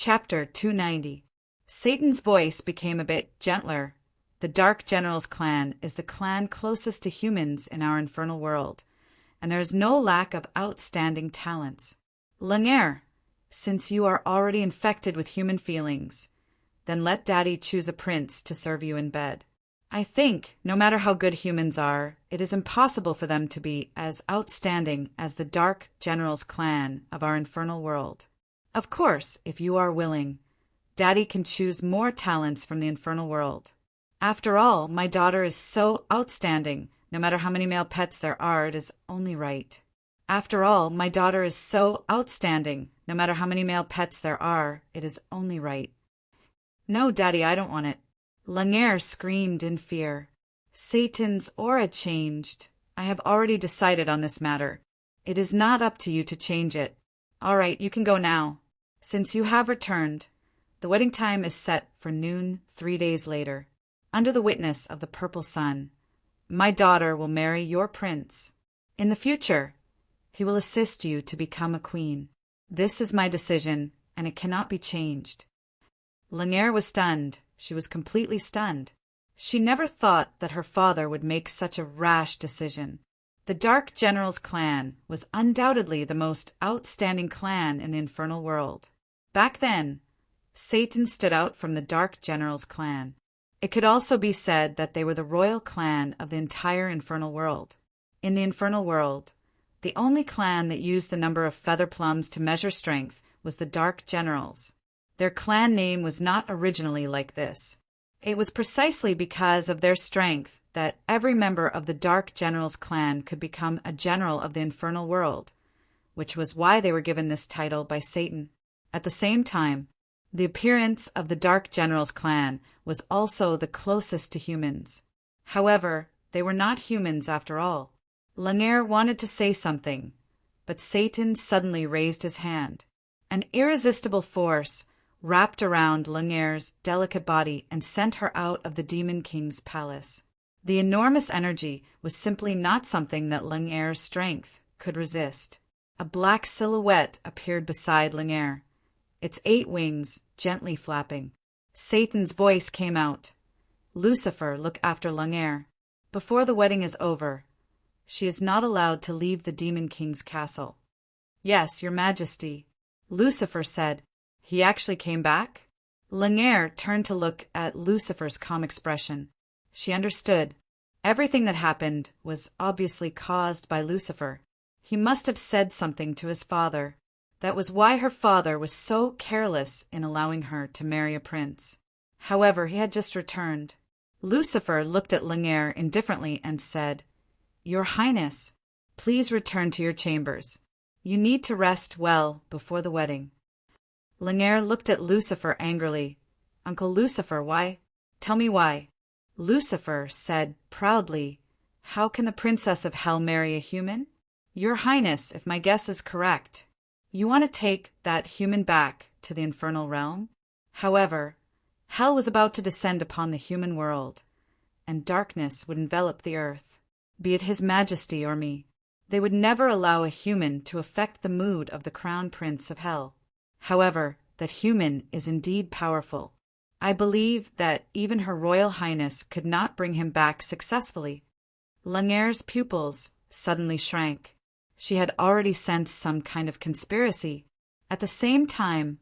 Chapter 290. Satan's voice became a bit gentler. The Dark General's clan is the clan closest to humans in our infernal world, and there is no lack of outstanding talents. Langere, since you are already infected with human feelings, then let Daddy choose a prince to serve you in bed. I think, no matter how good humans are, it is impossible for them to be as outstanding as the Dark General's clan of our infernal world. Of course, if you are willing, Daddy can choose more talents from the infernal world. After all, my daughter is so outstanding. No matter how many male pets there are, it is only right. After all, my daughter is so outstanding. No matter how many male pets there are, it is only right. No, Daddy, I don't want it. Langere screamed in fear. Satan's aura changed. I have already decided on this matter. It is not up to you to change it. All right, you can go now. Since you have returned, the wedding time is set for noon 3 days later. Under the witness of the purple sun, my daughter will marry your prince. In the future, he will assist you to become a queen. This is my decision, and it cannot be changed. Langere was stunned. She was completely stunned. She never thought that her father would make such a rash decision. The Dark General's clan was undoubtedly the most outstanding clan in the infernal world. Back then, Satan stood out from the Dark General's clan. It could also be said that they were the royal clan of the entire infernal world. In the infernal world, the only clan that used the number of feather plums to measure strength was the Dark Generals. Their clan name was not originally like this. It was precisely because of their strength that every member of the Dark General's clan could become a general of the infernal world, which was why they were given this title by Satan. At the same time, the appearance of the Dark General's clan was also the closest to humans. However, they were not humans after all. Langere wanted to say something, but Satan suddenly raised his hand. An irresistible force wrapped around Langere's delicate body and sent her out of the Demon King's palace. The enormous energy was simply not something that Langere's strength could resist. A black silhouette appeared beside Langere, its 8 wings gently flapping. Satan's voice came out. Lucifer, look after Langere. Before the wedding is over, she is not allowed to leave the Demon King's castle. Yes, Your Majesty, Lucifer said. He actually came back? Langere turned to look at Lucifer's calm expression. She understood. Everything that happened was obviously caused by Lucifer. He must have said something to his father. That was why her father was so careless in allowing her to marry a prince. However, he had just returned. Lucifer looked at Langere indifferently and said, Your Highness, please return to your chambers. You need to rest well before the wedding. Langere looked at Lucifer angrily. Uncle Lucifer, why? Tell me why. Lucifer said proudly, How can the Princess of Hell marry a human? Your Highness, if my guess is correct, you want to take that human back to the infernal realm? However, hell was about to descend upon the human world, and darkness would envelop the earth. Be it His Majesty or me, they would never allow a human to affect the mood of the Crown Prince of Hell. However, that human is indeed powerful. I believe that even Her Royal Highness could not bring him back successfully. Langere's pupils suddenly shrank. She had already sensed some kind of conspiracy. At the same time,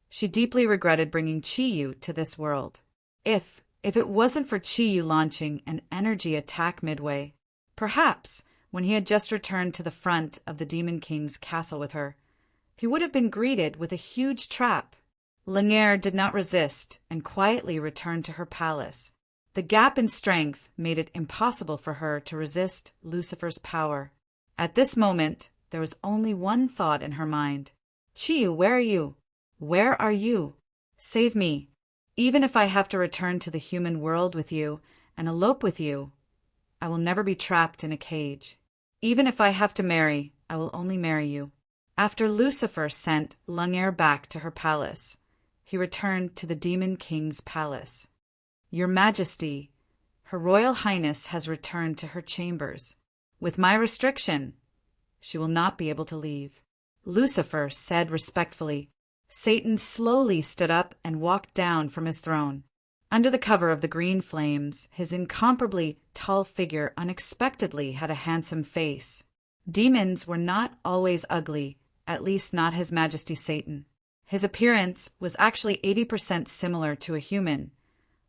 she deeply regretted bringing Chiyu to this world. If it wasn't for Chiyu launching an energy attack midway, perhaps when he had just returned to the front of the Demon King's castle with her, he would have been greeted with a huge trap. Langere did not resist and quietly returned to her palace. The gap in strength made it impossible for her to resist Lucifer's power. At this moment, there was only one thought in her mind. Chiyu, where are you? Where are you? Save me. Even if I have to return to the human world with you and elope with you, I will never be trapped in a cage. Even if I have to marry, I will only marry you. After Lucifer sent Langere back to her palace, he returned to the Demon King's palace. Your Majesty, Her Royal Highness has returned to her chambers. With my restriction, she will not be able to leave. Lucifer said respectfully, Satan slowly stood up and walked down from his throne. Under the cover of the green flames, his incomparably tall figure unexpectedly had a handsome face. Demons were not always ugly, at least not His Majesty Satan. His appearance was actually 80% similar to a human,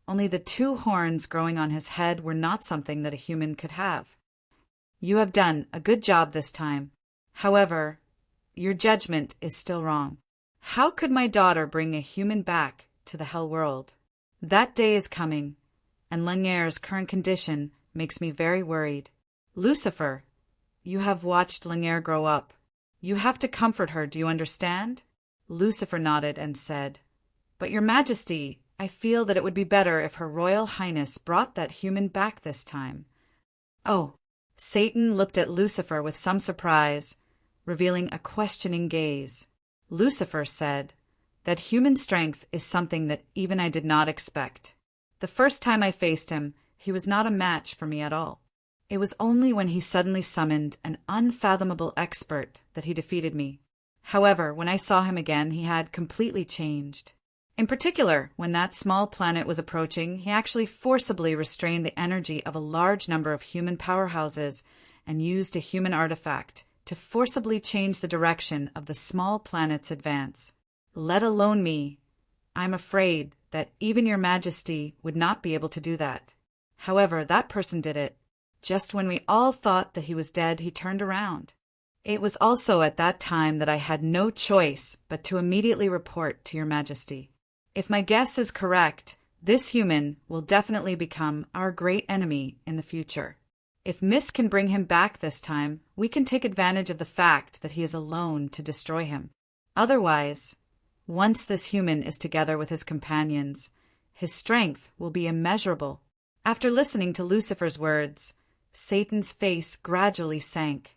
only the two horns growing on his head were not something that a human could have. You have done a good job this time. However, your judgment is still wrong. How could my daughter bring a human back to the hell world? That day is coming, and Lanier's current condition makes me very worried. Lucifer, you have watched Lanier grow up. You have to comfort her, do you understand? Lucifer nodded and said, But Your Majesty, I feel that it would be better if Her Royal Highness brought that human back this time. Oh, Satan looked at Lucifer with some surprise, revealing a questioning gaze. Lucifer said, That human strength is something that even I did not expect. The first time I faced him, he was not a match for me at all. It was only when he suddenly summoned an unfathomable expert that he defeated me. However, when I saw him again, he had completely changed. In particular, when that small planet was approaching, he actually forcibly restrained the energy of a large number of human powerhouses and used a human artifact to forcibly change the direction of the small planet's advance. Let alone me. I'm afraid that even Your Majesty would not be able to do that. However, that person did it. Just when we all thought that he was dead, he turned around. It was also at that time that I had no choice but to immediately report to Your Majesty. If my guess is correct, this human will definitely become our great enemy in the future. If Miss can bring him back this time, we can take advantage of the fact that he is alone to destroy him. Otherwise, once this human is together with his companions, his strength will be immeasurable. After listening to Lucifer's words, Satan's face gradually sank.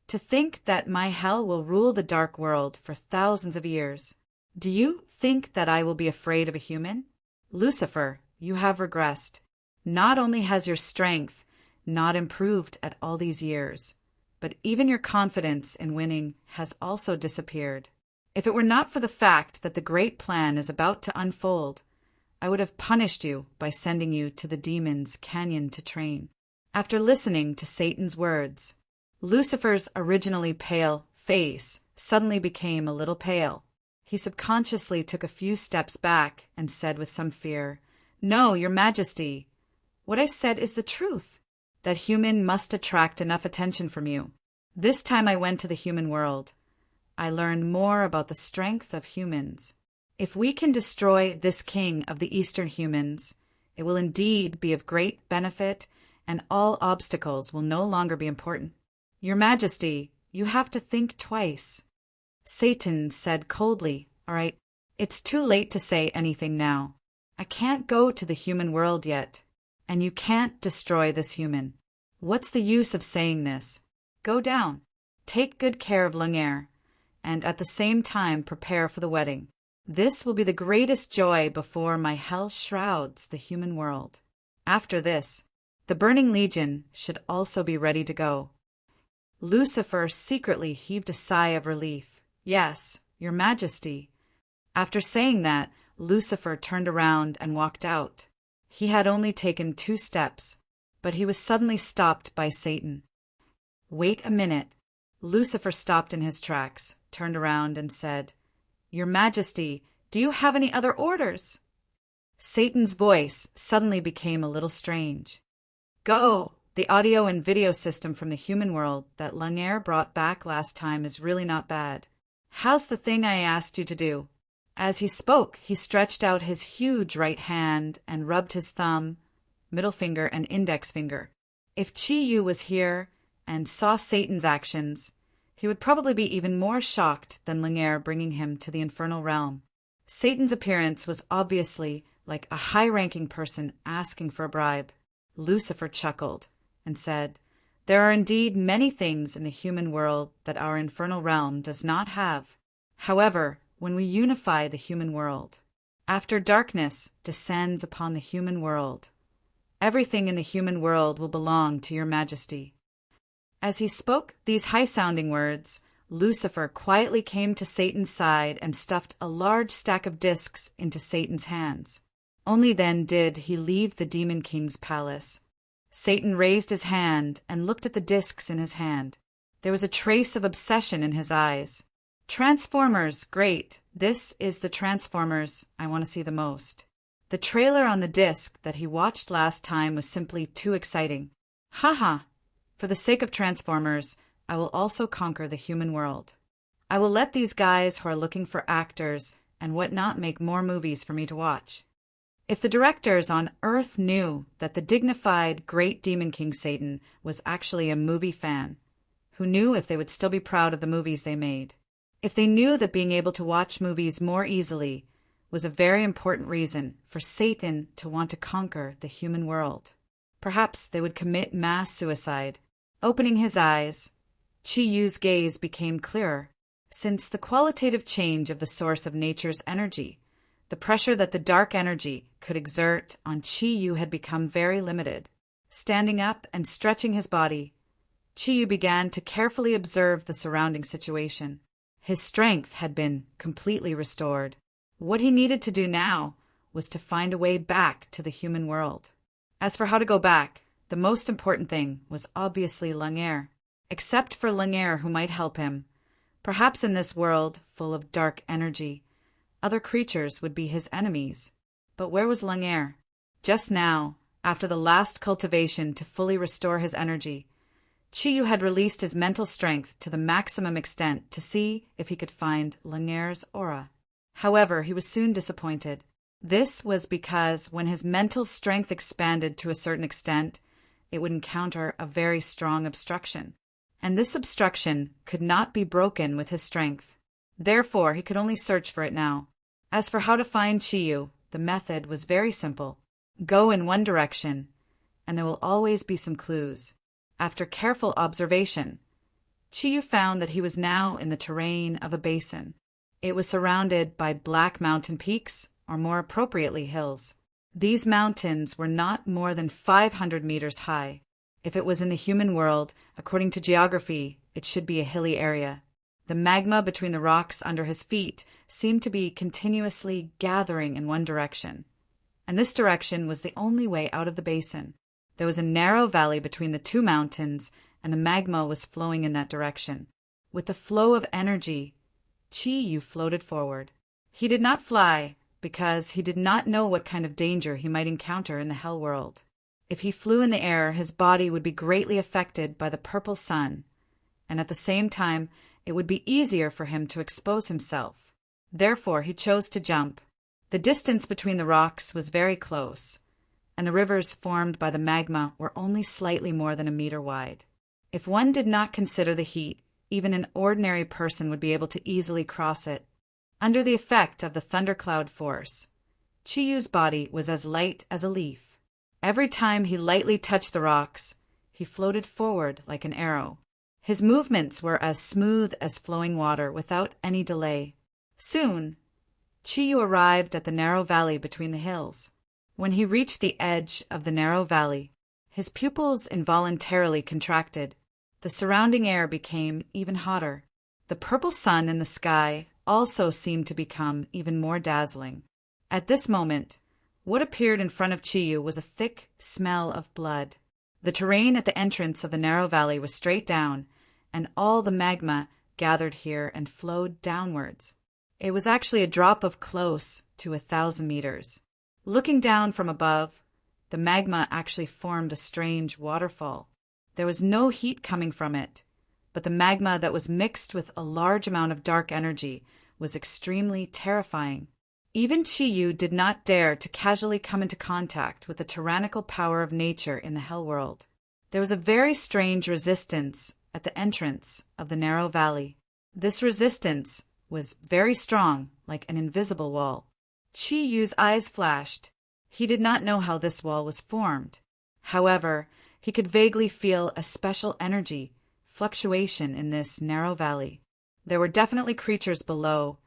To think that my hell will rule the dark world for thousands of years. Do you think that I will be afraid of a human? Lucifer, you have regressed. Not only has your strength not improved at all these years, but even your confidence in winning has also disappeared. If it were not for the fact that the great plan is about to unfold, I would have punished you by sending you to the demon's canyon to train. After listening to Satan's words, Lucifer's originally pale face suddenly became a little pale. He subconsciously took a few steps back and said with some fear, No, Your Majesty, what I said is the truth. That human must attract enough attention from you. This time I went to the human world. I learned more about the strength of humans. If we can destroy this king of the Eastern humans, it will indeed be of great benefit, and all obstacles will no longer be important. Your Majesty, you have to think twice. Satan said coldly, All right, it's too late to say anything now. I can't go to the human world yet, and you can't destroy this human. What's the use of saying this? Go down, take good care of Lanier, and at the same time prepare for the wedding. This will be the greatest joy before my hell shrouds the human world. After this, the Burning Legion should also be ready to go. Lucifer secretly heaved a sigh of relief. Yes, Your Majesty. After saying that, Lucifer turned around and walked out. He had only taken 2 steps, but he was suddenly stopped by Satan. Wait a minute. Lucifer stopped in his tracks, turned around and said, Your Majesty, do you have any other orders? Satan's voice suddenly became a little strange. Go! The audio and video system from the human world that Lanier brought back last time is really not bad. How's the thing I asked you to do? As he spoke, he stretched out his huge right hand and rubbed his thumb, middle finger, and index finger. If Chi Yu was here and saw Satan's actions, he would probably be even more shocked than Lanier bringing him to the infernal realm. Satan's appearance was obviously like a high-ranking person asking for a bribe. Lucifer chuckled and said, There are indeed many things in the human world that our infernal realm does not have. However, when we unify the human world, after darkness descends upon the human world, everything in the human world will belong to Your Majesty. As he spoke these high-sounding words, Lucifer quietly came to Satan's side and stuffed a large stack of discs into Satan's hands. Only then did he leave the Demon King's palace. Satan raised his hand and looked at the discs in his hand. There was a trace of obsession in his eyes. Transformers, great. This is the Transformers I want to see the most. The trailer on the disc that he watched last time was simply too exciting. Haha. For the sake of Transformers, I will also conquer the human world. I will let these guys who are looking for actors and whatnot make more movies for me to watch. If the directors on Earth knew that the dignified great Demon King Satan was actually a movie fan, who knew if they would still be proud of the movies they made, if they knew that being able to watch movies more easily was a very important reason for Satan to want to conquer the human world, perhaps they would commit mass suicide. Opening his eyes, Chi-Yu's gaze became clearer. Since the qualitative change of the source of nature's energy, the pressure that the dark energy could exert on Chi-Yu had become very limited. Standing up and stretching his body, Chi-Yu began to carefully observe the surrounding situation. His strength had been completely restored. What he needed to do now was to find a way back to the human world. As for how to go back, the most important thing was obviously Lunger. Except for Lunger, who might help him, perhaps in this world full of dark energy, other creatures would be his enemies. But where was Lunger? Just now, after the last cultivation to fully restore his energy, Chi-Yu had released his mental strength to the maximum extent to see if he could find Lunger's aura. However, he was soon disappointed. This was because when his mental strength expanded to a certain extent, it would encounter a very strong obstruction. And this obstruction could not be broken with his strength. Therefore, he could only search for it now. As for how to find Chi-Yu, the method was very simple. Go in one direction, and there will always be some clues. After careful observation, Chi-Yu found that he was now in the terrain of a basin. It was surrounded by black mountain peaks, or more appropriately hills. These mountains were not more than 500 meters high. If it was in the human world, according to geography, it should be a hilly area. The magma between the rocks under his feet seemed to be continuously gathering in one direction, and this direction was the only way out of the basin. There was a narrow valley between the two mountains, and the magma was flowing in that direction. With the flow of energy, Chi-Yu floated forward. He did not fly, because he did not know what kind of danger he might encounter in the hell world. If he flew in the air, his body would be greatly affected by the purple sun, and at the same time, it would be easier for him to expose himself. Therefore, he chose to jump. The distance between the rocks was very close, and the rivers formed by the magma were only slightly more than a meter wide. If one did not consider the heat, even an ordinary person would be able to easily cross it. Under the effect of the thundercloud force, Chi-Yu's body was as light as a leaf. Every time he lightly touched the rocks, he floated forward like an arrow. His movements were as smooth as flowing water without any delay. Soon, Chi-Yu arrived at the narrow valley between the hills. When he reached the edge of the narrow valley, his pupils involuntarily contracted. The surrounding air became even hotter. The purple sun in the sky also seemed to become even more dazzling. At this moment, what appeared in front of Chi-Yu was a thick smell of blood. The terrain at the entrance of the narrow valley was straight down, and all the magma gathered here and flowed downwards. It was actually a drop of close to 1,000 meters. Looking down from above, the magma actually formed a strange waterfall. There was no heat coming from it, but the magma that was mixed with a large amount of dark energy was extremely terrifying. Even Chi-Yu did not dare to casually come into contact with the tyrannical power of nature in the hell world. There was a very strange resistance at the entrance of the narrow valley. This resistance was very strong, like an invisible wall. Chi-Yu's eyes flashed. He did not know how this wall was formed. However, he could vaguely feel a special energy fluctuation in this narrow valley. There were definitely creatures below,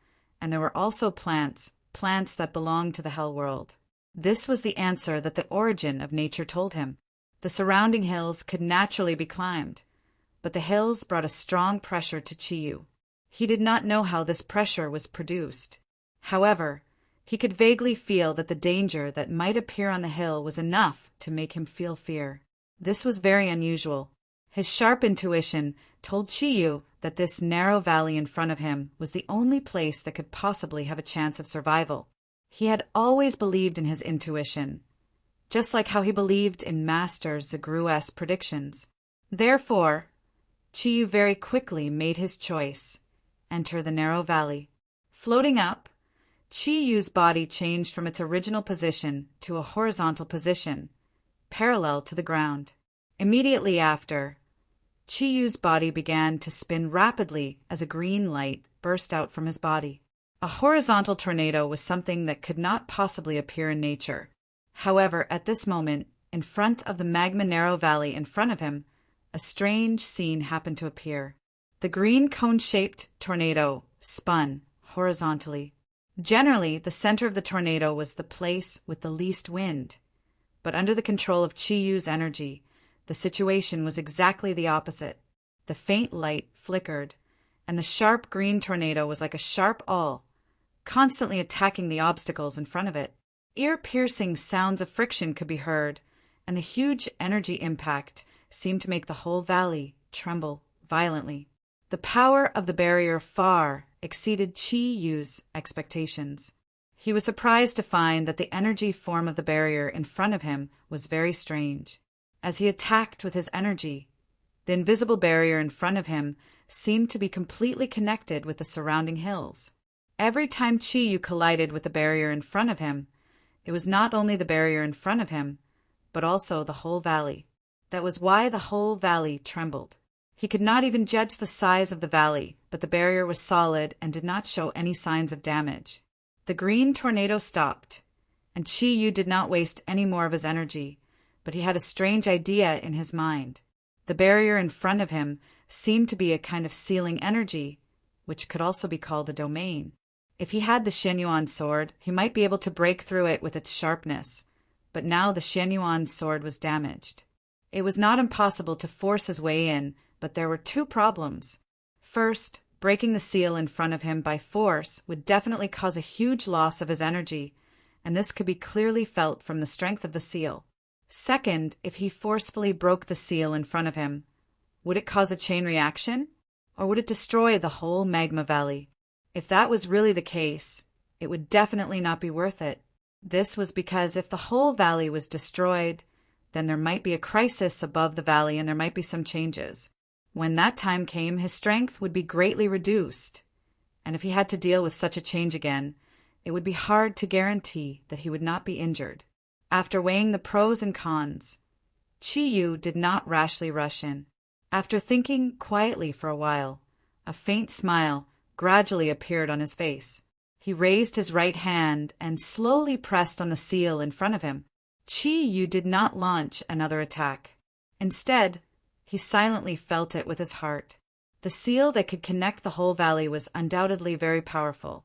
and there were also plants that belonged to the hell world. This was the answer that the origin of nature told him. The surrounding hills could naturally be climbed, but the hills brought a strong pressure to Chi-Yu. He did not know how this pressure was produced. However, he could vaguely feel that the danger that might appear on the hill was enough to make him feel fear. This was very unusual. His sharp intuition told Chiyu that this narrow valley in front of him was the only place that could possibly have a chance of survival. He had always believed in his intuition, just like how he believed in Master Zagru's predictions. Therefore, Chiyu very quickly made his choice: enter the narrow valley. Floating up, Chiyu's body changed from its original position to a horizontal position, parallel to the ground. Immediately after, Chiyu's body began to spin rapidly as a green light burst out from his body. A horizontal tornado was something that could not possibly appear in nature. However, at this moment, in front of the magma narrow valley in front of him, a strange scene happened to appear. The green cone-shaped tornado spun horizontally. Generally, the center of the tornado was the place with the least wind, but under the control of Chiyu's energy, the situation was exactly the opposite. The faint light flickered, and the sharp green tornado was like a sharp awl, constantly attacking the obstacles in front of it. Ear-piercing sounds of friction could be heard, and the huge energy impact seemed to make the whole valley tremble violently. The power of the barrier far exceeded Chiyu's expectations. He was surprised to find that the energy form of the barrier in front of him was very strange. As he attacked with his energy, the invisible barrier in front of him seemed to be completely connected with the surrounding hills. Every time Chiyu collided with the barrier in front of him, it was not only the barrier in front of him, but also the whole valley. That was why the whole valley trembled. He could not even judge the size of the valley, but the barrier was solid and did not show any signs of damage. The green tornado stopped, and Chiyu did not waste any more of his energy, but he had a strange idea in his mind. The barrier in front of him seemed to be a kind of sealing energy, which could also be called a domain. If he had the Xianyuan sword, he might be able to break through it with its sharpness, but now the Xianyuan sword was damaged. It was not impossible to force his way in, but there were two problems. First, breaking the seal in front of him by force would definitely cause a huge loss of his energy, and this could be clearly felt from the strength of the seal. Second, if he forcefully broke the seal in front of him, would it cause a chain reaction, or would it destroy the whole magma valley? If that was really the case, it would definitely not be worth it. This was because if the whole valley was destroyed, then there might be a crisis above the valley and there might be some changes. When that time came, his strength would be greatly reduced, and if he had to deal with such a change again, it would be hard to guarantee that he would not be injured. After weighing the pros and cons, Chiyu did not rashly rush in. After thinking quietly for a while, a faint smile gradually appeared on his face. He raised his right hand and slowly pressed on the seal in front of him. Chiyu did not launch another attack. Instead, he silently felt it with his heart. The seal that could connect the whole valley was undoubtedly very powerful,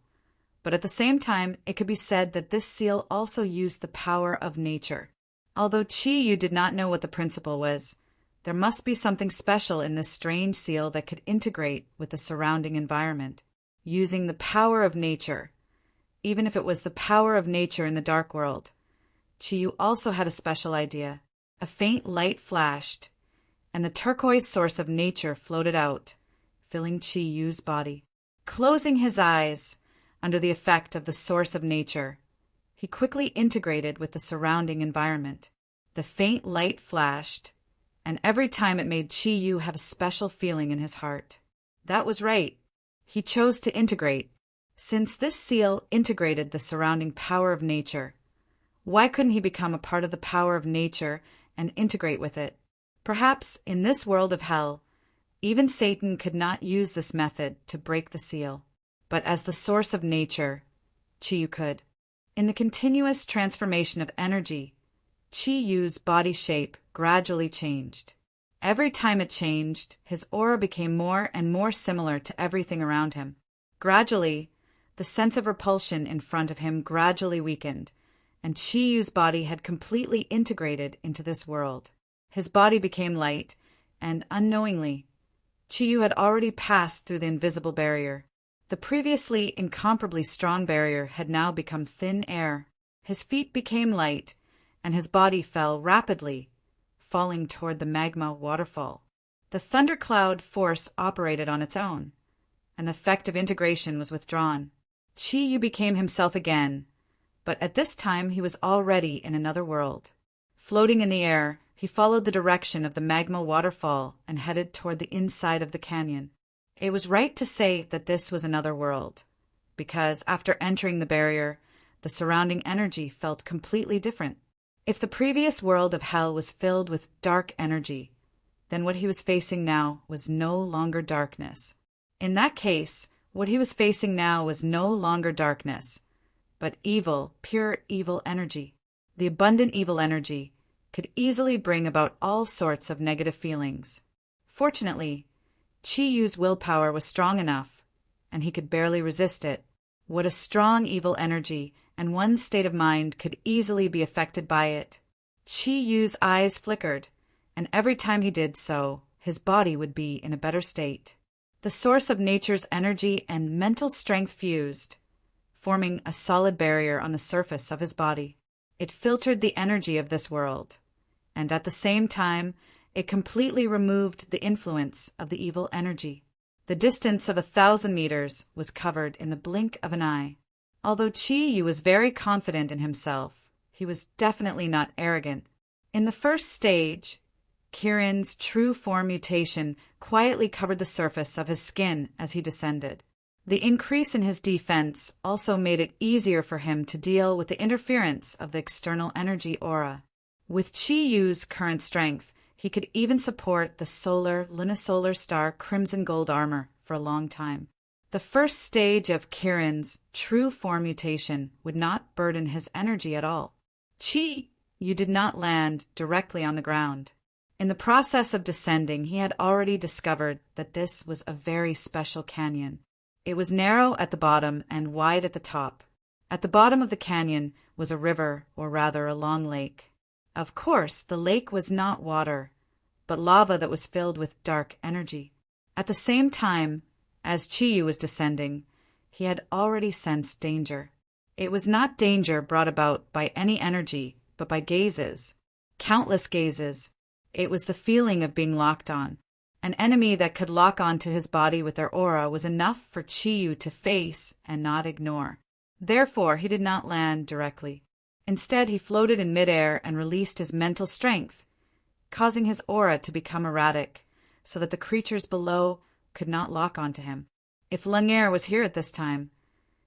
but at the same time, it could be said that this seal also used the power of nature. Although Chiyu did not know what the principle was, there must be something special in this strange seal that could integrate with the surrounding environment, using the power of nature. Even if it was the power of nature in the dark world, Chiyu also had a special idea. A faint light flashed, and the turquoise source of nature floated out, filling Chiyu's body. Closing his eyes under the effect of the source of nature, he quickly integrated with the surrounding environment. The faint light flashed, and every time it made Chiyu have a special feeling in his heart. That was right. He chose to integrate. Since this seal integrated the surrounding power of nature, why couldn't he become a part of the power of nature and integrate with it? Perhaps in this world of hell, even Satan could not use this method to break the seal, but as the source of nature, Chiyu could. In the continuous transformation of energy, Chiyu's body shape gradually changed. Every time it changed, his aura became more and more similar to everything around him. Gradually, the sense of repulsion in front of him gradually weakened, and Chiyu's body had completely integrated into this world. His body became light, and unknowingly, Chi-Yu had already passed through the invisible barrier. The previously incomparably strong barrier had now become thin air. His feet became light, and his body fell rapidly, falling toward the magma waterfall. The thundercloud force operated on its own, and the effect of integration was withdrawn. Chi-Yu became himself again, but at this time he was already in another world. Floating in the air, he followed the direction of the magma waterfall and headed toward the inside of the canyon. It was right to say that this was another world, because after entering the barrier, the surrounding energy felt completely different. If the previous world of hell was filled with dark energy, then what he was facing now was no longer darkness. In that case, what he was facing now was no longer darkness, but evil, pure evil energy. The abundant evil energy could easily bring about all sorts of negative feelings. Fortunately, Chi-Yu's willpower was strong enough, and he could barely resist it. What a strong evil energy, and one's state of mind could easily be affected by it. Chi-Yu's eyes flickered, and every time he did so, his body would be in a better state. The source of nature's energy and mental strength fused, forming a solid barrier on the surface of his body. It filtered the energy of this world, and at the same time, it completely removed the influence of the evil energy. The distance of 1,000 meters was covered in the blink of an eye. Although Chi-Yu was very confident in himself, he was definitely not arrogant. In the first stage, Kirin's true form mutation quietly covered the surface of his skin as he descended. The increase in his defense also made it easier for him to deal with the interference of the external energy aura. With Chi-Yu's current strength, he could even support the lunisolar star crimson gold armor for a long time. The first stage of Kirin's true form mutation would not burden his energy at all. Chi-Yu did not land directly on the ground. In the process of descending, he had already discovered that this was a very special canyon. It was narrow at the bottom and wide at the top. At the bottom of the canyon was a river, or rather a long lake. Of course, the lake was not water, but lava that was filled with dark energy. At the same time, as Chi-Yu was descending, he had already sensed danger. It was not danger brought about by any energy, but by gazes. Countless gazes. It was the feeling of being locked on. An enemy that could lock onto his body with their aura was enough for Chi-Yu to face and not ignore. Therefore, he did not land directly. Instead, he floated in midair and released his mental strength, causing his aura to become erratic, so that the creatures below could not lock onto him. If Langere was here at this time,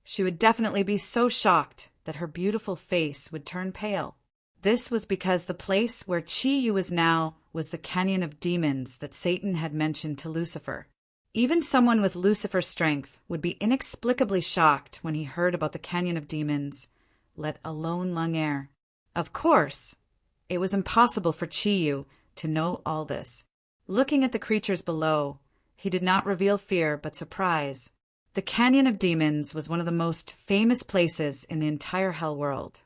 she would definitely be so shocked that her beautiful face would turn pale. This was because the place where Chi-Yu was now was the Canyon of Demons that Satan had mentioned to Lucifer. Even someone with Lucifer's strength would be inexplicably shocked when he heard about the Canyon of Demons, let alone Langere. Of course, it was impossible for Chi-Yu to know all this. Looking at the creatures below, he did not reveal fear but surprise. The Canyon of Demons was one of the most famous places in the entire Hell world.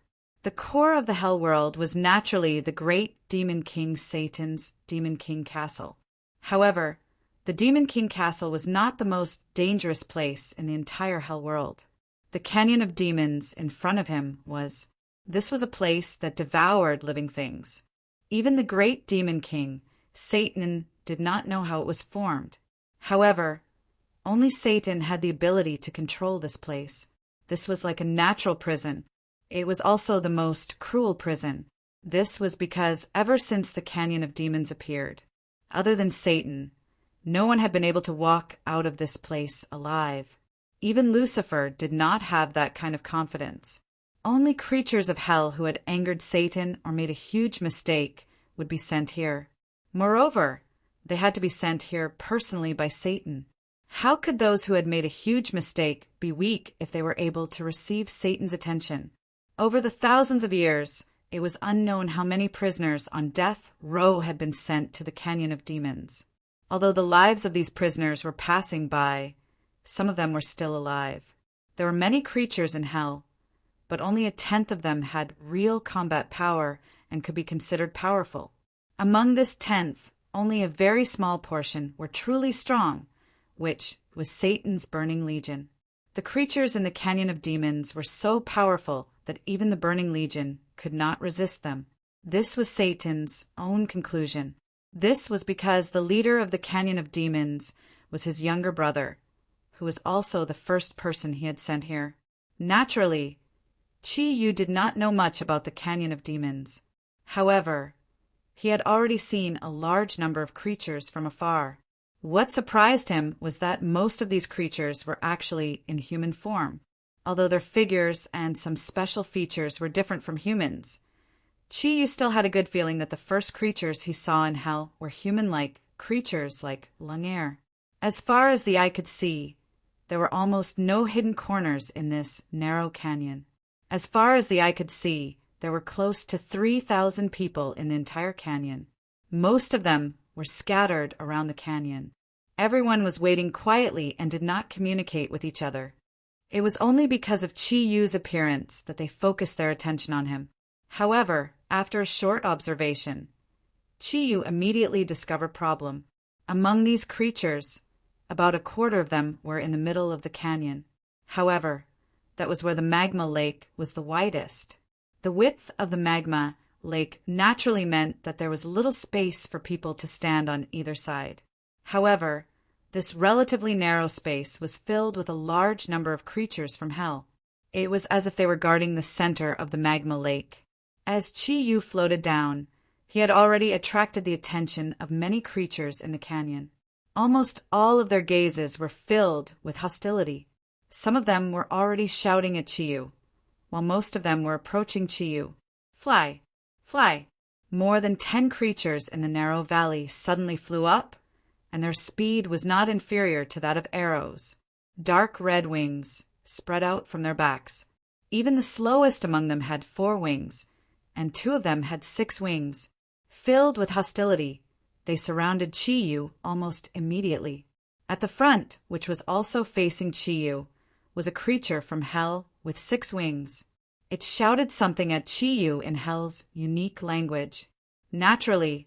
The core of the Hell world was naturally the great Demon King Satan's Demon King Castle. However, the Demon King Castle was not the most dangerous place in the entire Hell world. The Canyon of Demons in front of him was. This was a place that devoured living things. Even the great Demon King, Satan, did not know how it was formed. However, only Satan had the ability to control this place. This was like a natural prison. It was also the most cruel prison. This was because ever since the Canyon of Demons appeared, other than Satan, no one had been able to walk out of this place alive. Even Lucifer did not have that kind of confidence. Only creatures of hell who had angered Satan or made a huge mistake would be sent here. Moreover, they had to be sent here personally by Satan. How could those who had made a huge mistake be weak if they were able to receive Satan's attention? Over the thousands of years, it was unknown how many prisoners on death row had been sent to the Canyon of Demons. Although the lives of these prisoners were passing by, some of them were still alive. There were many creatures in hell, but only 1/10 of them had real combat power and could be considered powerful. Among this 1/10, only a very small portion were truly strong, which was Satan's burning legion. The creatures in the Canyon of Demons were so powerful that even the burning legion could not resist them. This was Satan's own conclusion. This was because the leader of the Canyon of Demons was his younger brother, who was also the first person he had sent here. Naturally, Chi Yu did not know much about the Canyon of Demons. However, he had already seen a large number of creatures from afar. What surprised him was that most of these creatures were actually in human form, although their figures and some special features were different from humans. Chi Yu still had a good feeling that the first creatures he saw in hell were human-like creatures like Lung-air. As far as the eye could see, there were almost no hidden corners in this narrow canyon. As far as the eye could see, there were close to 3,000 people in the entire canyon. Most of them were scattered around the canyon. Everyone was waiting quietly and did not communicate with each other. It was only because of Chi Yu's appearance that they focused their attention on him. However, after a short observation, Chi Yu immediately discovered a problem. Among these creatures, about a quarter of them were in the middle of the canyon. However, that was where the magma lake was the widest. The width of the magma lake naturally meant that there was little space for people to stand on either side. However, this relatively narrow space was filled with a large number of creatures from hell. It was as if they were guarding the center of the magma lake. As Chi Yu floated down, he had already attracted the attention of many creatures in the canyon. Almost all of their gazes were filled with hostility. Some of them were already shouting at Chi Yu, while most of them were approaching Chi Yu. Fly! Fly! More than 10 creatures in the narrow valley suddenly flew up, and their speed was not inferior to that of arrows. Dark red wings spread out from their backs. Even the slowest among them had 4 wings, and 2 of them had 6 wings. Filled with hostility, they surrounded Chi Yu almost immediately. At the front, which was also facing Chi Yu, was a creature from hell with 6 wings. It shouted something at Chi Yu in hell's unique language. Naturally,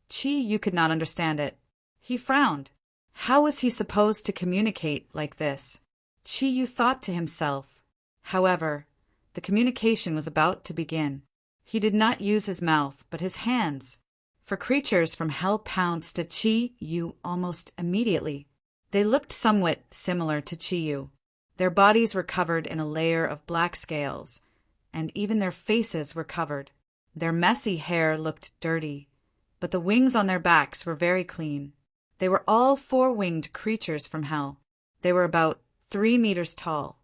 Chi Yu could not understand it. He frowned. How was he supposed to communicate like this? Chi Yu thought to himself. However, the communication was about to begin. He did not use his mouth, but his hands, for creatures from hell pounced at Chi Yu almost immediately. They looked somewhat similar to Chi Yu. Their bodies were covered in a layer of black scales, and even their faces were covered. Their messy hair looked dirty, but the wings on their backs were very clean. They were all 4-winged creatures from hell. They were about 3 meters tall.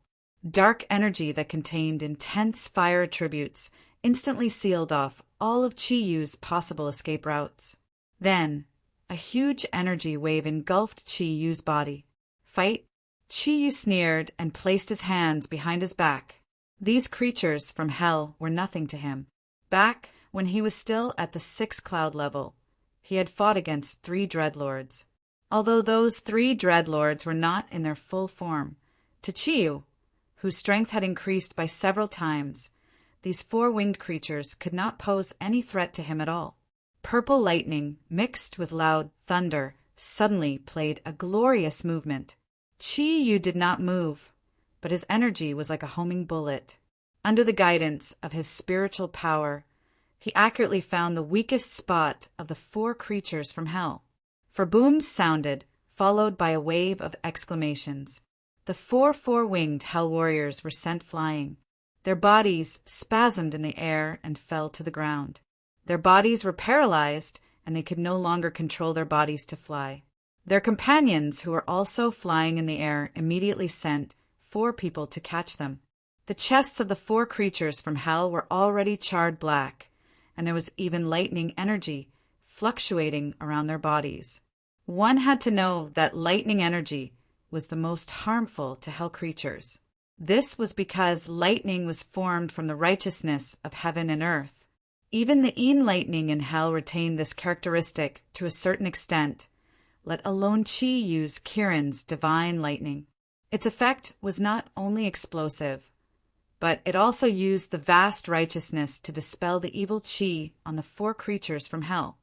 Dark energy that contained intense fire attributes instantly sealed off all of Chi Yu's possible escape routes. Then, a huge energy wave engulfed Chi Yu's body. Fight? Chi Yu sneered and placed his hands behind his back. These creatures from hell were nothing to him. Back when he was still at the 6 cloud level, he had fought against 3 dreadlords. Although those 3 dreadlords were not in their full form, to Chi Yu, whose strength had increased by several times, these 4-winged creatures could not pose any threat to him at all. Purple lightning, mixed with loud thunder, suddenly played a glorious movement. Chi Yu did not move, but his energy was like a homing bullet. Under the guidance of his spiritual power, he accurately found the weakest spot of the 4 creatures from hell. For booms sounded, followed by a wave of exclamations. The 4 4-winged hell warriors were sent flying. Their bodies spasmed in the air and fell to the ground. Their bodies were paralyzed, and they could no longer control their bodies to fly. Their companions, who were also flying in the air, immediately sent 4 people to catch them. The chests of the 4 creatures from hell were already charred black, and there was even lightning energy fluctuating around their bodies. One had to know that lightning energy was the most harmful to hell creatures. This was because lightning was formed from the righteousness of heaven and earth. Even the Een lightning in hell retained this characteristic to a certain extent, let alone Chi Yu's Kiran's divine lightning. Its effect was not only explosive, but it also used the vast righteousness to dispel the evil Chi on the 4 creatures from hell.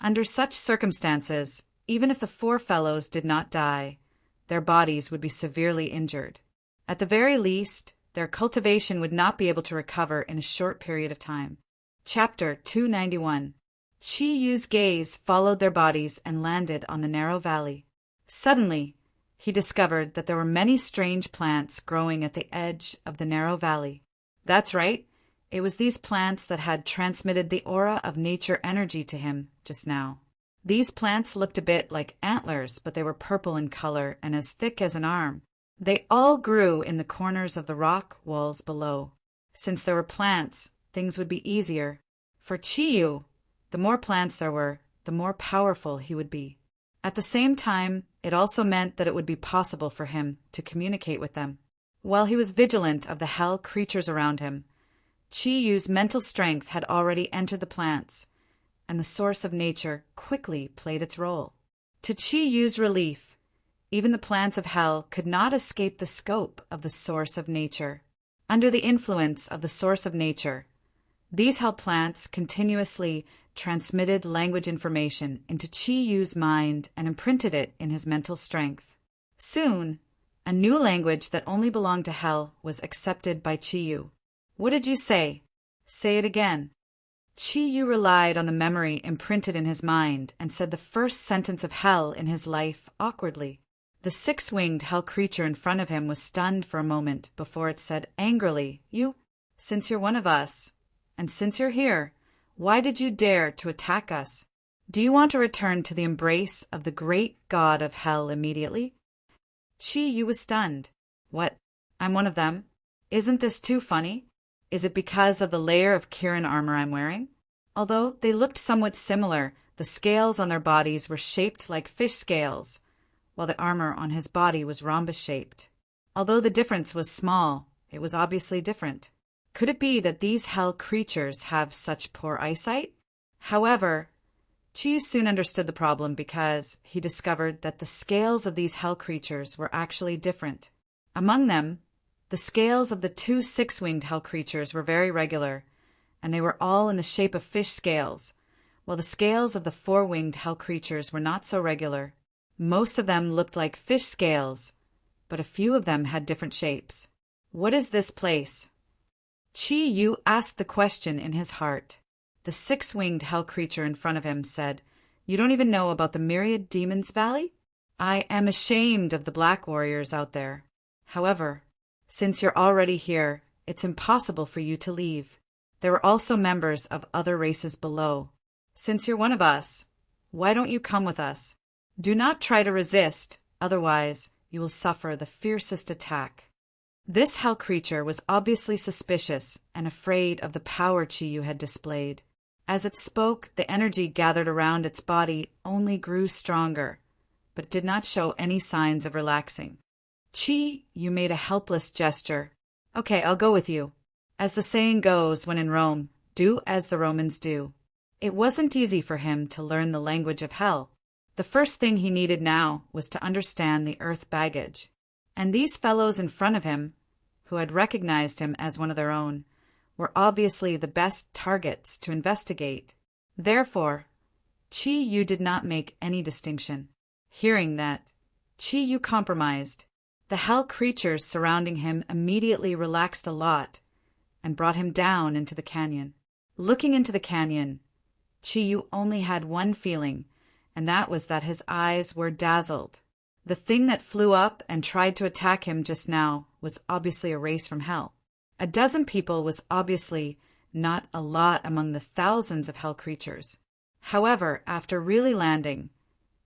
Under such circumstances, even if the four fellows did not die, their bodies would be severely injured. At the very least, their cultivation would not be able to recover in a short period of time. Chapter 291. Chi Yu's gaze followed their bodies and landed on the narrow valley. Suddenly, he discovered that there were many strange plants growing at the edge of the narrow valley. That's right, it was these plants that had transmitted the aura of nature energy to him just now. These plants looked a bit like antlers, but they were purple in color and as thick as an arm. They all grew in the corners of the rock walls below. Since there were plants, things would be easier. For Chi Yu, the more plants there were, the more powerful he would be. At the same time, it also meant that it would be possible for him to communicate with them. While he was vigilant of the hell creatures around him, Chi Yu's mental strength had already entered the plants, and the source of nature quickly played its role. To Chi Yu's relief, even the plants of hell could not escape the scope of the source of nature. Under the influence of the source of nature, these hell plants continuously transmitted language information into Chi Yu's mind and imprinted it in his mental strength. Soon, a new language that only belonged to hell was accepted by Chi Yu. What did you say? Say it again. Chi Yu relied on the memory imprinted in his mind and said the first sentence of hell in his life awkwardly. The six-winged hell creature in front of him was stunned for a moment before it said angrily, Since you're one of us, and since you're here, why did you dare to attack us? Do you want to return to the embrace of the great god of hell immediately? Chi Yu was stunned. What? I'm one of them? Isn't this too funny? Is it because of the layer of Kirin armor I'm wearing? Although they looked somewhat similar, the scales on their bodies were shaped like fish scales, while the armor on his body was rhombus-shaped. Although the difference was small, it was obviously different. Could it be that these hell creatures have such poor eyesight? However, Chi soon understood the problem because he discovered that the scales of these hell creatures were actually different. Among them, the scales of the two six-winged hell creatures were very regular, and they were all in the shape of fish scales, while the scales of the four-winged hell creatures were not so regular. Most of them looked like fish scales, but a few of them had different shapes. What is this place? Chi Yu asked the question in his heart. The six-winged hell creature in front of him said, You don't even know about the Myriad Demons Valley? I am ashamed of the black warriors out there. However, since you're already here, it's impossible for you to leave. There were also members of other races below. Since you're one of us, why don't you come with us? Do not try to resist, otherwise you will suffer the fiercest attack. This hell creature was obviously suspicious and afraid of the power Chi Yu had displayed. As it spoke, the energy gathered around its body only grew stronger, but did not show any signs of relaxing. Chi Yu made a helpless gesture. Okay, I'll go with you. As the saying goes when in Rome, do as the Romans do. It wasn't easy for him to learn the language of hell. The first thing he needed now was to understand the earth baggage. And these fellows in front of him, who had recognized him as one of their own, were obviously the best targets to investigate. Therefore, Chi Yu did not make any distinction. Hearing that, Chi Yu compromised. The hell creatures surrounding him immediately relaxed a lot and brought him down into the canyon. Looking into the canyon, Chi Yu only had one feeling, and that was that his eyes were dazzled. The thing that flew up and tried to attack him just now was obviously a race from hell. A dozen people was obviously not a lot among the thousands of hell creatures. However, after really landing,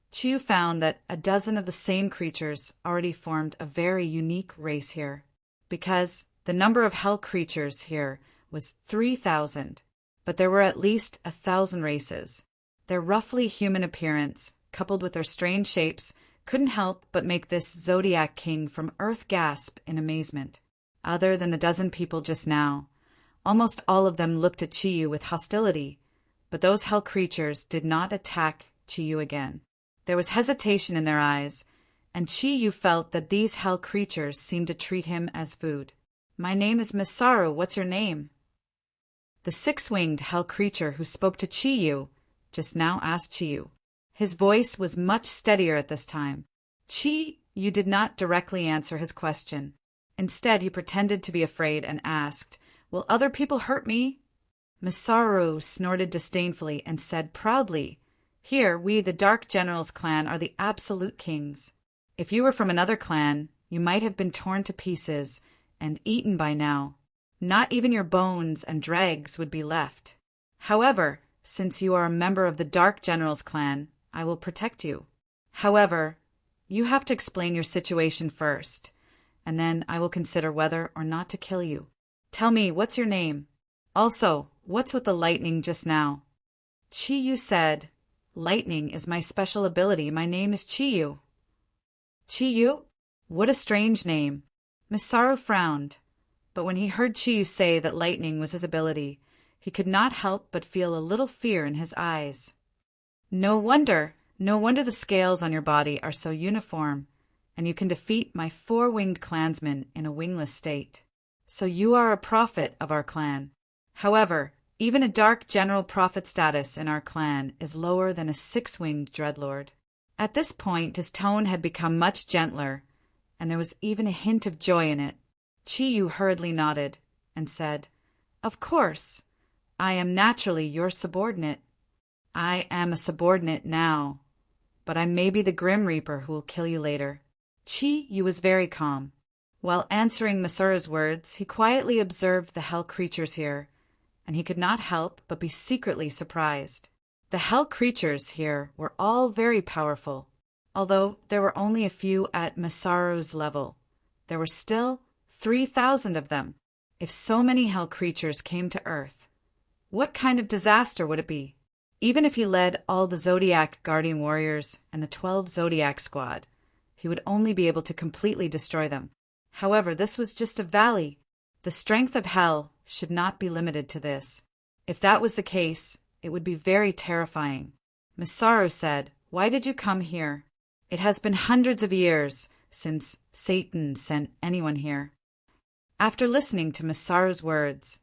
Chi Yu found that a dozen of the same creatures already formed a very unique race here, because the number of hell creatures here was 3,000, but there were at least 1,000 races. Their roughly human appearance, coupled with their strange shapes, couldn't help but make this Zodiac king from Earth gasp in amazement. Other than the dozen people just now, almost all of them looked at Chi Yu with hostility, but those hell creatures did not attack Chi Yu again. There was hesitation in their eyes, and Chi Yu felt that these hell creatures seemed to treat him as food. My name is Misaru, what's your name? The six-winged hell creature who spoke to Chi Yu just now? Asked Chiyu. His voice was much steadier at this time. Chiyu did not directly answer his question. Instead, he pretended to be afraid and asked, "Will other people hurt me?" Masaru snorted disdainfully and said proudly, "Here, we, the Dark General's clan, are the absolute kings. If you were from another clan, you might have been torn to pieces and eaten by now. Not even your bones and dregs would be left. However, since you are a member of the Dark General's clan, I will protect you. However, you have to explain your situation first, and then I will consider whether or not to kill you. Tell me, what's your name? Also, what's with the lightning just now?" Chiyu said, "Lightning is my special ability. My name is Chiyu." Chiyu? What a strange name. Masaru frowned, but when he heard Chiyu say that lightning was his ability, he could not help but feel a little fear in his eyes. No wonder the scales on your body are so uniform, and you can defeat my four-winged clansmen in a wingless state. So you are a prophet of our clan. However, even a Dark General prophet status in our clan is lower than a six-winged dreadlord." At this point, his tone had become much gentler, and there was even a hint of joy in it. Chiyu hurriedly nodded and said, "Of course, I am naturally your subordinate. I am a subordinate now, but I may be the Grim Reaper who will kill you later." Chiyu was very calm. While answering Masaru's words, he quietly observed the hell creatures here, and he could not help but be secretly surprised. The hell creatures here were all very powerful. Although there were only a few at Masaru's level, there were still 3,000 of them. If so many hell creatures came to Earth, what kind of disaster would it be? Even if he led all the Zodiac Guardian Warriors and the 12 Zodiac Squad, he would only be able to completely destroy them. However, this was just a valley. The strength of hell should not be limited to this. If that was the case, it would be very terrifying. Masaru said, "Why did you come here? It has been hundreds of years since Satan sent anyone here." After listening to Masaru's words,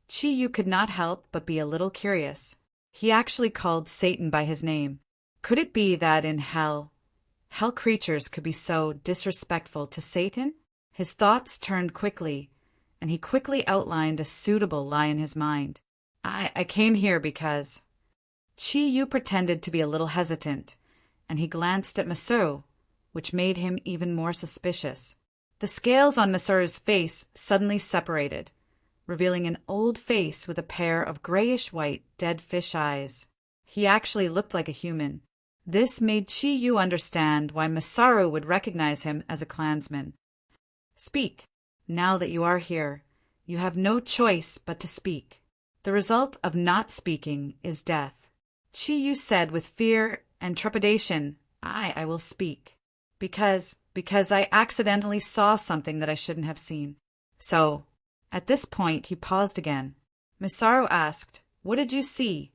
Chiyu could not help but be a little curious. He actually called Satan by his name. Could it be that in hell creatures could be so disrespectful to Satan? His thoughts turned quickly, and he quickly outlined a suitable lie in his mind. I came here because..." Chiyu pretended to be a little hesitant, and he glanced at Masaru, which made him even more suspicious. The scales on Masaru's face suddenly separated, revealing an old face with a pair of grayish-white dead fish eyes. He actually looked like a human. This made Chiyu understand why Masaru would recognize him as a clansman. "Speak. Now that you are here, you have no choice but to speak. The result of not speaking is death." Chiyu said with fear and trepidation, I will speak. Because I accidentally saw something that I shouldn't have seen. So, at this point he paused again. Masaru asked, "What did you see?"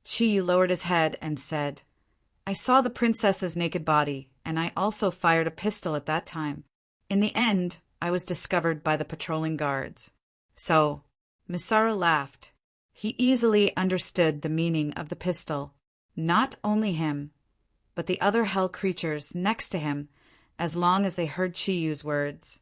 Chiyu lowered his head and said, "I saw the princess's naked body, and I also fired a pistol at that time. In the end, I was discovered by the patrolling guards." So, Masaru laughed. He easily understood the meaning of the pistol. Not only him, but the other hell creatures next to him, as long as they heard Chiyu's words,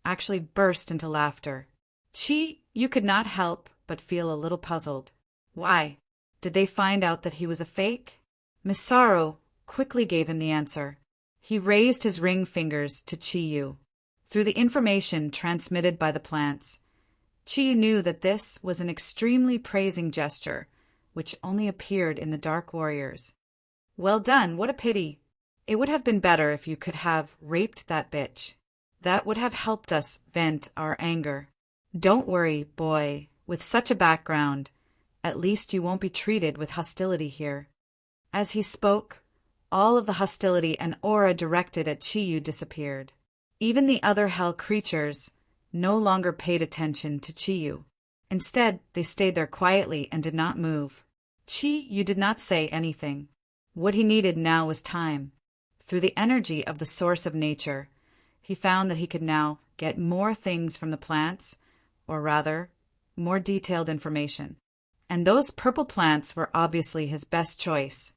actually burst into laughter. Chiyu could not help but feel a little puzzled. Why? Did they find out that he was a fake? Masaru quickly gave him the answer. He raised his ring fingers to Chiyu. Through the information transmitted by the plants, Chiyu knew that this was an extremely praising gesture, which only appeared in the Dark Warriors. "Well done, what a pity. It would have been better if you could have raped that bitch. That would have helped us vent our anger. Don't worry, boy, with such a background, at least you won't be treated with hostility here." As he spoke, all of the hostility and aura directed at Chiyu disappeared. Even the other hell creatures no longer paid attention to Chiyu. Instead, they stayed there quietly and did not move. Chiyu did not say anything. What he needed now was time. Through the energy of the source of nature, he found that he could now get more things from the plants, or rather, more detailed information. and those purple plants were obviously his best choice.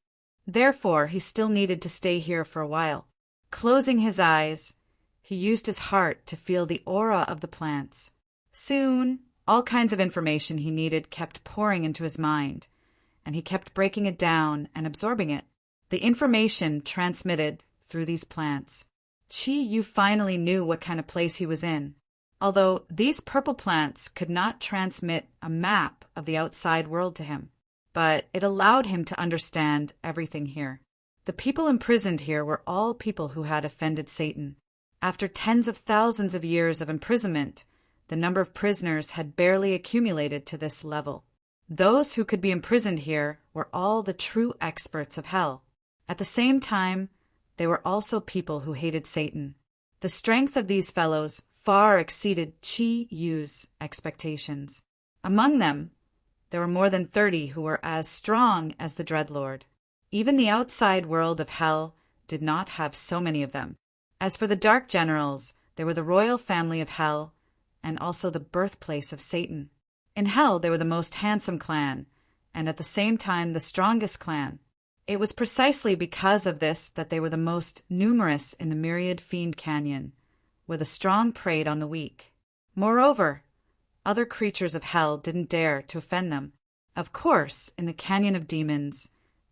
Therefore, he still needed to stay here for a while. Closing his eyes, he used his heart to feel the aura of the plants. Soon, all kinds of information he needed kept pouring into his mind, and he kept breaking it down and absorbing it. The information transmitted through these plants. Qi Yu finally knew what kind of place he was in. Although these purple plants could not transmit a map of the outside world to him, but it allowed him to understand everything here. The people imprisoned here were all people who had offended Satan. After tens of thousands of years of imprisonment, the number of prisoners had barely accumulated to this level. Those who could be imprisoned here were all the true experts of hell. At the same time, they were also people who hated Satan. The strength of these fellows far exceeded Qi Yu's expectations. Among them, there were more than 30 who were as strong as the Dreadlord. Even the outside world of hell did not have so many of them. As for the Dark Generals, they were the royal family of hell and also the birthplace of Satan. In hell, they were the most handsome clan, and at the same time the strongest clan. It was precisely because of this that they were the most numerous in the myriad fiend canyon, where the strong preyed on the weak. Moreover, other creatures of hell didn't dare to offend them. Of course, in the canyon of demons,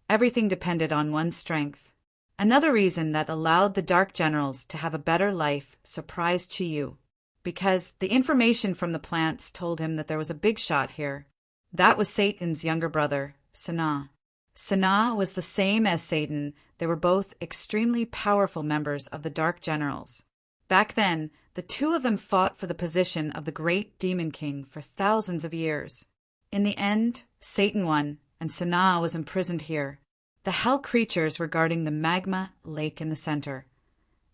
everything depended on one's strength. Another reason that allowed the Dark Generals to have a better life surprised Qi Yu, because the information from the plants told him that there was a big shot here. That was Satan's younger brother, Sanaa. Sanaa was the same as Satan. They were both extremely powerful members of the Dark Generals. Back then, the two of them fought for the position of the great Demon King for thousands of years. In the end, Satan won, and Sanaa was imprisoned here. The hell creatures were guarding the magma lake in the center,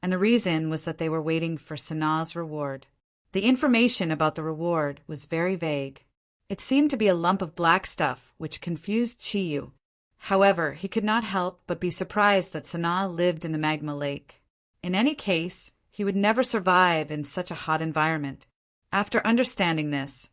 and the reason was that they were waiting for Sanaa's reward. The information about the reward was very vague. It seemed to be a lump of black stuff, which confused Qi Yu. However, he could not help but be surprised that Sanaa lived in the magma lake. In any case, he would never survive in such a hot environment. After understanding this,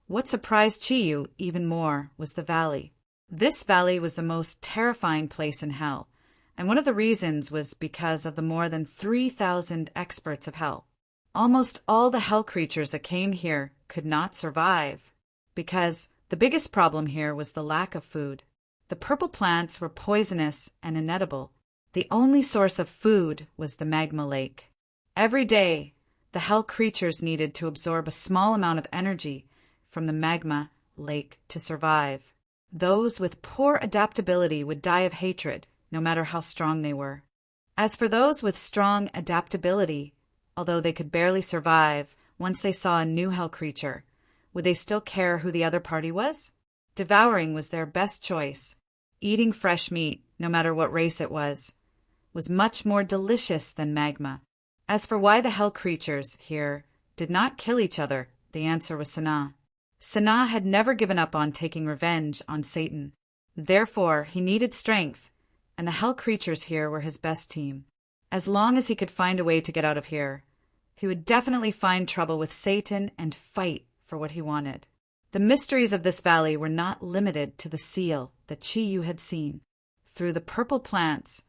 what surprised Qi Yu even more was the valley. This valley was the most terrifying place in hell, and one of the reasons was because of the more than 3,000 experts of hell. Almost all the hell creatures that came here could not survive, because the biggest problem here was the lack of food. The purple plants were poisonous and inedible. The only source of food was the magma lake. Every day, the hell creatures needed to absorb a small amount of energy from the magma lake to survive. Those with poor adaptability would die of hatred, no matter how strong they were. As for those with strong adaptability, although they could barely survive once they saw a new hell creature, would they still care who the other party was? Devouring was their best choice. Eating fresh meat, no matter what race it was much more delicious than magma. As for why the hell creatures here did not kill each other, the answer was Sanaa. Sanaa had never given up on taking revenge on Satan. Therefore, he needed strength, and the hell creatures here were his best team. As long as he could find a way to get out of here, he would definitely find trouble with Satan and fight for what he wanted. The mysteries of this valley were not limited to the seal that Qi Yu had seen. Through the purple plants,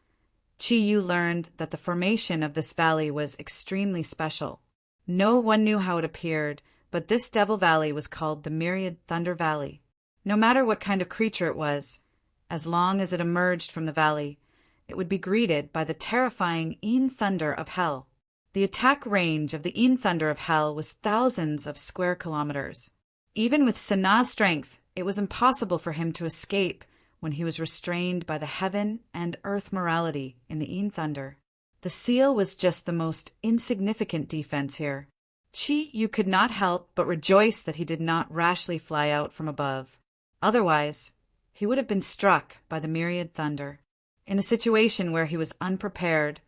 Qi Yu learned that the formation of this valley was extremely special. No one knew how it appeared, but this Devil Valley was called the Myriad Thunder Valley. No matter what kind of creature it was, as long as it emerged from the valley, it would be greeted by the terrifying Een Thunder of Hell. The attack range of the Een Thunder of Hell was thousands of square kilometers. Even with Sanaa's strength, it was impossible for him to escape when he was restrained by the heaven and earth morality in the Een Thunder. The seal was just the most insignificant defense here. Qi Yu could not help but rejoice that he did not rashly fly out from above. Otherwise, he would have been struck by the myriad thunder. In a situation where he was unprepared,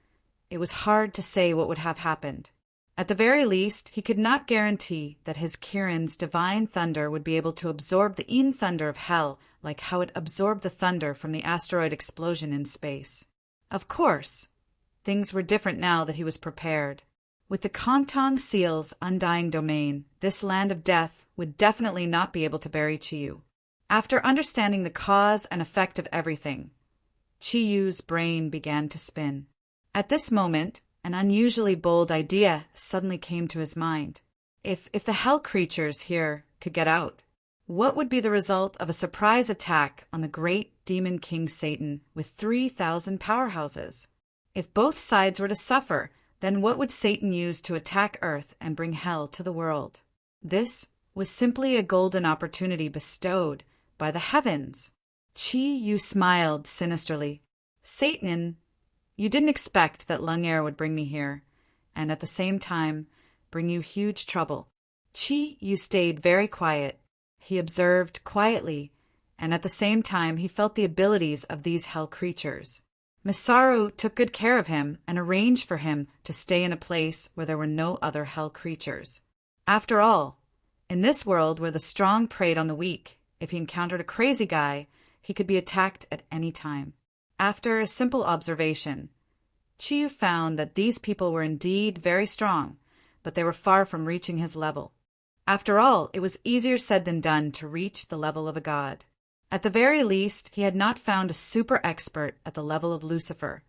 it was hard to say what would have happened. At the very least, he could not guarantee that his Kirin's divine thunder would be able to absorb the Een Thunder of Hell like how it absorbed the thunder from the asteroid explosion in space. Of course, things were different now that he was prepared. With the Kontong Seal's undying domain, this land of death would definitely not be able to bury Qi Yu. After understanding the cause and effect of everything, Chi-Yu's brain began to spin. At this moment, an unusually bold idea suddenly came to his mind. If the hell creatures here could get out, what would be the result of a surprise attack on the great demon king Satan with 3,000 powerhouses? If both sides were to suffer, then what would Satan use to attack Earth and bring hell to the world? This was simply a golden opportunity bestowed by the heavens. Chi-Yu smiled sinisterly. Satan, you didn't expect that Lung-Er would bring me here, and at the same time, bring you huge trouble. Chi-Yu stayed very quiet. He observed quietly, and at the same time he felt the abilities of these hell creatures. Misaru took good care of him and arranged for him to stay in a place where there were no other hell creatures. After all, in this world where the strong preyed on the weak, if he encountered a crazy guy, he could be attacked at any time. After a simple observation, Chi-Yu found that these people were indeed very strong, but they were far from reaching his level. After all, it was easier said than done to reach the level of a god. At the very least, he had not found a super expert at the level of Lucifer,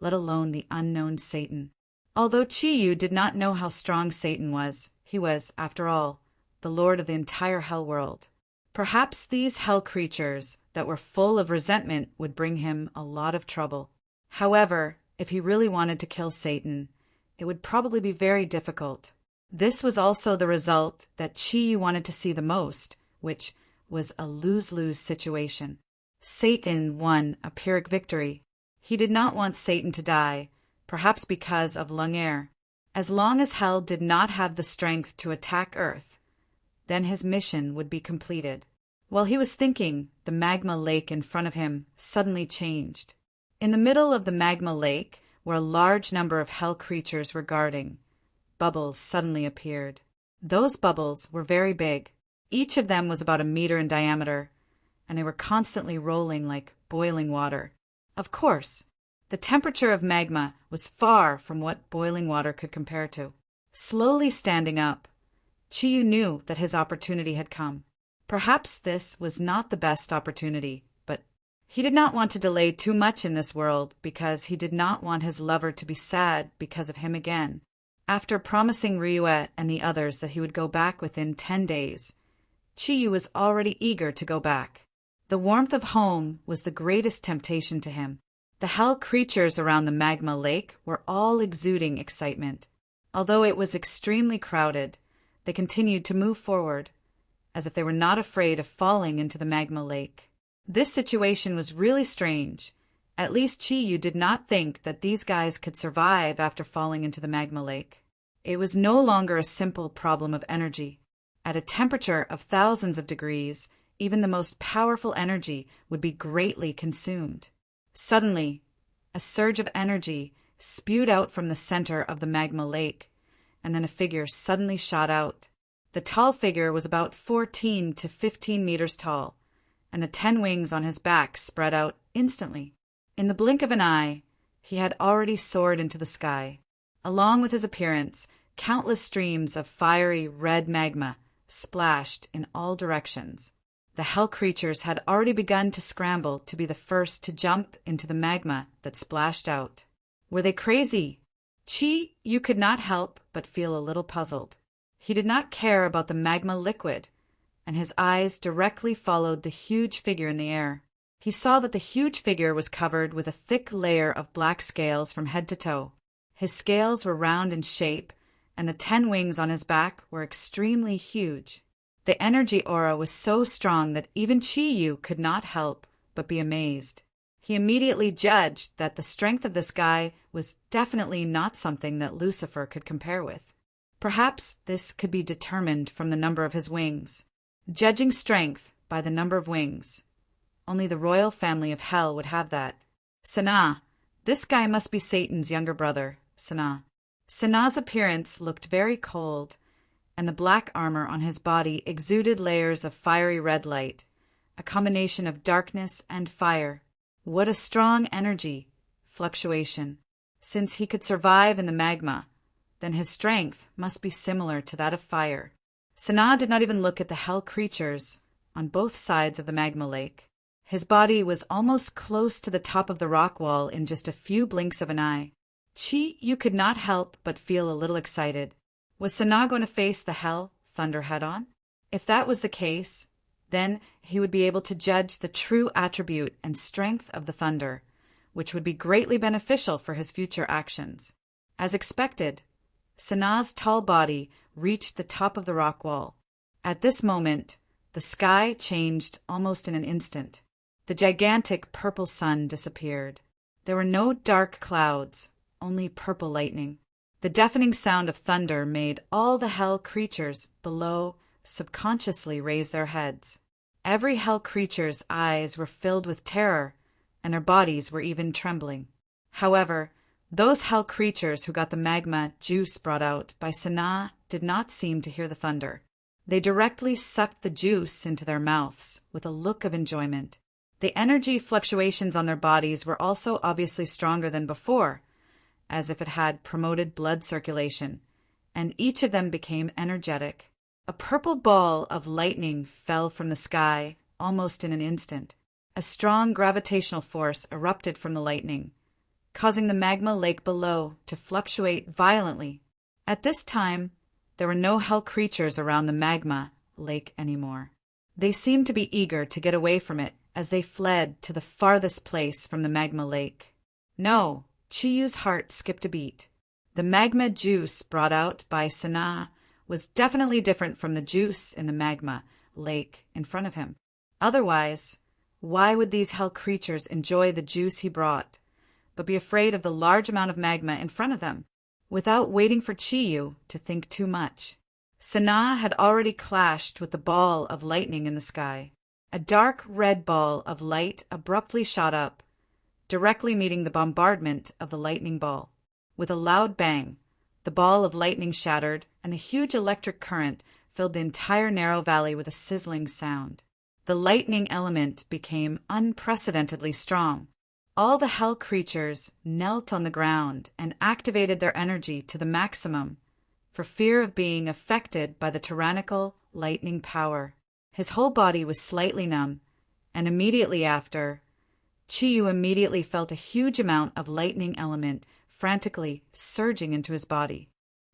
let alone the unknown Satan. Although Chi-Yu did not know how strong Satan was, he was, after all, the lord of the entire hell world. Perhaps these hell creatures that were full of resentment would bring him a lot of trouble. However, if he really wanted to kill Satan, it would probably be very difficult. This was also the result that Chi-Yu wanted to see the most, which was a lose-lose situation. Satan won a Pyrrhic victory. He did not want Satan to die, perhaps because of Lung-Er. As long as hell did not have the strength to attack Earth, then his mission would be completed. While he was thinking, the magma lake in front of him suddenly changed. In the middle of the magma lake, where a large number of hell creatures were guarding, bubbles suddenly appeared. Those bubbles were very big. Each of them was about 1 meter in diameter, and they were constantly rolling like boiling water. Of course, the temperature of magma was far from what boiling water could compare to. Slowly standing up, Chi-Yu knew that his opportunity had come. Perhaps this was not the best opportunity, but he did not want to delay too much in this world because he did not want his lover to be sad because of him again. After promising Ryue and the others that he would go back within 10 days, Chi-Yu was already eager to go back. The warmth of home was the greatest temptation to him. The hell creatures around the magma lake were all exuding excitement. Although it was extremely crowded, they continued to move forward, as if they were not afraid of falling into the magma lake. This situation was really strange. At least Chi-Yu did not think that these guys could survive after falling into the magma lake. It was no longer a simple problem of energy. At a temperature of thousands of degrees, even the most powerful energy would be greatly consumed. Suddenly, a surge of energy spewed out from the center of the magma lake, and then a figure suddenly shot out. The tall figure was about 14 to 15 meters tall, and the 10 wings on his back spread out instantly. In the blink of an eye, he had already soared into the sky. Along with his appearance, countless streams of fiery red magma splashed in all directions. The hell creatures had already begun to scramble to be the first to jump into the magma that splashed out. Were they crazy? Chi-Yu could not help but feel a little puzzled. He did not care about the magma liquid, and his eyes directly followed the huge figure in the air. He saw that the huge figure was covered with a thick layer of black scales from head to toe. His scales were round in shape, and the 10 wings on his back were extremely huge. The energy aura was so strong that even Chi-Yu could not help but be amazed. He immediately judged that the strength of this guy was definitely not something that Lucifer could compare with. Perhaps this could be determined from the number of his wings. Judging strength by the number of wings, only the royal family of hell would have that. Sanaa, this guy must be Satan's younger brother, Sanaa. Sanaa's appearance looked very cold, and the black armor on his body exuded layers of fiery red light, a combination of darkness and fire. What a strong energy fluctuation. Since he could survive in the magma, then his strength must be similar to that of fire. Sanaa did not even look at the hell creatures, on both sides of the magma lake. His body was almost close to the top of the rock wall in just a few blinks of an eye. Chi-Yu could not help but feel a little excited. Was Sana going to face the hell thunder head-on? If that was the case, then he would be able to judge the true attribute and strength of the thunder, which would be greatly beneficial for his future actions. As expected, Sana's tall body reached the top of the rock wall. At this moment, the sky changed almost in an instant. The gigantic purple sun disappeared. There were no dark clouds, only purple lightning. The deafening sound of thunder made all the hell creatures below subconsciously raise their heads. Every hell creature's eyes were filled with terror, and their bodies were even trembling. However, those hell creatures who got the magma juice brought out by Sana did not seem to hear the thunder. They directly sucked the juice into their mouths with a look of enjoyment. The energy fluctuations on their bodies were also obviously stronger than before, as if it had promoted blood circulation, and each of them became energetic. A purple ball of lightning fell from the sky almost in an instant. A strong gravitational force erupted from the lightning, causing the magma lake below to fluctuate violently. At this time, there were no hell creatures around the magma lake anymore. They seemed to be eager to get away from it as they fled to the farthest place from the magma lake. No, Chi-Yu's heart skipped a beat. The magma juice brought out by Sana was definitely different from the juice in the magma lake in front of him. Otherwise, why would these hell creatures enjoy the juice he brought, but be afraid of the large amount of magma in front of them? Without waiting for Chi-Yu to think too much, Sana had already clashed with the ball of lightning in the sky. A dark red ball of light abruptly shot up, directly meeting the bombardment of the lightning ball. With a loud bang, the ball of lightning shattered, and the huge electric current filled the entire narrow valley with a sizzling sound. The lightning element became unprecedentedly strong. All the hell creatures knelt on the ground and activated their energy to the maximum, for fear of being affected by the tyrannical lightning power. His whole body was slightly numb, and immediately after, Chi-Yu immediately felt a huge amount of lightning element frantically surging into his body.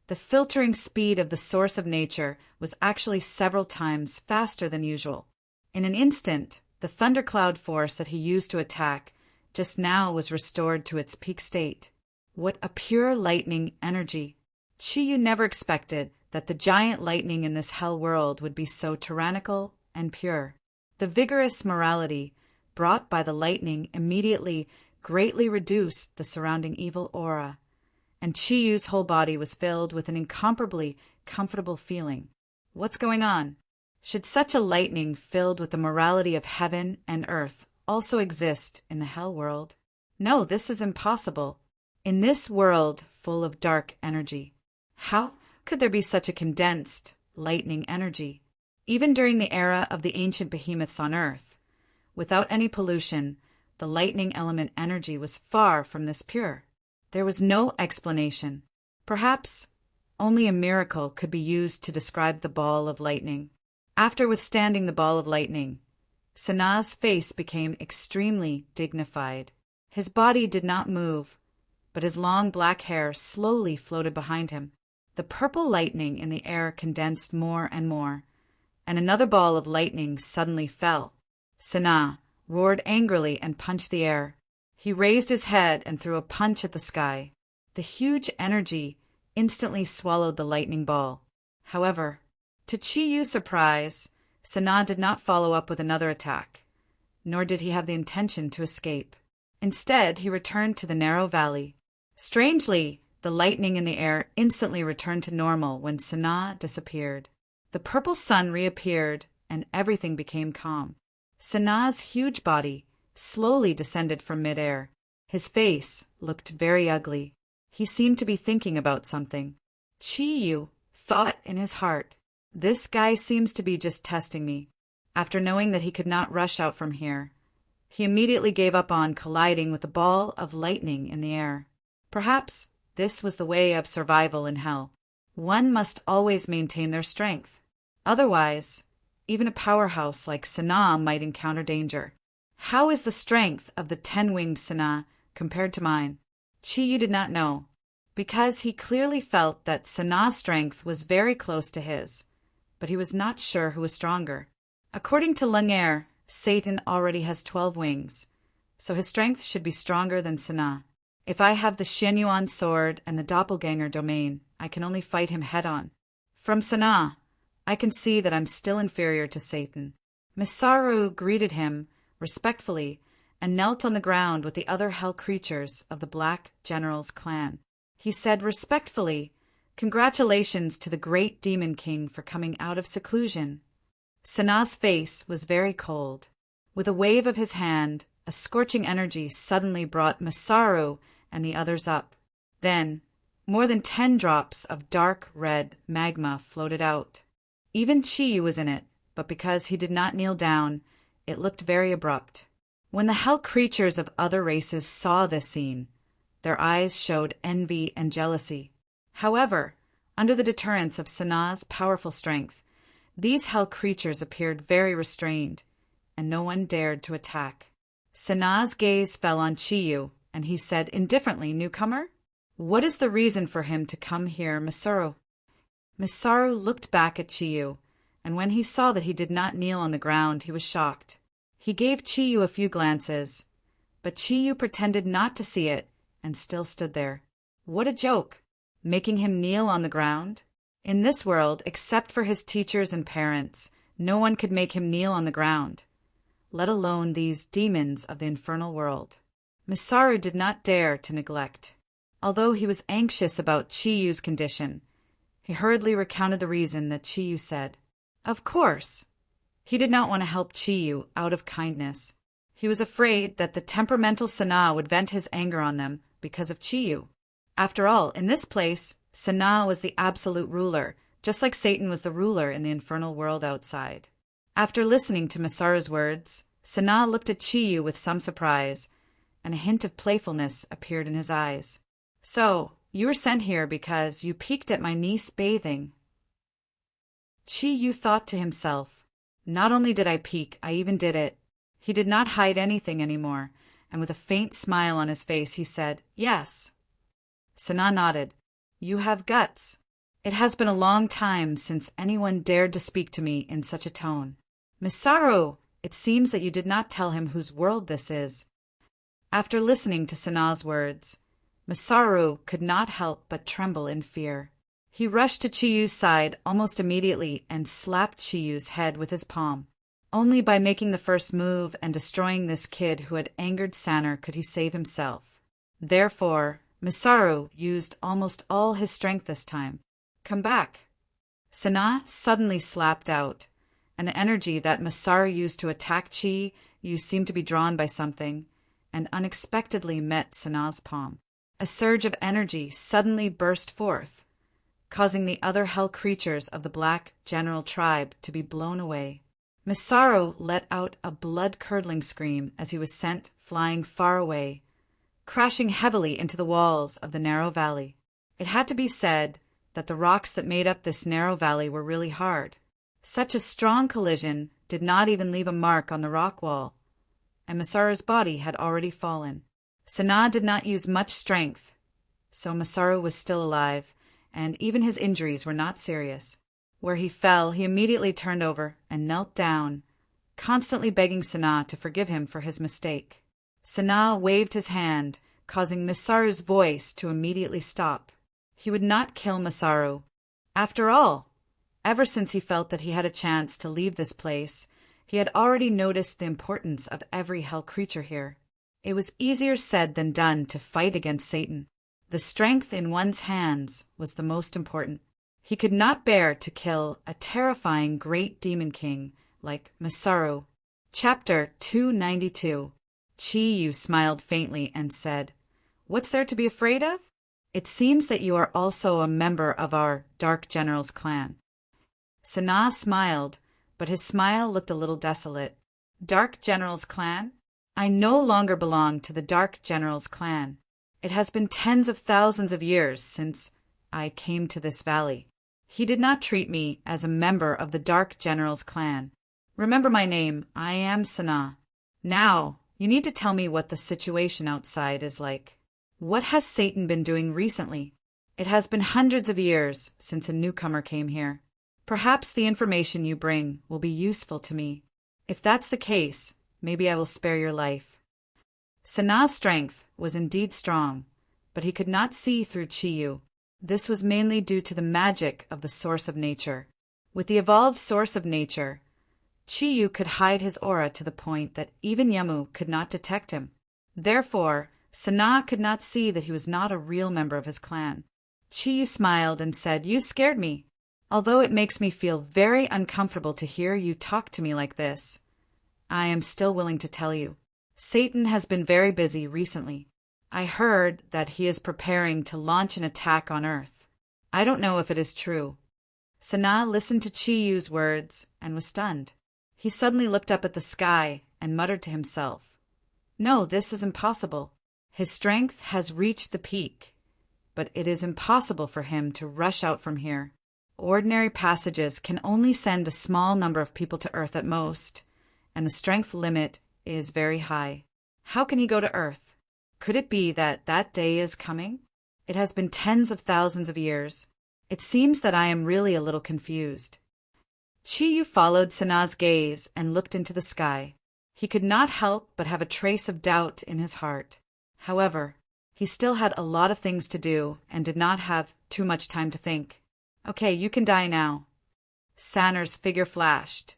The filtering speed of the source of nature was actually several times faster than usual. In an instant, the thundercloud force that he used to attack just now was restored to its peak state. What a pure lightning energy! Chi-Yu never expected that the giant lightning in this hell world would be so tyrannical and pure. The vigorous morality brought by the lightning immediately greatly reduced the surrounding evil aura, and Chi-Yu's whole body was filled with an incomparably comfortable feeling. What's going on? Should such a lightning filled with the morality of heaven and earth also exist in the hell world? No, this is impossible. In this world full of dark energy, how could there be such a condensed lightning energy? Even during the era of the ancient behemoths on earth, without any pollution, the lightning element energy was far from this pure. There was no explanation. Perhaps only a miracle could be used to describe the ball of lightning. After withstanding the ball of lightning, Sana's face became extremely dignified. His body did not move, but his long black hair slowly floated behind him. The purple lightning in the air condensed more and more, and another ball of lightning suddenly fell. Sana roared angrily and punched the air. He raised his head and threw a punch at the sky. The huge energy instantly swallowed the lightning ball. However, to Chi-Yu's surprise, Sana did not follow up with another attack, nor did he have the intention to escape. Instead, he returned to the narrow valley. Strangely, the lightning in the air instantly returned to normal when Sana disappeared. The purple sun reappeared, and everything became calm. Sana's huge body slowly descended from midair. His face looked very ugly. He seemed to be thinking about something. Chi-Yu thought in his heart, "This guy seems to be just testing me." After knowing that he could not rush out from here, he immediately gave up on colliding with the ball of lightning in the air. Perhaps this was the way of survival in hell. One must always maintain their strength. Otherwise, Even a powerhouse like Sanaa might encounter danger. How is the strength of the 10-winged Sanaa compared to mine? Chiyu did not know, because he clearly felt that Sanaa's strength was very close to his, but he was not sure who was stronger. According to Lumiere, Satan already has 12 wings, so his strength should be stronger than Sanaa. If I have the Xianyuan sword and the doppelganger domain, I can only fight him head-on. From Sanaa, I can see that I'm still inferior to Satan. Masaru greeted him respectfully and knelt on the ground with the other hell creatures of the Black General's clan. He said respectfully, "Congratulations to the great Demon King for coming out of seclusion." Sanaa's face was very cold. With a wave of his hand, a scorching energy suddenly brought Masaru and the others up. Then, more than 10 drops of dark red magma floated out. Even Chiyu was in it, but because he did not kneel down, it looked very abrupt. When the hell creatures of other races saw this scene, their eyes showed envy and jealousy. However, under the deterrence of Sanaa's powerful strength, these hell creatures appeared very restrained, and no one dared to attack. Sanaa's gaze fell on Chiyu, and he said indifferently, "Newcomer? What is the reason for him to come here, Masaru?" Masaru looked back at Chiyu, and when he saw that he did not kneel on the ground, he was shocked. He gave Chiyu a few glances, but Chiyu pretended not to see it and still stood there. What a joke! Making him kneel on the ground? In this world, except for his teachers and parents, no one could make him kneel on the ground, let alone these demons of the infernal world. Masaru did not dare to neglect. Although he was anxious about Chiyu's condition, he hurriedly recounted the reason that Chiyu said. Of course, he did not want to help Chiyu out of kindness. He was afraid that the temperamental Sanaa would vent his anger on them because of Chiyu. After all, in this place, Sanaa was the absolute ruler, just like Satan was the ruler in the infernal world outside. After listening to Masaru's words, Sanaa looked at Chiyu with some surprise, and a hint of playfulness appeared in his eyes. "So, you were sent here because you peeked at my niece bathing." Chiyu thought to himself, "Not only did I peek, I even did it." He did not hide anything anymore, and with a faint smile on his face, he said, "Yes." Sanaa nodded. "You have guts. It has been a long time since anyone dared to speak to me in such a tone." "Masaru, it seems that you did not tell him whose world this is." After listening to Sanaa's words, Masaru could not help but tremble in fear. He rushed to Chiyu's side almost immediately and slapped Chiyu's head with his palm. Only by making the first move and destroying this kid who had angered Sanner could he save himself. Therefore, Masaru used almost all his strength this time. "Come back." Sanaa suddenly slapped out, and the energy that Masaru used to attack Chiyu seemed to be drawn by something, and unexpectedly met Sanaa's palm. A surge of energy suddenly burst forth, causing the other hell creatures of the Black General tribe to be blown away. Masaru let out a blood-curdling scream as he was sent flying far away, crashing heavily into the walls of the narrow valley. It had to be said that the rocks that made up this narrow valley were really hard. Such a strong collision did not even leave a mark on the rock wall, and Masaru's body had already fallen. Sanaa did not use much strength, so Masaru was still alive, and even his injuries were not serious. Where he fell, he immediately turned over and knelt down, constantly begging Sanaa to forgive him for his mistake. Sanaa waved his hand, causing Masaru's voice to immediately stop. He would not kill Masaru. After all, ever since he felt that he had a chance to leave this place, he had already noticed the importance of every hell creature here. It was easier said than done to fight against Satan. The strength in one's hands was the most important. He could not bear to kill a terrifying great demon king like Masaru. Chapter 292. Chiyu smiled faintly and said, "What's there to be afraid of? It seems that you are also a member of our Dark General's clan." Sanaa smiled, but his smile looked a little desolate. "Dark General's clan? I no longer belong to the Dark General's clan. It has been tens of thousands of years since I came to this valley." He did not treat me as a member of the Dark General's clan. Remember my name. I am Sana. Now, you need to tell me what the situation outside is like. What has Satan been doing recently? It has been hundreds of years since a newcomer came here. Perhaps the information you bring will be useful to me. If that's the case, maybe I will spare your life." Sana's strength was indeed strong, but he could not see through Chiyu. This was mainly due to the magic of the source of nature. With the evolved source of nature, Chiyu could hide his aura to the point that even Yamu could not detect him. Therefore, Sana could not see that he was not a real member of his clan. Chiyu smiled and said, "You scared me. Although it makes me feel very uncomfortable to hear you talk to me like this, I am still willing to tell you. Satan has been very busy recently. I heard that he is preparing to launch an attack on Earth. I don't know if it is true." Sana listened to Chiyu's words and was stunned. He suddenly looked up at the sky and muttered to himself, "No, this is impossible. His strength has reached the peak, but it is impossible for him to rush out from here. Ordinary passages can only send a small number of people to Earth at most, and the strength limit is very high. How can he go to Earth? Could it be that that day is coming? It has been tens of thousands of years. It seems that I am really a little confused." Chiyu followed Sana's gaze and looked into the sky. He could not help but have a trace of doubt in his heart. However, he still had a lot of things to do and did not have too much time to think. "Okay, you can die now." Sanar's figure flashed,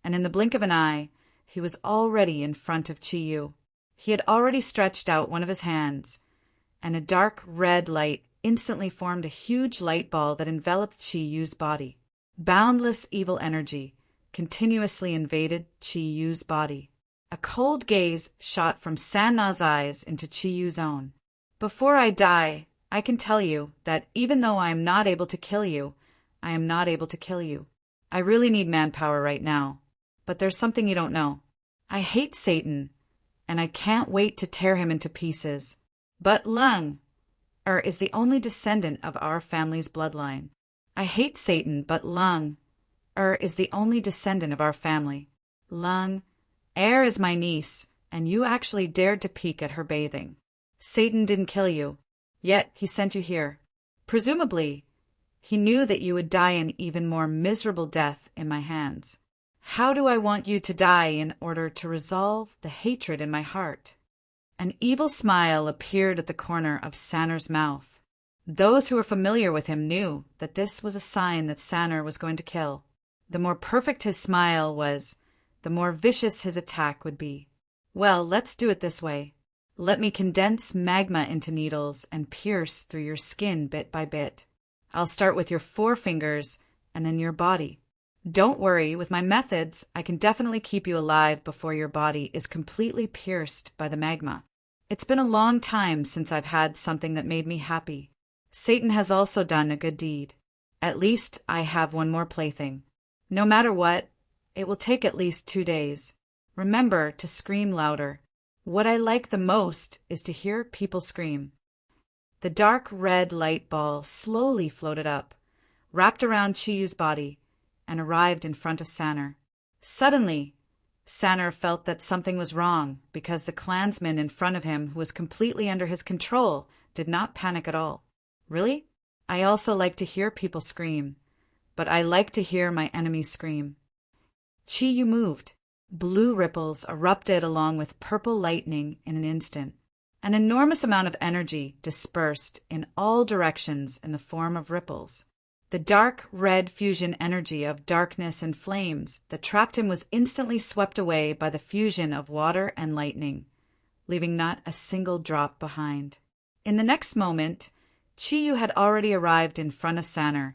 and in the blink of an eye, he was already in front of Chiyu. He had already stretched out one of his hands, and a dark red light instantly formed a huge light ball that enveloped Chiyu's body. Boundless evil energy continuously invaded Chiyu's body. A cold gaze shot from Sana's eyes into Chiyu's own. "Before I die, I can tell you that even though I am not able to kill you, I am not able to kill you. I really need manpower right now. But there's something you don't know. I hate Satan, and I can't wait to tear him into pieces. But Lung is the only descendant of our family's bloodline. I hate Satan, but Lung is the only descendant of our family. Lung is my niece, and you actually dared to peek at her bathing. Satan didn't kill you, yet he sent you here. Presumably, he knew that you would die an even more miserable death in my hands. How do I want you to die in order to resolve the hatred in my heart?" An evil smile appeared at the corner of Sanar's mouth. Those who were familiar with him knew that this was a sign that Sanar was going to kill. The more perfect his smile was, the more vicious his attack would be. "Well, let's do it this way. Let me condense magma into needles and pierce through your skin bit by bit. I'll start with your forefingers and then your body. Don't worry, with my methods, I can definitely keep you alive before your body is completely pierced by the magma. It's been a long time since I've had something that made me happy. Satan has also done a good deed. At least I have one more plaything. No matter what, it will take at least 2 days. Remember to scream louder. What I like the most is to hear people scream." The dark red light ball slowly floated up, wrapped around Chiyu's body, and arrived in front of Sanar. Suddenly, Sanar felt that something was wrong because the clansman in front of him, who was completely under his control, did not panic at all. "Really? I also like to hear people scream, but I like to hear my enemies scream." Chiyu moved. Blue ripples erupted along with purple lightning in an instant. An enormous amount of energy dispersed in all directions in the form of ripples. The dark red fusion energy of darkness and flames that trapped him was instantly swept away by the fusion of water and lightning, leaving not a single drop behind. In the next moment, Chiyu had already arrived in front of Sanar,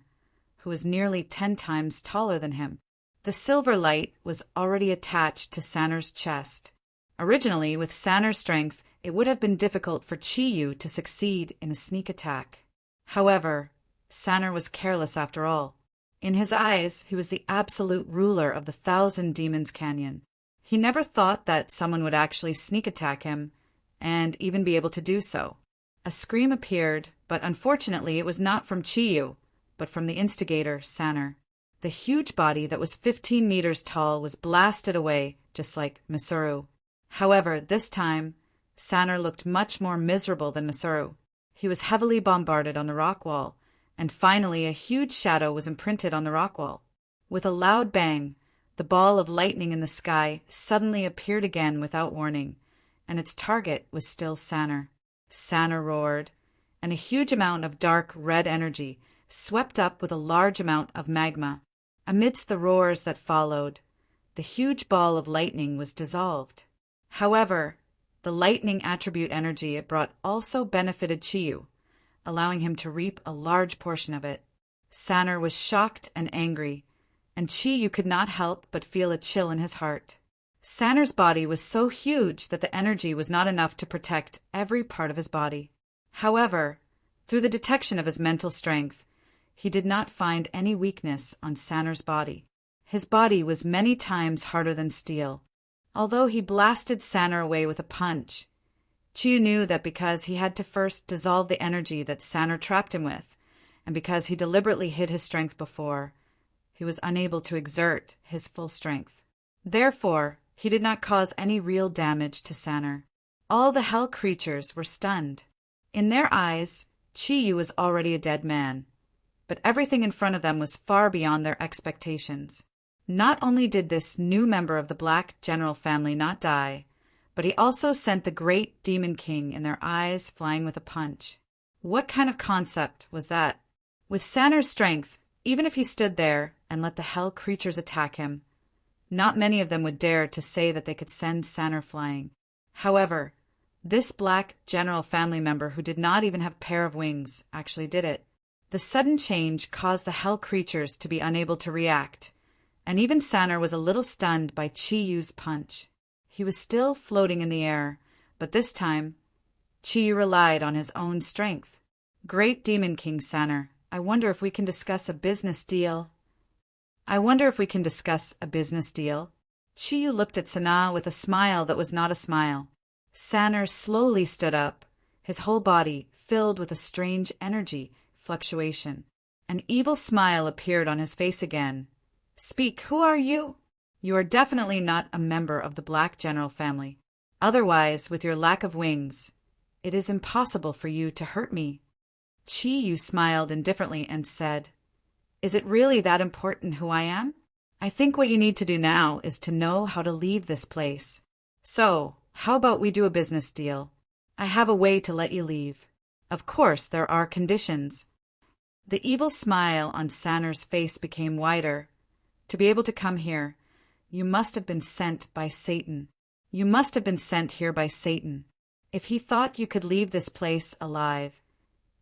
who was nearly 10 times taller than him. The silver light was already attached to Sanar's chest. Originally, with Sanar's strength, it would have been difficult for Chiyu to succeed in a sneak attack. However, Sanar was careless after all. In his eyes, he was the absolute ruler of the 1,000 Demons Canyon. He never thought that someone would actually sneak attack him, and even be able to do so. A scream appeared, but unfortunately it was not from Chiyu, but from the instigator, Sanar. The huge body that was 15 meters tall was blasted away, just like Masaru. However, this time, Saner looked much more miserable than Masaru. He was heavily bombarded on the rock wall, and finally a huge shadow was imprinted on the rock wall. With a loud bang, the ball of lightning in the sky suddenly appeared again without warning, and its target was still Saner. Saner roared, and a huge amount of dark red energy swept up with a large amount of magma. Amidst the roars that followed, the huge ball of lightning was dissolved. However, the lightning attribute energy it brought also benefited Chiyu, allowing him to reap a large portion of it. Saner was shocked and angry, and Chiyu could not help but feel a chill in his heart. Saner's body was so huge that the energy was not enough to protect every part of his body. However, through the detection of his mental strength, he did not find any weakness on Saner's body. His body was many times harder than steel. Although he blasted Saner away with a punch, Chiyu knew that because he had to first dissolve the energy that Saner trapped him with, and because he deliberately hid his strength before, he was unable to exert his full strength. Therefore, he did not cause any real damage to Saner. All the hell creatures were stunned. In their eyes, Chiyu was already a dead man, but everything in front of them was far beyond their expectations. Not only did this new member of the Black General family not die, but he also sent the great Demon King in their eyes flying with a punch. What kind of concept was that? With Saner's strength, even if he stood there and let the hell creatures attack him, not many of them would dare to say that they could send Saner flying. However, this Black General family member who did not even have a pair of wings actually did it. The sudden change caused the hell creatures to be unable to react, and even Saner was a little stunned by Chiyu's punch. He was still floating in the air, but this time, Chiyu relied on his own strength. Great Demon King Saner, I wonder if we can discuss a business deal. Chiyu looked at Sana with a smile that was not a smile. Saner slowly stood up, his whole body filled with a strange energy fluctuation. An evil smile appeared on his face again. Speak, who are you? You are definitely not a member of the Black General family. Otherwise, with your lack of wings, it is impossible for you to hurt me. Chiyu smiled indifferently and said, Is it really that important who I am? I think what you need to do now is to know how to leave this place. So, how about we do a business deal? I have a way to let you leave. Of course, there are conditions. The evil smile on Saner's face became wider. To be able to come here, you must have been sent by Satan. You must have been sent here by Satan. If he thought you could leave this place alive,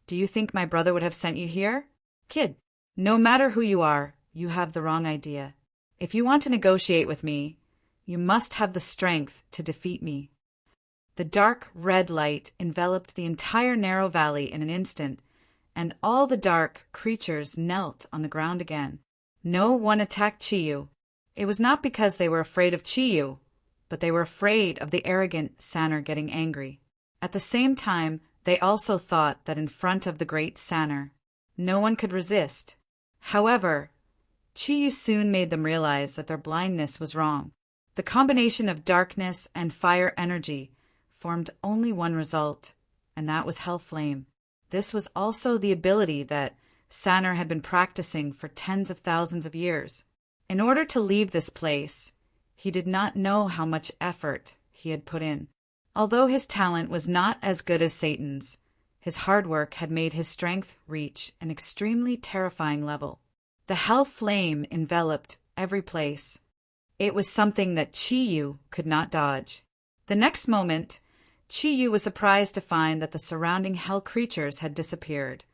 do you think my brother would have sent you here? Kid, no matter who you are, you have the wrong idea. If you want to negotiate with me, you must have the strength to defeat me. The dark red light enveloped the entire narrow valley in an instant, and all the dark creatures knelt on the ground again. No one attacked Chiyu. It was not because they were afraid of Chiyu, but they were afraid of the arrogant Saner getting angry. At the same time, they also thought that in front of the great Saner, no one could resist. However, Chiyu soon made them realize that their blindness was wrong. The combination of darkness and fire energy formed only one result, and that was Hell Flame. This was also the ability that Saner had been practicing for tens of thousands of years. In order to leave this place, he did not know how much effort he had put in. Although his talent was not as good as Satan's, his hard work had made his strength reach an extremely terrifying level. The Hell Flame enveloped every place. It was something that Chiyu could not dodge. The next moment, Chiyu was surprised to find that the surrounding hell creatures had disappeared,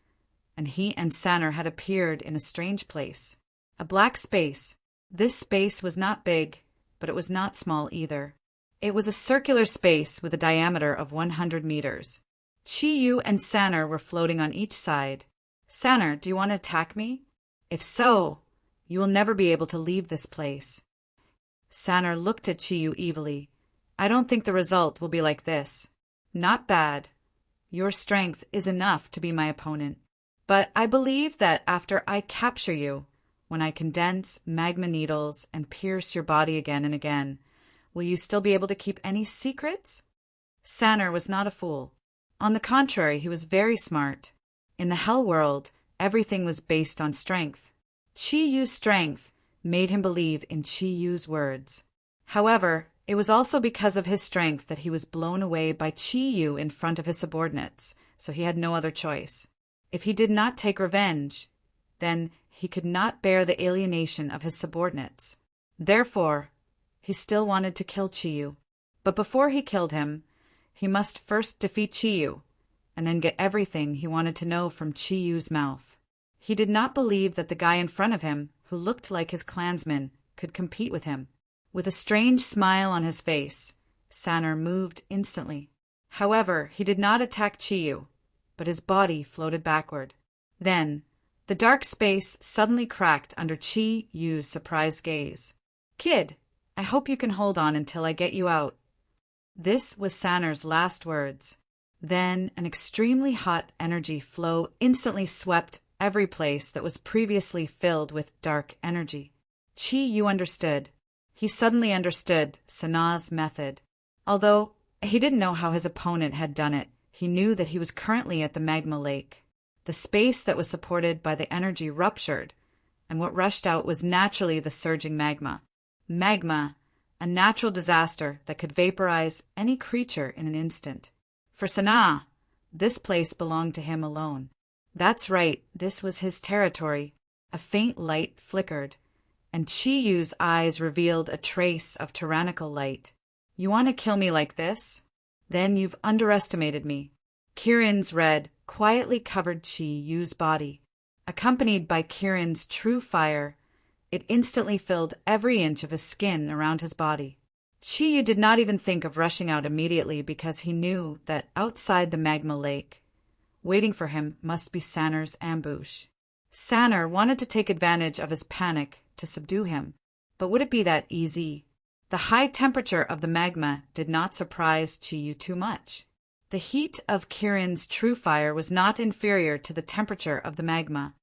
and he and Saner had appeared in a strange place. A black space. This space was not big, but it was not small either. It was a circular space with a diameter of 100 meters. Chiyu and Saner were floating on each side. Saner, do you want to attack me? If so, you will never be able to leave this place. Saner looked at Chiyu evilly. I don't think the result will be like this. Not bad. Your strength is enough to be my opponent. But I believe that after I capture you, when I condense magma needles and pierce your body again and again, will you still be able to keep any secrets? Sanar was not a fool. On the contrary, he was very smart. In the Hell world, everything was based on strength. Qi Yu's strength made him believe in Qi Yu's words. However, it was also because of his strength that he was blown away by Qi Yu in front of his subordinates, so he had no other choice. If he did not take revenge, then he could not bear the alienation of his subordinates. Therefore, he still wanted to kill Qi Yu. But before he killed him, he must first defeat Qi Yu, and then get everything he wanted to know from Qi Yu's mouth. He did not believe that the guy in front of him, who looked like his clansman, could compete with him. With a strange smile on his face, Sanar moved instantly. However, he did not attack Qi Yu, but his body floated backward. Then, the dark space suddenly cracked under Qi Yu's surprised gaze. "Kid, I hope you can hold on until I get you out." This was Sanar's last words. Then an extremely hot energy flow instantly swept every place that was previously filled with dark energy. Qi Yu understood. He suddenly understood Sanar's method. Although he didn't know how his opponent had done it, he knew that he was currently at the magma lake. The space that was supported by the energy ruptured, and what rushed out was naturally the surging magma. Magma, a natural disaster that could vaporize any creature in an instant. For Sanar, this place belonged to him alone. That's right, this was his territory. A faint light flickered, and Qi Yu's eyes revealed a trace of tyrannical light. "You want to kill me like this? Then you've underestimated me." Kirin's red quietly covered Qi Yu's body. Accompanied by Kirin's true fire, it instantly filled every inch of his skin around his body. Qi Yu did not even think of rushing out immediately because he knew that outside the magma lake, waiting for him must be Sanar's ambush. Sanar wanted to take advantage of his panic to subdue him, but would it be that easy? The high temperature of the magma did not surprise Qi Yu too much. The heat of Kirin's true fire was not inferior to the temperature of the magma.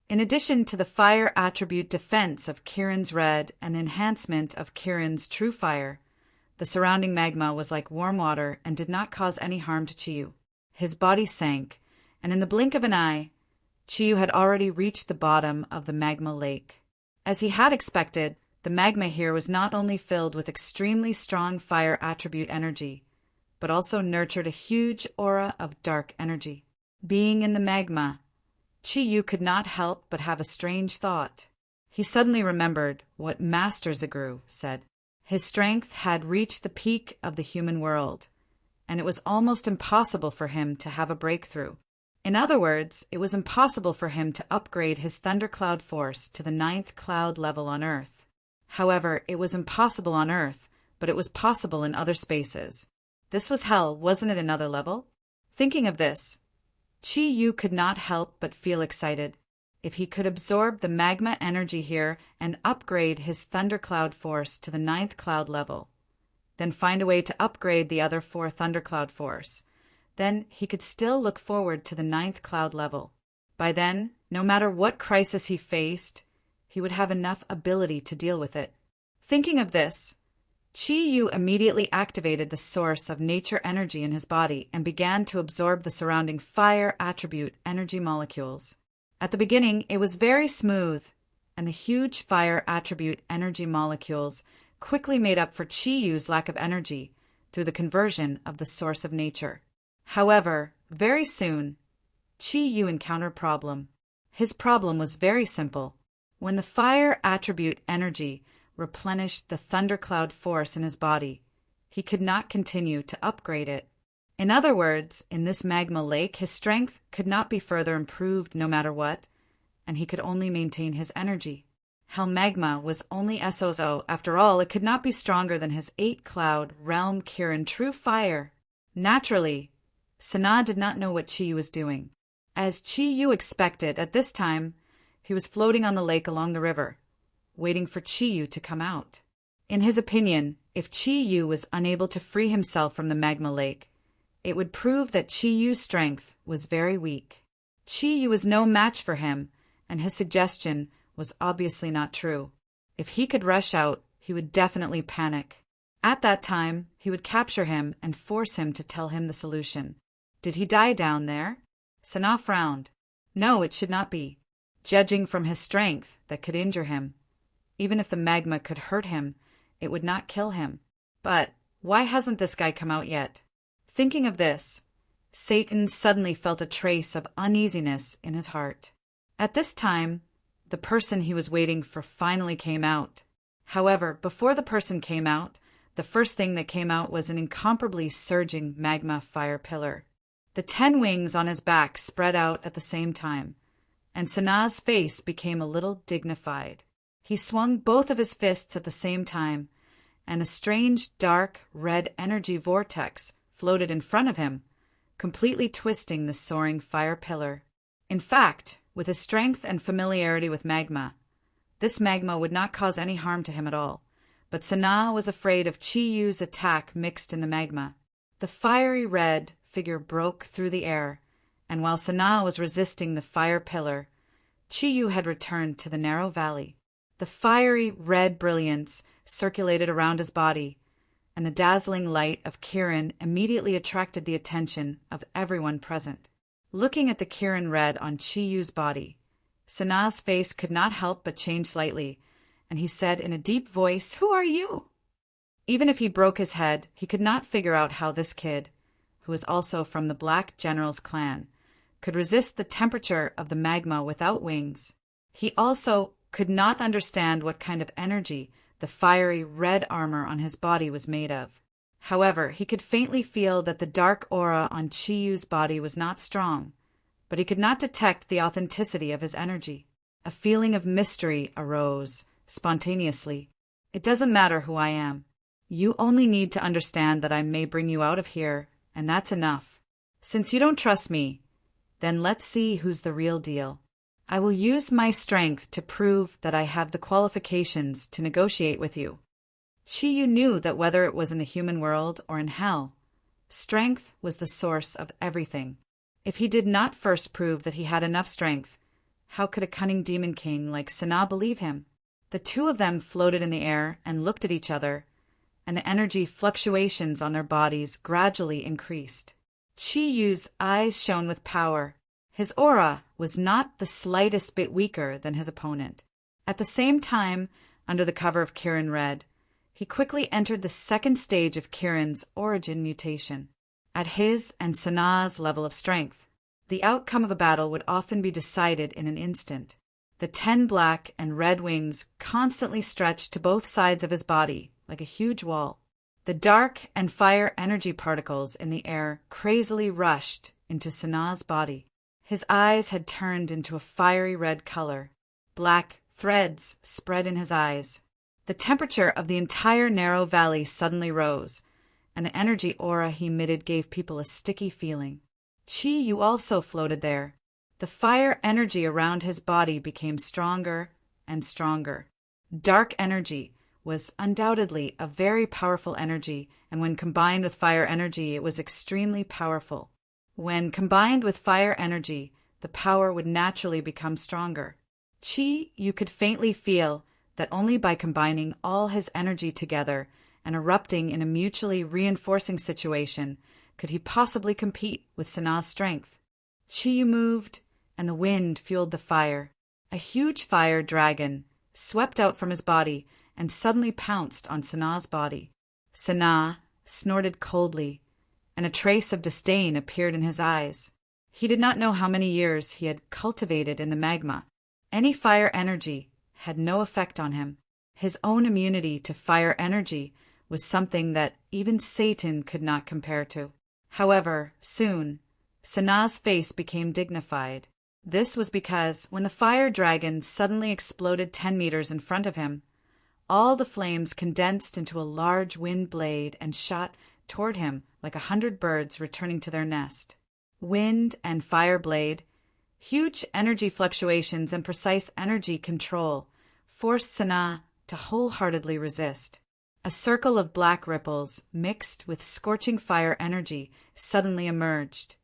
In addition to the fire attribute defense of Kirin's red and enhancement of Kirin's true fire, the surrounding magma was like warm water and did not cause any harm to Qi Yu. His body sank, and in the blink of an eye, Qi Yu had already reached the bottom of the magma lake. As he had expected, the magma here was not only filled with extremely strong fire attribute energy, but also nurtured a huge aura of dark energy. Being in the magma, Qi Yu could not help but have a strange thought. He suddenly remembered what Master Zagru said. His strength had reached the peak of the human world, and it was almost impossible for him to have a breakthrough. In other words, it was impossible for him to upgrade his thundercloud force to the 9th cloud level on Earth. However, it was impossible on Earth, but it was possible in other spaces. This was hell, wasn't it another level? Thinking of this, Qi Yu could not help but feel excited. If he could absorb the magma energy here and upgrade his thundercloud force to the 9th cloud level, then find a way to upgrade the other 4 thundercloud force, then he could still look forward to the 9th cloud level. By then, no matter what crisis he faced, he would have enough ability to deal with it. Thinking of this, Qi Yu immediately activated the source of nature energy in his body and began to absorb the surrounding fire attribute energy molecules. At the beginning, it was very smooth, and the huge fire attribute energy molecules quickly made up for Qi Yu's lack of energy through the conversion of the source of nature. However, very soon, Qi Yu encountered a problem. His problem was very simple. When the fire attribute energy replenished the thundercloud force in his body, he could not continue to upgrade it. In other words, in this magma lake, his strength could not be further improved no matter what, and he could only maintain his energy. Hell magma was only SOZO. After all, it could not be stronger than his 8-cloud realm Kirin true fire. Naturally, Sanar did not know what Qi Yu was doing. As Qi Yu expected, at this time, he was floating on the lake along the river, waiting for Qi Yu to come out. In his opinion, if Qi Yu was unable to free himself from the magma lake, it would prove that Qi Yu's strength was very weak. Qi Yu was no match for him, and his suggestion was obviously not true. If he could rush out, he would definitely panic. At that time, he would capture him and force him to tell him the solution. Did he die down there? Sanaa frowned. No, it should not be. Judging from his strength, that could injure him. Even if the magma could hurt him, it would not kill him. But why hasn't this guy come out yet? Thinking of this, Satan suddenly felt a trace of uneasiness in his heart. At this time, the person he was waiting for finally came out. However, before the person came out, the first thing that came out was an incomparably surging magma fire pillar. The 10 wings on his back spread out at the same time, and Sanaa's face became a little dignified. He swung both of his fists at the same time, and a strange dark red energy vortex floated in front of him, completely twisting the soaring fire pillar. In fact, with his strength and familiarity with magma, this magma would not cause any harm to him at all. But Sanaa was afraid of Chi Yu's attack mixed in the magma. The fiery red figure broke through the air, and while Sanaa was resisting the fire pillar, Chi Yu had returned to the narrow valley. The fiery red brilliance circulated around his body, and the dazzling light of Kirin immediately attracted the attention of everyone present. Looking at the Kirin red on Chi Yu's body, Sanaa's face could not help but change slightly, and he said in a deep voice, "Who are you?" Even if he broke his head, he could not figure out how this kid, who was also from the Black General's clan, could resist the temperature of the magma without wings. He also could not understand what kind of energy the fiery red armor on his body was made of. However, he could faintly feel that the dark aura on Chi Yu's body was not strong, but he could not detect the authenticity of his energy. A feeling of mystery arose spontaneously. "It doesn't matter who I am. You only need to understand that I may bring you out of here, and that's enough. Since you don't trust me, then let's see who's the real deal. I will use my strength to prove that I have the qualifications to negotiate with you." Chi Yu knew that whether it was in the human world or in hell, strength was the source of everything. If he did not first prove that he had enough strength, how could a cunning demon king like Sanaa believe him? The two of them floated in the air and looked at each other, and the energy fluctuations on their bodies gradually increased. Chi Yu's eyes shone with power. His aura was not the slightest bit weaker than his opponent. At the same time, under the cover of Kirin Red, he quickly entered the second stage of Kirin's origin mutation. At his and Sanaa's level of strength, the outcome of a battle would often be decided in an instant. The 10 black and red wings constantly stretched to both sides of his body like a huge wall. The dark and fire energy particles in the air crazily rushed into Sanaa's body. His eyes had turned into a fiery red color. Black threads spread in his eyes. The temperature of the entire narrow valley suddenly rose, and the energy aura he emitted gave people a sticky feeling. Chi Yu also floated there. The fire energy around his body became stronger and stronger. Dark energy was undoubtedly a very powerful energy, and when combined with fire energy, it was extremely powerful. When combined with fire energy, the power would naturally become stronger. Chi Yu could faintly feel that only by combining all his energy together and erupting in a mutually reinforcing situation could he possibly compete with Sanaa's strength. Chi Yu moved, and the wind fueled the fire. A huge fire dragon swept out from his body and suddenly pounced on Sanaa's body. Sanaa snorted coldly, and a trace of disdain appeared in his eyes. He did not know how many years he had cultivated in the magma. Any fire energy had no effect on him. His own immunity to fire energy was something that even Satan could not compare to. However, soon, Sanaa's face became dignified. This was because when the fire dragon suddenly exploded 10 meters in front of him, all the flames condensed into a large wind blade and shot toward him like 100 birds returning to their nest. Wind and fire blade, huge energy fluctuations and precise energy control forced Sanaa to wholeheartedly resist. A circle of black ripples mixed with scorching fire energy suddenly emerged,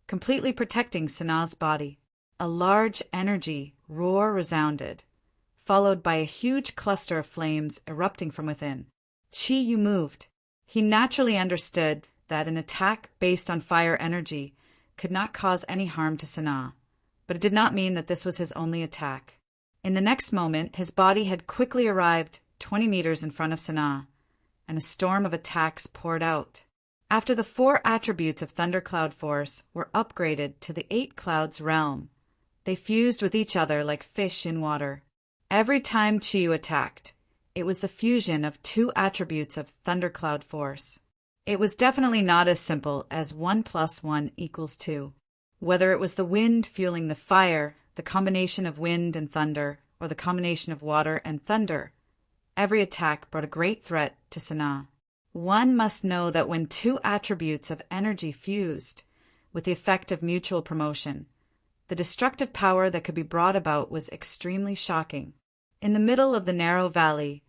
completely protecting Sanaa's body. A large energy roar resounded, followed by a huge cluster of flames erupting from within. Chi Yu moved. He naturally understood that an attack based on fire energy could not cause any harm to Sanaa, but it did not mean that this was his only attack. In the next moment, his body had quickly arrived 20 meters in front of Sanaa, and a storm of attacks poured out. After the 4 attributes of Thundercloud Force were upgraded to the 8 Clouds realm, they fused with each other like fish in water. Every time Chi Yu attacked, it was the fusion of 2 attributes of Thundercloud Force. It was definitely not as simple as 1 + 1 = 2. Whether it was the wind fueling the fire, the combination of wind and thunder, or the combination of water and thunder, every attack brought a great threat to Sanaa. One must know that when 2 attributes of energy fused, with the effect of mutual promotion, the destructive power that could be brought about was extremely shocking. In the middle of the narrow valley,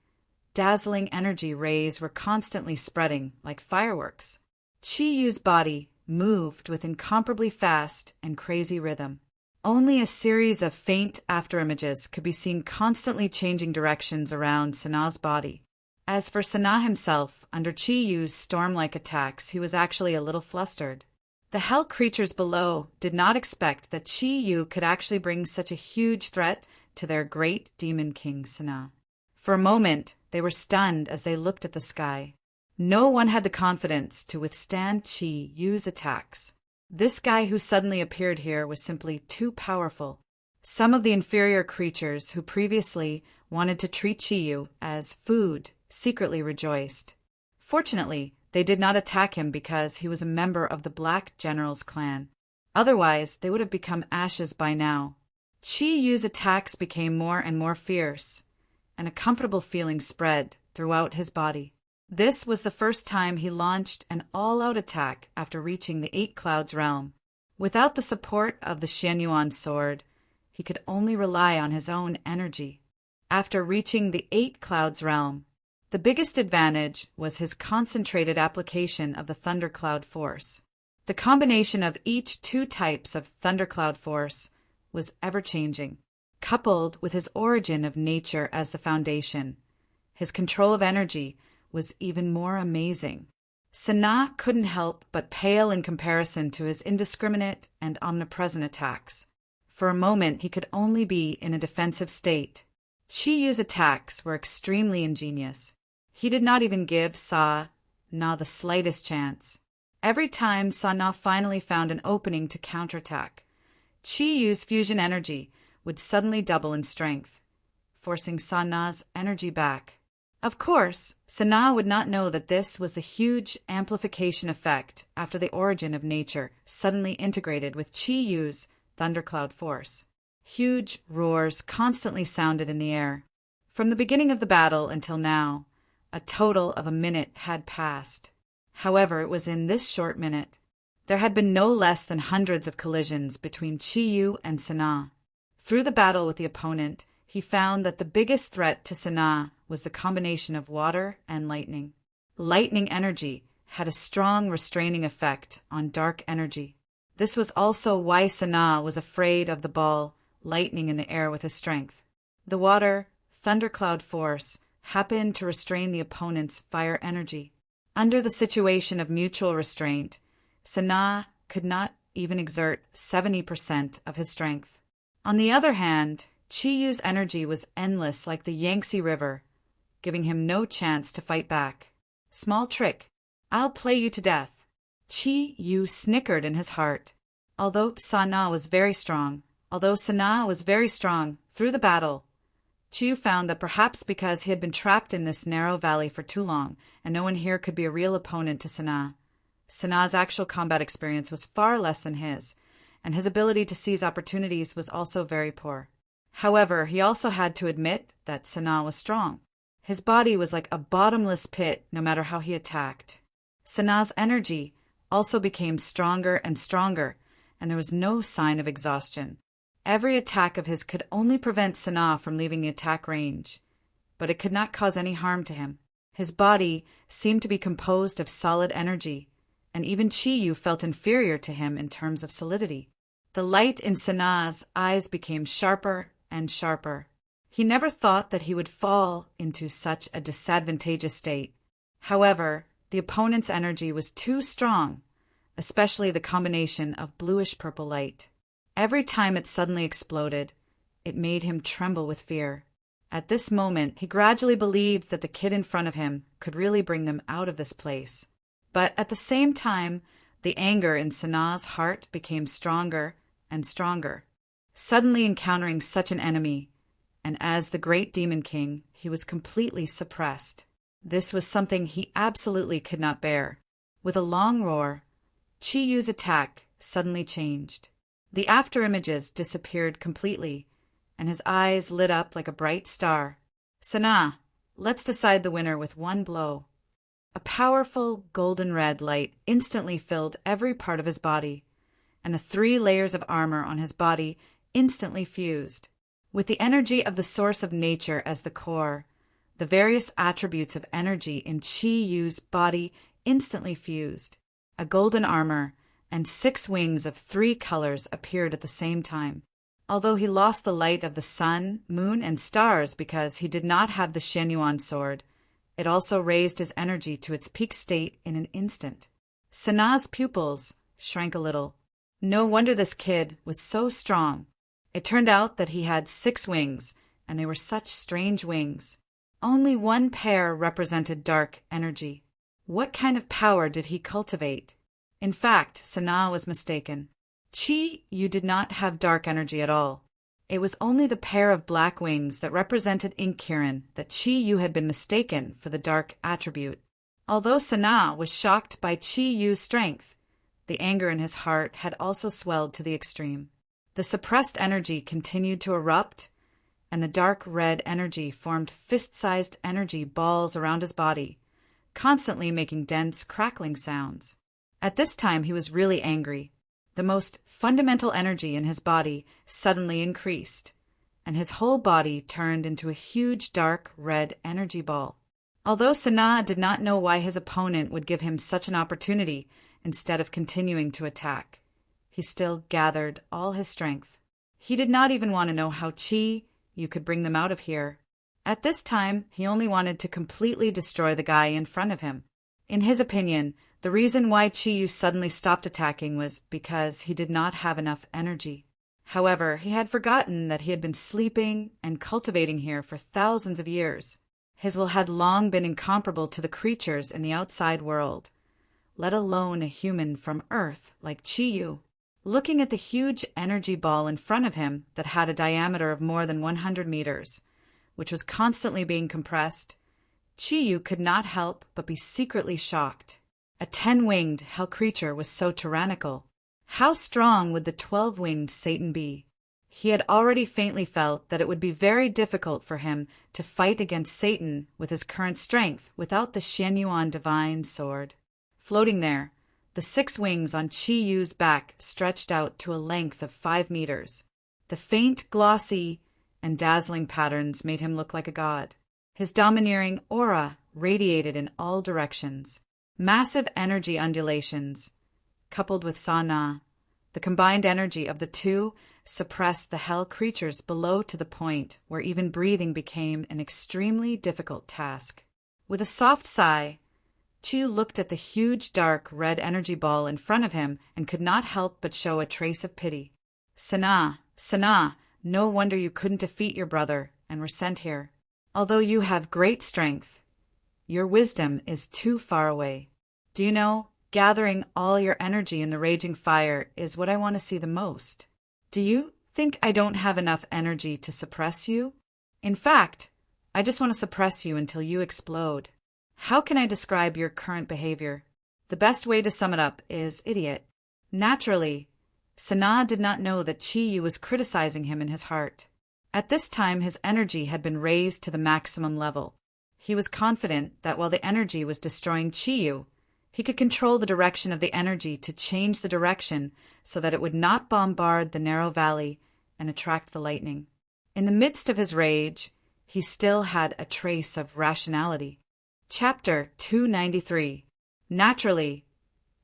dazzling energy rays were constantly spreading like fireworks. Chi Yu's body moved with incomparably fast and crazy rhythm. Only a series of faint afterimages could be seen constantly changing directions around Sanaa's body. As for Sanaa himself, under Chi Yu's storm-like attacks, he was actually a little flustered. The hell creatures below did not expect that Chi Yu could actually bring such a huge threat to their great demon king Sanaa. For a moment, they were stunned as they looked at the sky. No one had the confidence to withstand Chi Yu's attacks. This guy who suddenly appeared here was simply too powerful. Some of the inferior creatures who previously wanted to treat Chi Yu as food secretly rejoiced. Fortunately, they did not attack him because he was a member of the Black General's clan. Otherwise, they would have become ashes by now. Chi Yu's attacks became more and more fierce, and a comfortable feeling spread throughout his body. This was the first time he launched an all-out attack after reaching the 8 Clouds realm. Without the support of the Xianyuan sword, he could only rely on his own energy. After reaching the 8 Clouds realm, the biggest advantage was his concentrated application of the Thundercloud Force. The combination of each 2 types of Thundercloud Force was ever-changing. Coupled with his origin of nature as the foundation, his control of energy was even more amazing. Sanaa couldn't help but pale in comparison to his indiscriminate and omnipresent attacks. For a moment, he could only be in a defensive state. Chi Yu's attacks were extremely ingenious. He did not even give Sanaa the slightest chance. Every time Sanaa finally found an opening to counterattack, Chi Yu's fusion energy would suddenly double in strength, forcing Sanaa's energy back. Of course, Sanaa would not know that this was the huge amplification effect after the origin of nature suddenly integrated with Chi Yu's Thundercloud Force. Huge roars constantly sounded in the air. From the beginning of the battle until now, a total of a minute had passed. However, it was in this short minute. There had been no less than hundreds of collisions between Chi Yu and Sanaa. Through the battle with the opponent, he found that the biggest threat to Sanaa was the combination of water and lightning. Lightning energy had a strong restraining effect on dark energy. This was also why Sanaa was afraid of the ball lightning in the air with his strength. The water, Thundercloud Force, happened to restrain the opponent's fire energy. Under the situation of mutual restraint, Sanaa could not even exert 70% of his strength. On the other hand, Chi Yu's energy was endless like the Yangtze River, giving him no chance to fight back. Small trick. I'll play you to death. Chi Yu snickered in his heart. Although Sanaa was very strong through the battle, Chi Yu found that perhaps because he had been trapped in this narrow valley for too long and no one here could be a real opponent to Sanaa's actual combat experience was far less than his, and his ability to seize opportunities was also very poor. However, he also had to admit that Sanaa was strong. His body was like a bottomless pit no matter how he attacked. Sanaa's energy also became stronger and stronger, and there was no sign of exhaustion. Every attack of his could only prevent Sanaa from leaving the attack range, but it could not cause any harm to him. His body seemed to be composed of solid energy, and even Chi Yu felt inferior to him in terms of solidity. The light in Sanaa's eyes became sharper and sharper. He never thought that he would fall into such a disadvantageous state. However, the opponent's energy was too strong, especially the combination of bluish-purple light. Every time it suddenly exploded, it made him tremble with fear. At this moment, he gradually believed that the kid in front of him could really bring them out of this place. But at the same time, the anger in Sanaa's heart became stronger and stronger. Suddenly encountering such an enemy, and as the great demon king, he was completely suppressed. This was something he absolutely could not bear. With a long roar, Chi Yu's attack suddenly changed. The afterimages disappeared completely, and his eyes lit up like a bright star. Sanaa, let's decide the winner with one blow. A powerful golden red light instantly filled every part of his body, and the 3 layers of armor on his body instantly fused. With the energy of the source of nature as the core, the various attributes of energy in Chi Yu's body instantly fused. A golden armor and 6 wings of 3 colors appeared at the same time. Although he lost the light of the sun, moon, and stars because he did not have the Shenyuan sword, it also raised his energy to its peak state in an instant. Sanaa's pupils shrank a little. No wonder this kid was so strong. It turned out that he had 6 wings, and they were such strange wings. Only one pair represented dark energy. What kind of power did he cultivate? In fact, Sanaa was mistaken. Chi Yu did not have dark energy at all. It was only the pair of black wings that represented Ink Kirin that Chi Yu had been mistaken for the dark attribute. Although Sanaa was shocked by Chi Yu's strength, the anger in his heart had also swelled to the extreme. The suppressed energy continued to erupt, and the dark red energy formed fist-sized energy balls around his body, constantly making dense, crackling sounds. At this time he was really angry. The most fundamental energy in his body suddenly increased, and his whole body turned into a huge dark red energy ball. Although Sanaa did not know why his opponent would give him such an opportunity instead of continuing to attack, he still gathered all his strength. He did not even want to know how Chi Yu could bring them out of here. At this time, he only wanted to completely destroy the guy in front of him. In his opinion, the reason why Chi Yu suddenly stopped attacking was because he did not have enough energy. However, he had forgotten that he had been sleeping and cultivating here for thousands of years. His will had long been incomparable to the creatures in the outside world, let alone a human from Earth like Chi Yu. Looking at the huge energy ball in front of him that had a diameter of more than 100 meters, which was constantly being compressed, Chi Yu could not help but be secretly shocked. A 10-winged hell creature was so tyrannical. How strong would the 12-winged Satan be? He had already faintly felt that it would be very difficult for him to fight against Satan with his current strength without the Shenyuan divine sword. Floating there, the 6 wings on Chi Yu's back stretched out to a length of 5 meters. The faint, glossy, and dazzling patterns made him look like a god. His domineering aura radiated in all directions. Massive energy undulations, coupled with Sanaa, the combined energy of the two suppressed the hell creatures below to the point where even breathing became an extremely difficult task. With a soft sigh, Chi looked at the huge dark red energy ball in front of him and could not help but show a trace of pity. Sanaa, no wonder you couldn't defeat your brother and were sent here. Although you have great strength, your wisdom is too far away. Do you know, gathering all your energy in the raging fire is what I want to see the most. Do you think I don't have enough energy to suppress you? In fact, I just want to suppress you until you explode. How can I describe your current behavior? The best way to sum it up is idiot. Naturally, Sanaa did not know that Chi Yu was criticizing him in his heart. At this time, his energy had been raised to the maximum level. He was confident that while the energy was destroying Chi Yu, he could control the direction of the energy to change the direction so that it would not bombard the narrow valley and attract the lightning. In the midst of his rage, he still had a trace of rationality. Chapter 293. Naturally,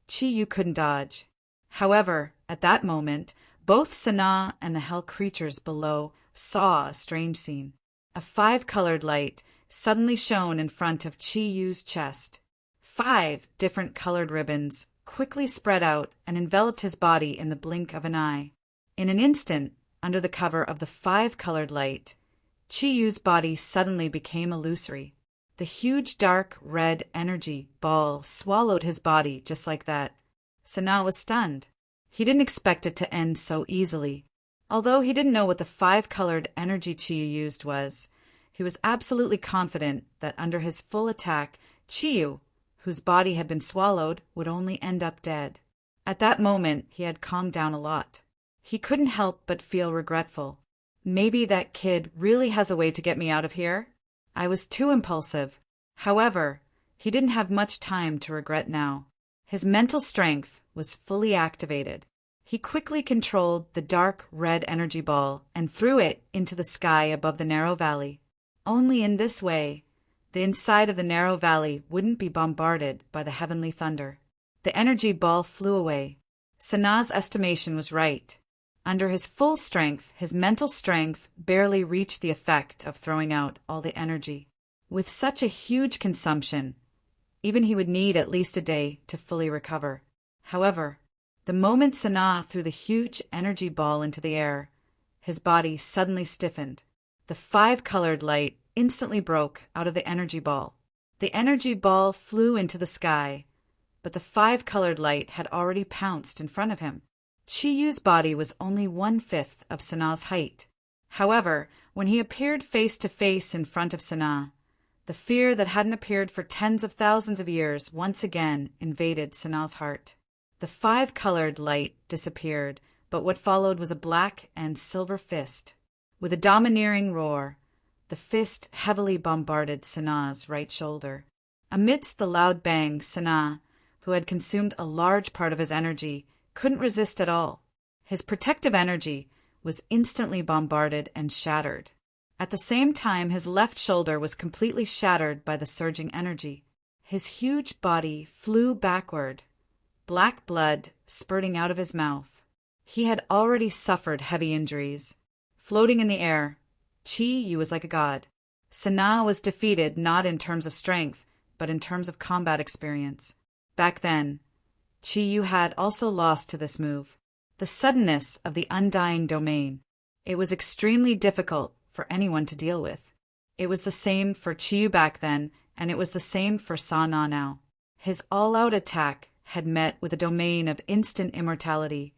Chi Yu couldn't dodge. However, at that moment, both Sanaa and the hell creatures below saw a strange scene. A 5-colored light suddenly shone in front of Chi Yu's chest. 5 different colored ribbons quickly spread out and enveloped his body in the blink of an eye. In an instant, under the cover of the 5-colored light, Chi Yu's body suddenly became illusory. The huge dark red energy ball swallowed his body just like that. Sana was stunned. He didn't expect it to end so easily. Although he didn't know what the 5-colored energy Chi Yu used was, he was absolutely confident that under his full attack, Chi Yu, whose body had been swallowed, would only end up dead. At that moment, he had calmed down a lot. He couldn't help but feel regretful. Maybe that kid really has a way to get me out of here? I was too impulsive. However, he didn't have much time to regret now. His mental strength was fully activated. He quickly controlled the dark red energy ball and threw it into the sky above the narrow valley. Only in this way, the inside of the narrow valley wouldn't be bombarded by the heavenly thunder. The energy ball flew away. Sana's estimation was right. Under his full strength, his mental strength barely reached the effect of throwing out all the energy. With such a huge consumption, even he would need at least a day to fully recover. However, the moment Sana threw the huge energy ball into the air, his body suddenly stiffened. The 5-colored light instantly broke out of the energy ball. The energy ball flew into the sky, but the 5-colored light had already pounced in front of him. Chi Yu's body was only 1/5 of Sana's height. However, when he appeared face to face in front of Sana, the fear that hadn't appeared for tens of thousands of years once again invaded Sana's heart. The 5-colored light disappeared, but what followed was a black and silver fist. With a domineering roar, the fist heavily bombarded Sana's right shoulder. Amidst the loud bang, Sana, who had consumed a large part of his energy, couldn't resist at all. His protective energy was instantly bombarded and shattered. At the same time, his left shoulder was completely shattered by the surging energy. His huge body flew backward, black blood spurting out of his mouth. He had already suffered heavy injuries. Floating in the air, Chi Yu was like a god. Sana was defeated not in terms of strength, but in terms of combat experience. Back then, Chi Yu had also lost to this move. The suddenness of the undying domain. It was extremely difficult for anyone to deal with. It was the same for Chi Yu back then, and it was the same for Sana now. His all-out attack had met with a domain of instant immortality,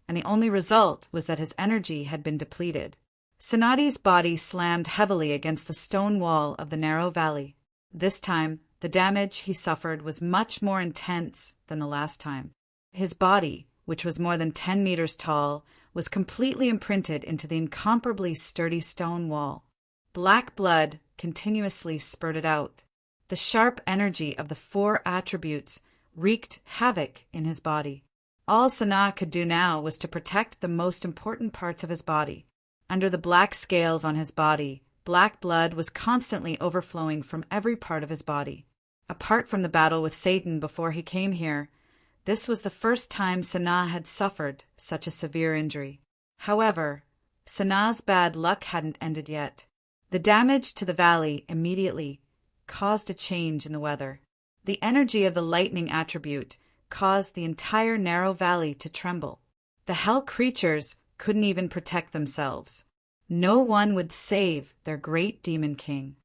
and the only result was that his energy had been depleted. Sanadi's body slammed heavily against the stone wall of the narrow valley. This time, the damage he suffered was much more intense than the last time. His body, which was more than 10 meters tall, was completely imprinted into the incomparably sturdy stone wall. Black blood continuously spurted out. The sharp energy of the 4 attributes wreaked havoc in his body. All Sana could do now was to protect the most important parts of his body. Under the black scales on his body, black blood was constantly overflowing from every part of his body. Apart from the battle with Satan before he came here, this was the first time Sana had suffered such a severe injury. However, Sana's bad luck hadn't ended yet. The damage to the valley immediately caused a change in the weather. The energy of the lightning attribute caused the entire narrow valley to tremble. The hell creatures couldn't even protect themselves. No one would save their great demon king.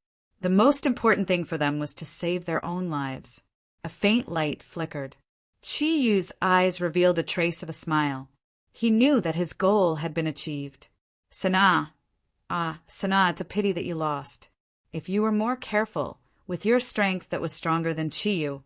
The most important thing for them was to save their own lives. A faint light flickered. Chi Yu's eyes revealed a trace of a smile. He knew that his goal had been achieved. Sana, Sana, it's a pity that you lost. If you were more careful, with your strength that was stronger than Chi Yu,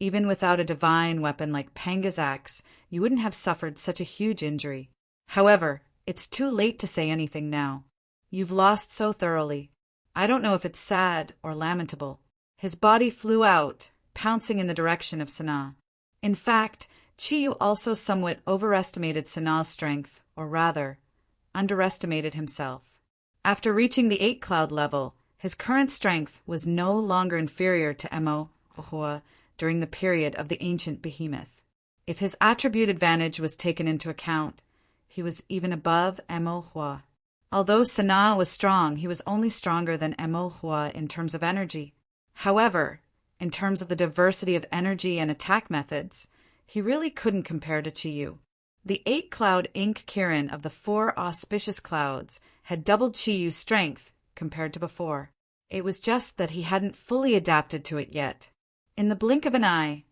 even without a divine weapon like Panga's axe, you wouldn't have suffered such a huge injury. However, it's too late to say anything now. You've lost so thoroughly. I don't know if it's sad or lamentable. His body flew out, pouncing in the direction of Sana. In fact, Chi Yu also somewhat overestimated Sana's strength, or rather, underestimated himself. After reaching the 8-cloud level, his current strength was no longer inferior to Emo Ohua during the period of the ancient behemoth. If his attribute advantage was taken into account, he was even above Emo Hua. Although Sanaa was strong, he was only stronger than Emohua in terms of energy. However, in terms of the diversity of energy and attack methods, he really couldn't compare to Chiyu. The 8-cloud ink Kirin of the 4 auspicious clouds had doubled Chiyu's strength compared to before. It was just that he hadn't fully adapted to it yet. In the blink of an eye,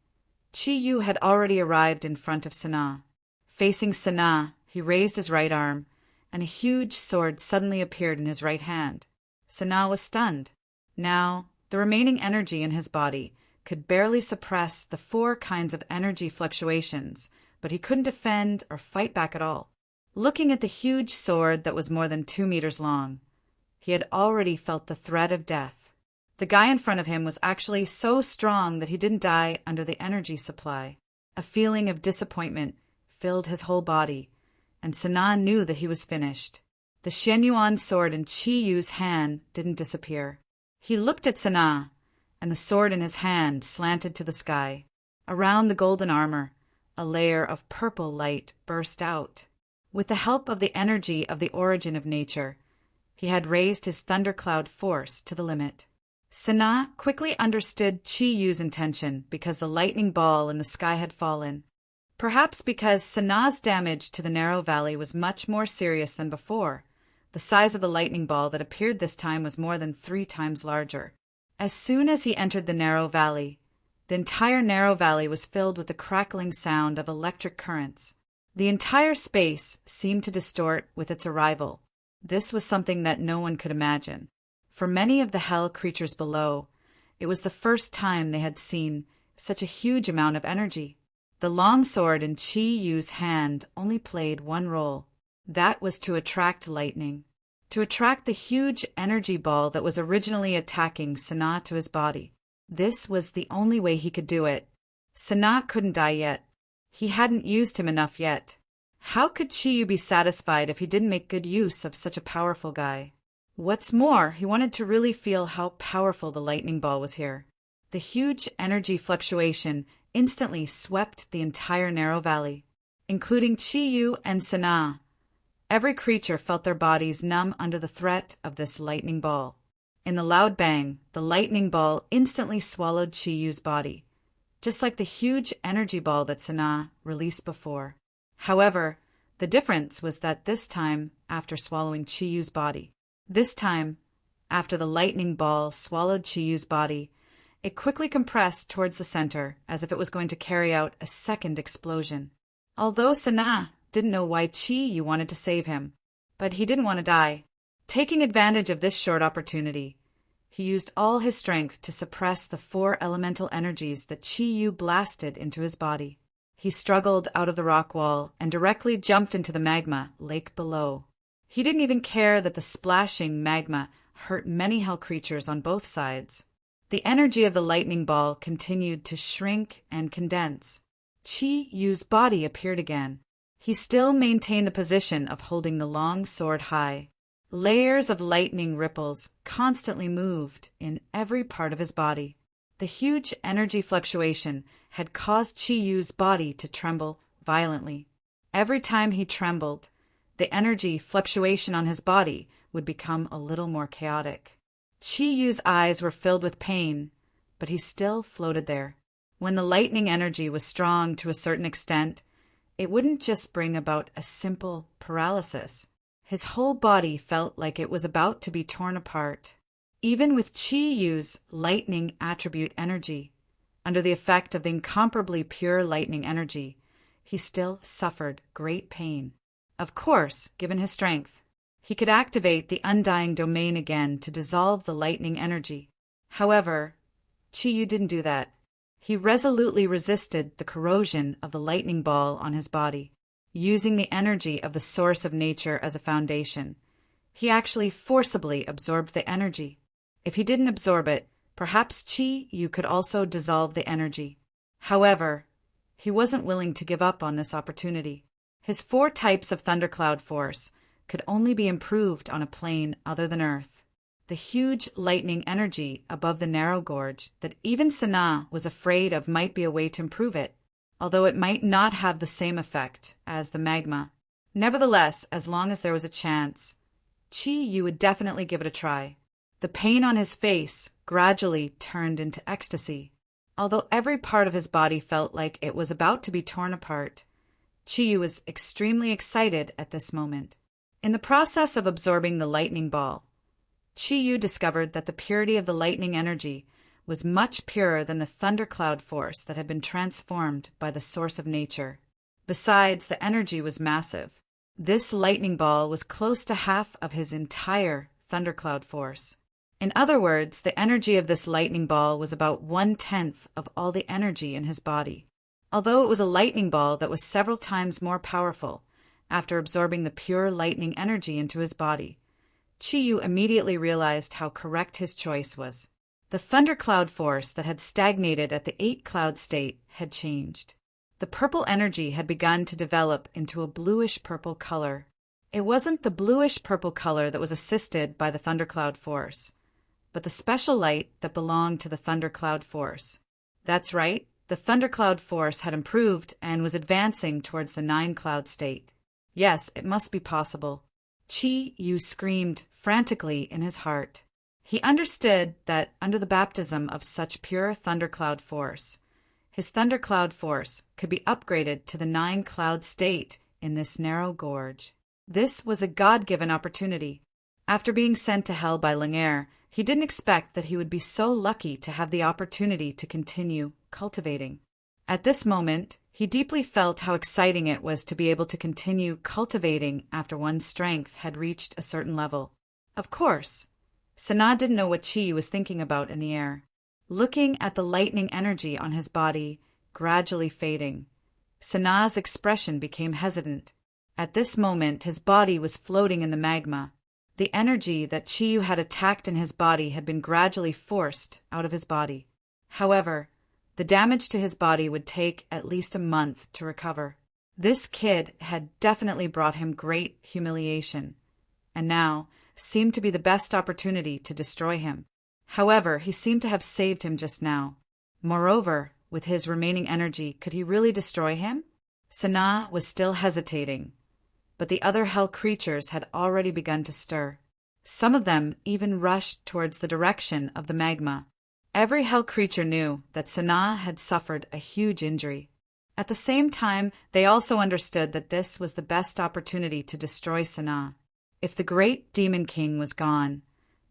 Chiyu had already arrived in front of Sanaa. Facing Sanaa, he raised his right arm, and a huge sword suddenly appeared in his right hand. Sanaa was stunned. Now, the remaining energy in his body could barely suppress the 4 kinds of energy fluctuations, but he couldn't defend or fight back at all. Looking at the huge sword that was more than 2 meters long, he had already felt the threat of death. The guy in front of him was actually so strong that he didn't die under the energy supply. A feeling of disappointment filled his whole body, and Sanaa knew that he was finished. The Shenyuan sword in Chiyu's hand didn't disappear. He looked at Sanaa, and the sword in his hand slanted to the sky. Around the golden armor, a layer of purple light burst out. With the help of the energy of the origin of nature, he had raised his thundercloud force to the limit. Sanaa quickly understood Chiyu's intention because the lightning ball in the sky had fallen. Perhaps because Sanaa's damage to the narrow valley was much more serious than before. The size of the lightning ball that appeared this time was more than 3 times larger. As soon as he entered the narrow valley, the entire narrow valley was filled with the crackling sound of electric currents. The entire space seemed to distort with its arrival. This was something that no one could imagine. For many of the hell creatures below, it was the first time they had seen such a huge amount of energy. The long sword in Chiyu's hand only played one role. That was to attract lightning, to attract the huge energy ball that was originally attacking Sanaa to his body. This was the only way he could do it. Sanaa couldn't die yet. He hadn't used him enough yet. How could Chiyu be satisfied if he didn't make good use of such a powerful guy? What's more, he wanted to really feel how powerful the lightning ball was here. The huge energy fluctuation instantly swept the entire narrow valley, including Chiyu and Sanaa. Every creature felt their bodies numb under the threat of this lightning ball. In the loud bang, the lightning ball instantly swallowed Chiyu's body, just like the huge energy ball that Sanaa released before. However, the difference was that this time, after swallowing Chiyu's body, this time, after the lightning ball swallowed Chiyu's body, it quickly compressed towards the center as if it was going to carry out a second explosion. Although Sanaa didn't know why Chiyu wanted to save him, but he didn't want to die. Taking advantage of this short opportunity, he used all his strength to suppress the 4 elemental energies that Chiyu blasted into his body. He struggled out of the rock wall and directly jumped into the magma lake below. He didn't even care that the splashing magma hurt many hell creatures on both sides. The energy of the lightning ball continued to shrink and condense. Chiyu's body appeared again. He still maintained the position of holding the long sword high. Layers of lightning ripples constantly moved in every part of his body. The huge energy fluctuation had caused Chiyu's body to tremble violently. Every time he trembled, the energy fluctuation on his body would become a little more chaotic. Chiyu's eyes were filled with pain, but he still floated there. When the lightning energy was strong to a certain extent, it wouldn't just bring about a simple paralysis. His whole body felt like it was about to be torn apart. Even with Chiyu's lightning attribute energy, under the effect of the incomparably pure lightning energy, he still suffered great pain. Of course, given his strength, he could activate the undying domain again to dissolve the lightning energy. However, Chiyu didn't do that. He resolutely resisted the corrosion of the lightning ball on his body. Using the energy of the source of nature as a foundation, he actually forcibly absorbed the energy. If he didn't absorb it, perhaps Chiyu could also dissolve the energy. However, he wasn't willing to give up on this opportunity. His 4 types of thundercloud force could only be improved on a plane other than Earth. The huge lightning energy above the narrow gorge that even Sanaa was afraid of might be a way to improve it, although it might not have the same effect as the magma. Nevertheless, as long as there was a chance, Chi-Yu would definitely give it a try. The pain on his face gradually turned into ecstasy. Although every part of his body felt like it was about to be torn apart, Chi-Yu was extremely excited at this moment. In the process of absorbing the lightning ball, Chi-Yu discovered that the purity of the lightning energy was much purer than the thundercloud force that had been transformed by the source of nature. Besides, the energy was massive. This lightning ball was close to half of his entire thundercloud force. In other words, the energy of this lightning ball was about 1/10 of all the energy in his body. Although it was a lightning ball that was several times more powerful, after absorbing the pure lightning energy into his body, Chi-Yu immediately realized how correct his choice was. The thundercloud force that had stagnated at the 8-cloud state had changed. The purple energy had begun to develop into a bluish-purple color. It wasn't the bluish-purple color that was assisted by the thundercloud force, but the special light that belonged to the thundercloud force. That's right, the thundercloud force had improved and was advancing towards the 9-cloud state. Yes, it must be possible. Chi-Yu screamed frantically in his heart. He understood that under the baptism of such pure thundercloud force, his thundercloud force could be upgraded to the 9-cloud state in this narrow gorge. This was a God-given opportunity. After being sent to hell by Ling'er, he didn't expect that he would be so lucky to have the opportunity to continue cultivating. At this moment, he deeply felt how exciting it was to be able to continue cultivating after one's strength had reached a certain level. Of course, Sanaa didn't know what Chi was thinking about in the air. Looking at the lightning energy on his body gradually fading, Sanaa's expression became hesitant. At this moment, his body was floating in the magma. The energy that Chi had attacked in his body had been gradually forced out of his body. However, the damage to his body would take at least a month to recover. This kid had definitely brought him great humiliation, and now seemed to be the best opportunity to destroy him. However, he seemed to have saved him just now. Moreover, with his remaining energy, could he really destroy him? Sanaa was still hesitating, but the other hell creatures had already begun to stir. Some of them even rushed towards the direction of the magma. Every hell creature knew that Sanaa had suffered a huge injury. At the same time, they also understood that this was the best opportunity to destroy Sanaa. If the great demon king was gone,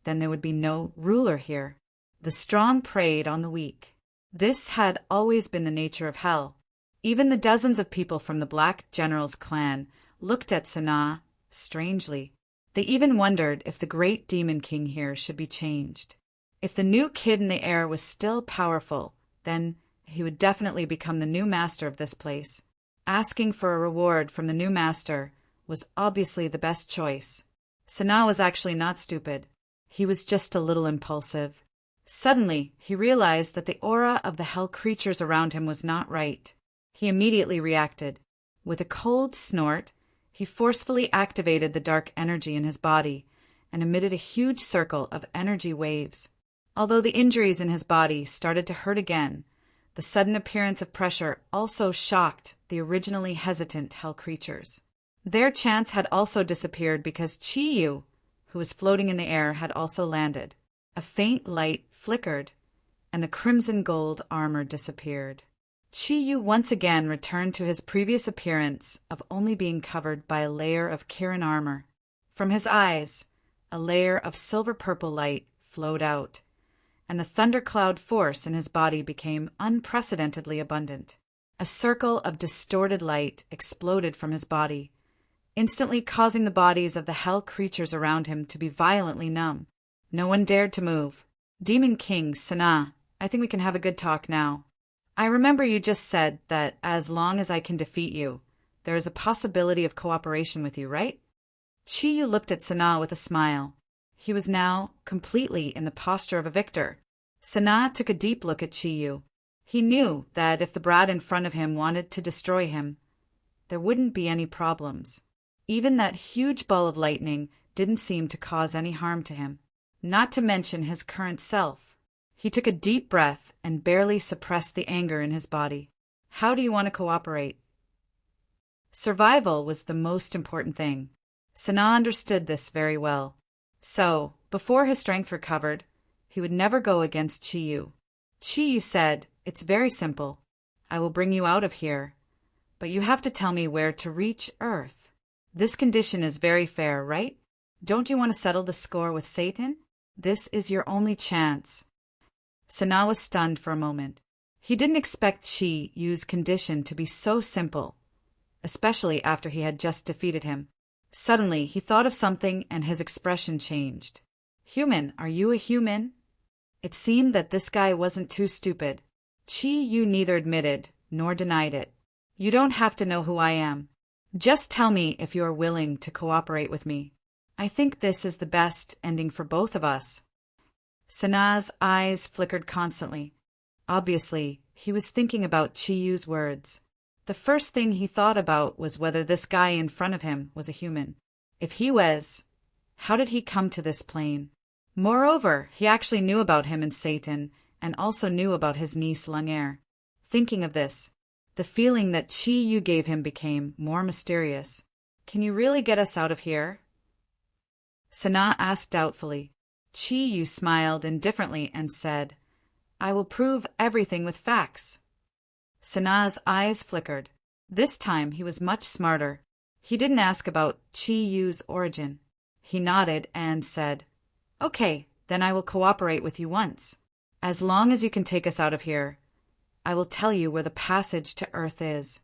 then there would be no ruler here. The strong preyed on the weak. This had always been the nature of hell. Even the dozens of people from the Black General's clan looked at Sanaa strangely. They even wondered if the great demon king here should be changed. If the new kid in the air was still powerful, then he would definitely become the new master of this place. Asking for a reward from the new master was obviously the best choice. Sanaa was actually not stupid. He was just a little impulsive. Suddenly, he realized that the aura of the hell creatures around him was not right. He immediately reacted. With a cold snort, he forcefully activated the dark energy in his body and emitted a huge circle of energy waves. Although the injuries in his body started to hurt again, the sudden appearance of pressure also shocked the originally hesitant hell creatures. Their chance had also disappeared because Chi-Yu, who was floating in the air, had also landed. A faint light flickered, and the crimson gold armor disappeared. Chi-Yu once again returned to his previous appearance of only being covered by a layer of Kirin armor. From his eyes, a layer of silver-purple light flowed out, and the thundercloud force in his body became unprecedentedly abundant. A circle of distorted light exploded from his body, instantly causing the bodies of the hell creatures around him to be violently numb. No one dared to move. Demon King, Sanaa, I think we can have a good talk now. I remember you just said that as long as I can defeat you, there is a possibility of cooperation with you, right? Chi-Yu looked at Sanaa with a smile. He was now completely in the posture of a victor. Sanaa took a deep look at Chi-Yu. He knew that if the brat in front of him wanted to destroy him, there wouldn't be any problems. Even that huge ball of lightning didn't seem to cause any harm to him, not to mention his current self. He took a deep breath and barely suppressed the anger in his body. How do you want to cooperate? Survival was the most important thing. Sanaa understood this very well. So, before his strength recovered, he would never go against Chiyu. Chiyu said, "It's very simple. I will bring you out of here, but you have to tell me where to reach Earth. This condition is very fair, right? Don't you want to settle the score with Satan? This is your only chance." Sanaa was stunned for a moment. He didn't expect Chiyu's condition to be so simple, especially after he had just defeated him. Suddenly, he thought of something and his expression changed. "Human, are you a human?" It seemed that this guy wasn't too stupid. Chiyu neither admitted nor denied it. "You don't have to know who I am. Just tell me if you are willing to cooperate with me. I think this is the best ending for both of us." Sanaa's eyes flickered constantly. Obviously, he was thinking about Chiyu's words. The first thing he thought about was whether this guy in front of him was a human. If he was, how did he come to this plane? Moreover, he actually knew about him and Satan, and also knew about his niece Langair. Thinking of this, the feeling that Chiyu gave him became more mysterious. "Can you really get us out of here?" Sanaa asked doubtfully. Chiyu smiled indifferently and said, "I will prove everything with facts." Sanaa's eyes flickered. This time he was much smarter. He didn't ask about Chiyu's origin. He nodded and said, "Okay, then I will cooperate with you once. As long as you can take us out of here, I will tell you where the passage to Earth is."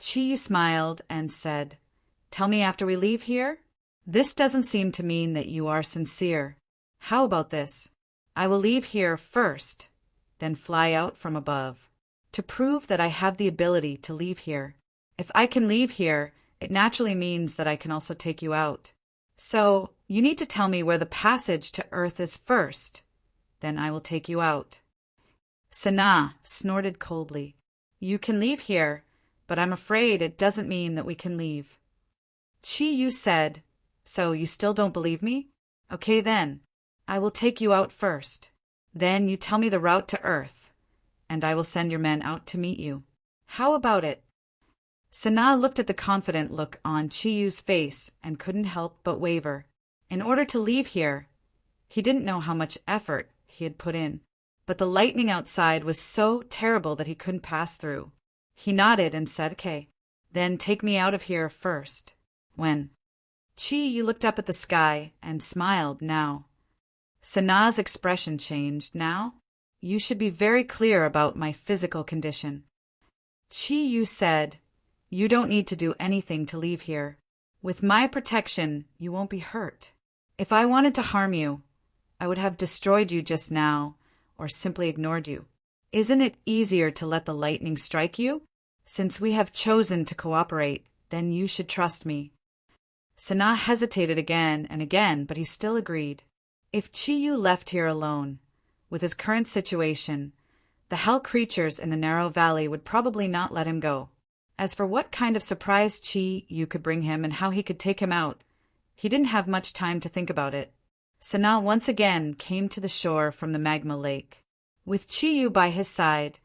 Chiyu smiled and said, "Tell me after we leave here? This doesn't seem to mean that you are sincere. How about this? I will leave here first, then fly out from above, to prove that I have the ability to leave here. If I can leave here, it naturally means that I can also take you out. So, you need to tell me where the passage to Earth is first. Then I will take you out." Sanaa snorted coldly. "You can leave here, but I'm afraid it doesn't mean that we can leave." Chiyu said, "So you still don't believe me? Okay then, I will take you out first. Then you tell me the route to Earth, and I will send your men out to meet you. How about it?" Sanaa looked at the confident look on Chiyu's face and couldn't help but waver. In order to leave here, he didn't know how much effort he had put in, but the lightning outside was so terrible that he couldn't pass through. He nodded and said, "Okay, then take me out of here first." When Chiyu looked up at the sky and smiled now. Sanaa's expression changed now. "You should be very clear about my physical condition." Chiyu said, "You don't need to do anything to leave here. With my protection, you won't be hurt. If I wanted to harm you, I would have destroyed you just now, or simply ignored you. Isn't it easier to let the lightning strike you? Since we have chosen to cooperate, then you should trust me." Sanaa hesitated again and again, but he still agreed. If Chiyu left here alone, with his current situation, the hell creatures in the narrow valley would probably not let him go. As for what kind of surprise Chiyu could bring him and how he could take him out, he didn't have much time to think about it. Sanaa once again came to the shore from the magma lake. With Chiyu by his side,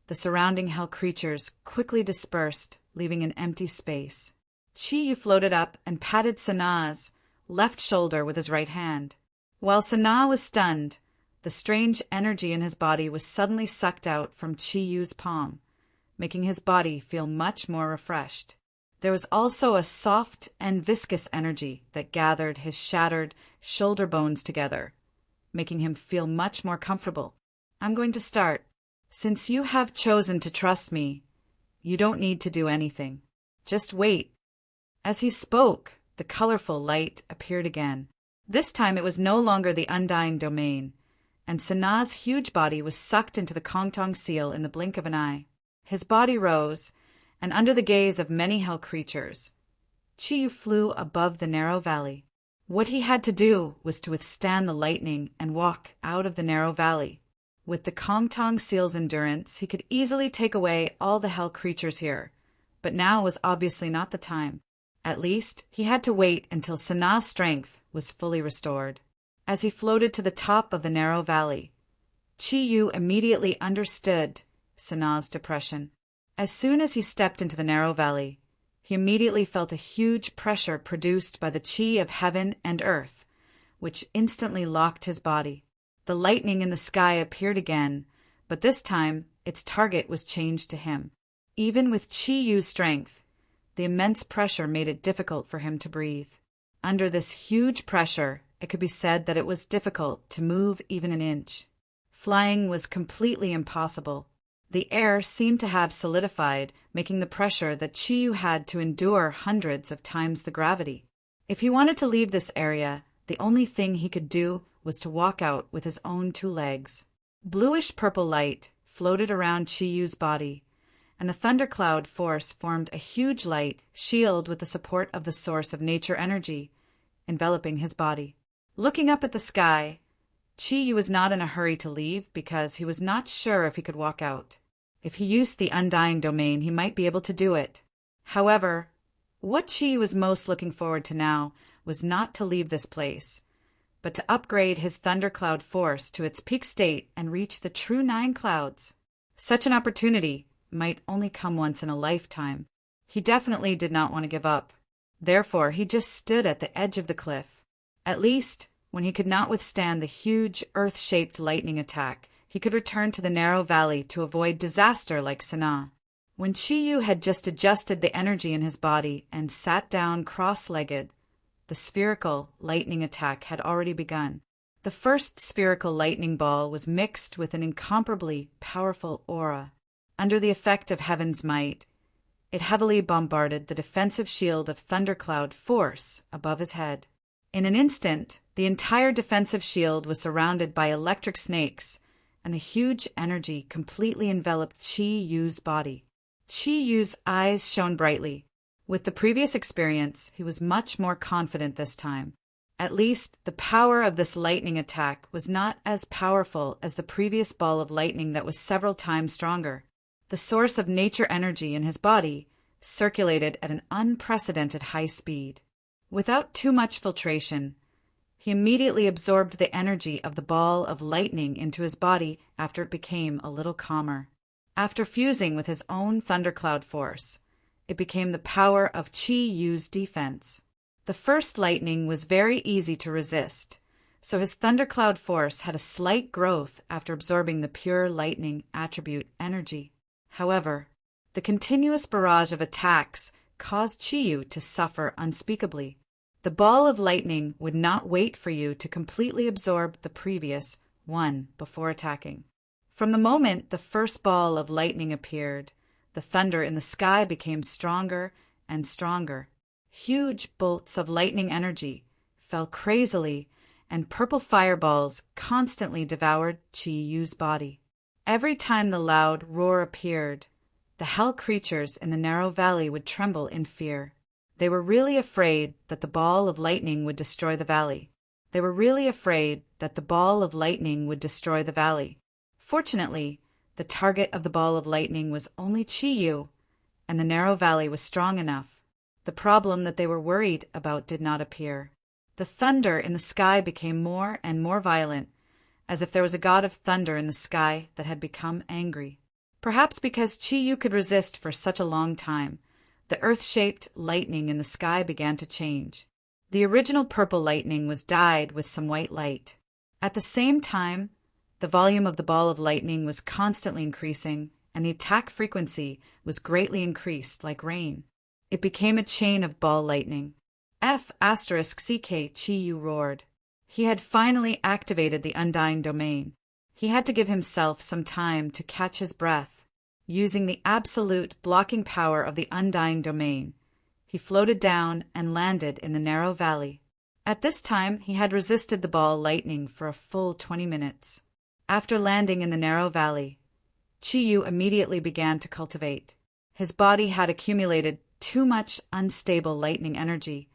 the surrounding hell creatures quickly dispersed, leaving an empty space. Chiyu floated up and patted Sanaa's left shoulder with his right hand. While Sanaa was stunned, the strange energy in his body was suddenly sucked out from Chiyu's palm, making his body feel much more refreshed. There was also a soft and viscous energy that gathered his shattered shoulder bones together, making him feel much more comfortable. "I'm going to start. Since you have chosen to trust me, you don't need to do anything. Just wait." As he spoke, the colorful light appeared again. This time it was no longer the undying domain, and Sanaa's huge body was sucked into the Kongtong seal in the blink of an eye. His body rose, and under the gaze of many hell creatures, Chiyu flew above the narrow valley. What he had to do was to withstand the lightning and walk out of the narrow valley. With the Kongtong seal's endurance, he could easily take away all the hell creatures here, but now was obviously not the time. At least, he had to wait until Sanaa's strength was fully restored. As he floated to the top of the narrow valley, Chiyu immediately understood Sanaa's depression. As soon as he stepped into the narrow valley, he immediately felt a huge pressure produced by the chi of heaven and earth, which instantly locked his body. The lightning in the sky appeared again, but this time its target was changed to him. Even with Chi Yu's strength, the immense pressure made it difficult for him to breathe. Under this huge pressure, it could be said that it was difficult to move even an inch. Flying was completely impossible. The air seemed to have solidified, making the pressure that Chi Yu had to endure hundreds of times the gravity. If he wanted to leave this area, the only thing he could do was to walk out with his own 2 legs. Bluish-purple light floated around Chi Yu's body, and the thundercloud force formed a huge light shield with the support of the source of nature energy, enveloping his body. Looking up at the sky, Chi Yu was not in a hurry to leave because he was not sure if he could walk out. If he used the undying domain, he might be able to do it. However, what Chi Yu was most looking forward to now was not to leave this place, but to upgrade his thundercloud force to its peak state and reach the true 9 clouds. Such an opportunity might only come once in a lifetime. He definitely did not want to give up. Therefore, he just stood at the edge of the cliff. At least, when he could not withstand the huge earth-shaped lightning attack, he could return to the narrow valley to avoid disaster like Sanaa. When Chi Yu had just adjusted the energy in his body and sat down cross-legged, the spherical lightning attack had already begun. The first spherical lightning ball was mixed with an incomparably powerful aura. Under the effect of heaven's might, it heavily bombarded the defensive shield of thundercloud force above his head. In an instant, the entire defensive shield was surrounded by electric snakes, and the huge energy completely enveloped Chi Yu's body. Chi Yu's eyes shone brightly. With the previous experience, he was much more confident this time. At least, the power of this lightning attack was not as powerful as the previous ball of lightning that was several times stronger. The source of nature energy in his body circulated at an unprecedented high speed. Without too much filtration, he immediately absorbed the energy of the ball of lightning into his body after it became a little calmer. After fusing with his own thundercloud force, it became the power of Chi Yu's defense. The first lightning was very easy to resist, so his thundercloud force had a slight growth after absorbing the pure lightning attribute energy. However, the continuous barrage of attacks caused Chi Yu to suffer unspeakably. The ball of lightning would not wait for you to completely absorb the previous one before attacking. From the moment the first ball of lightning appeared, the thunder in the sky became stronger and stronger. Huge bolts of lightning energy fell crazily, and purple fireballs constantly devoured Chi Yu's body. Every time the loud roar appeared, the hell creatures in the narrow valley would tremble in fear. They were really afraid that the ball of lightning would destroy the valley. Fortunately, the target of the ball of lightning was only Chi Yu, and the narrow valley was strong enough. The problem that they were worried about did not appear. The thunder in the sky became more and more violent, as if there was a god of thunder in the sky that had become angry. Perhaps because Chi Yu could resist for such a long time, the earth-shaped lightning in the sky began to change. The original purple lightning was dyed with some white light. At the same time, the volume of the ball of lightning was constantly increasing, and the attack frequency was greatly increased like rain. It became a chain of ball lightning. F*CK Chi Yu roared. He had finally activated the undying domain. He had to give himself some time to catch his breath. Using the absolute blocking power of the undying domain, he floated down and landed in the narrow valley. At this time, he had resisted the ball lightning for a full 20 minutes. After landing in the narrow valley, Chi Yu immediately began to cultivate. His body had accumulated too much unstable lightning energy,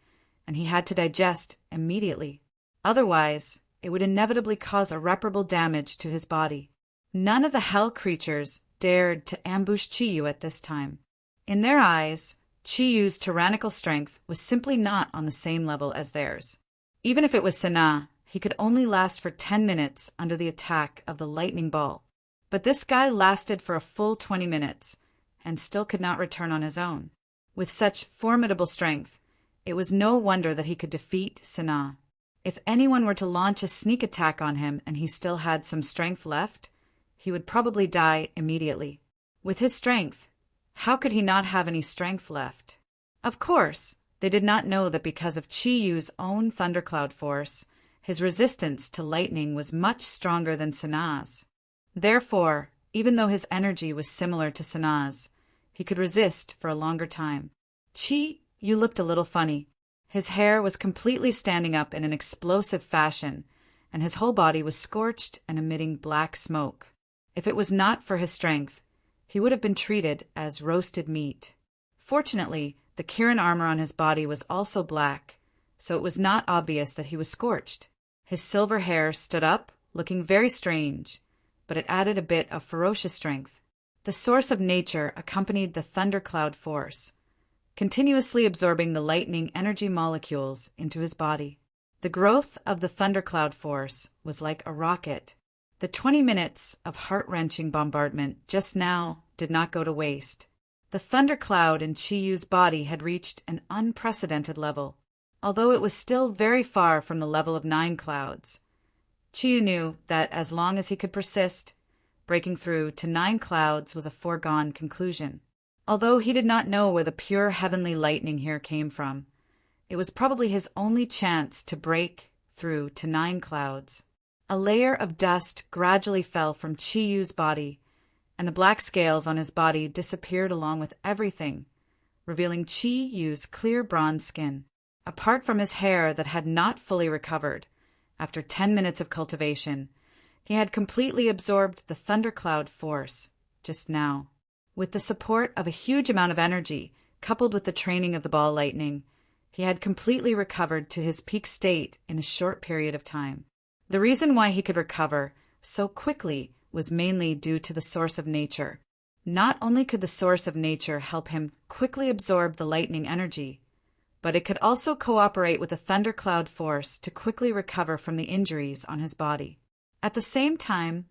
and he had to digest immediately. Otherwise, it would inevitably cause irreparable damage to his body. None of the hell creatures dared to ambush Chi Yu at this time. In their eyes, Chi Yu's tyrannical strength was simply not on the same level as theirs. Even if it was Sanaa, he could only last for 10 minutes under the attack of the lightning ball. But this guy lasted for a full 20 minutes, and still could not return on his own. With such formidable strength, it was no wonder that he could defeat Sanaa. If anyone were to launch a sneak attack on him and he still had some strength left, he would probably die immediately. With his strength, how could he not have any strength left? Of course, they did not know that because of Chi Yu's own thundercloud force, his resistance to lightning was much stronger than Sanaa's. Therefore, even though his energy was similar to Sanaa's, he could resist for a longer time. Chi Yu looked a little funny. His hair was completely standing up in an explosive fashion, and his whole body was scorched and emitting black smoke. If it was not for his strength, he would have been treated as roasted meat. Fortunately, the Kirin armor on his body was also black, so it was not obvious that he was scorched. His silver hair stood up, looking very strange, but it added a bit of ferocious strength. The source of nature accompanied the thundercloud force, continuously absorbing the lightning energy molecules into his body. The growth of the thundercloud force was like a rocket. The 20 minutes of heart-wrenching bombardment just now did not go to waste. The thundercloud in Chi Yu's body had reached an unprecedented level, although it was still very far from the level of 9 clouds. Chi Yu knew that as long as he could persist, breaking through to 9 clouds was a foregone conclusion. Although he did not know where the pure heavenly lightning here came from, it was probably his only chance to break through to 9 clouds. A layer of dust gradually fell from Chi Yu's body, and the black scales on his body disappeared along with everything, revealing Chi Yu's clear bronze skin. Apart from his hair that had not fully recovered, after 10 minutes of cultivation, he had completely absorbed the thundercloud force just now. With the support of a huge amount of energy, coupled with the training of the ball lightning, he had completely recovered to his peak state in a short period of time. The reason why he could recover so quickly was mainly due to the source of nature. Not only could the source of nature help him quickly absorb the lightning energy, but it could also cooperate with the thundercloud force to quickly recover from the injuries on his body. At the same time,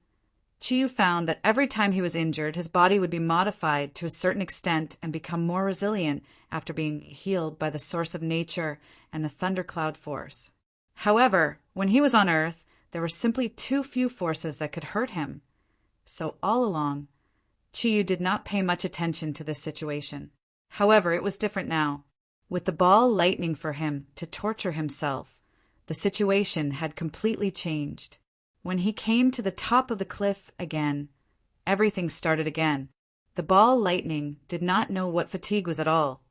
Chi Yu found that every time he was injured, his body would be modified to a certain extent and become more resilient after being healed by the source of nature and the thundercloud force. However, when he was on Earth, there were simply too few forces that could hurt him. So all along, Chi Yu did not pay much attention to this situation. However, it was different now. With the ball lightning for him to torture himself, the situation had completely changed. When he came to the top of the cliff again, everything started again. The ball lightning did not know what fatigue was at all,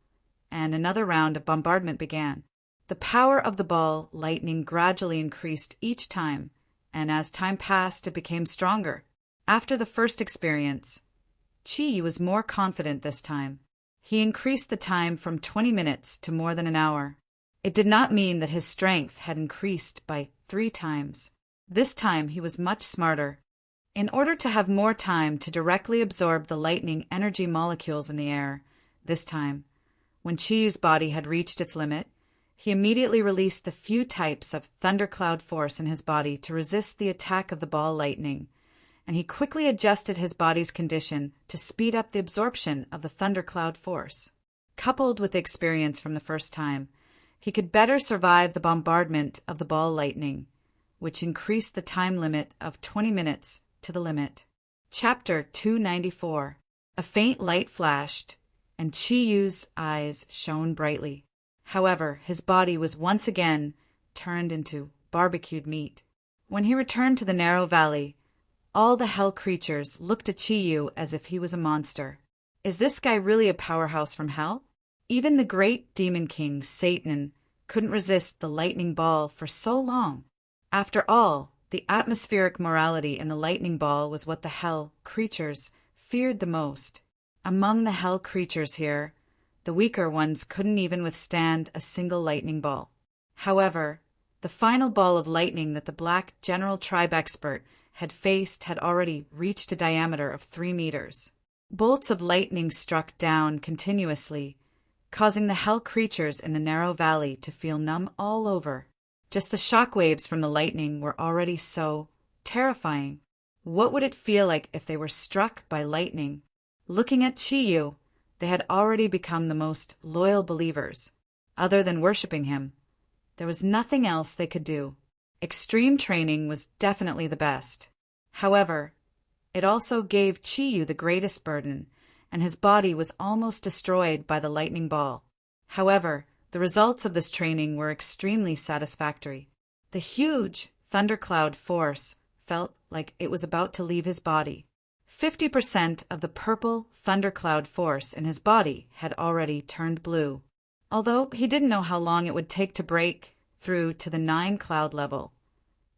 and another round of bombardment began. The power of the ball lightning gradually increased each time, and as time passed, it became stronger. After the first experience, Chi Yu was more confident this time. He increased the time from 20 minutes to more than an hour. It did not mean that his strength had increased by 3 times. This time he was much smarter. In order to have more time to directly absorb the lightning energy molecules in the air, this time, when Chi Yu's body had reached its limit, he immediately released the few types of thundercloud force in his body to resist the attack of the ball lightning, and he quickly adjusted his body's condition to speed up the absorption of the thundercloud force. Coupled with the experience from the first time, he could better survive the bombardment of the ball lightning, which increased the time limit of 20 minutes to the limit. Chapter 294. A faint light flashed, and Chi Yu's eyes shone brightly. However, his body was once again turned into barbecued meat. When he returned to the narrow valley, all the hell creatures looked at Chi Yu as if he was a monster. Is this guy really a powerhouse from hell? Even the great demon king, Satan, couldn't resist the lightning ball for so long. After all, the atmospheric morality in the lightning ball was what the hell creatures feared the most. Among the hell creatures here, the weaker ones couldn't even withstand a single lightning ball. However, the final ball of lightning that the black general tribe expert had faced had already reached a diameter of 3 meters. Bolts of lightning struck down continuously, causing the hell creatures in the narrow valley to feel numb all over. Just the shock waves from the lightning were already so terrifying. What would it feel like if they were struck by lightning? Looking at Chi Yu, They had already become the most loyal believers. Other than worshipping him, there was nothing else they could do. Extreme training was definitely the best. However, it also gave Chi-Yu the greatest burden, and his body was almost destroyed by the lightning ball. However, the results of this training were extremely satisfactory. The huge thundercloud force felt like it was about to leave his body. 50% of the purple thundercloud force in his body had already turned blue. Although he didn't know how long it would take to break through to the 9-cloud level,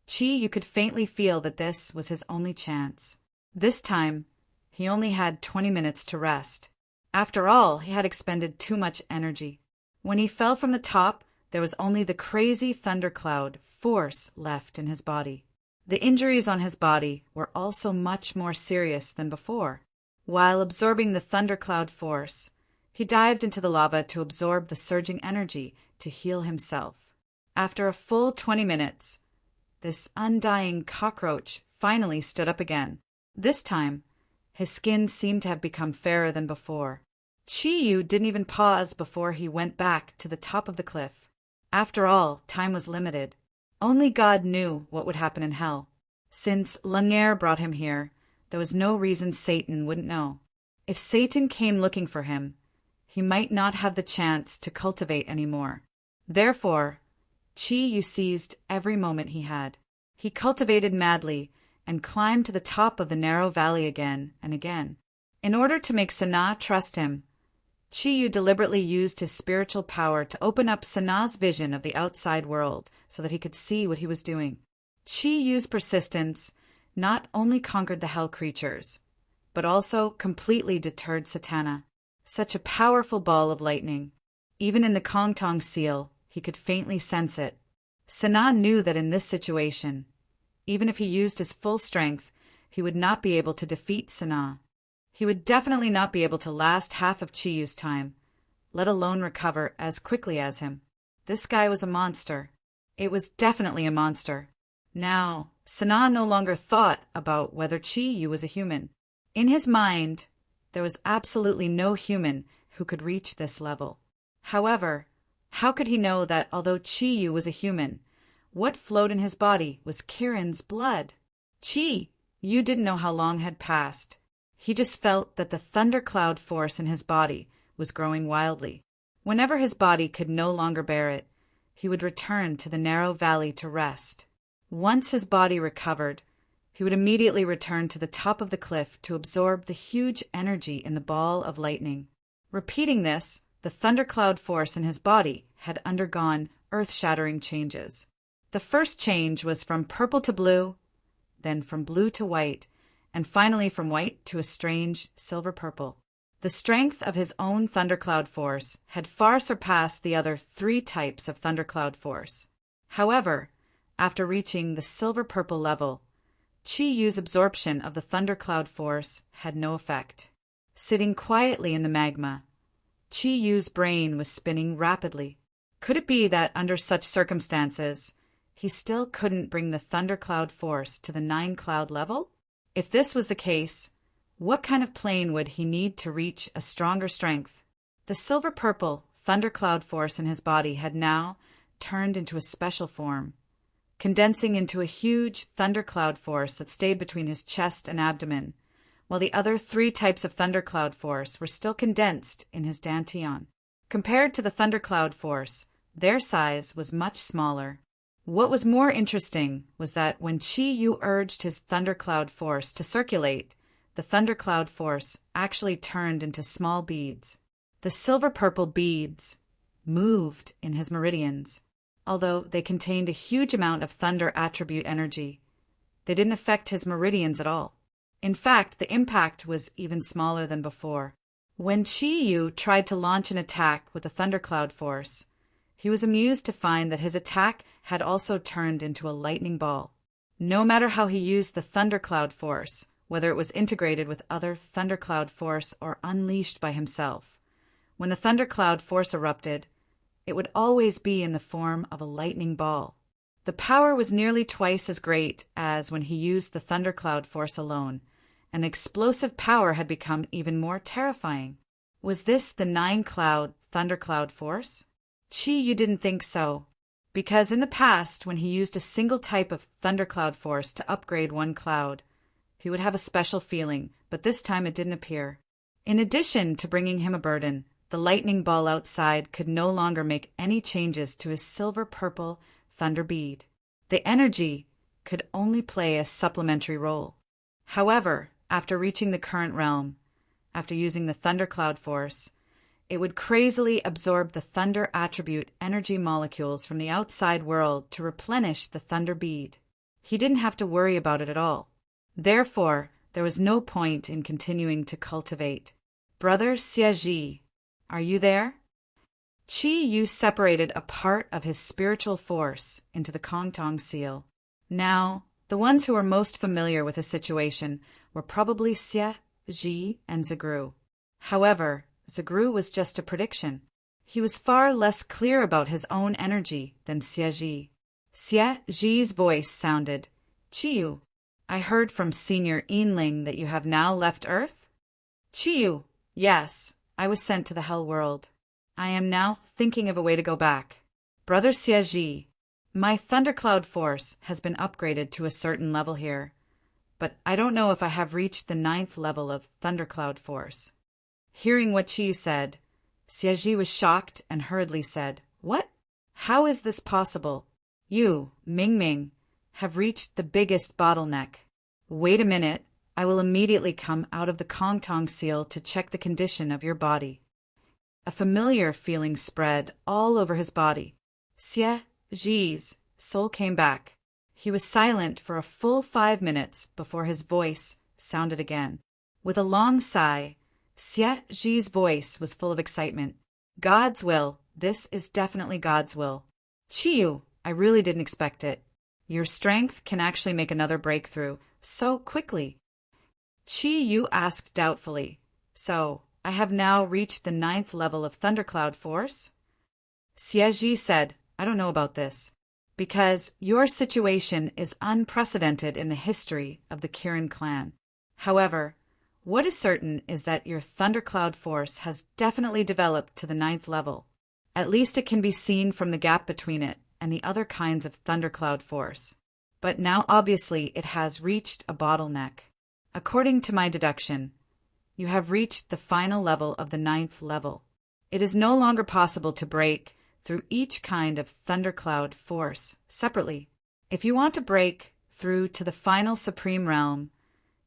Chi-Yu could faintly feel that this was his only chance. This time, he only had 20 minutes to rest. After all, he had expended too much energy. When he fell from the top, there was only the crazy thundercloud force left in his body. The injuries on his body were also much more serious than before. While absorbing the thundercloud force, he dived into the lava to absorb the surging energy to heal himself. After a full 20 minutes, this undying cockroach finally stood up again. This time, his skin seemed to have become fairer than before. Chi-Yu didn't even pause before he went back to the top of the cliff. After all, time was limited. Only God knew what would happen in hell. Since Lumiere brought him here, there was no reason Satan wouldn't know. If Satan came looking for him, he might not have the chance to cultivate anymore. Therefore, Chi-Yu seized every moment he had. He cultivated madly and climbed to the top of the narrow valley again and again. In order to make Sanaa trust him, Chi-Yu deliberately used his spiritual power to open up Sanaa's vision of the outside world so that he could see what he was doing. Chi-Yu's persistence not only conquered the hell creatures, but also completely deterred Satana. Such a powerful ball of lightning. Even in the Kongtong seal, he could faintly sense it. Sanaa knew that in this situation, even if he used his full strength, he would not be able to defeat Sanaa. He would definitely not be able to last half of Chi-Yu's time, let alone recover as quickly as him. This guy was a monster. It was definitely a monster. Now, Sanaa no longer thought about whether Chi-Yu was a human. In his mind, there was absolutely no human who could reach this level. However, how could he know that although Chi-Yu was a human, what flowed in his body was Kirin's blood? Chi-Yu didn't know how long had passed. He just felt that the thundercloud force in his body was growing wildly. Whenever his body could no longer bear it, he would return to the narrow valley to rest. Once his body recovered, he would immediately return to the top of the cliff to absorb the huge energy in the ball of lightning. Repeating this, the thundercloud force in his body had undergone earth-shattering changes. The first change was from purple to blue, then from blue to white, and finally from white to a strange silver purple. The strength of his own thundercloud force had far surpassed the other 3 types of thundercloud force. However, after reaching the silver-purple level, Chi-Yu's absorption of the thundercloud force had no effect. Sitting quietly in the magma, Chi-Yu's brain was spinning rapidly. Could it be that under such circumstances, he still couldn't bring the thundercloud force to the 9-cloud level? If this was the case, what kind of plane would he need to reach a stronger strength? The silver-purple thundercloud force in his body had now turned into a special form, condensing into a huge thundercloud force that stayed between his chest and abdomen, while the other 3 types of thundercloud force were still condensed in his dantian. Compared to the thundercloud force, their size was much smaller. What was more interesting was that when Chi-Yu urged his thundercloud force to circulate, the thundercloud force actually turned into small beads. The silver-purple beads moved in his meridians. Although they contained a huge amount of thunder attribute energy, they didn't affect his meridians at all. In fact, the impact was even smaller than before. When Chi-Yu tried to launch an attack with the thundercloud force, he was amused to find that his attack had also turned into a lightning ball. No matter how he used the thundercloud force, whether it was integrated with other thundercloud force or unleashed by himself, when the thundercloud force erupted, it would always be in the form of a lightning ball. The power was nearly twice as great as when he used the thundercloud force alone, and the explosive power had become even more terrifying. Was this the nine-cloud thundercloud force? You didn't think so. Because in the past, when he used a single type of thundercloud force to upgrade one cloud, he would have a special feeling, but this time it didn't appear. In addition to bringing him a burden, the lightning ball outside could no longer make any changes to his silver-purple thunder bead. The energy could only play a supplementary role. However, after reaching the current realm, after using the thundercloud force, it would crazily absorb the thunder attribute energy molecules from the outside world to replenish the thunder bead. He didn't have to worry about it at all. Therefore, there was no point in continuing to cultivate. Brother Xiaji, are you there? Yu separated a part of his spiritual force into the Kongtong seal. Now, the ones who were most familiar with the situation were probably Xie, Ji, and Zagru. However, Zagru was just a prediction. He was far less clear about his own energy than Xie Ji's voice sounded, "Qiyu, I heard from Senior Yinling that you have now left Earth?" "Qiyu, yes, I was sent to the Hell World. I am now thinking of a way to go back. Brother Xie, my thundercloud force has been upgraded to a certain level here, but I don't know if I have reached the 9th level of thundercloud force." Hearing what Qiyu said, Xie was shocked and hurriedly said, "What? How is this possible? You, Mingming, have reached the biggest bottleneck. Wait a minute, I will immediately come out of the Kongtong seal to check the condition of your body." A familiar feeling spread all over his body. Xie Ji's soul came back. He was silent for a full 5 minutes before his voice sounded again. With a long sigh, Xie Ji's voice was full of excitement. "God's will. This is definitely God's will. Qiyu, I really didn't expect it. Your strength can actually make another breakthrough so quickly." Qiyu asked doubtfully, "So, I have now reached the 9th level of thundercloud force?" Xie Ji said, "I don't know about this, because your situation is unprecedented in the history of the Kirin clan. However, what is certain is that your thundercloud force has definitely developed to the 9th level. At least it can be seen from the gap between it and the other kinds of thundercloud force. But now obviously it has reached a bottleneck. According to my deduction, you have reached the final level of the 9th level. It is no longer possible to break through each kind of thundercloud force separately. If you want to break through to the final supreme realm,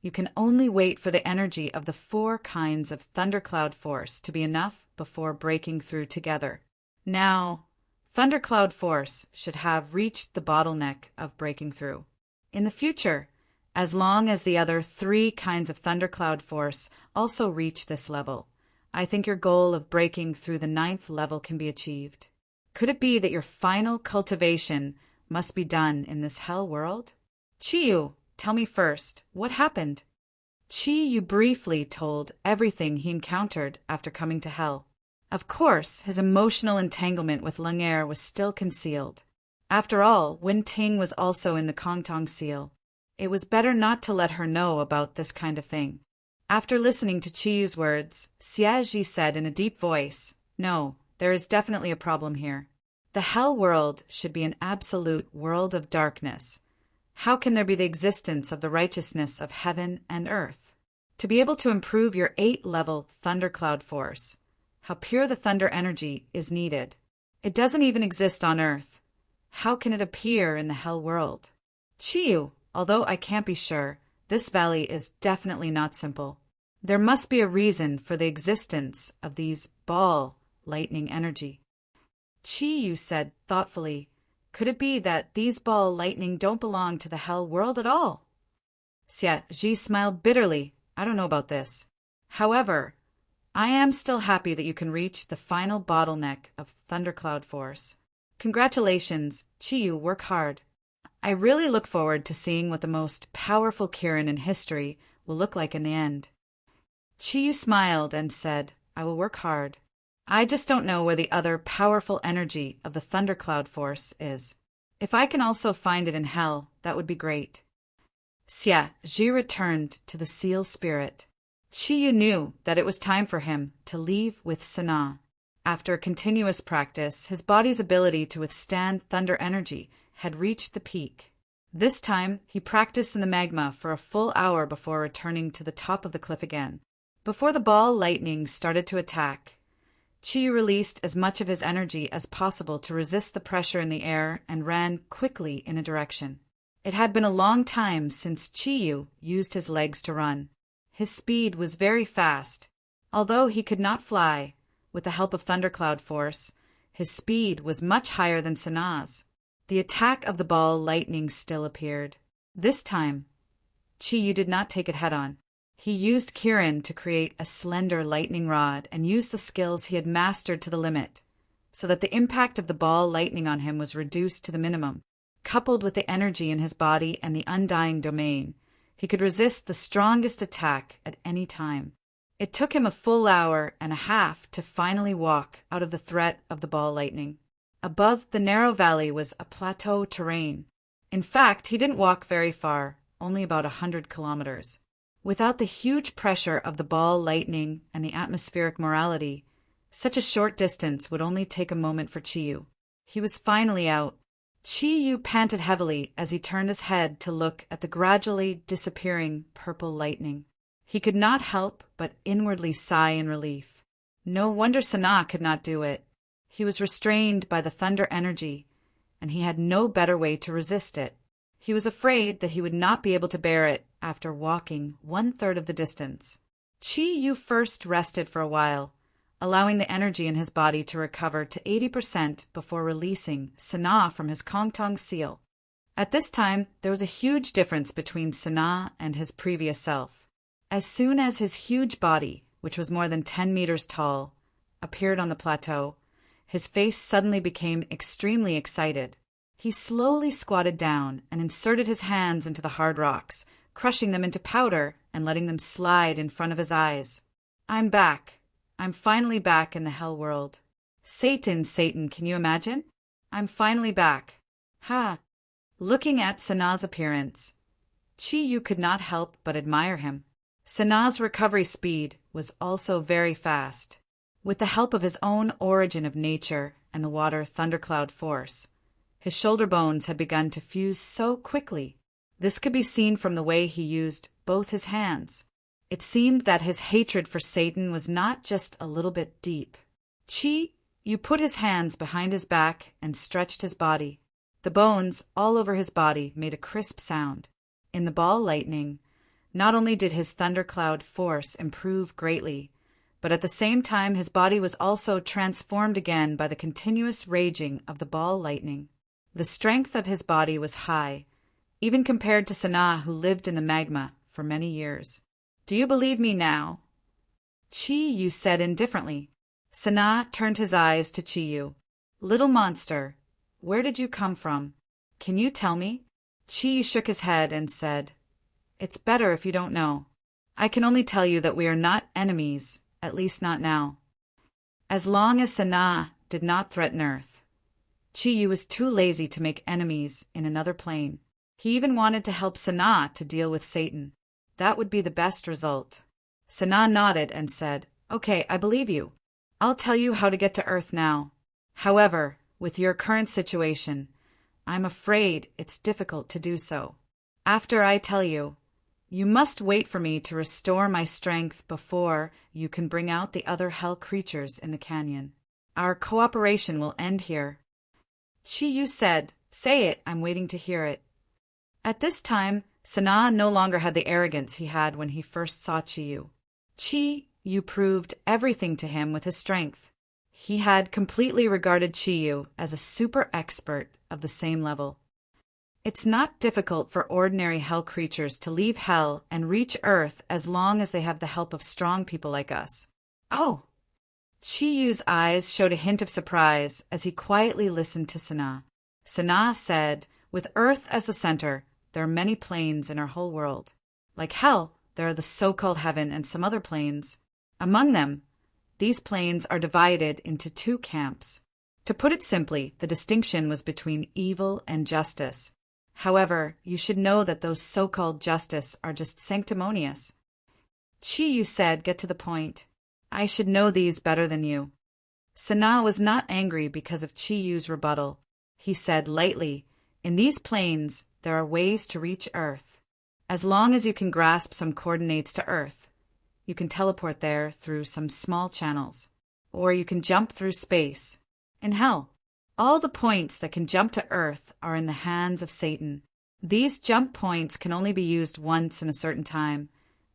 you can only wait for the energy of the 4 kinds of thundercloud force to be enough before breaking through together. Now, thundercloud force should have reached the bottleneck of breaking through. In the future, as long as the other 3 kinds of thundercloud force also reach this level, I think your goal of breaking through the 9th level can be achieved. Could it be that your final cultivation must be done in this hell world? Qiyu, tell me first, what happened?" Qiyu briefly told everything he encountered after coming to hell. Of course, his emotional entanglement with Leng was still concealed. After all, Wen Ting was also in the Kongtong seal. It was better not to let her know about this kind of thing. After listening to Qiyu's words, Xie Ji said in a deep voice, "No, there is definitely a problem here. The hell world should be an absolute world of darkness. How can there be the existence of the righteousness of heaven and earth? To be able to improve your 8th-level thundercloud force, how pure the thunder energy is needed. It doesn't even exist on earth. How can it appear in the hell world? Qiyu, although I can't be sure, this valley is definitely not simple. There must be a reason for the existence of these ball lightning energy." Qiyu said thoughtfully, "Could it be that these ball lightning don't belong to the hell world at all?" Xie Ji smiled bitterly. "I don't know about this. However, I am still happy that you can reach the final bottleneck of thundercloud force. Congratulations, Qiyu, work hard. I really look forward to seeing what the most powerful Kirin in history will look like in the end." Qiyu smiled and said, "I will work hard. I just don't know where the other powerful energy of the thundercloud force is. If I can also find it in hell, that would be great." Xie Ji returned to the seal spirit. Chiyu knew that it was time for him to leave with Sanaa. After continuous practice, his body's ability to withstand thunder energy had reached the peak. This time, he practiced in the magma for a full hour before returning to the top of the cliff again. Before the ball lightning started to attack, Chiyu released as much of his energy as possible to resist the pressure in the air and ran quickly in a direction. It had been a long time since Chiyu used his legs to run. His speed was very fast. Although he could not fly, with the help of thundercloud force, his speed was much higher than Sanaa's. The attack of the ball lightning still appeared. This time, Chiyu did not take it head-on. He used Kirin to create a slender lightning rod and used the skills he had mastered to the limit, so that the impact of the ball lightning on him was reduced to the minimum. Coupled with the energy in his body and the undying domain, he could resist the strongest attack at any time. It took him a full hour and a half to finally walk out of the threat of the ball lightning. Above the narrow valley was a plateau terrain. In fact, he didn't walk very far, only about 100 kilometers. Without the huge pressure of the ball lightning and the atmospheric morality, such a short distance would only take a moment for Chiyu. He was finally out. Chiyu panted heavily as he turned his head to look at the gradually disappearing purple lightning. He could not help but inwardly sigh in relief. No wonder Sanaa could not do it. He was restrained by the thunder energy, and he had no better way to resist it. He was afraid that he would not be able to bear it after walking 1/3 of the distance. Chiyu first rested for a while, allowing the energy in his body to recover to 80% before releasing Sanaa from his Kongtong seal. At this time, there was a huge difference between Sanaa and his previous self. As soon as his huge body, which was more than 10 meters tall, appeared on the plateau, his face suddenly became extremely excited. He slowly squatted down and inserted his hands into the hard rocks, crushing them into powder and letting them slide in front of his eyes. "I'm back. I'm finally back in the hell world. Satan, can you imagine? I'm finally back. Ha!" Looking at Sanaa's appearance, Chiyu could not help but admire him. Sanaa's recovery speed was also very fast. With the help of his own origin of nature and the water thundercloud force, his shoulder bones had begun to fuse so quickly. This could be seen from the way he used both his hands. It seemed that his hatred for Satan was not just a little bit deep. Chiyu put his hands behind his back and stretched his body. The bones all over his body made a crisp sound. In the ball lightning, not only did his thundercloud force improve greatly, but at the same time his body was also transformed again by the continuous raging of the ball lightning. The strength of his body was high, even compared to Sanaa, who lived in the magma for many years. "Do you believe me now?" Chiyu said indifferently. Sanaa turned his eyes to Chiyu. "Little monster, where did you come from? Can you tell me?" Chiyu shook his head and said, "It's better if you don't know. I can only tell you that we are not enemies, at least not now." As long as Sanaa did not threaten Earth, Chiyu was too lazy to make enemies in another plane. He even wanted to help Sanaa to deal with Satan. That would be the best result. Sanaa nodded and said, "Okay, I believe you. I'll tell you how to get to Earth now. However, with your current situation, I'm afraid it's difficult to do so. After I tell you, you must wait for me to restore my strength before you can bring out the other hell creatures in the canyon. Our cooperation will end here." Chiyu said, "Say it, I'm waiting to hear it." At this time, Sanaa no longer had the arrogance he had when he first saw Chiyu. Chiyu proved everything to him with his strength. He had completely regarded Chiyu as a super expert of the same level. It's not difficult for ordinary hell creatures to leave hell and reach Earth as long as they have the help of strong people like us. "Oh!" Chiyu's eyes showed a hint of surprise as he quietly listened to Sanaa. Sanaa said, "With Earth as the center, there are many planes in our whole world. Like hell, there are the so-called heaven and some other planes. Among them, these planes are divided into two camps. To put it simply, the distinction was between evil and justice. However, you should know that those so-called justice are just sanctimonious. Chi said, "Get to the point. I should know these better than you." Sanaa was not angry because of Chi rebuttal. He said lightly, "In these planes, there are ways to reach Earth. As long as you can grasp some coordinates to Earth, you can teleport there through some small channels. Or you can jump through space. In hell, all the points that can jump to Earth are in the hands of Satan. These jump points can only be used once in a certain time,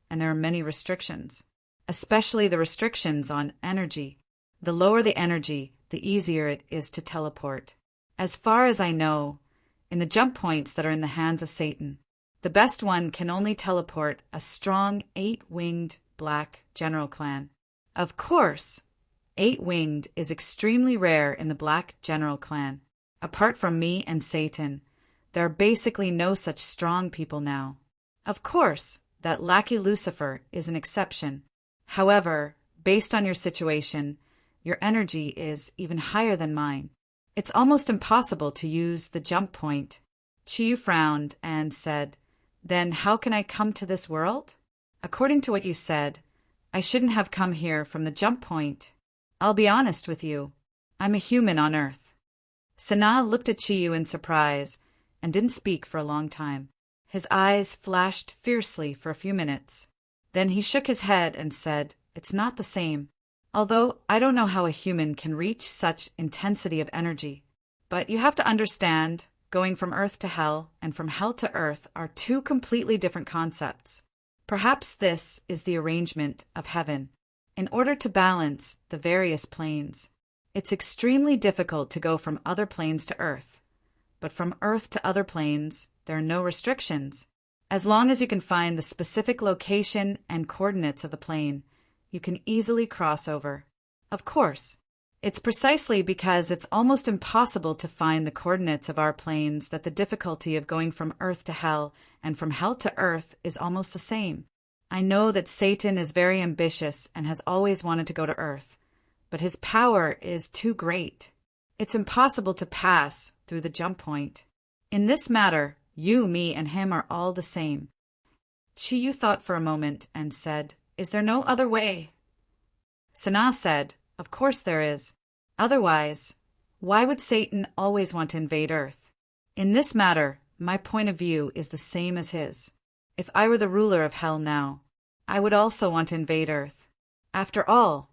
and there are many restrictions, especially the restrictions on energy. The lower the energy, the easier it is to teleport. As far as I know, in the jump points that are in the hands of Satan, the best one can only teleport a strong 8-winged black general clan. Of course, 8-winged is extremely rare in the black general clan. Apart from me and Satan, there are basically no such strong people now. Of course, that lackey Lucifer is an exception. However, based on your situation, your energy is even higher than mine. It's almost impossible to use the jump point." Chi frowned and said, "Then how can I come to this world? According to what you said, I shouldn't have come here from the jump point. I'll be honest with you. I'm a human on Earth." Sanaa looked at Chi in surprise and didn't speak for a long time. His eyes flashed fiercely for a few minutes. Then he shook his head and said, "It's not the same. Although I don't know how a human can reach such intensity of energy. But you have to understand, going from Earth to Hell and from Hell to Earth are two completely different concepts. Perhaps this is the arrangement of heaven, in order to balance the various planes. It's extremely difficult to go from other planes to Earth. But from Earth to other planes, there are no restrictions. As long as you can find the specific location and coordinates of the plane, you can easily cross over. Of course, it's precisely because it's almost impossible to find the coordinates of our planes that the difficulty of going from Earth to Hell and from Hell to Earth is almost the same. I know that Satan is very ambitious and has always wanted to go to Earth, but his power is too great. It's impossible to pass through the jump point. In this matter, you, me, and him are all the same." Chi thought for a moment and said, "Is there no other way?" Sanaa said, "Of course there is. Otherwise, why would Satan always want to invade Earth? In this matter, my point of view is the same as his. If I were the ruler of Hell now, I would also want to invade Earth. After all,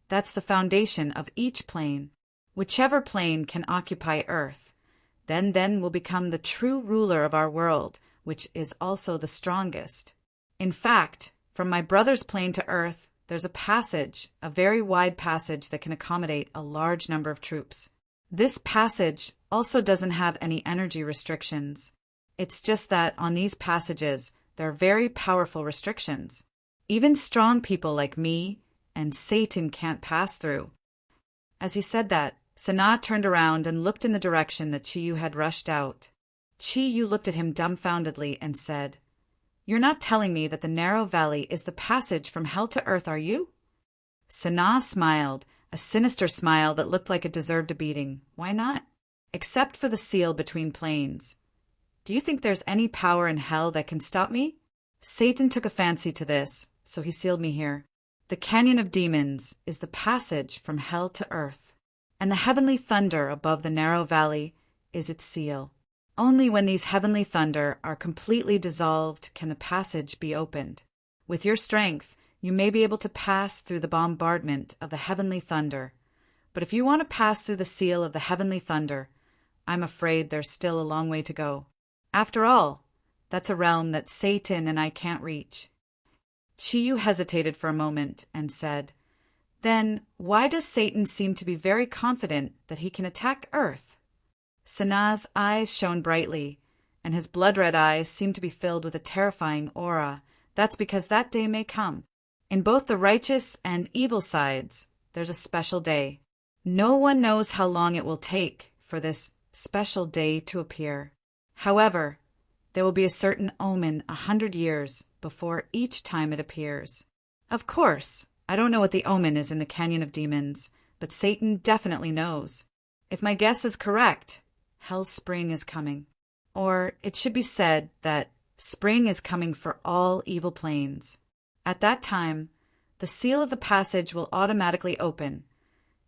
that's the foundation of each plane. Whichever plane can occupy Earth, then will become the true ruler of our world, which is also the strongest. In fact, from my brother's plane to Earth, there's a passage, a very wide passage that can accommodate a large number of troops. This passage also doesn't have any energy restrictions. It's just that on these passages, there are very powerful restrictions. Even strong people like me and Satan can't pass through." As he said that, Sanaa turned around and looked in the direction that Chi had rushed out. Chi looked at him dumbfoundedly and said, "You're not telling me that the narrow valley is the passage from Hell to Earth, are you?" Sanaa smiled, a sinister smile that looked like it deserved a beating. "Why not? Except for the seal between planes. Do you think there's any power in Hell that can stop me? Satan took a fancy to this, so he sealed me here. The Canyon of Demons is the passage from Hell to Earth, and the heavenly thunder above the narrow valley is its seal. Only when these heavenly thunder are completely dissolved can the passage be opened. With your strength, you may be able to pass through the bombardment of the heavenly thunder. But if you want to pass through the seal of the heavenly thunder, I'm afraid there's still a long way to go. After all, that's a realm that Satan and I can't reach." Chi hesitated for a moment and said, "Then why does Satan seem to be very confident that he can attack Earth?" Sanaa's eyes shone brightly, and his blood-red eyes seemed to be filled with a terrifying aura. "That's because that day may come. In both the righteous and evil sides, there's a special day. No one knows how long it will take for this special day to appear. However, there will be a certain omen 100 years before each time it appears. Of course, I don't know what the omen is in the Canyon of Demons, but Satan definitely knows. If my guess is correct, Hell's spring is coming. Or it should be said that spring is coming for all evil planes. At that time, the seal of the passage will automatically open,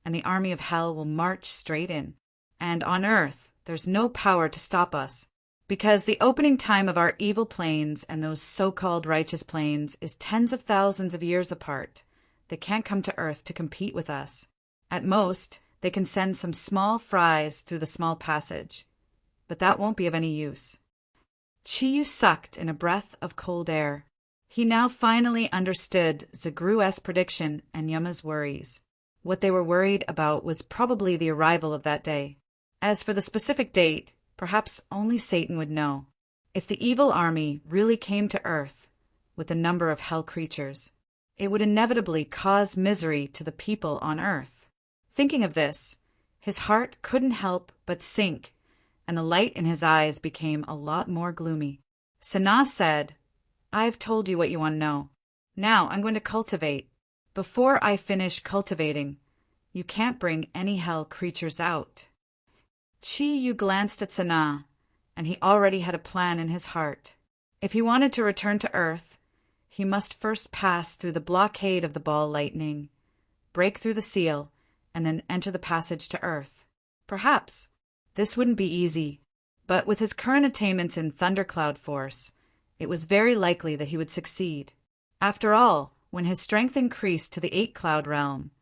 and the army of hell will march straight in. And on earth, there's no power to stop us, because the opening time of our evil planes and those so-called righteous planes is tens of thousands of years apart. They can't come to earth to compete with us. At most, they can send some small fries through the small passage, but that won't be of any use. Chiyu sucked in a breath of cold air. He now finally understood Zagru's prediction and Yama's worries. What they were worried about was probably the arrival of that day. As for the specific date, perhaps only Satan would know. If the evil army really came to Earth with a number of hell creatures, it would inevitably cause misery to the people on Earth. Thinking of this, his heart couldn't help but sink, and the light in his eyes became a lot more gloomy. Sana said, "I've told you what you want to know. Now I'm going to cultivate. Before I finish cultivating, you can't bring any hell creatures out." Chiyu glanced at Sana, and he already had a plan in his heart. If he wanted to return to Earth, he must first pass through the blockade of the ball lightning, break through the seal, and then enter the passage to Earth. Perhaps this wouldn't be easy, but with his current attainments in Thundercloud Force, it was very likely that he would succeed. After all, when his strength increased to the 8-cloud realm,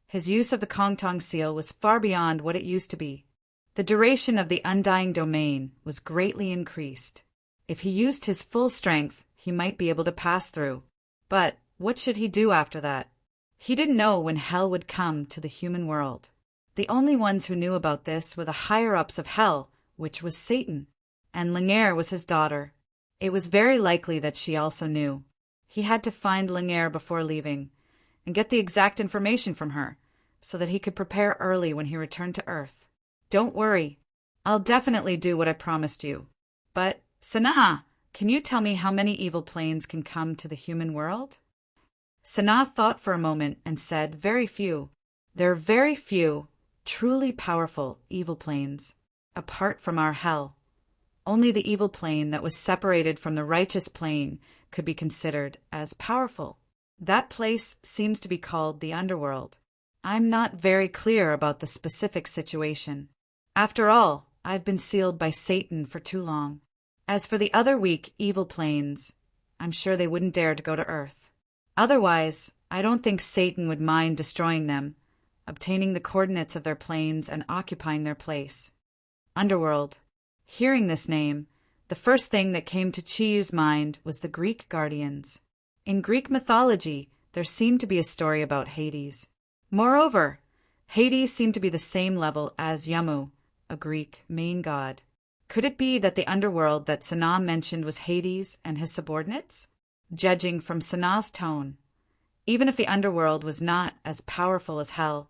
his use of the Kongtong seal was far beyond what it used to be. The duration of the Undying Domain was greatly increased. If he used his full strength, he might be able to pass through. But what should he do after that? He didn't know when hell would come to the human world. The only ones who knew about this were the higher-ups of hell, which was Satan, and Lingere was his daughter. It was very likely that she also knew. He had to find Lingere before leaving, and get the exact information from her, so that he could prepare early when he returned to Earth. "Don't worry. I'll definitely do what I promised you. But, Sana, can you tell me how many evil planes can come to the human world?" Sana thought for a moment and said, "Very few. There are very few truly powerful evil planes, apart from our hell. Only the evil plane that was separated from the righteous plane could be considered as powerful. That place seems to be called the underworld. I'm not very clear about the specific situation. After all, I've been sealed by Satan for too long. As for the other weak evil planes, I'm sure they wouldn't dare to go to Earth. Otherwise, I don't think Satan would mind destroying them, obtaining the coordinates of their planes and occupying their place." Underworld. Hearing this name, the first thing that came to Chiyu's mind was the Greek guardians. In Greek mythology, there seemed to be a story about Hades. Moreover, Hades seemed to be the same level as Yamu, a Greek main god. Could it be that the underworld that Sana mentioned was Hades and his subordinates? Judging from Sana's tone, even if the underworld was not as powerful as hell,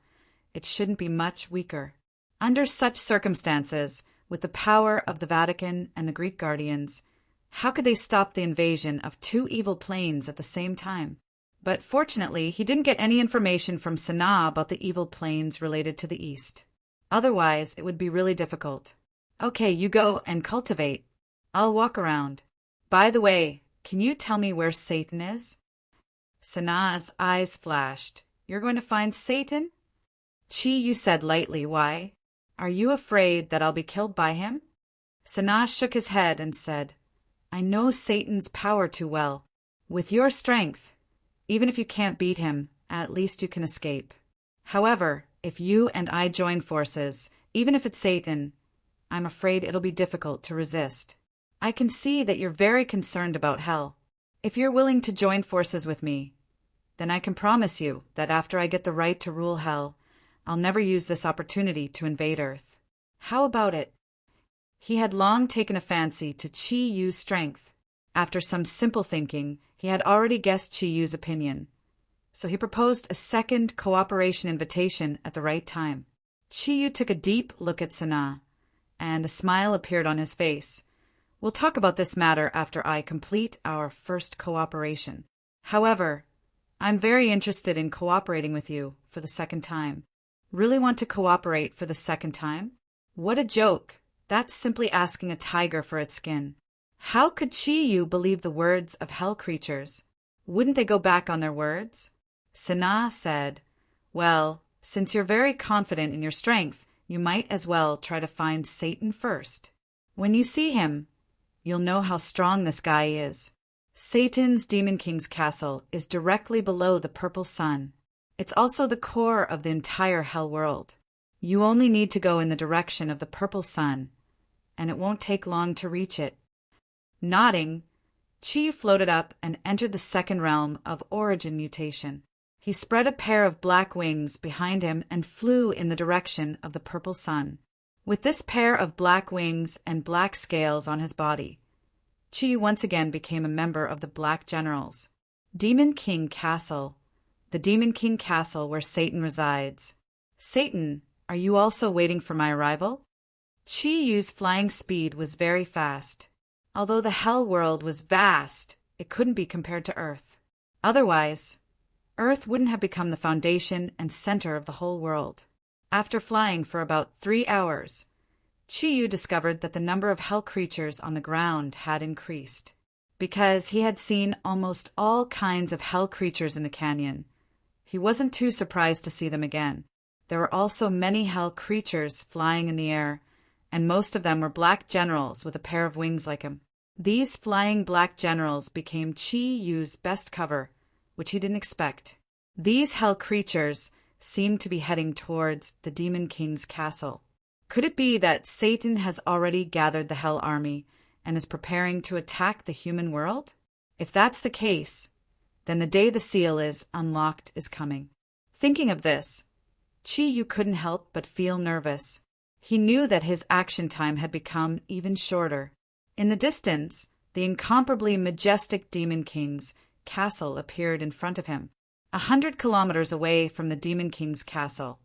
it shouldn't be much weaker. Under such circumstances, with the power of the Vatican and the Greek guardians, how could they stop the invasion of two evil planes at the same time? But fortunately, he didn't get any information from Sana about the evil planes related to the east. Otherwise, it would be really difficult. "Okay, you go and cultivate. I'll walk around. By the way, can you tell me where Satan is?" Sana's eyes flashed. "You're going to find Satan?" Chiyu said lightly, "Why? Are you afraid that I'll be killed by him?" Sana shook his head and said, "I know Satan's power too well. With your strength, even if you can't beat him, at least you can escape. However, if you and I join forces, even if it's Satan, I'm afraid it'll be difficult to resist. I can see that you're very concerned about hell. If you're willing to join forces with me, then I can promise you that after I get the right to rule hell, I'll never use this opportunity to invade Earth. How about it?" He had long taken a fancy to Chiyu's strength. After some simple thinking, he had already guessed Chiyu's opinion, so he proposed a second cooperation invitation at the right time. Chiyu took a deep look at Sana, and a smile appeared on his face. "We'll talk about this matter after I complete our first cooperation. However, I'm very interested in cooperating with you for the second time." "Really want to cooperate for the second time?" What a joke! That's simply asking a tiger for its skin. How could Chiyu believe the words of hell creatures? Wouldn't they go back on their words? Sanaa said, "Well, since you're very confident in your strength, you might as well try to find Satan first. When you see him, you'll know how strong this guy is. Satan's Demon King's castle is directly below the purple sun. It's also the core of the entire hell world. You only need to go in the direction of the purple sun, and it won't take long to reach it." Nodding, Chi floated up and entered the second realm of origin mutation. He spread a pair of black wings behind him and flew in the direction of the purple sun. With this pair of black wings and black scales on his body, Chi once again became a member of the Black Generals. Demon King Castle, the Demon King Castle where Satan resides. "Satan, are you also waiting for my arrival?" Chi Yu's flying speed was very fast. Although the hell world was vast, it couldn't be compared to Earth. Otherwise, Earth wouldn't have become the foundation and center of the whole world. After flying for about 3 hours, Chi Yu discovered that the number of hell creatures on the ground had increased. Because he had seen almost all kinds of hell creatures in the canyon, he wasn't too surprised to see them again. There were also many hell creatures flying in the air, and most of them were black generals with a pair of wings like him. These flying black generals became Chi Yu's best cover, which he didn't expect. These hell creatures seemed to be heading towards the Demon King's castle. Could it be that Satan has already gathered the hell army and is preparing to attack the human world? If that's the case, then the day the seal is unlocked is coming. Thinking of this, Chi Yu couldn't help but feel nervous. He knew that his action time had become even shorter. In the distance, the incomparably majestic Demon King's castle appeared in front of him. 100 kilometers away from the Demon King's castle,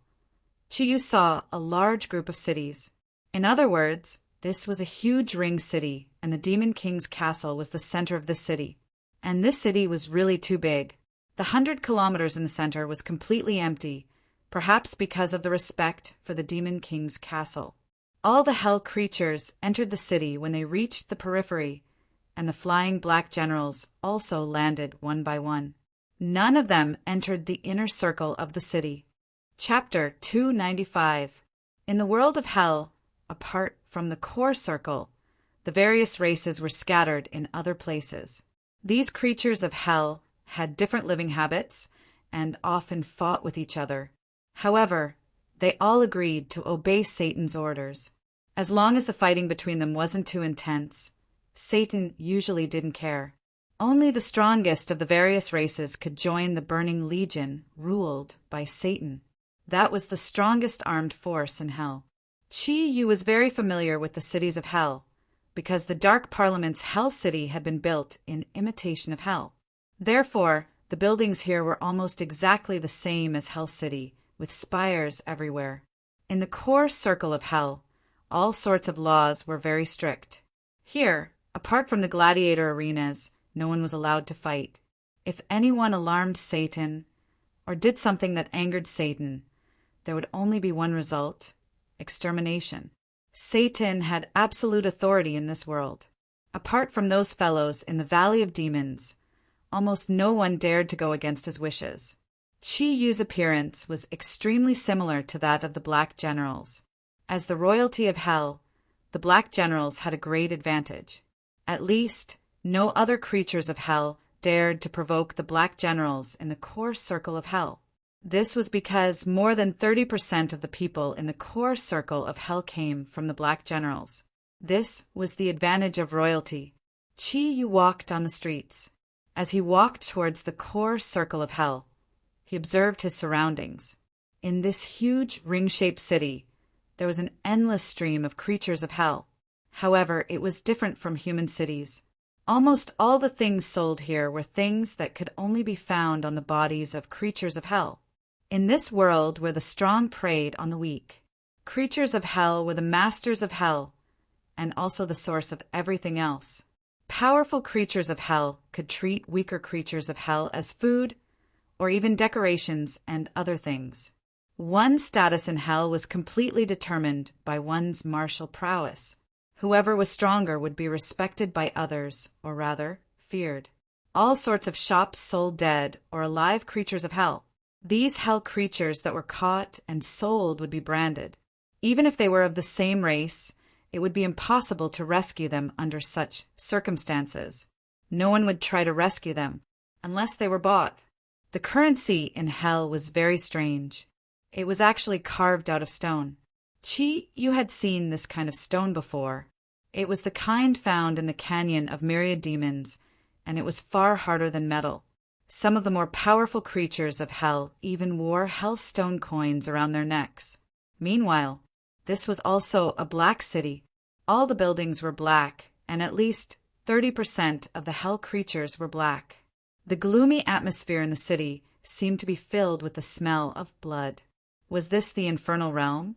Chi Yu saw a large group of cities. In other words, this was a huge ring city, and the Demon King's castle was the center of the city. And this city was really too big. The 100 kilometers in the center was completely empty, perhaps because of the respect for the Demon King's castle. All the hell creatures entered the city when they reached the periphery, and the flying black generals also landed one by one. None of them entered the inner circle of the city. Chapter 295. In the world of hell, apart from the core circle, the various races were scattered in other places. These creatures of hell had different living habits and often fought with each other. However, they all agreed to obey Satan's orders. As long as the fighting between them wasn't too intense, Satan usually didn't care. Only the strongest of the various races could join the Burning Legion, ruled by Satan. That was the strongest armed force in hell. Chi Yu was very familiar with the cities of hell, because the Dark Parliament's Hell City had been built in imitation of hell. Therefore, the buildings here were almost exactly the same as Hell City, with spires everywhere. In the core circle of hell, all sorts of laws were very strict. Here, apart from the gladiator arenas, no one was allowed to fight. If anyone alarmed Satan, or did something that angered Satan, there would only be one result: extermination. Satan had absolute authority in this world. Apart from those fellows in the Valley of Demons, almost no one dared to go against his wishes. Chi Yu's appearance was extremely similar to that of the Black Generals. As the royalty of hell, the Black Generals had a great advantage. At least, no other creatures of hell dared to provoke the Black Generals in the core circle of hell. This was because more than 30% of the people in the core circle of hell came from the Black Generals. This was the advantage of royalty. Chi Yu walked on the streets. As he walked towards the core circle of hell, he observed his surroundings. In this huge ring-shaped city, there was an endless stream of creatures of hell. However, it was different from human cities. Almost all the things sold here were things that could only be found on the bodies of creatures of hell. In this world where the strong preyed on the weak, creatures of hell were the masters of hell, and also the source of everything else. Powerful creatures of hell could treat weaker creatures of hell as food, or even decorations and other things. One's status in hell was completely determined by one's martial prowess. Whoever was stronger would be respected by others, or rather, feared. All sorts of shops sold dead or alive creatures of hell. These hell creatures that were caught and sold would be branded. Even if they were of the same race, it would be impossible to rescue them under such circumstances. No one would try to rescue them unless they were bought. The currency in hell was very strange. It was actually carved out of stone. You had seen this kind of stone before. It was the kind found in the canyon of myriad demons, and it was far harder than metal. Some of the more powerful creatures of hell even wore hellstone coins around their necks. Meanwhile, this was also a black city. All the buildings were black, and at least 30% of the hell creatures were black. The gloomy atmosphere in the city seemed to be filled with the smell of blood. Was this the infernal realm?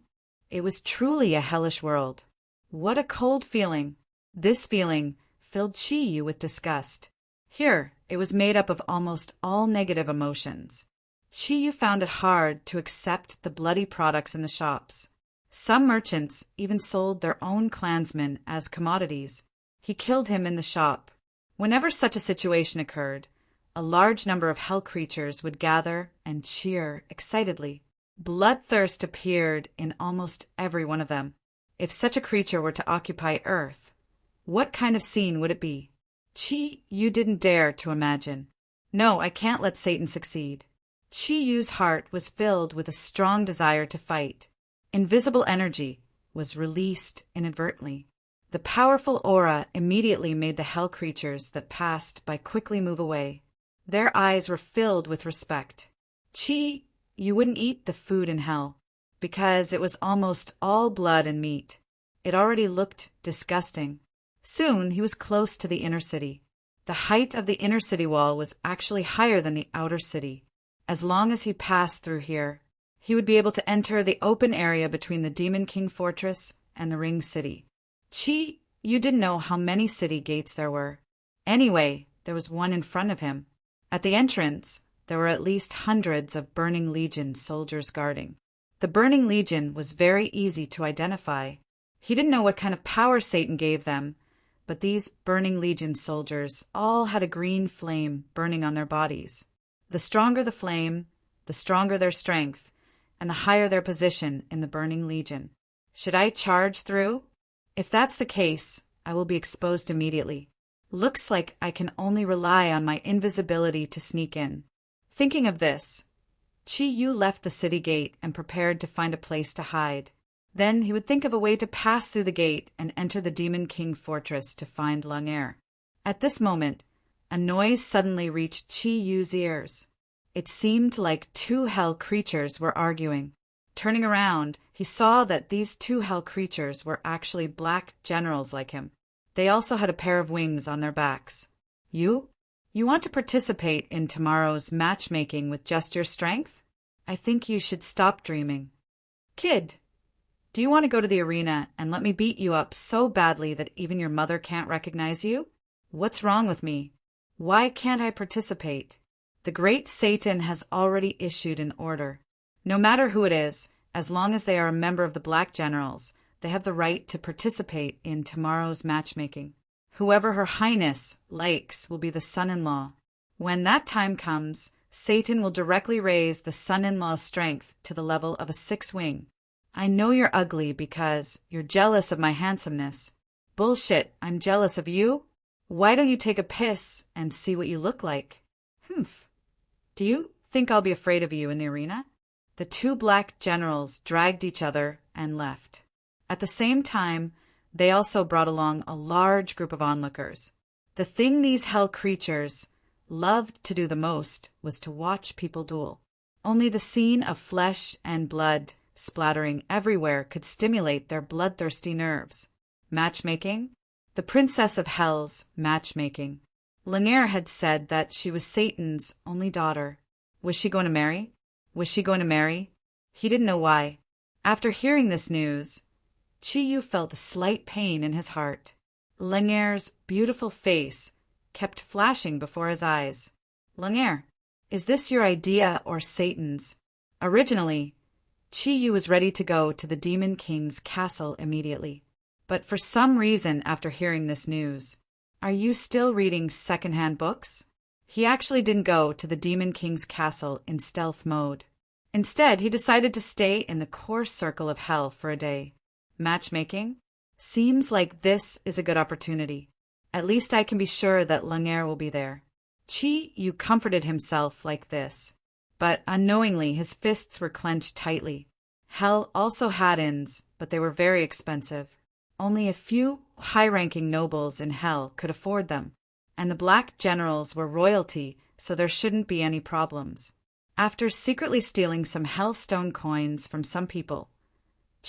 It was truly a hellish world. What a cold feeling! This feeling filled Chi-Yu with disgust. Here, it was made up of almost all negative emotions. Chi-Yu found it hard to accept the bloody products in the shops. Some merchants even sold their own clansmen as commodities. He killed him in the shop. Whenever such a situation occurred, a large number of hell creatures would gather and cheer excitedly. Bloodthirst appeared in almost every one of them. If such a creature were to occupy Earth, what kind of scene would it be? Chi-Yu didn't dare to imagine. No, I can't let Satan succeed. Chi-Yu's heart was filled with a strong desire to fight. Invisible energy was released inadvertently. The powerful aura immediately made the hell creatures that passed by quickly move away. Their eyes were filled with respect. You wouldn't eat the food in hell, because it was almost all blood and meat. It already looked disgusting. Soon he was close to the inner city. The height of the inner city wall was actually higher than the outer city. As long as he passed through here, he would be able to enter the open area between the Demon King Fortress and the Ring City. You didn't know how many city gates there were. Anyway, there was one in front of him. At the entrance, there were at least hundreds of Burning Legion soldiers guarding. The Burning Legion was very easy to identify. He didn't know what kind of power Satan gave them, but these Burning Legion soldiers all had a green flame burning on their bodies. The stronger the flame, the stronger their strength, and the higher their position in the Burning Legion. Should I charge through? If that's the case, I will be exposed immediately. Looks like I can only rely on my invisibility to sneak in. Thinking of this, Chi-Yu left the city gate and prepared to find a place to hide. Then he would think of a way to pass through the gate and enter the Demon King Fortress to find Lang'er. At this moment, a noise suddenly reached Chi-Yu's ears. It seemed like two hell creatures were arguing. Turning around, he saw that these two hell creatures were actually black generals like him. They also had a pair of wings on their backs. You want to participate in tomorrow's matchmaking with just your strength? I think you should stop dreaming. Kid, do you want to go to the arena and let me beat you up so badly that even your mother can't recognize you? What's wrong with me? Why can't I participate? The great Satan has already issued an order. No matter who it is, as long as they are a member of the Black Generals, they have the right to participate in tomorrow's matchmaking. Whoever Her Highness likes will be the son-in-law. When that time comes, Satan will directly raise the son-in-law's strength to the level of a 6-wing. I know you're ugly because you're jealous of my handsomeness. Bullshit, I'm jealous of you? Why don't you take a piss and see what you look like? Humph. Do you think I'll be afraid of you in the arena? The two black generals dragged each other and left. At the same time, they also brought along a large group of onlookers. The thing these hell creatures loved to do the most was to watch people duel. Only the scene of flesh and blood splattering everywhere could stimulate their bloodthirsty nerves. Matchmaking? The Princess of Hell's matchmaking. Lang'er had said that she was Satan's only daughter. Was she going to marry? He didn't know why. After hearing this news, Chi-Yu felt a slight pain in his heart. Lang'er's beautiful face kept flashing before his eyes. Lang'er, is this your idea or Satan's? Originally, Chi-Yu was ready to go to the Demon King's castle immediately. But for some reason after hearing this news, are you still reading secondhand books? He actually didn't go to the Demon King's castle in stealth mode. Instead, he decided to stay in the core circle of hell for a day. Matchmaking? Seems like this is a good opportunity. At least I can be sure that Lumiere will be there. Chi Yu comforted himself like this, but unknowingly his fists were clenched tightly. Hell also had inns, but they were very expensive. Only a few high-ranking nobles in Hell could afford them, and the black generals were royalty, so there shouldn't be any problems. After secretly stealing some Hellstone coins from some people,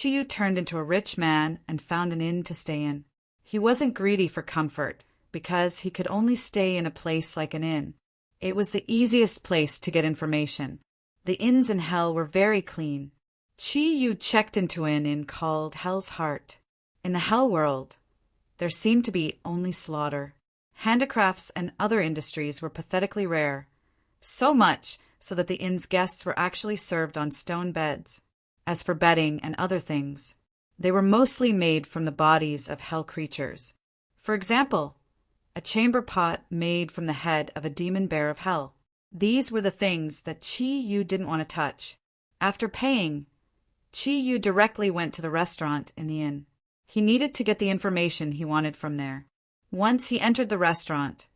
Chi Yu turned into a rich man and found an inn to stay in. He wasn't greedy for comfort, because he could only stay in a place like an inn. It was the easiest place to get information. The inns in Hell were very clean. Chi Yu checked into an inn called Hell's Heart. In the Hell world, there seemed to be only slaughter. Handicrafts and other industries were pathetically rare, so much so that the inn's guests were actually served on stone beds. As for bedding and other things, they were mostly made from the bodies of Hell creatures. For example, a chamber pot made from the head of a demon bear of Hell. These were the things that Chi Yu didn't want to touch. After paying, Chi Yu directly went to the restaurant in the inn. He needed to get the information he wanted from there. Once he entered the restaurant,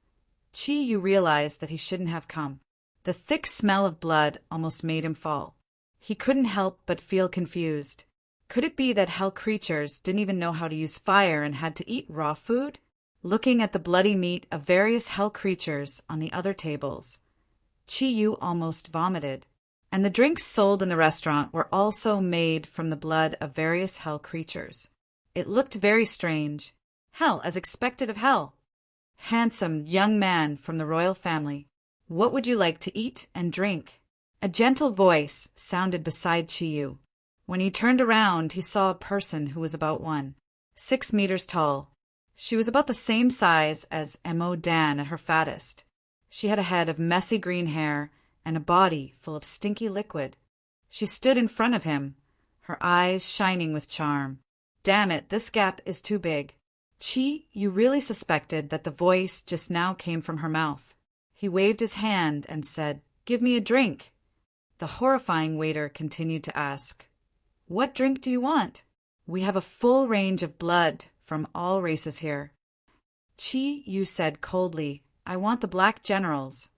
Chi Yu realized that he shouldn't have come. The thick smell of blood almost made him fall. He couldn't help but feel confused. Could it be that Hell creatures didn't even know how to use fire and had to eat raw food? Looking at the bloody meat of various Hell creatures on the other tables, Chi Yu almost vomited. And the drinks sold in the restaurant were also made from the blood of various Hell creatures. It looked very strange. Hell, as expected of Hell. Handsome young man from the royal family. What would you like to eat and drink? A gentle voice sounded beside Chi Yu. When he turned around, he saw a person who was about 6 meters tall. She was about the same size as Mo Dan at her fattest. She had a head of messy green hair and a body full of stinky liquid. She stood in front of him, her eyes shining with charm. Damn it, this gap is too big. Chi Yu really suspected that the voice just now came from her mouth. He waved his hand and said, "Give me a drink." The horrifying waiter continued to ask, "What drink do you want? We have a full range of blood from all races here." Chi Yu said coldly, "I want the black generals."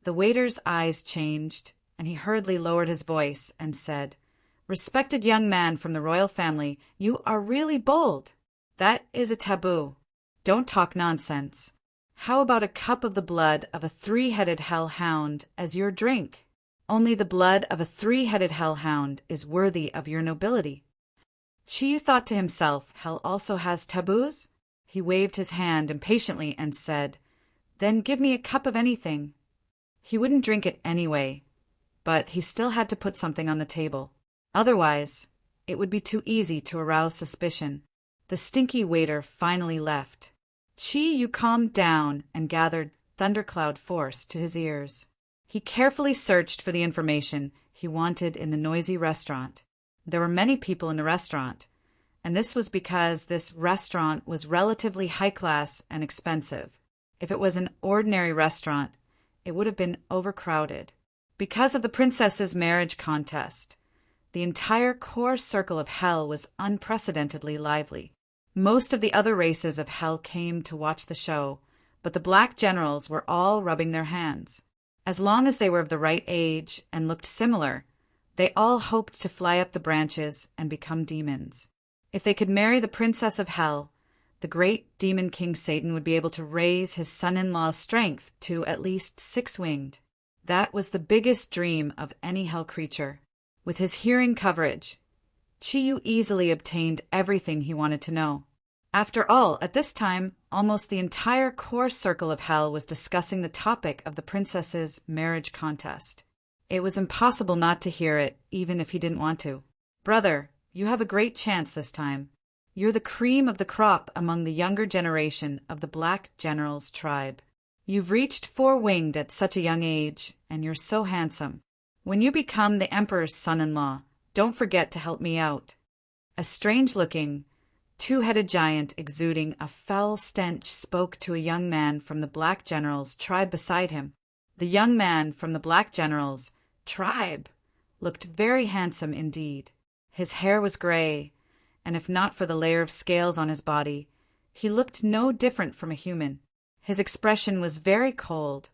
The waiter's eyes changed, and he hurriedly lowered his voice and said, "Respected young man from the royal family, you are really bold. That is a taboo. Don't talk nonsense. How about a cup of the blood of a 3-headed hellhound as your drink? Only the blood of a 3-headed hellhound is worthy of your nobility." Chi Yu thought to himself, Hell also has taboos? He waved his hand impatiently and said, "Then give me a cup of anything." He wouldn't drink it anyway, but he still had to put something on the table. Otherwise, it would be too easy to arouse suspicion. The stinky waiter finally left. Chi Yu calmed down and gathered thundercloud force to his ears. He carefully searched for the information he wanted in the noisy restaurant. There were many people in the restaurant, and this was because this restaurant was relatively high-class and expensive. If it was an ordinary restaurant, it would have been overcrowded. Because of the princess's marriage contest, the entire core circle of Hell was unprecedentedly lively. Most of the other races of Hell came to watch the show, but the black generals were all rubbing their hands. As long as they were of the right age and looked similar, they all hoped to fly up the branches and become demons. If they could marry the princess of Hell, the great demon king Satan would be able to raise his son-in-law's strength to at least 6-winged. That was the biggest dream of any Hell creature. With his hearing coverage, Chi Yu easily obtained everything he wanted to know. After all, at this time, almost the entire core circle of Hell was discussing the topic of the princess's marriage contest. It was impossible not to hear it, even if he didn't want to. "Brother, you have a great chance this time. You're the cream of the crop among the younger generation of the Black Generals tribe. You've reached 4-winged at such a young age, and you're so handsome. When you become the Emperor's son-in-law, don't forget to help me out." A strange-looking, two-headed giant exuding a foul stench spoke to a young man from the Black General's tribe beside him. The young man from the Black General's tribe looked very handsome indeed. His hair was gray, and if not for the layer of scales on his body, he looked no different from a human. His expression was very cold,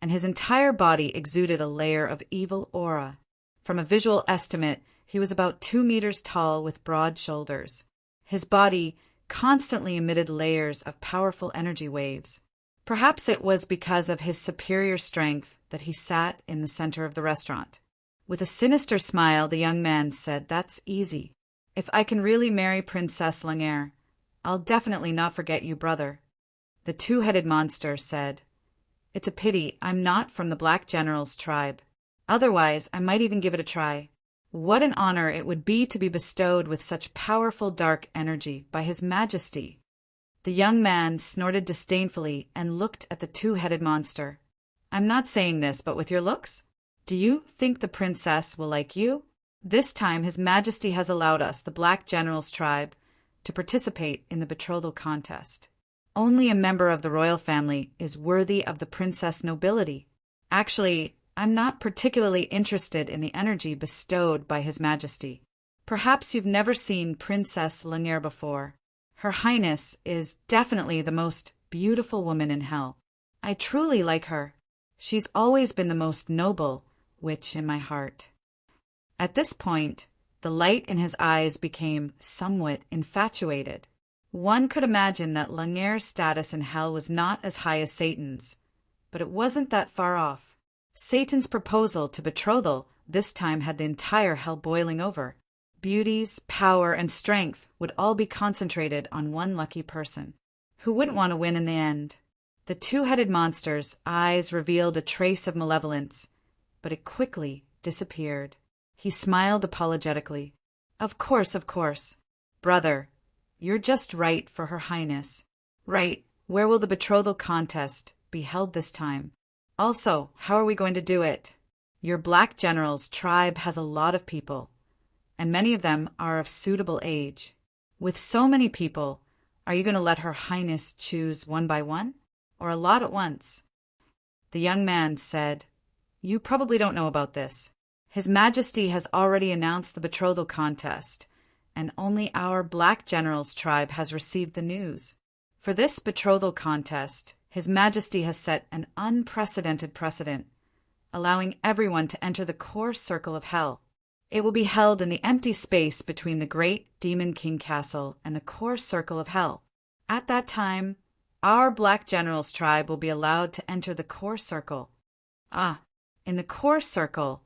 and his entire body exuded a layer of evil aura. From a visual estimate, he was about 2 meters tall with broad shoulders. His body constantly emitted layers of powerful energy waves. Perhaps it was because of his superior strength that he sat in the center of the restaurant. With a sinister smile, the young man said, "That's easy. If I can really marry Princess Langere, I'll definitely not forget you, brother." The two-headed monster said, "It's a pity I'm not from the Black General's tribe. Otherwise, I might even give it a try. What an honor it would be to be bestowed with such powerful dark energy by His Majesty." The young man snorted disdainfully and looked at the two-headed monster. "I'm not saying this, but with your looks? Do you think the princess will like you? This time His Majesty has allowed us, the Black General's tribe, to participate in the betrothal contest. Only a member of the royal family is worthy of the princess nobility. Actually, I'm not particularly interested in the energy bestowed by His Majesty. Perhaps you've never seen Princess Langere before. Her Highness is definitely the most beautiful woman in hell. I truly like her. She's always been the most noble witch in my heart." At this point, the light in his eyes became somewhat infatuated. One could imagine that Langere's status in hell was not as high as Satan's, but it wasn't that far off. Satan's proposal to betrothal this time had the entire hell boiling over. Beauties, power, and strength would all be concentrated on one lucky person. Who wouldn't want to win in the end? The two-headed monster's eyes revealed a trace of malevolence, but it quickly disappeared. He smiled apologetically. Of course. Brother, you're just right for Her Highness. Right, where will the betrothal contest be held this time? Also, how are we going to do it? Your Black General's tribe has a lot of people, and many of them are of suitable age. With so many people, are you going to let Her Highness choose one by one, or a lot at once? The young man said, "You probably don't know about this. His Majesty has already announced the betrothal contest, and only our Black General's tribe has received the news. For this betrothal contest, His Majesty has set an unprecedented precedent, allowing everyone to enter the core circle of hell. It will be held in the empty space between the Great Demon King Castle and the core circle of hell. At that time, our Black General's tribe will be allowed to enter the core circle. In the core circle,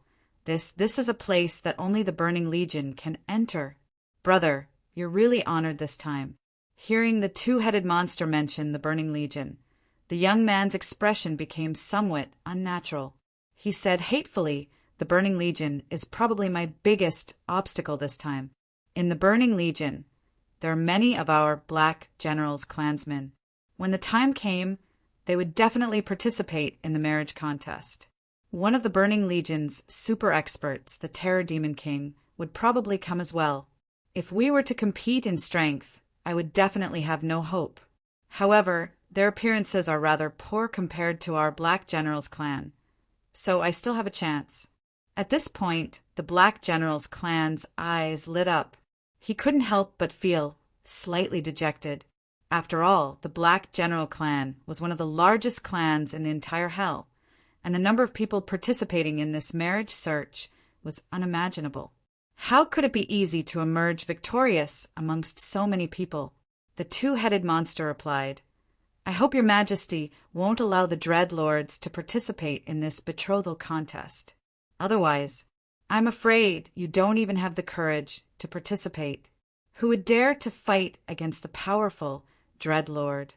this is a place that only the Burning Legion can enter. Brother, you're really honored this time." Hearing the two-headed monster mention the Burning Legion, the young man's expression became somewhat unnatural. He said hatefully, "The Burning Legion is probably my biggest obstacle this time. In the Burning Legion, there are many of our Black General's clansmen. When the time came, they would definitely participate in the marriage contest. One of the Burning Legion's super experts, the Terror Demon King, would probably come as well. If we were to compete in strength, I would definitely have no hope. However, their appearances are rather poor compared to our Black General's clan, so I still have a chance." At this point, the Black General's clan's eyes lit up. He couldn't help but feel slightly dejected. After all, the Black General clan was one of the largest clans in the entire hell, and the number of people participating in this marriage search was unimaginable. How could it be easy to emerge victorious amongst so many people? The two-headed monster replied, "I hope your Majesty won't allow the Dreadlords to participate in this betrothal contest. Otherwise, I'm afraid you don't even have the courage to participate. Who would dare to fight against the powerful Dreadlord?"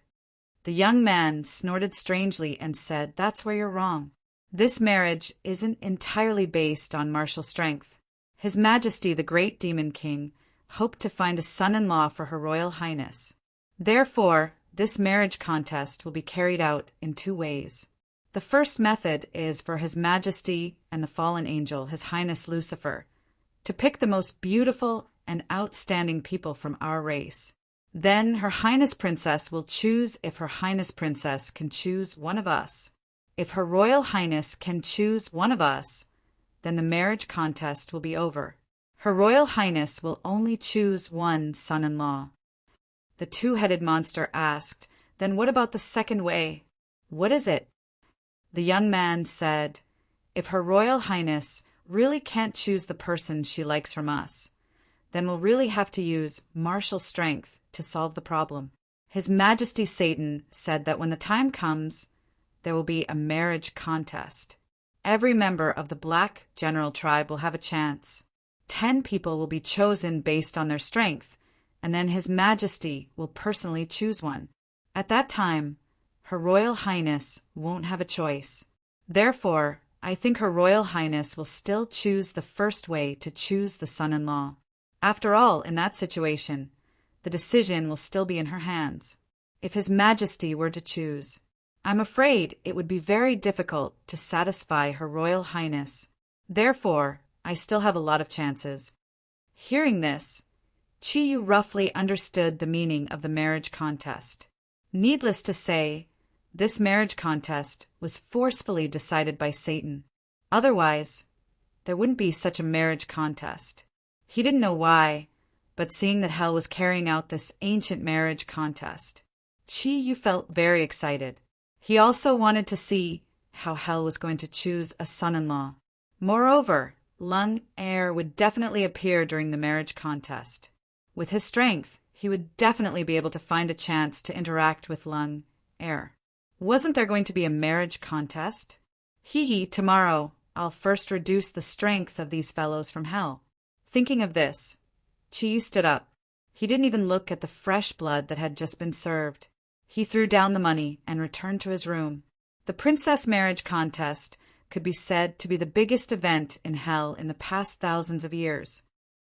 The young man snorted strangely and said, "That's where you're wrong. This marriage isn't entirely based on martial strength. His Majesty, the Great Demon King, hoped to find a son-in-law for Her Royal Highness. Therefore, this marriage contest will be carried out in 2 ways. The first method is for His Majesty and the fallen angel, His Highness Lucifer, to pick the most beautiful and outstanding people from our race. Then Her Highness Princess will choose if Her Highness Princess can choose one of us. If Her Royal Highness can choose one of us, then the marriage contest will be over. Her Royal Highness will only choose one son-in-law. The two-headed monster asked, "Then what about the second way? What is it?" The young man said, "If Her Royal Highness really can't choose the person she likes from us, then we'll really have to use martial strength to solve the problem." His Majesty Satan said that when the time comes, there will be a marriage contest. Every member of the Black General tribe will have a chance. 10 people will be chosen based on their strength, and then His Majesty will personally choose one. At that time, Her Royal Highness won't have a choice. Therefore, I think Her Royal Highness will still choose the first way to choose the son-in-law. After all, in that situation, the decision will still be in her hands. If His Majesty were to choose, I'm afraid it would be very difficult to satisfy Her Royal Highness. Therefore, I still have a lot of chances. Hearing this, Chi-Yu roughly understood the meaning of the marriage contest. Needless to say, this marriage contest was forcefully decided by Satan. Otherwise, there wouldn't be such a marriage contest. He didn't know why, but seeing that Hell was carrying out this ancient marriage contest, Chi-Yu felt very excited. He also wanted to see how Hell was going to choose a son-in-law. Moreover, Lung Er would definitely appear during the marriage contest. With his strength, he would definitely be able to find a chance to interact with Lung Er. Wasn't there going to be a marriage contest? Tomorrow I'll first reduce the strength of these fellows from Hell. Thinking of this, Chi-Yu stood up. He didn't even look at the fresh blood that had just been served. He threw down the money and returned to his room. The princess marriage contest could be said to be the biggest event in Hell in the past thousands of years.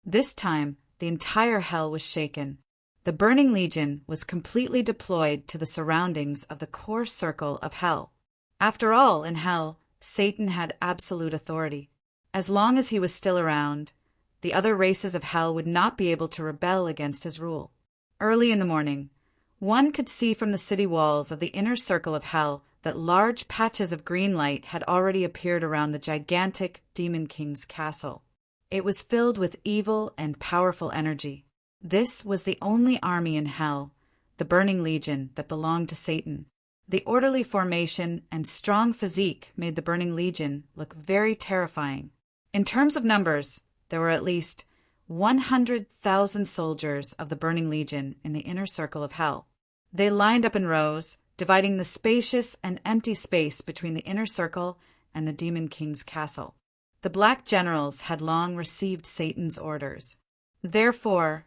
This time, the entire Hell was shaken. The Burning Legion was completely deployed to the surroundings of the core circle of Hell. After all, in Hell, Satan had absolute authority. As long as he was still around, the other races of Hell would not be able to rebel against his rule. Early in the morning, one could see from the city walls of the inner circle of Hell that large patches of green light had already appeared around the gigantic Demon King's castle. It was filled with evil and powerful energy. This was the only army in Hell, the Burning Legion, that belonged to Satan. The orderly formation and strong physique made the Burning Legion look very terrifying. In terms of numbers, there were at least 100,000 soldiers of the Burning Legion in the inner circle of Hell. They lined up in rows, dividing the spacious and empty space between the inner circle and the Demon King's castle. The Black Generals had long received Satan's orders. Therefore,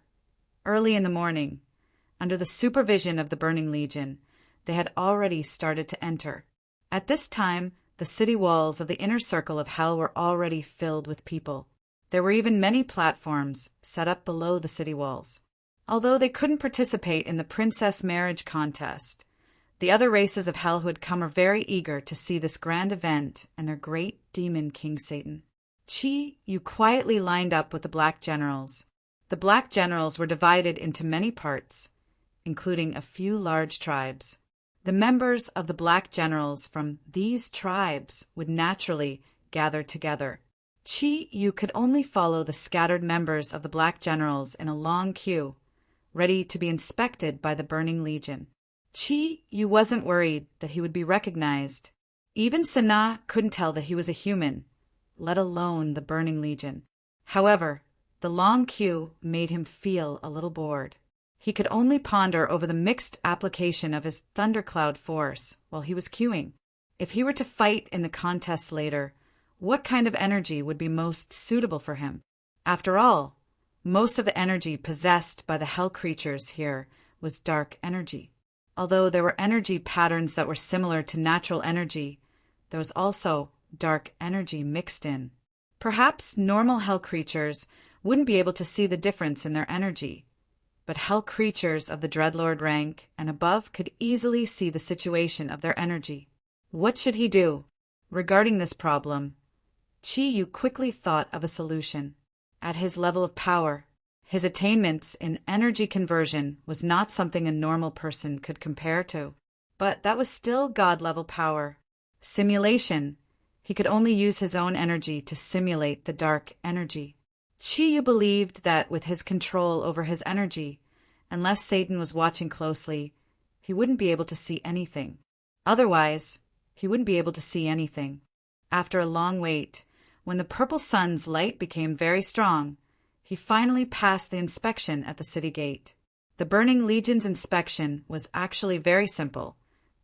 early in the morning, under the supervision of the Burning Legion, they had already started to enter. At this time, the city walls of the inner circle of Hell were already filled with people. There were even many platforms set up below the city walls. Although they couldn't participate in the princess marriage contest, the other races of Hell who had come were very eager to see this grand event and their great demon King Satan. Chi-Yu quietly lined up with the Black Generals. The Black Generals were divided into many parts, including a few large tribes. The members of the Black Generals from these tribes would naturally gather together. Chi-Yu could only follow the scattered members of the Black Generals in a long queue, ready to be inspected by the Burning Legion. Chi-Yu wasn't worried that he would be recognized. Even Sana couldn't tell that he was a human, let alone the Burning Legion. However, the long queue made him feel a little bored. He could only ponder over the mixed application of his thundercloud force while he was queuing. If he were to fight in the contest later, what kind of energy would be most suitable for him? After all, most of the energy possessed by the Hell creatures here was dark energy. Although there were energy patterns that were similar to natural energy, there was also dark energy mixed in. Perhaps normal Hell creatures wouldn't be able to see the difference in their energy, but Hell creatures of the Dreadlord rank and above could easily see the situation of their energy. What should he do? Regarding this problem, Chi-Yu quickly thought of a solution. At his level of power, His attainments in energy conversion was not something a normal person could compare to. But that was still God-level power. Simulation. He could only use his own energy to simulate the dark energy. Chi believed that with his control over his energy, unless Satan was watching closely, he wouldn't be able to see anything. Otherwise, he wouldn't be able to see anything. After a long wait, when the purple sun's light became very strong, he finally passed the inspection at the city gate. The Burning Legion's inspection was actually very simple.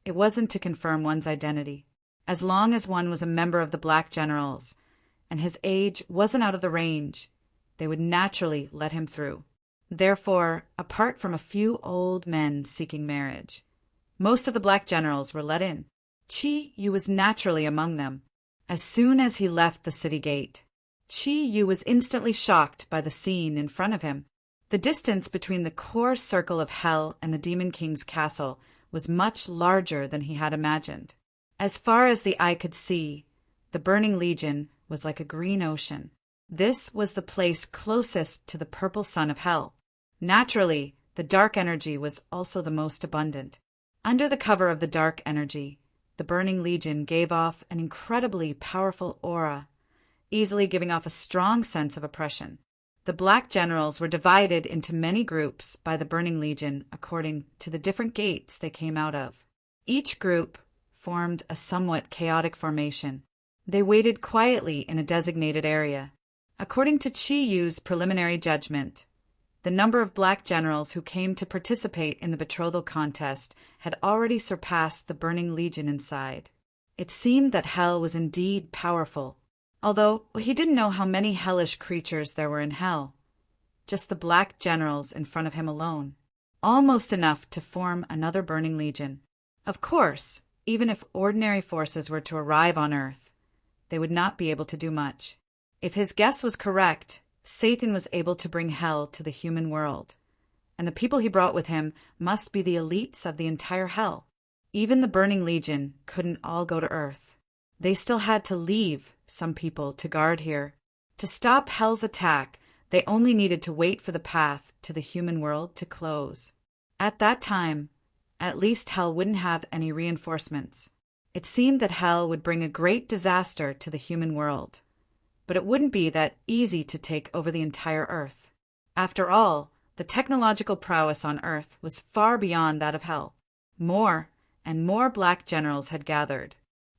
It wasn't to confirm one's identity. As long as one was a member of the Black Generals, and his age wasn't out of the range, they would naturally let him through. Therefore, apart from a few old men seeking marriage, most of the Black Generals were let in. Chi Yu was naturally among them. As soon as he left the city gate, Chi Yu was instantly shocked by the scene in front of him. The distance between the core circle of hell and the Demon King's castle was much larger than he had imagined. As far as the eye could see, the Burning Legion was like a green ocean. This was the place closest to the purple sun of hell. Naturally, the dark energy was also the most abundant. Under the cover of the dark energy, the Burning Legion gave off an incredibly powerful aura, easily giving off a strong sense of oppression. The Black Generals were divided into many groups by the Burning Legion according to the different gates they came out of. Each group formed a somewhat chaotic formation. They waited quietly in a designated area. According to Chi Yu's preliminary judgment, the number of Black Generals who came to participate in the betrothal contest had already surpassed the Burning Legion inside. It seemed that hell was indeed powerful, although he didn't know how many hellish creatures there were in hell. Just the Black Generals in front of him alone. Almost enough to form another Burning Legion. Of course, even if ordinary forces were to arrive on Earth, they would not be able to do much. If his guess was correct, Satan was able to bring hell to the human world, and the people he brought with him must be the elites of the entire hell. Even the Burning Legion couldn't all go to Earth. They still had to leave some people to guard here. To stop hell's attack, they only needed to wait for the path to the human world to close. At that time, at least hell wouldn't have any reinforcements. It seemed that hell would bring a great disaster to the human world, but it wouldn't be that easy to take over the entire Earth. After all, the technological prowess on Earth was far beyond that of hell. More and more Black Generals had gathered.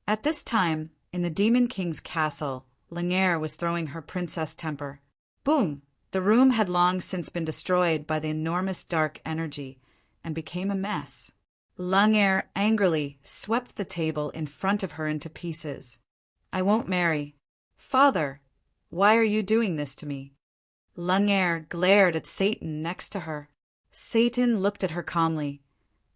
At this time, in the Demon King's castle, Langere was throwing her princess temper. Boom! The room had long since been destroyed by the enormous dark energy and became a mess. Langere angrily swept the table in front of her into pieces. I won't marry. Father, why are you doing this to me? Langere glared at Satan next to her. Satan looked at her calmly,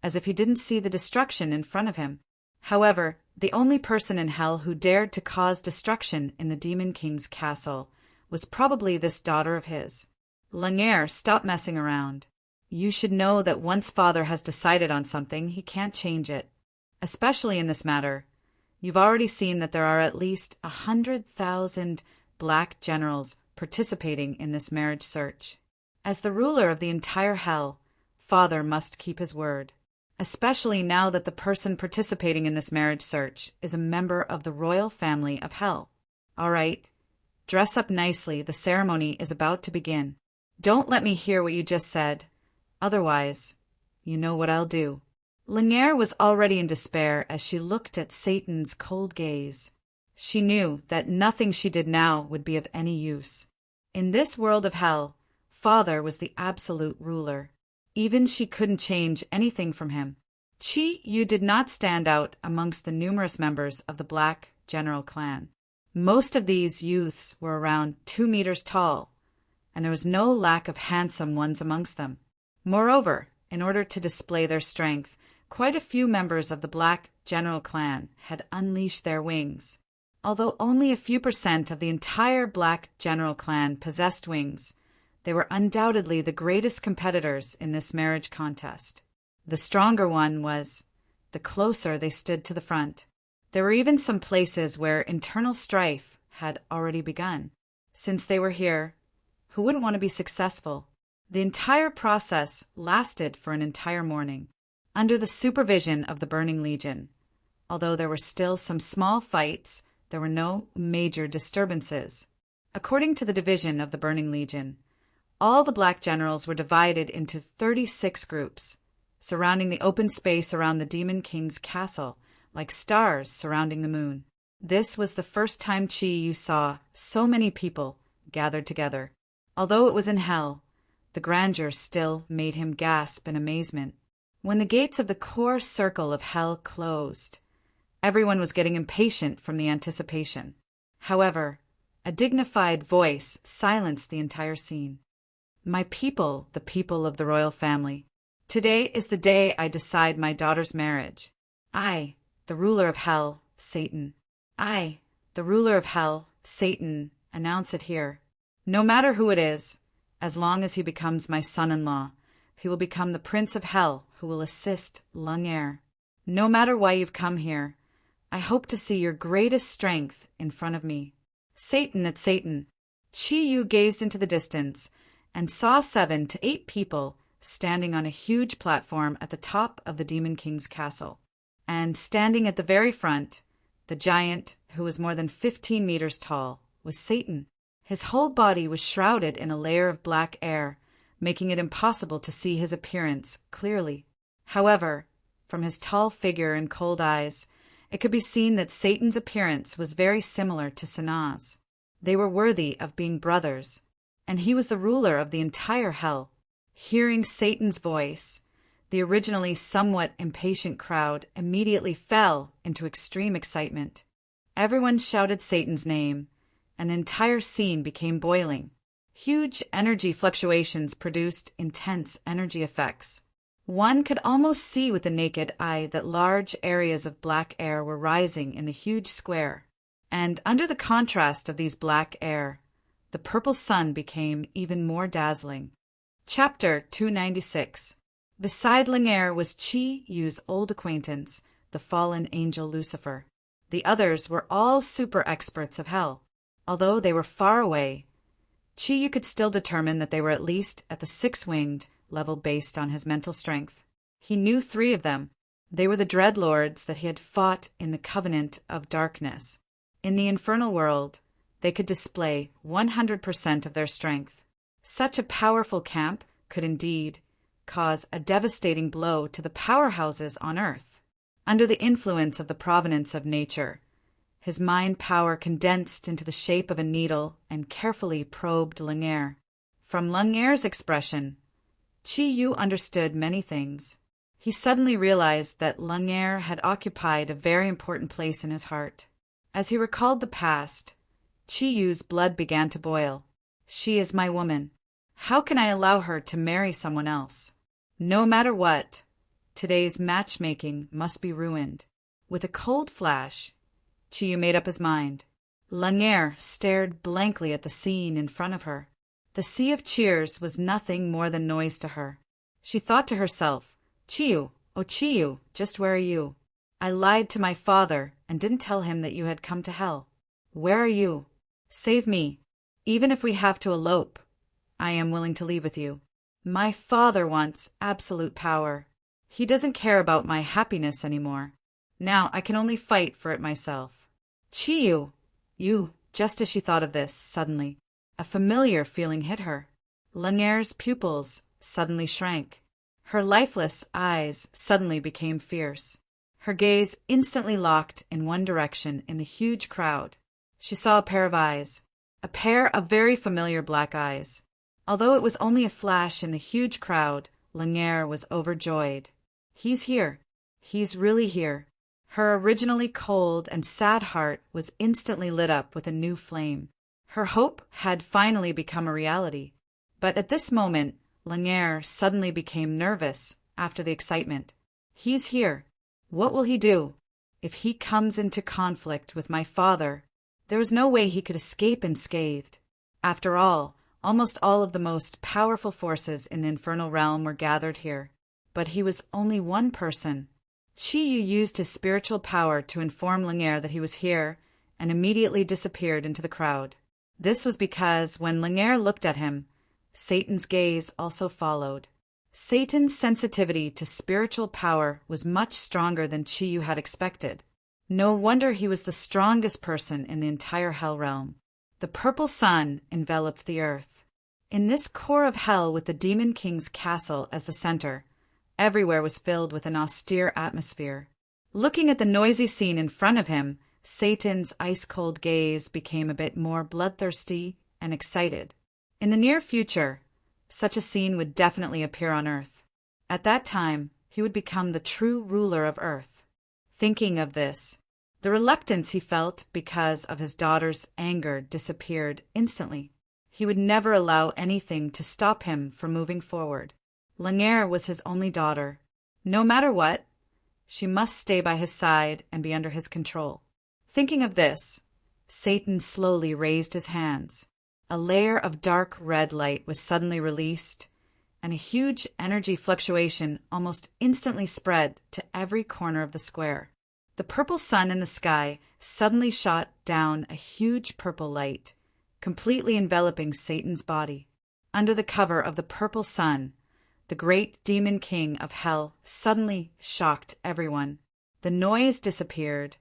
as if he didn't see the destruction in front of him. However, the only person in hell who dared to cause destruction in the Demon King's castle was probably this daughter of his. Langere, stop messing around. You should know that once Father has decided on something, he can't change it. Especially in this matter. You've already seen that there are at least 100,000 Black Generals participating in this marriage search. As the ruler of the entire hell, Father must keep his word. Especially now that the person participating in this marriage search is a member of the royal family of hell. All right, dress up nicely. The ceremony is about to begin. Don't let me hear what you just said. Otherwise, you know what I'll do. Langere was already in despair as she looked at Satan's cold gaze. She knew that nothing she did now would be of any use. In this world of hell, Father was the absolute ruler. Even she couldn't change anything from him. Chi Yu did not stand out amongst the numerous members of the Black General clan. Most of these youths were around 2 meters tall, and there was no lack of handsome ones amongst them. Moreover, in order to display their strength, quite a few members of the Black General clan had unleashed their wings. Although only a few % of the entire Black General clan possessed wings, they were undoubtedly the greatest competitors in this marriage contest. The stronger one was the closer they stood to the front. There were even some places where internal strife had already begun. Since they were here, who wouldn't want to be successful? The entire process lasted for an entire morning, under the supervision of the Burning Legion. Although there were still some small fights, there were no major disturbances. According to the division of the Burning Legion, all the black generals were divided into 36 groups, surrounding the open space around the Demon King's castle, like stars surrounding the moon. This was the first time Chi Yu saw so many people gathered together. Although it was in hell, the grandeur still made him gasp in amazement. When the gates of the core circle of hell closed, everyone was getting impatient from the anticipation. However, a dignified voice silenced the entire scene. "My people, the people of the royal family, today is the day I decide my daughter's marriage. I, the ruler of hell, Satan. I, the ruler of hell, Satan, announce it here. No matter who it is, as long as he becomes my son-in-law, he will become the prince of hell who will assist Lung-Er. No matter why you've come here, I hope to see your greatest strength in front of me. Satan at Satan." Chi Yu gazed into the distance and saw 7 to 8 people standing on a huge platform at the top of the Demon King's castle. And standing at the very front, the giant, who was more than 15 meters tall, was Satan. His whole body was shrouded in a layer of black air, making it impossible to see his appearance clearly. However, from his tall figure and cold eyes, it could be seen that Satan's appearance was very similar to Sanaa's. They were worthy of being brothers, and he was the ruler of the entire hell. Hearing Satan's voice, the originally somewhat impatient crowd immediately fell into extreme excitement. Everyone shouted Satan's name, and the entire scene became boiling. Huge energy fluctuations produced intense energy effects. One could almost see with the naked eye that large areas of black air were rising in the huge square, and under the contrast of these black air, the purple sun became even more dazzling. Chapter 296. Beside Lung-Er was Chi Yu's old acquaintance, the fallen angel Lucifer. The others were all super experts of hell. Although they were far away, Chi Yu could still determine that they were at least at the 6-winged level based on his mental strength. He knew 3 of them. They were the Dreadlords that he had fought in the Covenant of Darkness. In the infernal world, they could display 100% of their strength. Such a powerful camp could indeed cause a devastating blow to the powerhouses on Earth. Under the influence of the provenance of nature, his mind power condensed into the shape of a needle and carefully probed Lung-Er. From Lung-Er's expression, Chi Yu understood many things. He suddenly realized that Lung-Er had occupied a very important place in his heart. As he recalled the past, Chi Yu's blood began to boil. She is my woman. How can I allow her to marry someone else? No matter what, today's matchmaking must be ruined. With a cold flash, Chi Yu made up his mind. Lung-Er stared blankly at the scene in front of her. The sea of cheers was nothing more than noise to her. She thought to herself, "Chi Yu, oh Chi Yu, just where are you? I lied to my father and didn't tell him that you had come to hell. Where are you? Save me. Even if we have to elope, I am willing to leave with you. My father wants absolute power. He doesn't care about my happiness anymore. Now I can only fight for it myself." Chi Yu, just as she thought of this, suddenly, a familiar feeling hit her. Lung-Er's pupils suddenly shrank. Her lifeless eyes suddenly became fierce. Her gaze instantly locked in one direction in the huge crowd. She saw a pair of eyes, a pair of very familiar black eyes. Although it was only a flash in the huge crowd, Lung-Er was overjoyed. He's here. He's really here. Her originally cold and sad heart was instantly lit up with a new flame. Her hope had finally become a reality. But at this moment, Lung-Er suddenly became nervous after the excitement. He's here. What will he do? If he comes into conflict with my father, there was no way he could escape unscathed. After all, almost all of the most powerful forces in the infernal realm were gathered here. But he was only one person. Chi Yu used his spiritual power to inform Lung-Er that he was here and immediately disappeared into the crowd. This was because when Lung-Er looked at him, Satan's gaze also followed. Satan's sensitivity to spiritual power was much stronger than Chiyu had expected. No wonder he was the strongest person in the entire Hell realm. The purple sun enveloped the earth. In this core of Hell, with the Demon King's castle as the center, everywhere was filled with an austere atmosphere. Looking at the noisy scene in front of him, Satan's ice-cold gaze became a bit more bloodthirsty and excited. In the near future, such a scene would definitely appear on Earth. At that time, he would become the true ruler of Earth. Thinking of this, the reluctance he felt because of his daughter's anger disappeared instantly. He would never allow anything to stop him from moving forward. Langere was his only daughter. No matter what, she must stay by his side and be under his control. Thinking of this, Satan slowly raised his hands. A layer of dark red light was suddenly released, and a huge energy fluctuation almost instantly spread to every corner of the square. The purple sun in the sky suddenly shot down a huge purple light, completely enveloping Satan's body. Under the cover of the purple sun, the great Demon King of Hell suddenly shocked everyone. The noise disappeared,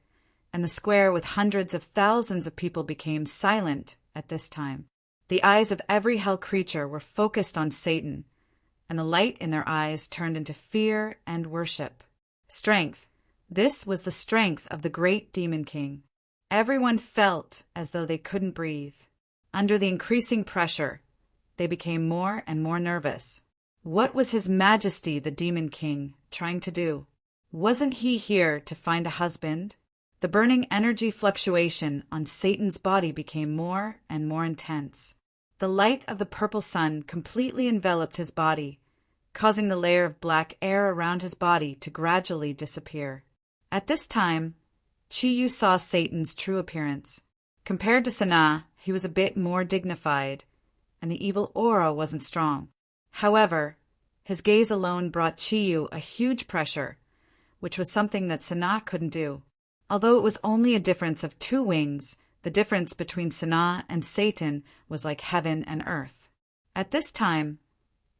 and the square with hundreds of thousands of people became silent at this time. The eyes of every hell creature were focused on Satan, and the light in their eyes turned into fear and worship. Strength. This was the strength of the great Demon King. Everyone felt as though they couldn't breathe. Under the increasing pressure, they became more and more nervous. What was His Majesty the Demon King trying to do? Wasn't he here to find a husband? The burning energy fluctuation on Satan's body became more and more intense. The light of the purple sun completely enveloped his body, causing the layer of black air around his body to gradually disappear. At this time, Chiyu saw Satan's true appearance. Compared to Sanaa, he was a bit more dignified, and the evil aura wasn't strong. However, his gaze alone brought Chiyu a huge pressure, which was something that Sanaa couldn't do. Although it was only a difference of 2 wings, the difference between Sanaa and Satan was like heaven and earth. At this time,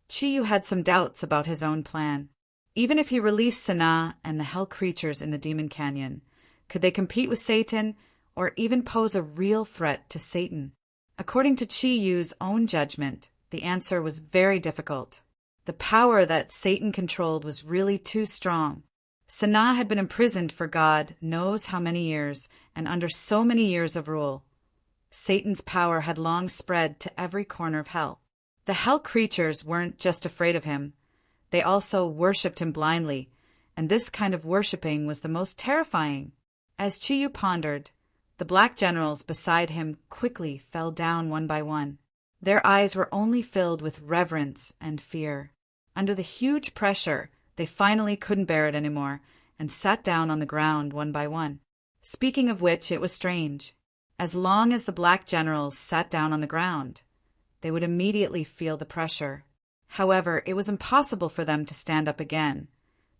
Chiyu had some doubts about his own plan. Even if he released Sanaa and the hell creatures in the Demon Canyon, could they compete with Satan or even pose a real threat to Satan? According to Chiyu's own judgment, the answer was very difficult. The power that Satan controlled was really too strong. Sanaa had been imprisoned for God knows how many years and under so many years of rule. Satan's power had long spread to every corner of hell. The hell creatures weren't just afraid of him. They also worshipped him blindly, and this kind of worshipping was the most terrifying. As Chiyu pondered, the black generals beside him quickly fell down one by one. Their eyes were only filled with reverence and fear. Under the huge pressure, they finally couldn't bear it anymore and sat down on the ground one by one. Speaking of which, it was strange. As long as the black generals sat down on the ground, they would immediately feel the pressure. However, it was impossible for them to stand up again,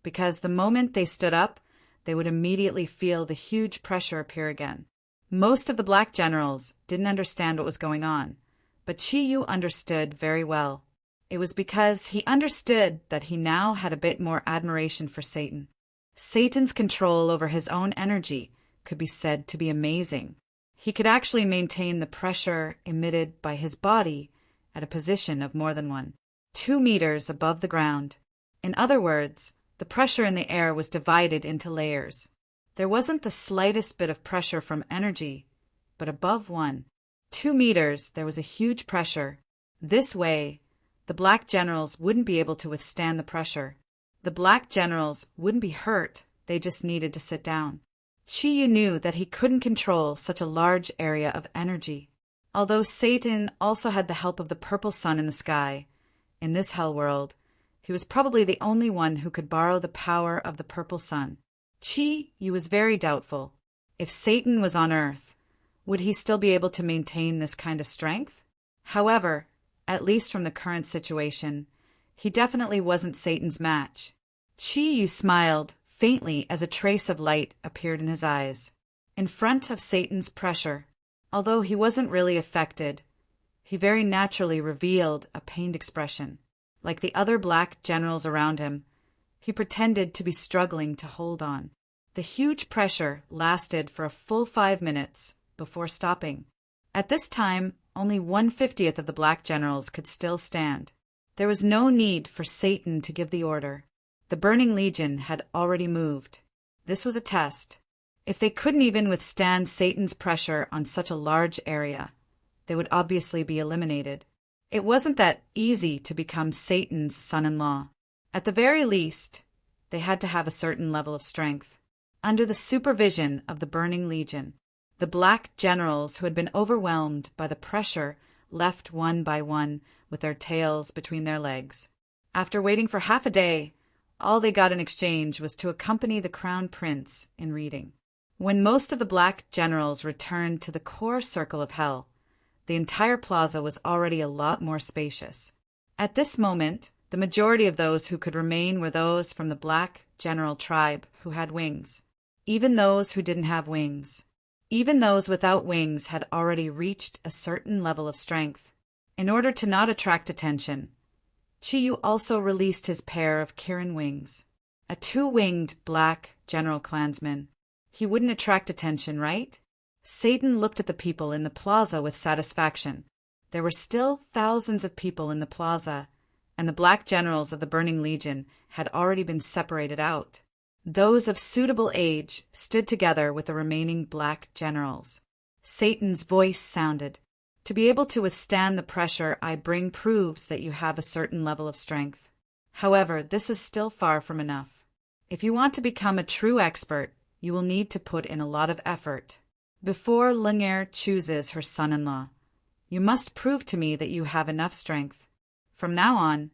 because the moment they stood up, they would immediately feel the huge pressure appear again. Most of the black generals didn't understand what was going on, but Chiyu understood very well. It was because he understood that he now had a bit more admiration for Satan. Satan's control over his own energy could be said to be amazing. He could actually maintain the pressure emitted by his body at a position of more than 2 meters above the ground. In other words, the pressure in the air was divided into layers. There wasn't the slightest bit of pressure from energy, but above 2 meters there was a huge pressure. This way, the black generals wouldn't be able to withstand the pressure. The black generals wouldn't be hurt, they just needed to sit down. Chiyu knew that he couldn't control such a large area of energy. Although Satan also had the help of the purple sun in the sky, in this hell world, he was probably the only one who could borrow the power of the purple sun. Chiyu was very doubtful. If Satan was on Earth, would he still be able to maintain this kind of strength? However, at least from the current situation, he definitely wasn't Satan's match. Chiyu smiled faintly as a trace of light appeared in his eyes. In front of Satan's pressure, although he wasn't really affected, he very naturally revealed a pained expression. Like the other black generals around him, he pretended to be struggling to hold on. The huge pressure lasted for a full 5 minutes before stopping. At this time, only 1/50th of the black generals could still stand. There was no need for Satan to give the order. The Burning Legion had already moved. This was a test. If they couldn't even withstand Satan's pressure on such a large area, they would obviously be eliminated. It wasn't that easy to become Satan's son-in-law. At the very least, they had to have a certain level of strength. Under the supervision of the Burning Legion, the black generals who had been overwhelmed by the pressure left one by one with their tails between their legs. After waiting for half a day, all they got in exchange was to accompany the crown prince in reading. When most of the black generals returned to the core circle of hell, the entire plaza was already a lot more spacious. At this moment, the majority of those who could remain were those from the black general tribe who had wings. Even those who didn't have wings. Even those without wings had already reached a certain level of strength. In order to not attract attention, Chiyu also released his pair of Kirin wings. A 2-winged black general clansman. He wouldn't attract attention, right? Satan looked at the people in the plaza with satisfaction. There were still thousands of people in the plaza, and the black generals of the Burning Legion had already been separated out. Those of suitable age stood together with the remaining black generals. Satan's voice sounded. To be able to withstand the pressure I bring proves that you have a certain level of strength. However, this is still far from enough. If you want to become a true expert, you will need to put in a lot of effort. Before Lung'er chooses her son-in-law, you must prove to me that you have enough strength. From now on,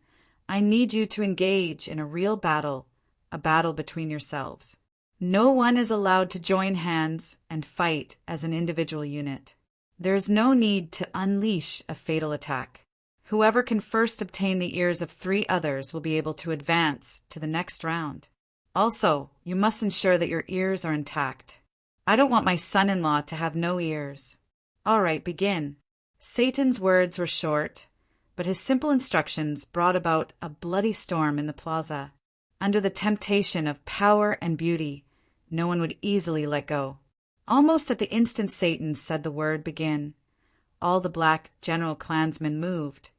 I need you to engage in a real battle, a battle between yourselves. No one is allowed to join hands and fight as an individual unit. There is no need to unleash a fatal attack. Whoever can first obtain the ears of 3 others will be able to advance to the next round. Also, you must ensure that your ears are intact. I don't want my son-in-law to have no ears. All right, begin. Satan's words were short, but his simple instructions brought about a bloody storm in the plaza. Under the temptation of power and beauty, no one would easily let go. Almost at the instant Satan said the word begin, all the black general clansmen moved,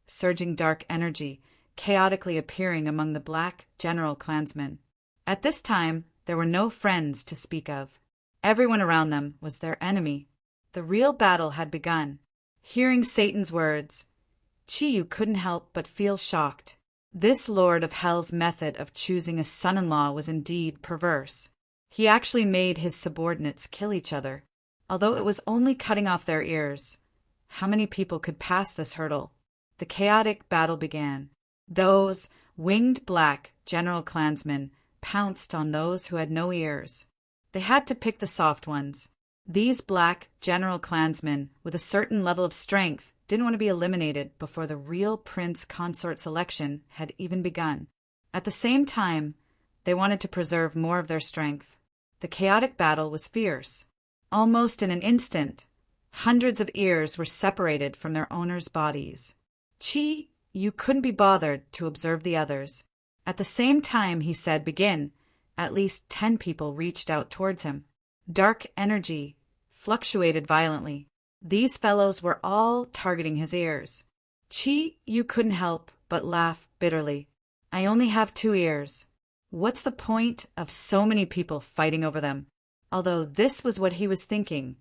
surging dark energy chaotically appearing among the black general clansmen. At this time, there were no friends to speak of. Everyone around them was their enemy. The real battle had begun. Hearing Satan's words, Chiyu couldn't help but feel shocked. This Lord of Hell's method of choosing a son-in-law was indeed perverse. He actually made his subordinates kill each other. Although it was only cutting off their ears, how many people could pass this hurdle? The chaotic battle began. Those winged black general clansmen pounced on those who had no ears. They had to pick the soft ones. These black general clansmen with a certain level of strength didn't want to be eliminated before the real prince consort selection had even begun. At the same time, they wanted to preserve more of their strength. The chaotic battle was fierce. Almost in an instant, hundreds of ears were separated from their owners' bodies. You couldn't be bothered to observe the others. At the same time he said begin, at least 10 people reached out towards him. Dark energy fluctuated violently. These fellows were all targeting his ears. You couldn't help but laugh bitterly. I only have 2 ears. What's the point of so many people fighting over them? Although this was what he was thinking,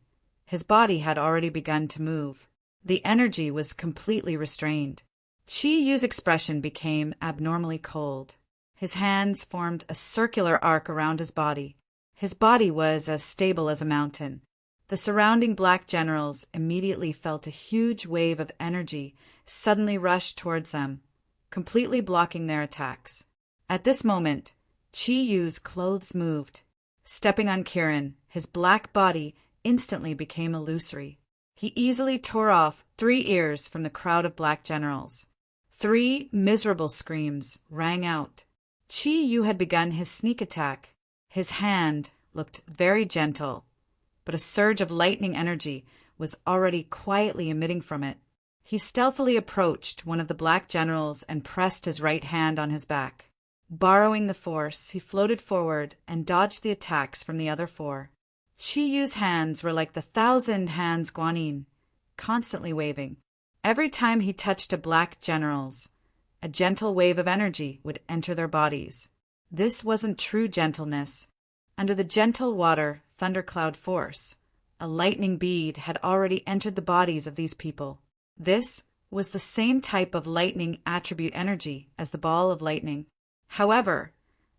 his body had already begun to move. The energy was completely restrained. Yu's expression became abnormally cold. His hands formed a circular arc around his body. His body was as stable as a mountain. The surrounding black generals immediately felt a huge wave of energy suddenly rush towards them, completely blocking their attacks. At this moment, Yu's clothes moved. Stepping on Kirin, his black body instantly became illusory. He easily tore off 3 ears from the crowd of black generals. 3 miserable screams rang out. Yu had begun his sneak attack. His hand looked very gentle, but a surge of lightning energy was already quietly emitting from it. He stealthily approached one of the black generals and pressed his right hand on his back. Borrowing the force, he floated forward and dodged the attacks from the other four. Qi Yu's hands were like the 1,000 hands guanyin, constantly waving. Every time he touched a black general's, a gentle wave of energy would enter their bodies. This wasn't true gentleness. Under the gentle water thundercloud force, a lightning bead had already entered the bodies of these people. This was the same type of lightning attribute energy as the ball of lightning. However,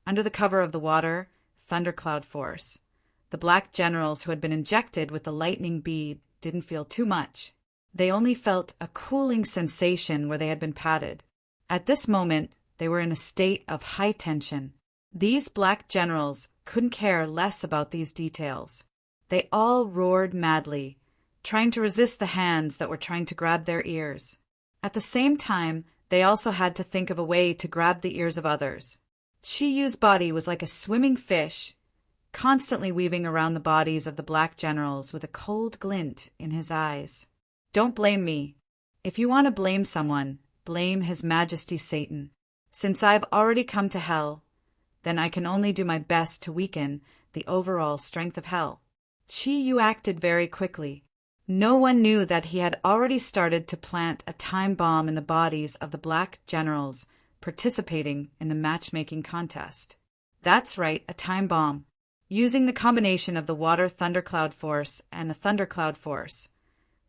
under the cover of the water thundercloud force, the black generals who had been injected with the lightning bead didn't feel too much. They only felt a cooling sensation where they had been patted. At this moment, they were in a state of high tension. These black generals couldn't care less about these details. They all roared madly, trying to resist the hands that were trying to grab their ears. At the same time, they also had to think of a way to grab the ears of others. Qi Yu's body was like a swimming fish, constantly weaving around the bodies of the black generals with a cold glint in his eyes. Don't blame me. If you want to blame someone, blame His Majesty Satan. Since I've already come to hell, then I can only do my best to weaken the overall strength of hell. Qi Yu acted very quickly. No one knew that he had already started to plant a time bomb in the bodies of the black generals participating in the matchmaking contest. That's right, a time bomb. Using the combination of the water thundercloud force and the thundercloud force,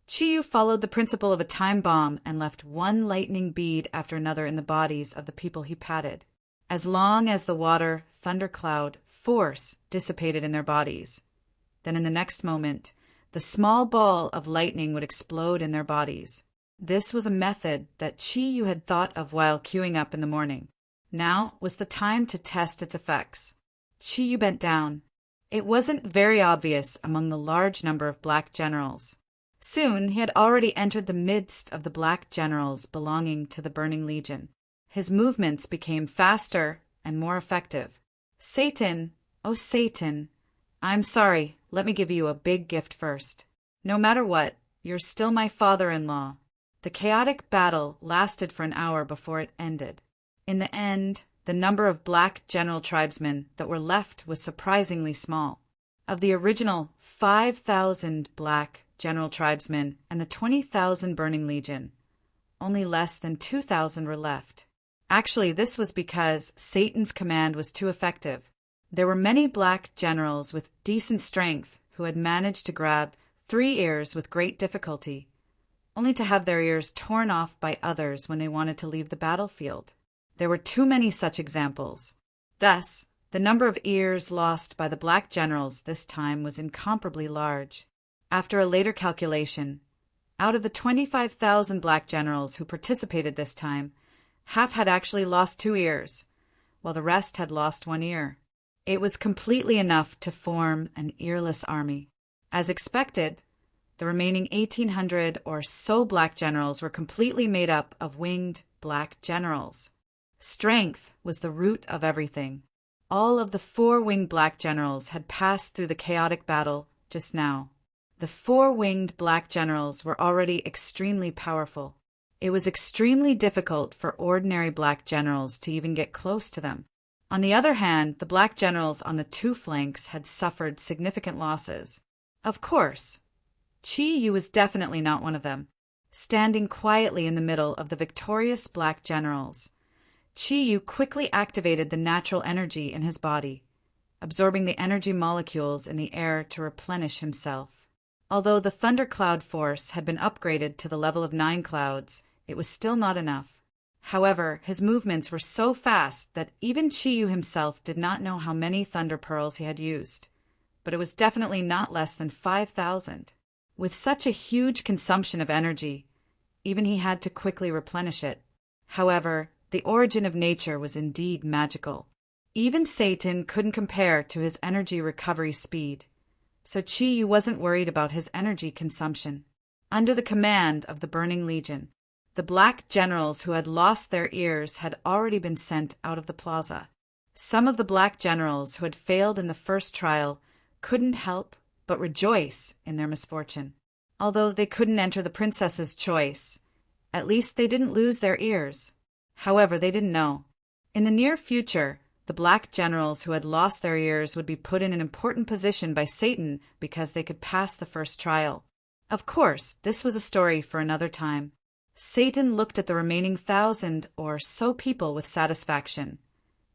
Qi Yu followed the principle of a time bomb and left one lightning bead after another in the bodies of the people he patted. As long as the water thundercloud force dissipated in their bodies, then in the next moment, the small ball of lightning would explode in their bodies. This was a method that Qi Yu had thought of while queuing up in the morning. Now was the time to test its effects. Qi Yu bent down. It wasn't very obvious among the large number of black generals. Soon he had already entered the midst of the black generals belonging to the Burning Legion. His movements became faster and more effective. Satan, oh Satan, I'm sorry, let me give you a big gift first. No matter what, you're still my father-in-law. The chaotic battle lasted for an hour before it ended. In the end, the number of black general tribesmen that were left was surprisingly small. Of the original 5,000 black general tribesmen and the 20,000 Burning Legion, only less than 2,000 were left. Actually, this was because Satan's command was too effective. There were many black generals with decent strength who had managed to grab 3 ears with great difficulty, only to have their ears torn off by others when they wanted to leave the battlefield. There were too many such examples. Thus, the number of ears lost by the black generals this time was incomparably large. After a later calculation, out of the 25,000 black generals who participated this time, half had actually lost 2 ears, while the rest had lost 1 ear. It was completely enough to form an earless army. As expected, the remaining 1,800 or so black generals were completely made up of winged black generals. Strength was the root of everything. All of the 4 winged black generals had passed through the chaotic battle just now. The 4 winged black generals were already extremely powerful. It was extremely difficult for ordinary black generals to even get close to them. On the other hand, the black generals on the 2 flanks had suffered significant losses. Of course, Qi Yu was definitely not one of them. Standing quietly in the middle of the victorious black generals, Qi Yu quickly activated the natural energy in his body, absorbing the energy molecules in the air to replenish himself. Although the thundercloud force had been upgraded to the level of 9 clouds, it was still not enough. However, his movements were so fast that even Qi Yu himself did not know how many thunder pearls he had used, but it was definitely not less than 5,000. With such a huge consumption of energy, even he had to quickly replenish it. However, the origin of nature was indeed magical. Even Satan couldn't compare to his energy recovery speed, so Qi Yu wasn't worried about his energy consumption. Under the command of the Burning Legion, the black generals who had lost their ears had already been sent out of the plaza. Some of the black generals who had failed in the first trial couldn't help but rejoice in their misfortune. Although they couldn't enter the princess's choice, At least they didn't lose their ears. However, they didn't know. In the near future, the black generals who had lost their ears would be put in an important position by Satan because they could pass the first trial. Of course, this was a story for another time. Satan looked at the remaining 1,000 or so people with satisfaction,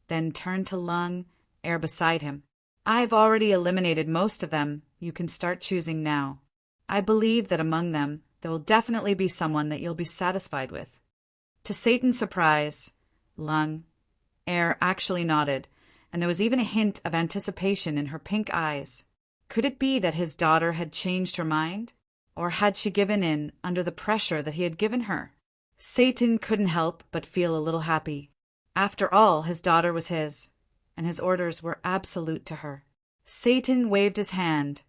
then turned to Lung, Air beside him. I've already eliminated most of them. You can start choosing now. I believe that among them, there will definitely be someone that you'll be satisfied with. To Satan's surprise, Lung, Air actually nodded, and there was even a hint of anticipation in her pink eyes. Could it be that his daughter had changed her mind? Or had she given in under the pressure that he had given her? Satan couldn't help but feel a little happy. After all, his daughter was his, and his orders were absolute to her. Satan waved his hand,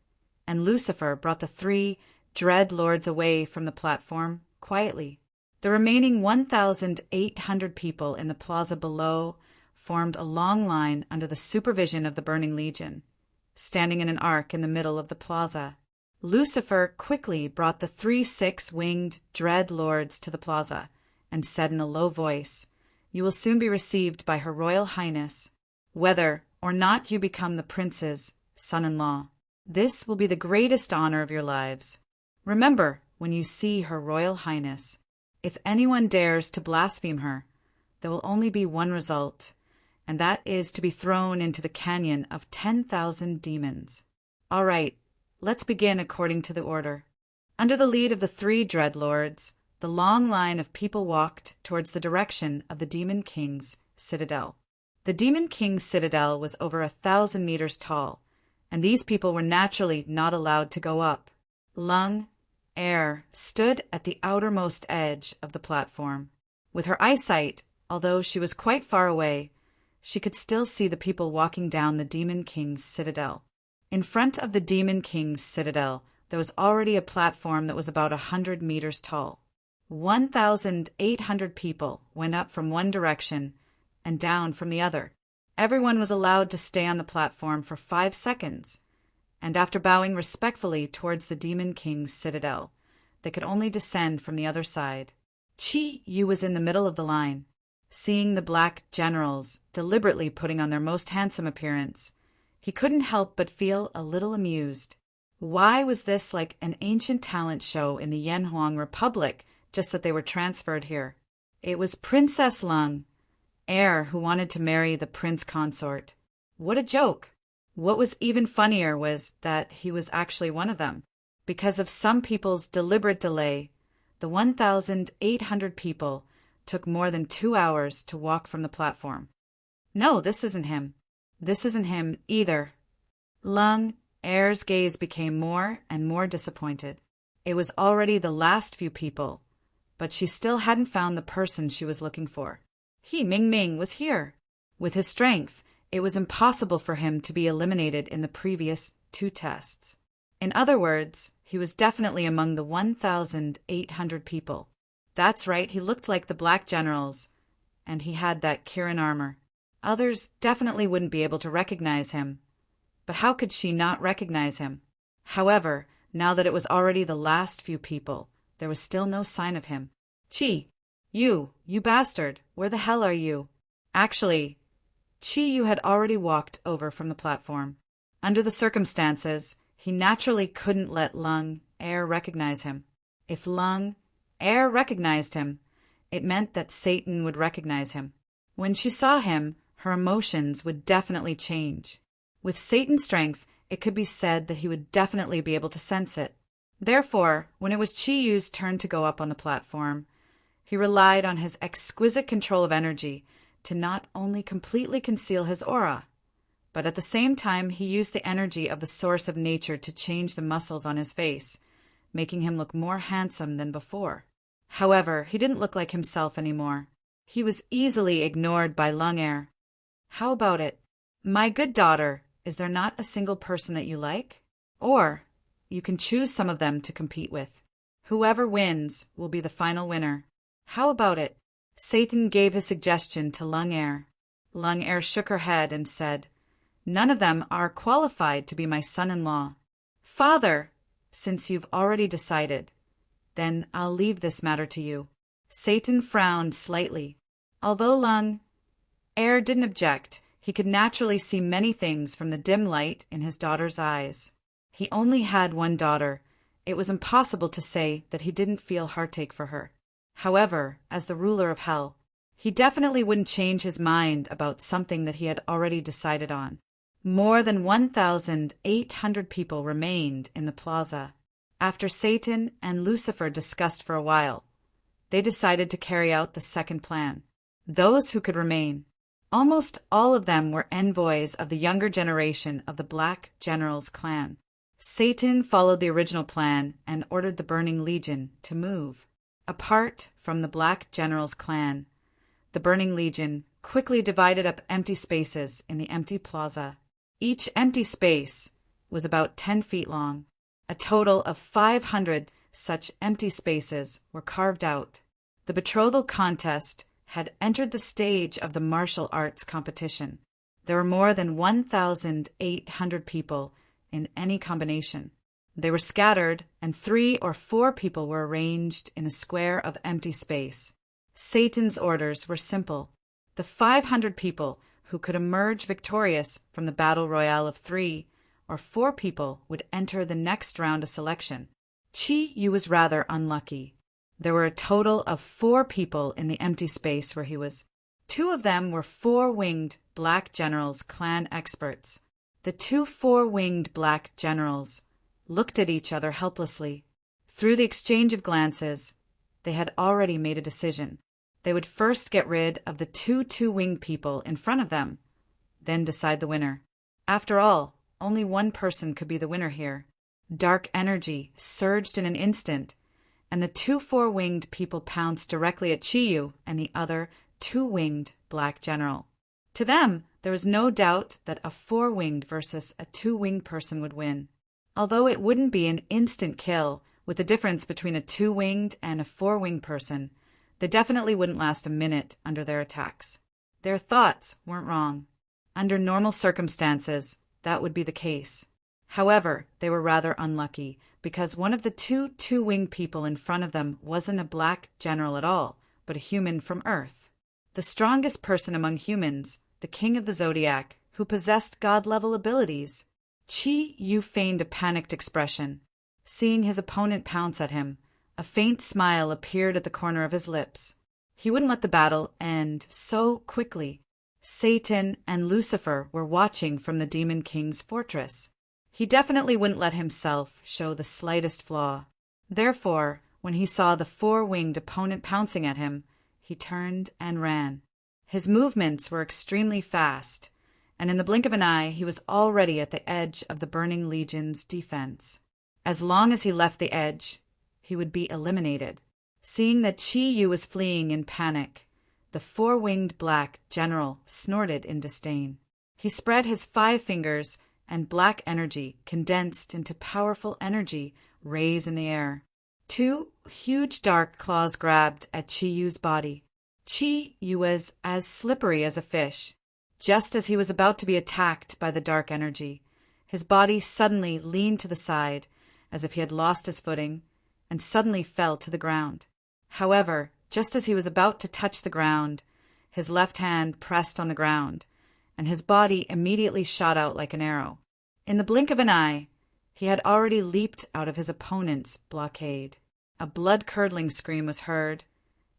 and Lucifer brought the 3 dread lords away from the platform quietly. The remaining 1,800 people in the plaza below formed a long line under the supervision of the Burning Legion, standing in an arc in the middle of the plaza. Lucifer quickly brought the 3 6-winged dread lords to the plaza and said in a low voice, "You will soon be received by Her Royal Highness, whether or not you become the prince's son-in-law. This will be the greatest honor of your lives. Remember, when you see Her Royal Highness, if anyone dares to blaspheme her, there will only be one result, and that is to be thrown into the canyon of 10,000 demons. All right, let's begin according to the order." Under the lead of the 3 dreadlords, the long line of people walked towards the direction of the Demon King's citadel. The Demon King's citadel was over 1,000 meters tall, and these people were naturally not allowed to go up. Lung, Air, stood at the outermost edge of the platform. With her eyesight, although she was quite far away, she could still see the people walking down the Demon King's citadel. In front of the Demon King's citadel, there was already a platform that was about 100 meters tall. 1,800 people went up from one direction and down from the other. Everyone was allowed to stay on the platform for 5 seconds, and after bowing respectfully towards the Demon King's citadel, they could only descend from the other side. Chi Yu was in the middle of the line. Seeing the black generals deliberately putting on their most handsome appearance, he couldn't help but feel a little amused. Why was this like an ancient talent show in the Yanhuang Republic, just that they were transferred here? It was Princess Lung, Air, who wanted to marry the prince consort. What a joke! What was even funnier was that he was actually one of them. Because of some people's deliberate delay, the 1,800 people took more than 2 hours to walk from the platform. No, this isn't him. This isn't him either. Lung, Air's gaze became more and more disappointed. It was already the last few people, but she still hadn't found the person she was looking for. He, Ming Ming, was here. With his strength, it was impossible for him to be eliminated in the previous 2 tests. In other words, he was definitely among the 1,800 people. That's right, he looked like the black generals, and he had that Kirin armor. Others definitely wouldn't be able to recognize him. But how could she not recognize him? However, now that it was already the last few people, there was still no sign of him. Chi, you bastard, where the hell are you? Actually, Chi Yu had already walked over from the platform. Under the circumstances, he naturally couldn't let Lung, Air recognize him. If Lung, Air recognized him, it meant that Satan would recognize him. When she saw him, her emotions would definitely change. With Satan's strength, it could be said that he would definitely be able to sense it. Therefore, when it was Chi Yu's turn to go up on the platform, he relied on his exquisite control of energy to not only completely conceal his aura, but at the same time he used the energy of the source of nature to change the muscles on his face, making him look more handsome than before. However, he didn't look like himself anymore. He was easily ignored by Lung Air. How about it? My good daughter, is there not a single person that you like? Or you can choose some of them to compete with. Whoever wins will be the final winner. How about it? Satan gave his suggestion to Lung Air. Lung Air shook her head and said, "None of them are qualified to be my son-in-law. Father, since you've already decided, then I'll leave this matter to you. Satan frowned slightly. Although Lung Air didn't object, he could naturally see many things from the dim light in his daughter's eyes. He only had one daughter. It was impossible to say that he didn't feel heartache for her. However, as the ruler of hell, he definitely wouldn't change his mind about something that he had already decided on. More than 1,800 people remained in the plaza. After Satan and Lucifer discussed for a while, they decided to carry out the second plan. Those who could remain. Almost all of them were envoys of the younger generation of the Black General's clan. Satan followed the original plan and ordered the Burning Legion to move. Apart from the Black General's clan, the Burning Legion quickly divided up empty spaces in the empty plaza. Each empty space was about 10 feet long. A total of 500 such empty spaces were carved out. The betrothal contest had entered the stage of the martial arts competition. There were more than 1,800 people in any combination. They were scattered, and 3 or 4 people were arranged in a square of empty space. Satan's orders were simple. The 500 people who could emerge victorious from the battle royale of 3 or 4 people would enter the next round of selection. Chi Yu was rather unlucky. There were a total of 4 people in the empty space where he was. 2 of them were 4-winged Black Generals clan experts. The 2 4-winged Black Generals looked at each other helplessly. Through the exchange of glances, they had already made a decision. They would first get rid of the 2 2-winged people in front of them, then decide the winner. After all, only one person could be the winner here. Dark energy surged in an instant, and the 2 4-winged people pounced directly at Chiyu and the other 2-winged Black General. To them, there was no doubt that a 4-winged versus a 2-winged person would win. Although it wouldn't be an instant kill, with the difference between a 2-winged and a 4-winged person, they definitely wouldn't last a minute under their attacks. Their thoughts weren't wrong. Under normal circumstances, that would be the case. However, they were rather unlucky, because one of the 2 2-winged people in front of them wasn't a Black General at all, but a human from Earth. The strongest person among humans, the king of the Zodiac, who possessed god-level abilities. Chi Yu feigned a panicked expression. Seeing his opponent pounce at him, a faint smile appeared at the corner of his lips. He wouldn't let the battle end so quickly. Satan and Lucifer were watching from the Demon King's fortress. He definitely wouldn't let himself show the slightest flaw. Therefore, when he saw the 4-winged opponent pouncing at him, he turned and ran. His movements were extremely fast, and in the blink of an eye he was already at the edge of the Burning Legion's defense. As long as he left the edge, he would be eliminated. Seeing that Chi Yu was fleeing in panic, the 4-winged Black General snorted in disdain. He spread his 5 fingers, and black energy condensed into powerful energy rays in the air. 2 huge dark claws grabbed at Chi Yu's body. Chi Yu was as slippery as a fish. Just as he was about to be attacked by the dark energy, his body suddenly leaned to the side, as if he had lost his footing, and suddenly fell to the ground. However, just as he was about to touch the ground, his left hand pressed on the ground, and his body immediately shot out like an arrow. In the blink of an eye, he had already leaped out of his opponent's blockade. A blood-curdling scream was heard,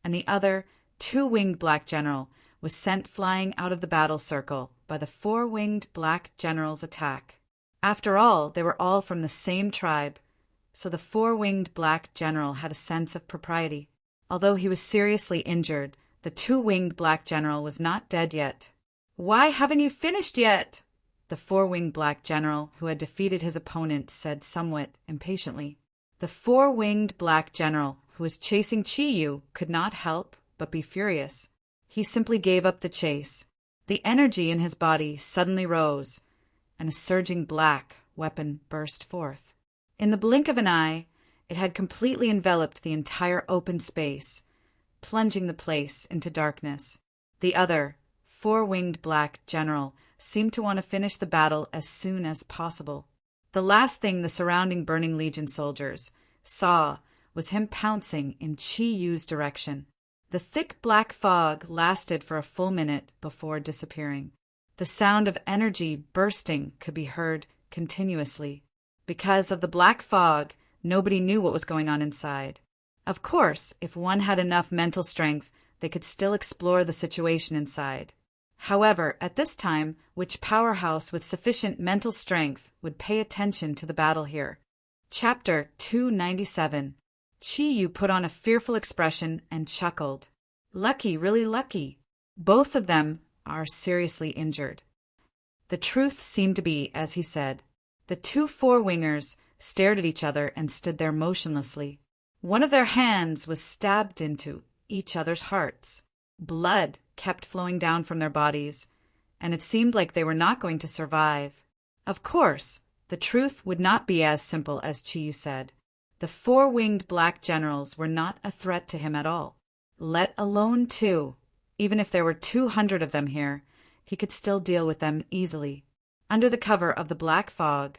and the other 2-winged Black General was sent flying out of the battle circle by the 4-winged Black General's attack. After all, they were all from the same tribe, so the 4-winged Black General had a sense of propriety. Although he was seriously injured, the 2-winged Black General was not dead yet. "Why haven't you finished yet?" the 4-winged Black General, who had defeated his opponent, said somewhat impatiently. The 4-winged Black General, who was chasing Chi Yu, could not help but be furious. He simply gave up the chase. The energy in his body suddenly rose, and a surging black weapon burst forth. In the blink of an eye, it had completely enveloped the entire open space, plunging the place into darkness. The other 4-winged Black General seemed to want to finish the battle as soon as possible. The last thing the surrounding Burning Legion soldiers saw was him pouncing in Chi Yu's direction. The thick black fog lasted for a full minute before disappearing. The sound of energy bursting could be heard continuously. Because of the black fog, nobody knew what was going on inside. Of course, if one had enough mental strength, they could still explore the situation inside. However, at this time, which powerhouse with sufficient mental strength would pay attention to the battle here? Chapter 297. Chi-Yu put on a fearful expression and chuckled. Lucky, really lucky. Both of them are seriously injured. The truth seemed to be, as he said. The two four-wingers stared at each other and stood there motionlessly. One of their hands was stabbed into each other's hearts. Blood kept flowing down from their bodies, and it seemed like they were not going to survive. Of course, the truth would not be as simple as Chi-Yu said. The four-winged black generals were not a threat to him at all. Let alone two. Even if there were 200 of them here, he could still deal with them easily. Under the cover of the black fog,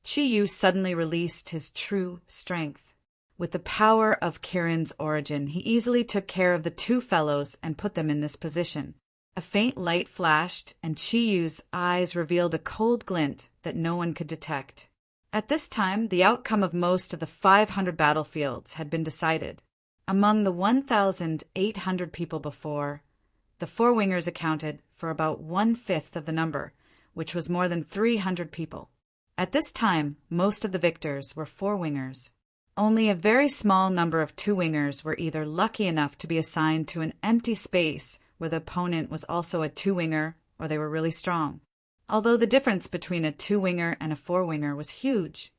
Chi-Yu suddenly released his true strength. With the power of Kirin's origin, he easily took care of the two fellows and put them in this position. A faint light flashed, and Chi-Yu's eyes revealed a cold glint that no one could detect. At this time, the outcome of most of the 500 battlefields had been decided. Among the 1,800 people before, the four-wingers accounted for about 1/5 of the number, which was more than 300 people. At this time, most of the victors were four-wingers. Only a very small number of two-wingers were either lucky enough to be assigned to an empty space where the opponent was also a two-winger, or they were really strong. Although the difference between a two-winger and a four-winger was huge,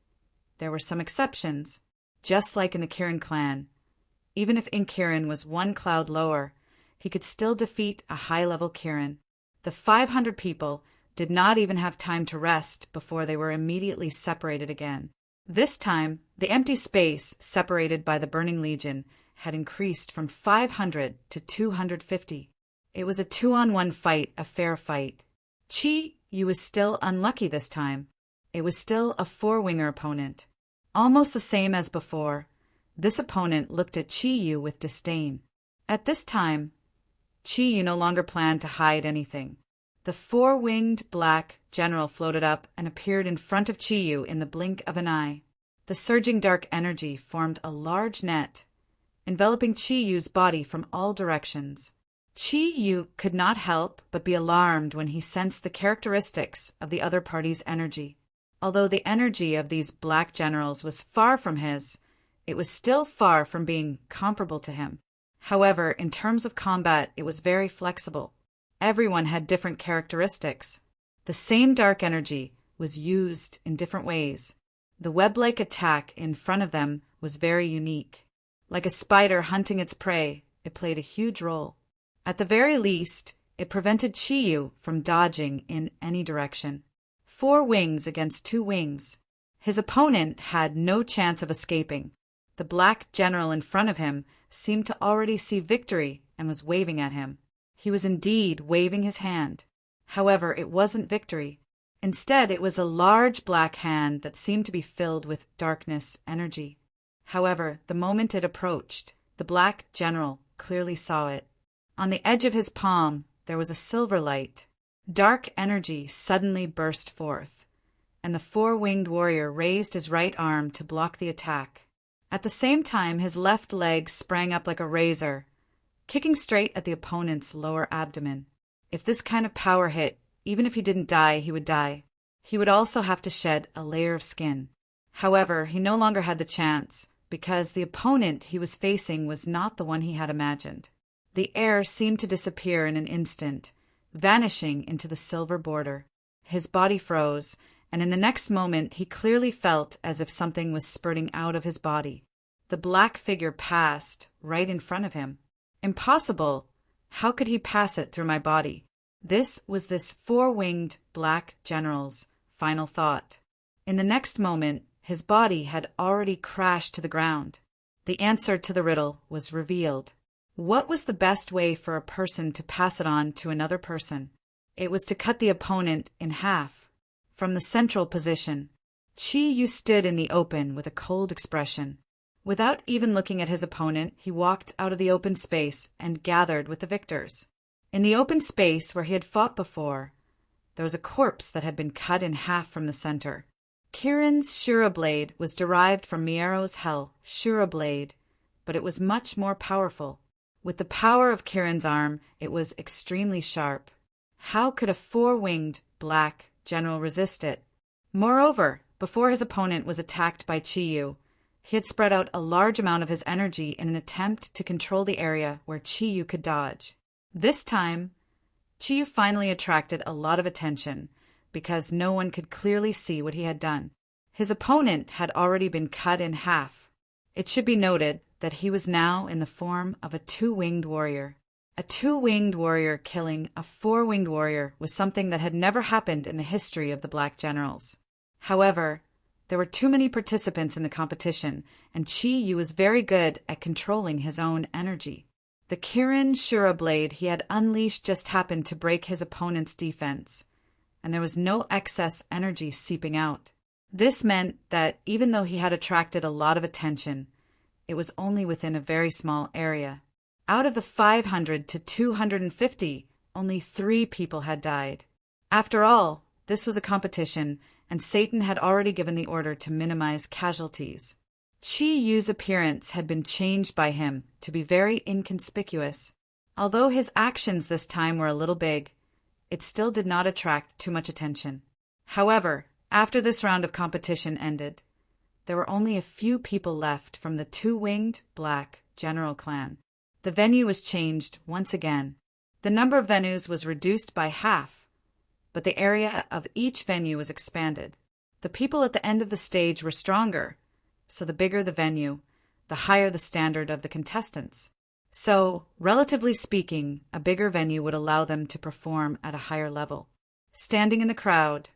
there were some exceptions. Just like in the Kirin clan, even if Kirin was one cloud lower, he could still defeat a high-level Kirin. The 500 people did not even have time to rest before they were immediately separated again. This time, the empty space separated by the Burning Legion had increased from 500 to 250. It was a 2-on-1 fight, a fair fight. Chi-Yu was still unlucky this time. It was still a four-winger opponent. Almost the same as before, this opponent looked at Chi-Yu with disdain. At this time, Chi-Yu no longer planned to hide anything. The four-winged black general floated up and appeared in front of Chi-Yu in the blink of an eye. The surging dark energy formed a large net, enveloping Chi-Yu's body from all directions. Chi-Yu could not help but be alarmed when he sensed the characteristics of the other party's energy. Although the energy of these black generals was far from his, it was still far from being comparable to him. However, in terms of combat, it was very flexible. Everyone had different characteristics. The same dark energy was used in different ways. The web-like attack in front of them was very unique. Like a spider hunting its prey, it played a huge role. At the very least, it prevented Chi-Yu from dodging in any direction. 4 wings against 2 wings. His opponent had no chance of escaping. The black general in front of him seemed to already see victory and was waving at him. He was indeed waving his hand. However, it wasn't victory. Instead, it was a large black hand that seemed to be filled with darkness energy. However, the moment it approached, the black general clearly saw it. On the edge of his palm, there was a silver light. Dark energy suddenly burst forth, and the 4-winged warrior raised his right arm to block the attack. At the same time, his left leg sprang up like a razor, kicking straight at the opponent's lower abdomen. If this kind of power hit, even if he didn't die, he would die. He would also have to shed a layer of skin. However, he no longer had the chance, because the opponent he was facing was not the one he had imagined. The air seemed to disappear in an instant, vanishing into the silver border. His body froze, and in the next moment he clearly felt as if something was spurting out of his body. The black figure passed right in front of him. Impossible! How could he pass it through my body? This was this 4-winged black general's final thought. In the next moment, his body had already crashed to the ground. The answer to the riddle was revealed. What was the best way for a person to pass it on to another person? It was to cut the opponent in half. From the central position, Chi-Yu stood in the open with a cold expression. Without even looking at his opponent, he walked out of the open space and gathered with the victors. In the open space where he had fought before, there was a corpse that had been cut in half from the center. Kirin's Shura blade was derived from Miero's Hell Shura blade, but it was much more powerful. With the power of Kirin's arm, it was extremely sharp. How could a four-winged black general resist it? Moreover, before his opponent was attacked by Chiyu, he had spread out a large amount of his energy in an attempt to control the area where Chiyu could dodge. This time, Chiyu finally attracted a lot of attention because no one could clearly see what he had done. His opponent had already been cut in half. It should be noted that he was now in the form of a two-winged warrior. A two-winged warrior killing a four-winged warrior was something that had never happened in the history of the Black Generals. However, there were too many participants in the competition, and Chiyu was very good at controlling his own energy. The Kirin Shura blade he had unleashed just happened to break his opponent's defense, and there was no excess energy seeping out. This meant that even though he had attracted a lot of attention, it was only within a very small area. Out of the 500 to 250, only 3 people had died. After all, this was a competition, and Satan had already given the order to minimize casualties. Chi-Yu's appearance had been changed by him to be very inconspicuous. Although his actions this time were a little big, it still did not attract too much attention. However, after this round of competition ended, there were only a few people left from the two-winged Black General clan. The venue was changed once again. The number of venues was reduced by half, but the area of each venue was expanded. The people at the end of the stage were stronger, so the bigger the venue, the higher the standard of the contestants. So, relatively speaking, a bigger venue would allow them to perform at a higher level. Standing in the crowd,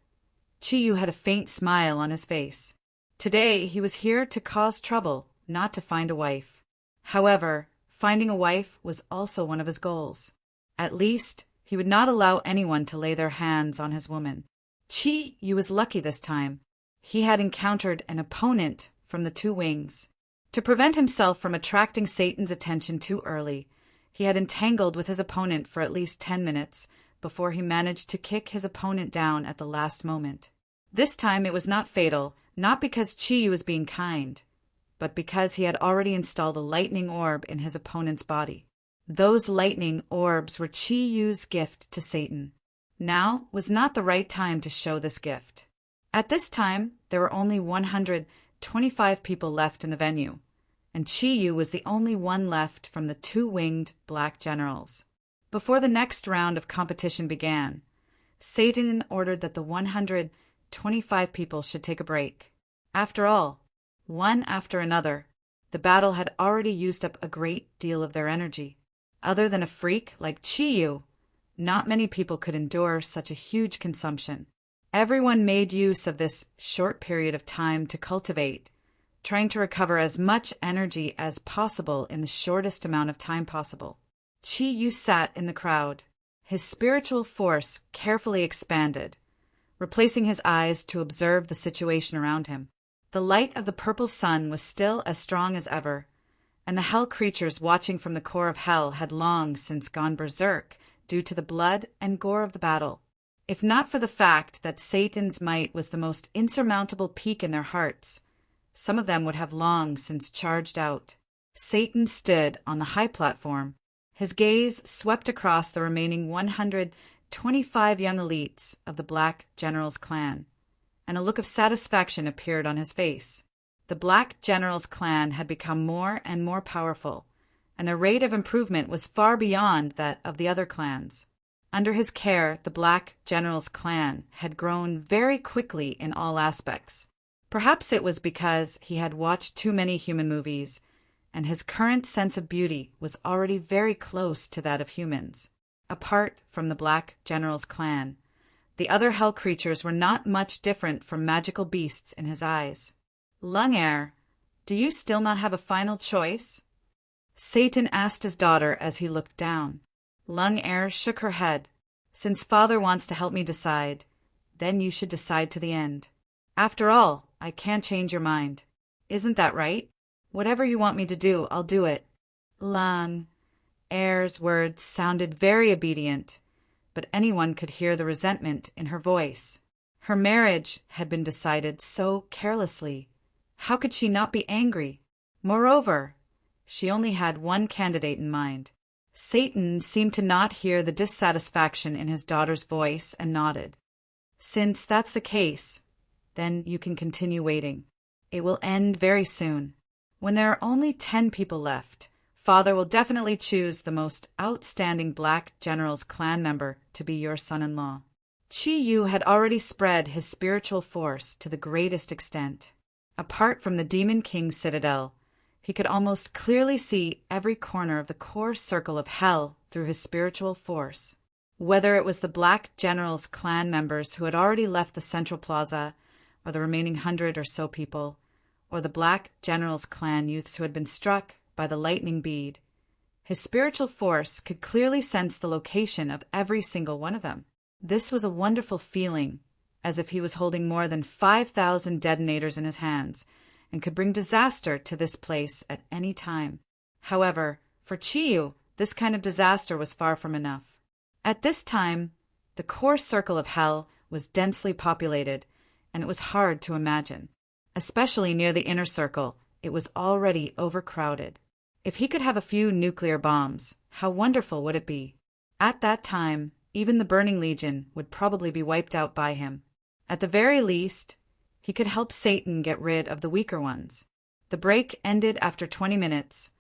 Chiyu had a faint smile on his face. Today, he was here to cause trouble, not to find a wife. However, finding a wife was also one of his goals. At least, he would not allow anyone to lay their hands on his woman. Chiyu was lucky this time. He had encountered an opponent from the two wings. To prevent himself from attracting Satan's attention too early, he had entangled with his opponent for at least 10 minutes before he managed to kick his opponent down at the last moment. This time it was not fatal, not because Chiyu was being kind, but because he had already installed a lightning orb in his opponent's body. Those lightning orbs were Chiyu's gift to Satan. Now was not the right time to show this gift. At this time, there were only 125 people left in the venue, and Chiyu was the only one left from the two-winged Black Generals. Before the next round of competition began, Satan ordered that the 125 people should take a break. After all, one after another, the battle had already used up a great deal of their energy. Other than a freak like Chiyu, not many people could endure such a huge consumption. Everyone made use of this short period of time to cultivate, trying to recover as much energy as possible in the shortest amount of time possible. Chiyu sat in the crowd, his spiritual force carefully expanded, replacing his eyes to observe the situation around him. The light of the purple sun was still as strong as ever, and the hell creatures watching from the core of hell had long since gone berserk due to the blood and gore of the battle. If not for the fact that Satan's might was the most insurmountable peak in their hearts, some of them would have long since charged out. Satan stood on the high platform. His gaze swept across the remaining 125 young elites of the Black Generals clan, and a look of satisfaction appeared on his face. The Black Generals clan had become more and more powerful, and their rate of improvement was far beyond that of the other clans. Under his care, the Black Generals clan had grown very quickly in all aspects. Perhaps it was because he had watched too many human movies, and his current sense of beauty was already very close to that of humans. Apart from the Black Generals clan, the other hell creatures were not much different from magical beasts in his eyes. Lung-Air, do you still not have a final choice? Satan asked his daughter as he looked down. Lung-Air shook her head. Since Father wants to help me decide, then you should decide to the end. After all, I can't change your mind. Isn't that right? Whatever you want me to do, I'll do it. Lan Er's words sounded very obedient, but anyone could hear the resentment in her voice. Her marriage had been decided so carelessly. How could she not be angry? Moreover, she only had one candidate in mind. Satan seemed to not hear the dissatisfaction in his daughter's voice and nodded. Since that's the case, then you can continue waiting. It will end very soon. When there are only 10 people left, Father will definitely choose the most outstanding Black General's clan member to be your son-in-law. Chi Yu had already spread his spiritual force to the greatest extent. Apart from the Demon King's citadel, he could almost clearly see every corner of the core circle of hell through his spiritual force. Whether it was the Black General's clan members who had already left the central plaza, or the remaining 100 or so people, or the Black General's clan youths who had been struck by the lightning bead, his spiritual force could clearly sense the location of every single one of them. This was a wonderful feeling, as if he was holding more than 5,000 detonators in his hands, and could bring disaster to this place at any time. However, for Chiyu, this kind of disaster was far from enough. At this time, the core circle of hell was densely populated, and it was hard to imagine. Especially near the inner circle, it was already overcrowded. If he could have a few nuclear bombs, how wonderful would it be? At that time, even the Burning Legion would probably be wiped out by him. At the very least, he could help Satan get rid of the weaker ones. The break ended after 20 minutes,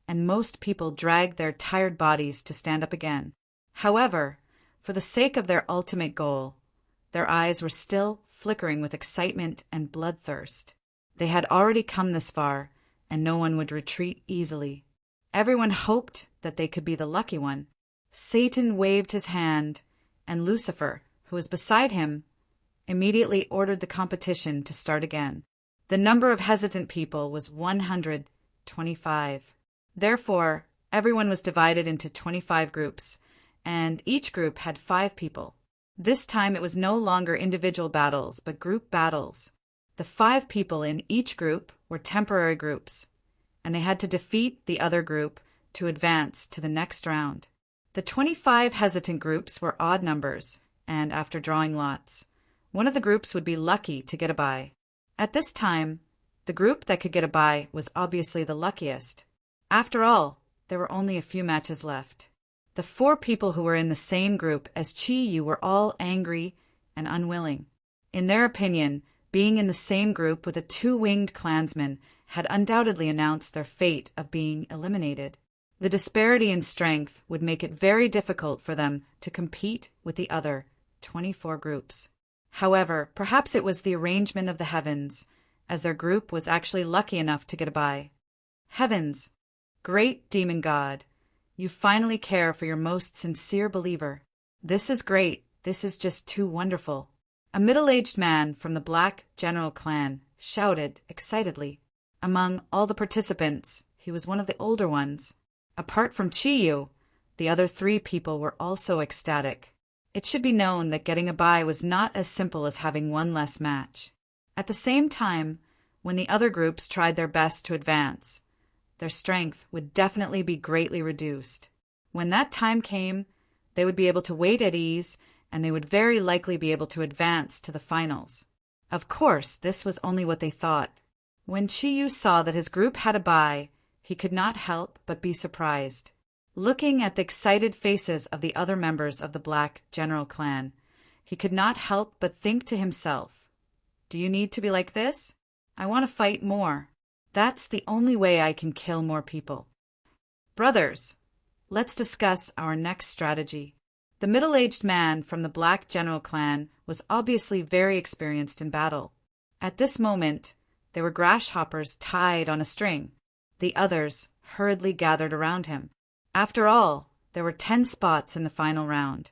and most people dragged their tired bodies to stand up again. However, for the sake of their ultimate goal, their eyes were still flickering with excitement and bloodthirst. They had already come this far, and no one would retreat easily. Everyone hoped that they could be the lucky one. Satan waved his hand, and Lucifer, who was beside him, immediately ordered the competition to start again. The number of hesitant people was 125. Therefore, everyone was divided into 25 groups, and each group had 5 people. This time it was no longer individual battles, but group battles. The 5 people in each group were temporary groups, and they had to defeat the other group to advance to the next round. The 25 hesitant groups were odd numbers, and after drawing lots, one of the groups would be lucky to get a bye. At this time, the group that could get a bye was obviously the luckiest. After all, there were only a few matches left. The 4 people who were in the same group as Chi Yu were all angry and unwilling. In their opinion, being in the same group with a 2-winged clansman had undoubtedly announced their fate of being eliminated. The disparity in strength would make it very difficult for them to compete with the other 24 groups. However, perhaps it was the arrangement of the heavens, as their group was actually lucky enough to get a bye. Heavens, great demon god, you finally care for your most sincere believer. This is great. This is just too wonderful. A middle-aged man from the Black General clan shouted excitedly. Among all the participants, he was one of the older ones. Apart from Chiyu, the other 3 people were also ecstatic. It should be known that getting a bye was not as simple as having one less match. At the same time, when the other groups tried their best to advance, their strength would definitely be greatly reduced. When that time came, they would be able to wait at ease, and they would very likely be able to advance to the finals. Of course, this was only what they thought. When Chiyu saw that his group had a bye, he could not help but be surprised. Looking at the excited faces of the other members of the Black General clan, he could not help but think to himself, "Do you need to be like this? I want to fight more. That's the only way I can kill more people." Brothers, let's discuss our next strategy. The middle-aged man from the Black General clan was obviously very experienced in battle. At this moment, there were grasshoppers tied on a string. The others hurriedly gathered around him. After all, there were 10 spots in the final round,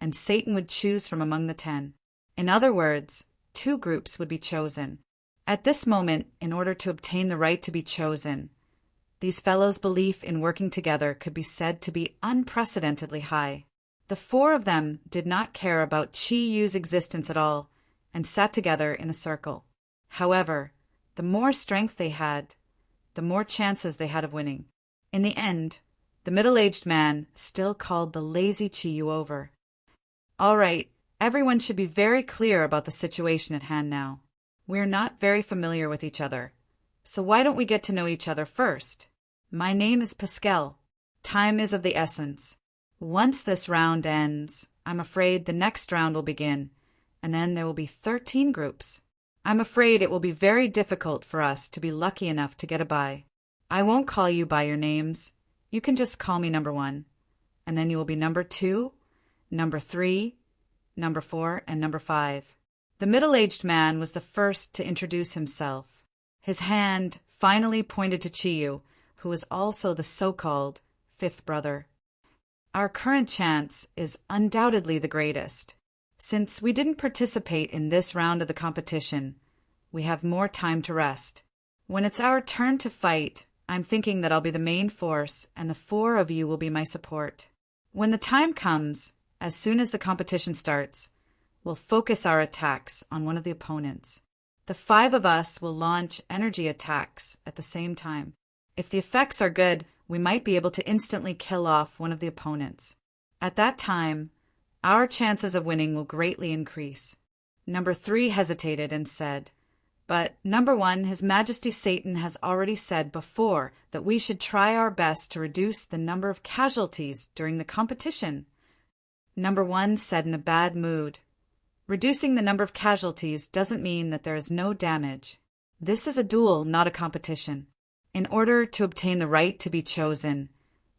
and Satan would choose from among the 10. In other words, 2 groups would be chosen. At this moment, in order to obtain the right to be chosen, these fellows' belief in working together could be said to be unprecedentedly high. The 4 of them did not care about Chi Yu's existence at all, and sat together in a circle. However, the more strength they had, the more chances they had of winning. In the end, the middle-aged man still called the lazy Chiyu over. All right, everyone should be very clear about the situation at hand now. We're not very familiar with each other, so why don't we get to know each other first? My name is Pascal. Time is of the essence. Once this round ends, I'm afraid the next round will begin, and then there will be 13 groups. I'm afraid it will be very difficult for us to be lucky enough to get a bye. I won't call you by your names. You can just call me number 1, and then you will be number 2, number 3, number 4, and number 5. The middle-aged man was the first to introduce himself. His hand finally pointed to Chiyu, who was also the so-called 5th brother. Our current chance is undoubtedly the greatest. Since we didn't participate in this round of the competition, we have more time to rest. When it's our turn to fight, I'm thinking that I'll be the main force and the 4 of you will be my support. When the time comes, as soon as the competition starts, we'll focus our attacks on one of the opponents. The 5 of us will launch energy attacks at the same time. If the effects are good, we might be able to instantly kill off one of the opponents. At that time, our chances of winning will greatly increase. Number 3 hesitated and said, "But, number 1, His Majesty Satan has already said before that we should try our best to reduce the number of casualties during the competition." Number 1 said in a bad mood, "Reducing the number of casualties doesn't mean that there is no damage. This is a duel, not a competition. In order to obtain the right to be chosen,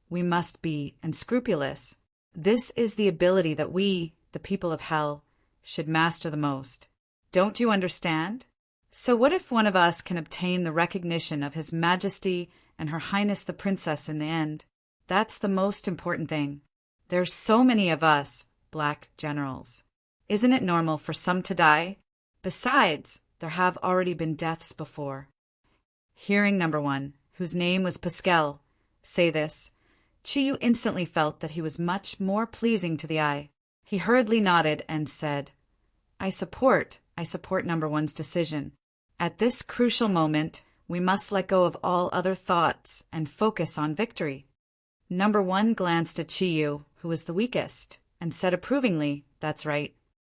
we must be unscrupulous. This is the ability that we, the people of hell, should master the most. Don't you understand? So what if one of us can obtain the recognition of His Majesty and Her Highness the Princess in the end? That's the most important thing. There's so many of us, black generals. Isn't it normal for some to die? Besides, there have already been deaths before." Hearing number 1, whose name was Pascal, say this, Chiyu instantly felt that he was much more pleasing to the eye. He hurriedly nodded and said, I support number 1's decision. At this crucial moment, we must let go of all other thoughts and focus on victory." Number 1 glanced at Chiyu, who was the weakest, and said approvingly, "That's right."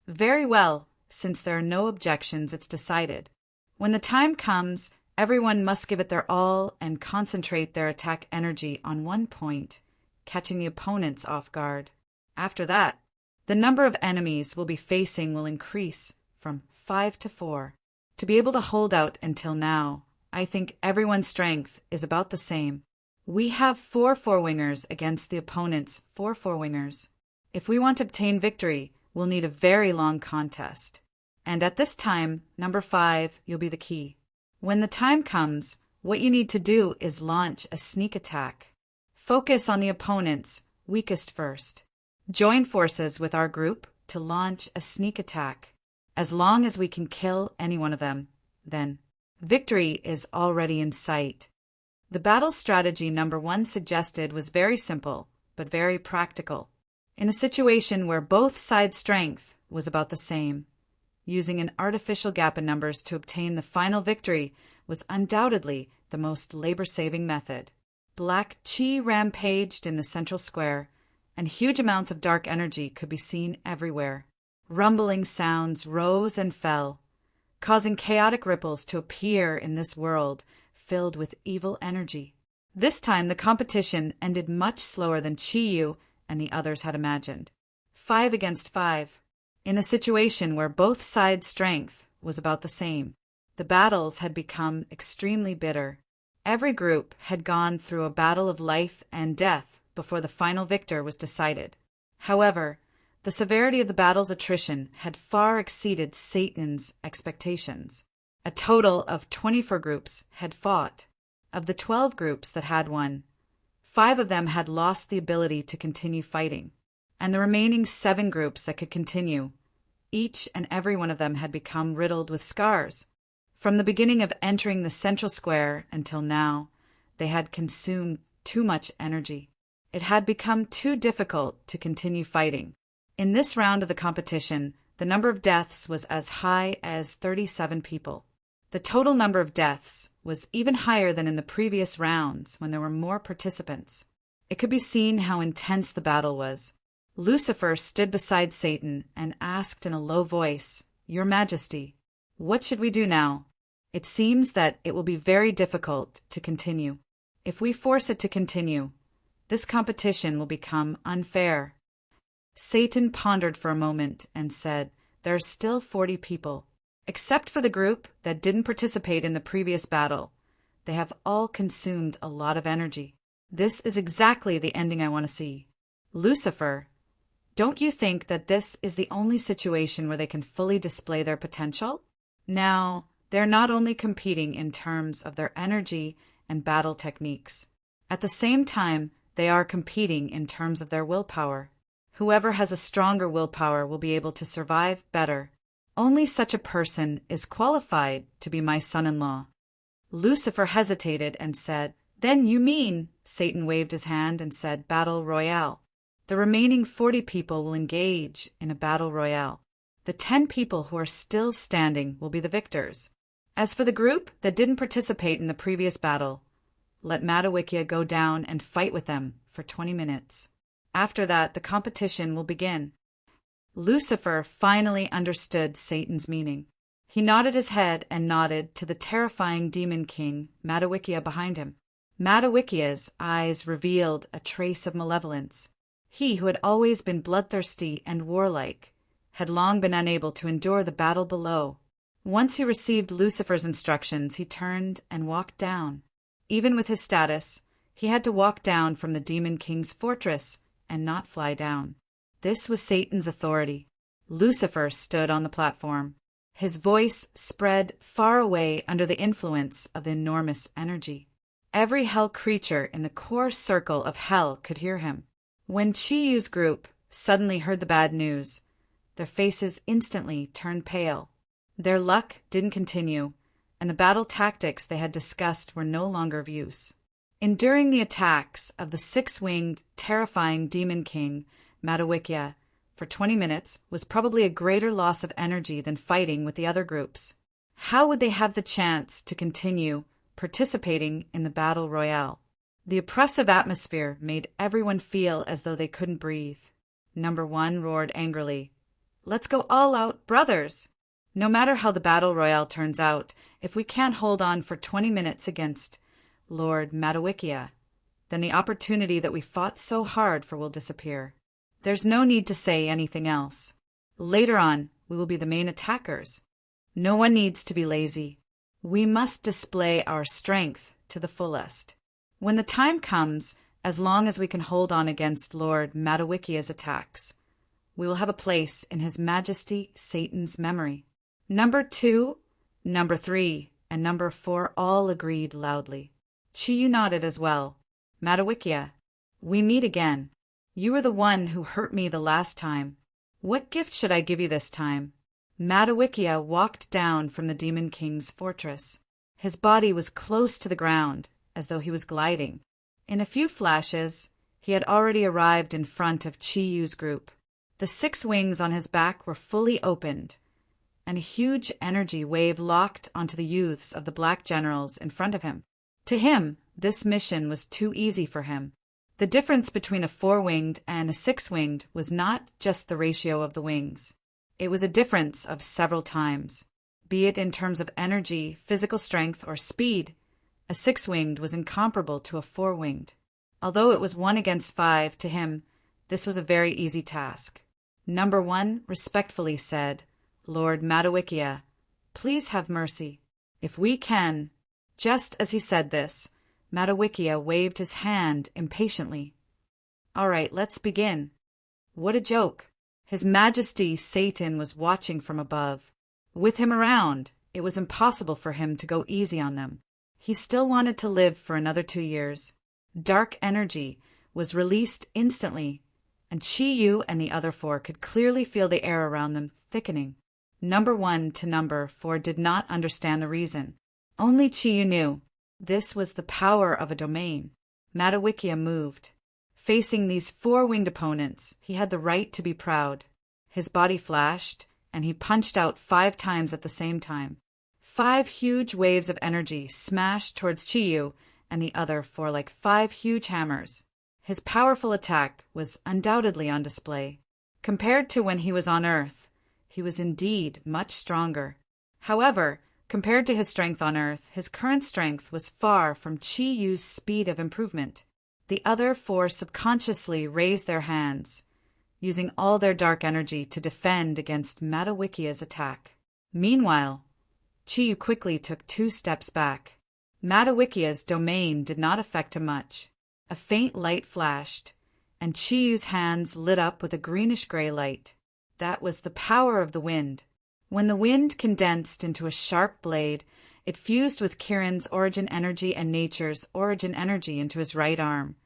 "Very well. Since there are no objections, it's decided. When the time comes, everyone must give it their all and concentrate their attack energy on one point, catching the opponents off guard. After that, the number of enemies we'll be facing will increase from 5 to 4. To be able to hold out until now, I think everyone's strength is about the same. We have 4 four-wingers against the opponent's 4 four-wingers. If we want to obtain victory, we'll need a very long contest. And at this time, number 5, you'll be the key. When the time comes, what you need to do is launch a sneak attack. Focus on the opponent's weakest first. Join forces with our group to launch a sneak attack. As long as we can kill any one of them, then victory is already in sight. The battle strategy number 1 suggested was very simple, but very practical. In a situation where both sides' strength was about the same, using an artificial gap in numbers to obtain the final victory was undoubtedly the most labor-saving method. Black Chi rampaged in the central square, and huge amounts of dark energy could be seen everywhere. Rumbling sounds rose and fell, causing chaotic ripples to appear in this world filled with evil energy. This time the competition ended much slower than Chiyu and the others had imagined. 5 against 5. In a situation where both sides' strength was about the same, the battles had become extremely bitter. Every group had gone through a battle of life and death before the final victor was decided. However, the severity of the battle's attrition had far exceeded Satan's expectations. A total of 24 groups had fought. Of the 12 groups that had won, 5 of them had lost the ability to continue fighting, and the remaining 7 groups that could continue, each and every one of them had become riddled with scars. From the beginning of entering the central square until now, they had consumed too much energy. It had become too difficult to continue fighting. In this round of the competition, the number of deaths was as high as 37 people. The total number of deaths was even higher than in the previous rounds when there were more participants. It could be seen how intense the battle was. Lucifer stood beside Satan and asked in a low voice, "Your Majesty, what should we do now? It seems that it will be very difficult to continue. If we force it to continue, this competition will become unfair." Satan pondered for a moment and said, "There are still 40 people. Except for the group that didn't participate in the previous battle, they have all consumed a lot of energy. This is exactly the ending I want to see. Lucifer, don't you think that this is the only situation where they can fully display their potential? Now, they're not only competing in terms of their energy and battle techniques. At the same time, they are competing in terms of their willpower. Whoever has a stronger willpower will be able to survive better. Only such a person is qualified to be my son-in-law." Lucifer hesitated and said, "Then you mean," Satan waved his hand and said, "battle royale. The remaining 40 people will engage in a battle royale. The 10 people who are still standing will be the victors. As for the group that didn't participate in the previous battle, let Matawikia go down and fight with them for 20 minutes. After that, the competition will begin." Lucifer finally understood Satan's meaning. He nodded his head and nodded to the terrifying demon king, Matawikia, behind him. Matawikia's eyes revealed a trace of malevolence. He, who had always been bloodthirsty and warlike, had long been unable to endure the battle below. Once he received Lucifer's instructions, he turned and walked down. Even with his status, he had to walk down from the demon king's fortress and not fly down. This was Satan's authority. Lucifer stood on the platform. His voice spread far away under the influence of the enormous energy. Every hell creature in the core circle of hell could hear him. When Chiyu's group suddenly heard the bad news, their faces instantly turned pale. Their luck didn't continue, and the battle tactics they had discussed were no longer of use. Enduring the attacks of the six-winged, terrifying demon king, Matawikia, for 20 minutes was probably a greater loss of energy than fighting with the other groups. How would they have the chance to continue participating in the battle royale? The oppressive atmosphere made everyone feel as though they couldn't breathe. Number 1 roared angrily, "Let's go all out, brothers! No matter how the battle royale turns out, if we can't hold on for 20 minutes against Lord Matawikia, then the opportunity that we fought so hard for will disappear. There's no need to say anything else. Later on, we will be the main attackers. No one needs to be lazy. We must display our strength to the fullest. When the time comes, as long as we can hold on against Lord Matawikia's attacks, we will have a place in His Majesty Satan's memory." Number 2, Number 3, and Number 4 all agreed loudly. Chiyu nodded as well. "Matawikia, we meet again. You were the one who hurt me the last time. What gift should I give you this time?" Matawikia walked down from the Demon King's fortress. His body was close to the ground, as though he was gliding. In a few flashes, he had already arrived in front of Chiyu's group. The 6 wings on his back were fully opened, and a huge energy wave locked onto the youths of the black generals in front of him. To him, this mission was too easy for him. The difference between a 4-winged and a 6-winged was not just the ratio of the wings. It was a difference of several times. Be it in terms of energy, physical strength, or speed, a 6-winged was incomparable to a 4-winged. Although it was 1 against 5, to him, this was a very easy task. Number 1 respectfully said, "Lord Matawikia, please have mercy. If we can..." Just as he said this, Matawikia waved his hand impatiently. "All right, let's begin." What a joke! His Majesty Satan was watching from above. With him around, it was impossible for him to go easy on them. He still wanted to live for another 2 years. Dark energy was released instantly, and Chiyu and the other 4 could clearly feel the air around them thickening. Number 1 to Number 4 did not understand the reason. Only Chiyu knew. This was the power of a domain. Matawikia moved. Facing these 4-winged opponents, he had the right to be proud. His body flashed, and he punched out 5 times at the same time. 5 huge waves of energy smashed towards Chiyu, and the other 4 like 5 huge hammers. His powerful attack was undoubtedly on display. Compared to when he was on Earth, he was indeed much stronger. However, compared to his strength on Earth, his current strength was far from Chiyu's speed of improvement. The other 4 subconsciously raised their hands, using all their dark energy to defend against Matawikia's attack. Meanwhile, Chiyu quickly took 2 steps back. Matawikia's domain did not affect him much. A faint light flashed, and Chiyu's hands lit up with a greenish-gray light. That was the power of the wind. When the wind condensed into a sharp blade, it fused with Kirin's origin energy and nature's origin energy into his right arm,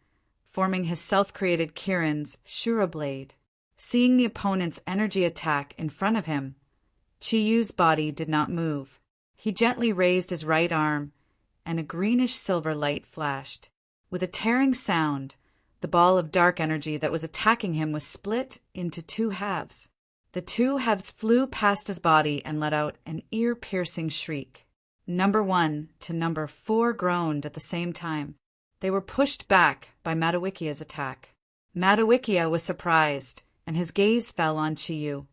forming his self-created Kirin's Shura blade. Seeing the opponent's energy attack in front of him, Chiyu's body did not move. He gently raised his right arm, and a greenish-silver light flashed. With a tearing sound, the ball of dark energy that was attacking him was split into 2 halves. The 2 halves flew past his body and let out an ear-piercing shriek. Number 1 to number 4 groaned at the same time. They were pushed back by Matawikia's attack. Matawikia was surprised, and his gaze fell on Chiyu.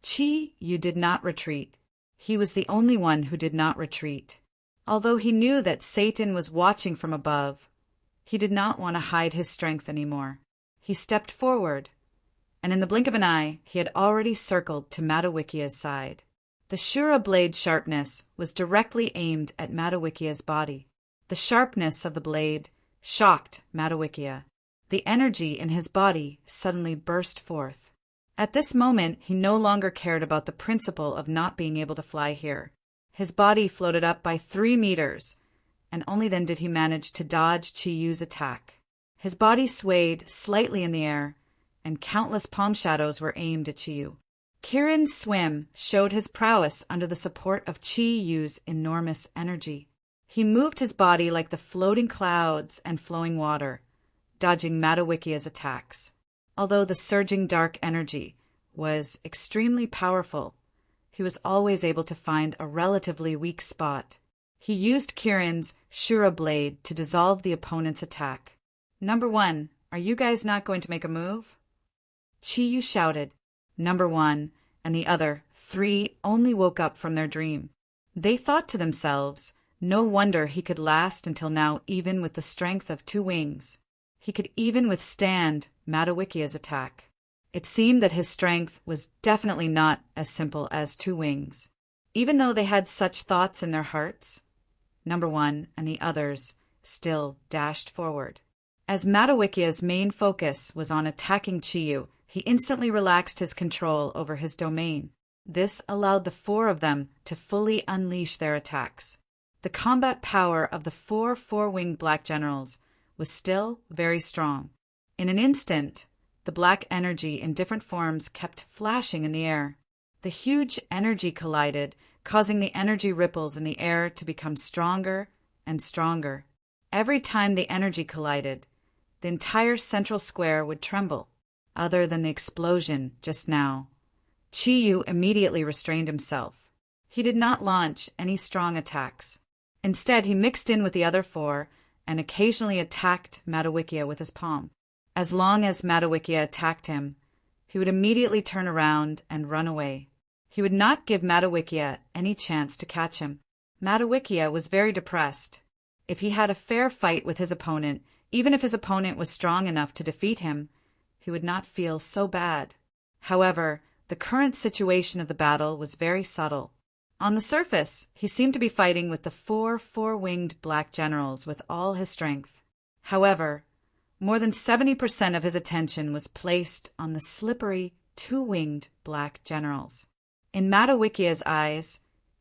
Chiyu did not retreat. He was the only one who did not retreat. Although he knew that Satan was watching from above, he did not want to hide his strength anymore. He stepped forward, and in the blink of an eye, he had already circled to Matawikia's side. The Shura blade sharpness was directly aimed at Matawikia's body. The sharpness of the blade shocked Matawikia. The energy in his body suddenly burst forth. At this moment, he no longer cared about the principle of not being able to fly here. His body floated up by 3 meters, and only then did he manage to dodge Chiyu's attack. His body swayed slightly in the air, and countless palm shadows were aimed at Chiyu. Kirin's swim showed his prowess under the support of Chiyu's enormous energy. He moved his body like the floating clouds and flowing water, dodging Matawikia's attacks. Although the surging dark energy was extremely powerful, he was always able to find a relatively weak spot. He used Kirin's Shura blade to dissolve the opponent's attack. Number 1, are you guys not going to make a move? Chiyu shouted. Number 1 and the other 3 only woke up from their dream. They thought to themselves, no wonder he could last until now even with the strength of 2 wings. He could even withstand Matawikia's attack. It seemed that his strength was definitely not as simple as 2 wings. Even though they had such thoughts in their hearts, Number 1 and the others still dashed forward. As Matawikia's main focus was on attacking Chiyu, he instantly relaxed his control over his domain. This allowed the 4 of them to fully unleash their attacks. The combat power of the 4 four-winged black generals was still very strong. In an instant, the black energy in different forms kept flashing in the air. The huge energy collided, causing the energy ripples in the air to become stronger and stronger. Every time the energy collided, the entire central square would tremble. Other than the explosion just now, Chiyu immediately restrained himself. He did not launch any strong attacks. Instead, he mixed in with the other 4 and occasionally attacked Matawikia with his palm. As long as Matawikia attacked him, he would immediately turn around and run away. He would not give Matawikia any chance to catch him. Matawikia was very depressed. If he had a fair fight with his opponent, even if his opponent was strong enough to defeat him, he would not feel so bad. However, the current situation of the battle was very subtle. On the surface, he seemed to be fighting with the 4 four-winged black generals with all his strength. However, more than 70% of his attention was placed on the slippery 2-winged black generals. In Matawikia's eyes,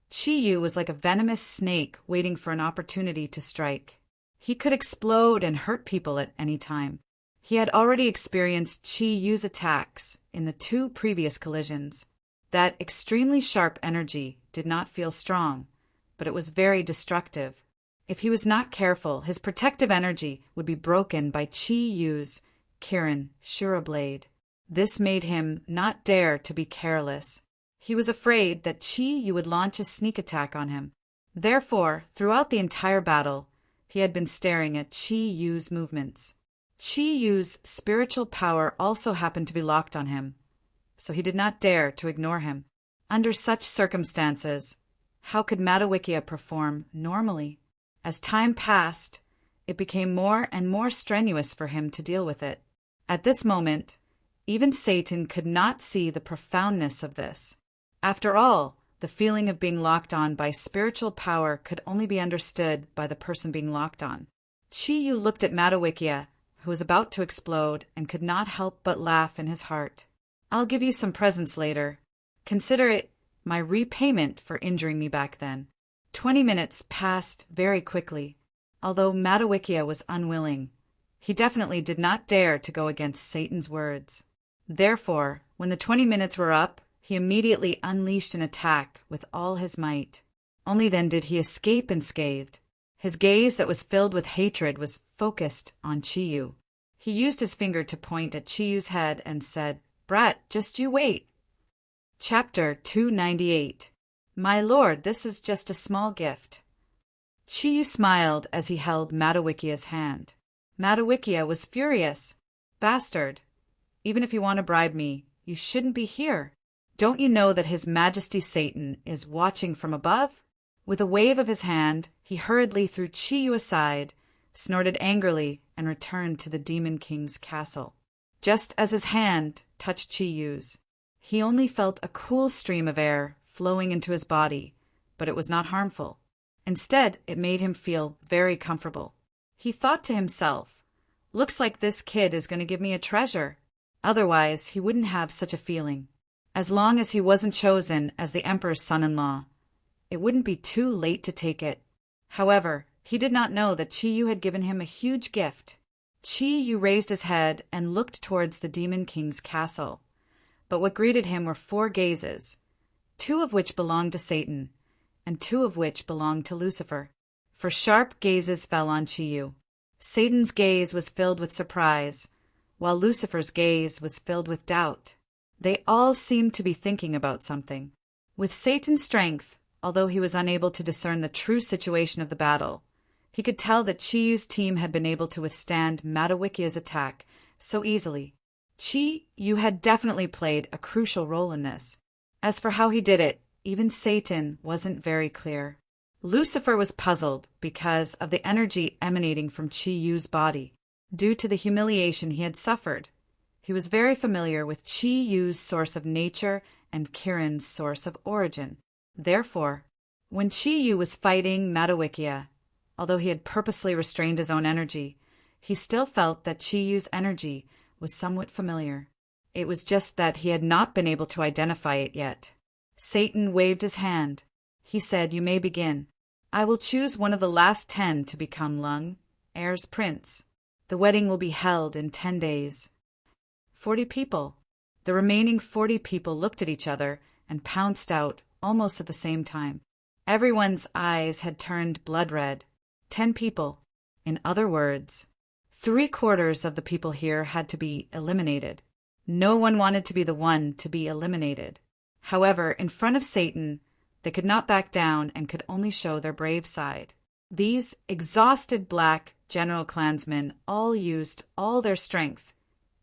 Chiyu was like a venomous snake waiting for an opportunity to strike. He could explode and hurt people at any time. He had already experienced Chiyu's attacks in the 2 previous collisions. That extremely sharp energy did not feel strong, but it was very destructive. If he was not careful, his protective energy would be broken by Chiyu's Kirin Shura blade. This made him not dare to be careless. He was afraid that Chiyu would launch a sneak attack on him. Therefore, throughout the entire battle, he had been staring at Chi Yu's movements. Chi Yu's spiritual power also happened to be locked on him, so he did not dare to ignore him. Under such circumstances, how could Matawikia perform normally? As time passed, it became more and more strenuous for him to deal with it. At this moment, even Satan could not see the profoundness of this. After all, the feeling of being locked on by spiritual power could only be understood by the person being locked on. Chi Yu looked at Matawikia, who was about to explode, and could not help but laugh in his heart. "I'll give you some presents later. Consider it my repayment for injuring me back then." 20 minutes passed very quickly. Although Matawikia was unwilling, he definitely did not dare to go against Satan's words. Therefore, when the 20 minutes were up, he immediately unleashed an attack with all his might. Only then did he escape unscathed. His gaze that was filled with hatred was focused on Chi Yu. He used his finger to point at Chi Yu's head and said, "Brat, just you wait." Chapter 298. "My lord, this is just a small gift." Chi Yu smiled as he held Matawikia's hand. Matawikia was furious. "Bastard, even if you want to bribe me, you shouldn't be here. Don't you know that His Majesty Satan is watching from above?" With a wave of his hand, he hurriedly threw Chi Yu aside, snorted angrily, and returned to the Demon King's castle. Just as his hand touched Chi Yu's, he only felt a cool stream of air flowing into his body, but it was not harmful. Instead, it made him feel very comfortable. He thought to himself, "Looks like this kid is going to give me a treasure. Otherwise, he wouldn't have such a feeling. As long as he wasn't chosen as the Emperor's son-in-law, it wouldn't be too late to take it." However, he did not know that Chi Yu had given him a huge gift. Chi Yu raised his head and looked towards the Demon King's castle. But what greeted him were 4 gazes, 2 of which belonged to Satan, and 2 of which belonged to Lucifer. For sharp gazes fell on Chi Yu. Satan's gaze was filled with surprise, while Lucifer's gaze was filled with doubt. They all seemed to be thinking about something. With Satan's strength, although he was unable to discern the true situation of the battle, he could tell that Chi Yu's team had been able to withstand Matawikia's attack so easily. Chi Yu had definitely played a crucial role in this. As for how he did it, even Satan wasn't very clear. Lucifer was puzzled because of the energy emanating from Chi Yu's body. Due to the humiliation he had suffered, he was very familiar with Chi Yu's source of nature and Kiran's source of origin. Therefore, when Chi Yu was fighting Matawikia, although he had purposely restrained his own energy, he still felt that Chi Yu's energy was somewhat familiar. It was just that he had not been able to identify it yet. Satan waved his hand. He said, "You may begin. I will choose one of the last 10 to become Lung, heir's prince. The wedding will be held in 10 days. 40 people. The remaining 40 people looked at each other and pounced out almost at the same time. Everyone's eyes had turned blood red. 10 people. In other words, 3/4 of the people here had to be eliminated. No one wanted to be the one to be eliminated. However, in front of Satan, they could not back down and could only show their brave side. These exhausted black general clansmen all used all their strength,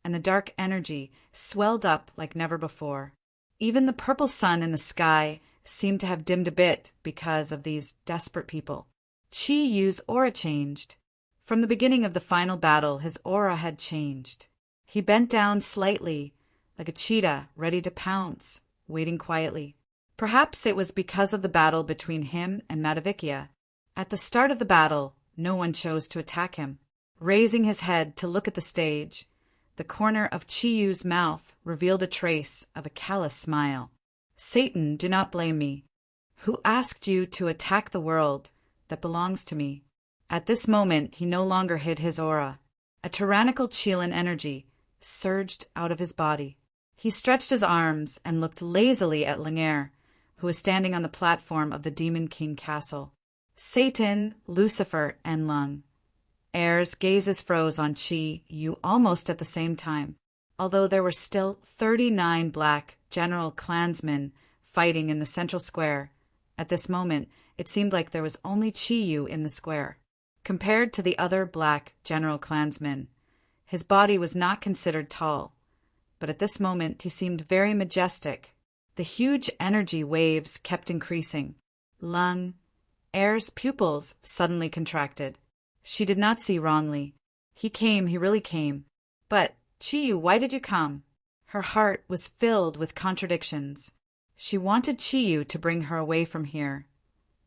and the dark energy swelled up like never before. Even the purple sun in the sky seemed to have dimmed a bit because of these desperate people. Chi Yu's aura changed. From the beginning of the final battle, his aura had changed. He bent down slightly, like a cheetah ready to pounce, waiting quietly. Perhaps it was because of the battle between him and Matawikia. At the start of the battle, no one chose to attack him. Raising his head to look at the stage, the corner of Chi Yu's mouth revealed a trace of a callous smile. "Satan, do not blame me. Who asked you to attack the world that belongs to me?" At this moment, he no longer hid his aura. A tyrannical Chilan energy surged out of his body. He stretched his arms and looked lazily at Langair, who was standing on the platform of the Demon King Castle. Satan, Lucifer, and Lung. Heir's gazes froze on Chi Yu almost at the same time. Although there were still 39 black general clansmen fighting in the central square, At this moment, it seemed like there was only Chi-Yu in the square. Compared to the other black general clansmen, his body was not considered tall, but at this moment he seemed very majestic. The huge energy waves kept increasing. Lung, Air's pupils suddenly contracted. She did not see wrongly. He really came. But, Chi-Yu, why did you come? Her heart was filled with contradictions. She wanted Chi-Yu to bring her away from here.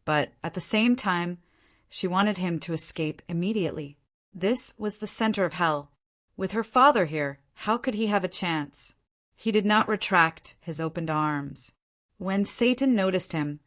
But, at the same time, she wanted him to escape immediately. This was the center of hell. With her father here, how could he have a chance? He did not retract his opened arms. When Satan noticed him,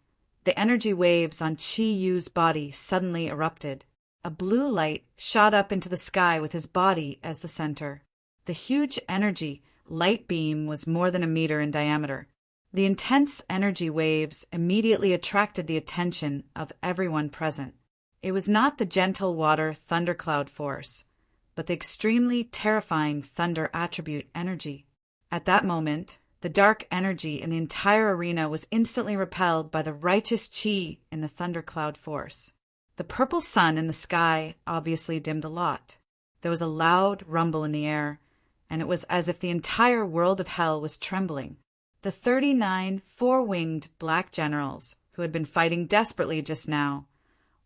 the energy waves on Chi-Yu's body suddenly erupted. A blue light shot up into the sky with his body as the center. The huge energy light beam was more than a meter in diameter. The intense energy waves immediately attracted the attention of everyone present. It was not the gentle water thundercloud force, but the extremely terrifying thunder attribute energy. At that moment, the dark energy in the entire arena was instantly repelled by the righteous chi in the thundercloud force. The purple sun in the sky obviously dimmed a lot. There was a loud rumble in the air, and it was as if the entire world of hell was trembling. The 39 four-winged black generals, who had been fighting desperately just now,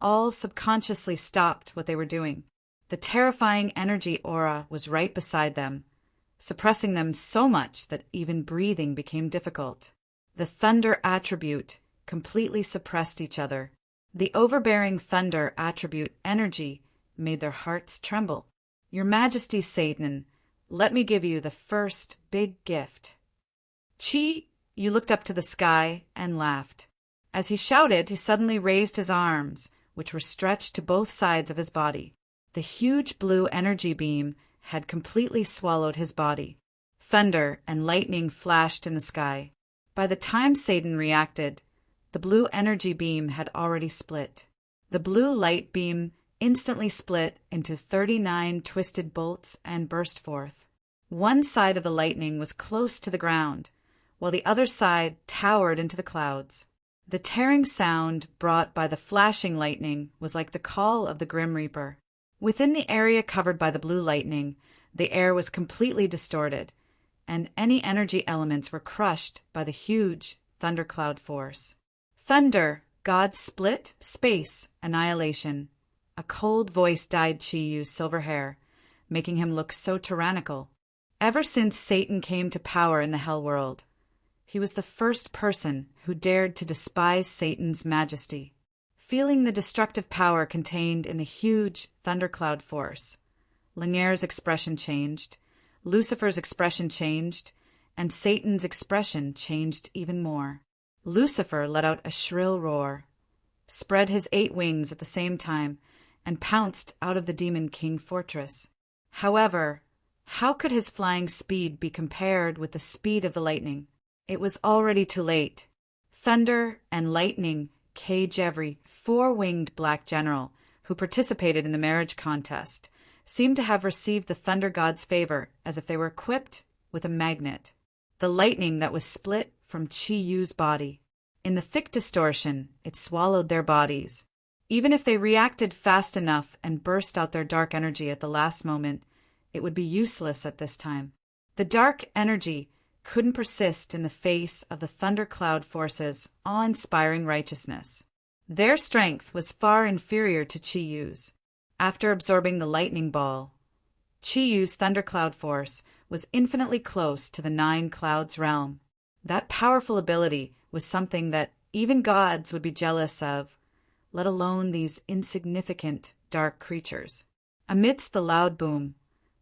all subconsciously stopped what they were doing. The terrifying energy aura was right beside them, suppressing them so much that even breathing became difficult. The thunder attribute completely suppressed each other. The overbearing thunder attribute energy made their hearts tremble. Your Majesty, Satan, let me give you the first big gift. Chi-Yu looked up to the sky and laughed. As he shouted, he suddenly raised his arms, which were stretched to both sides of his body. The huge blue energy beam had completely swallowed his body. Thunder and lightning flashed in the sky. By the time Satan reacted, the blue energy beam had already split. The blue light beam instantly split into 39 twisted bolts and burst forth. One side of the lightning was close to the ground, while the other side towered into the clouds. The tearing sound brought by the flashing lightning was like the call of the Grim Reaper. Within the area covered by the blue lightning, the air was completely distorted, and any energy elements were crushed by the huge thundercloud force. Thunder, God split, space, annihilation. A cold voice dyed Chi-Yu's silver hair, making him look so tyrannical. Ever since Satan came to power in the hell world, he was the first person who dared to despise Satan's majesty. Feeling the destructive power contained in the huge thundercloud force, Lanier's expression changed, Lucifer's expression changed, and Satan's expression changed even more. Lucifer let out a shrill roar, spread his 8 wings at the same time, and pounced out of the Demon King fortress. However, how could his flying speed be compared with the speed of the lightning? It was already too late. Thunder and lightning cage every 4-winged black general who participated in the marriage contest seemed to have received the thunder god's favor as if they were equipped with a magnet. The lightning that was split from Chi-Yu's body. In the thick distortion, it swallowed their bodies. Even if they reacted fast enough and burst out their dark energy at the last moment, it would be useless at this time. The dark energy couldn't persist in the face of the thundercloud force's awe-inspiring righteousness. Their strength was far inferior to Chi-Yu's. After absorbing the lightning ball, Chi-Yu's thundercloud force was infinitely close to the 9 clouds realm. That powerful ability was something that even gods would be jealous of, let alone these insignificant dark creatures. Amidst the loud boom,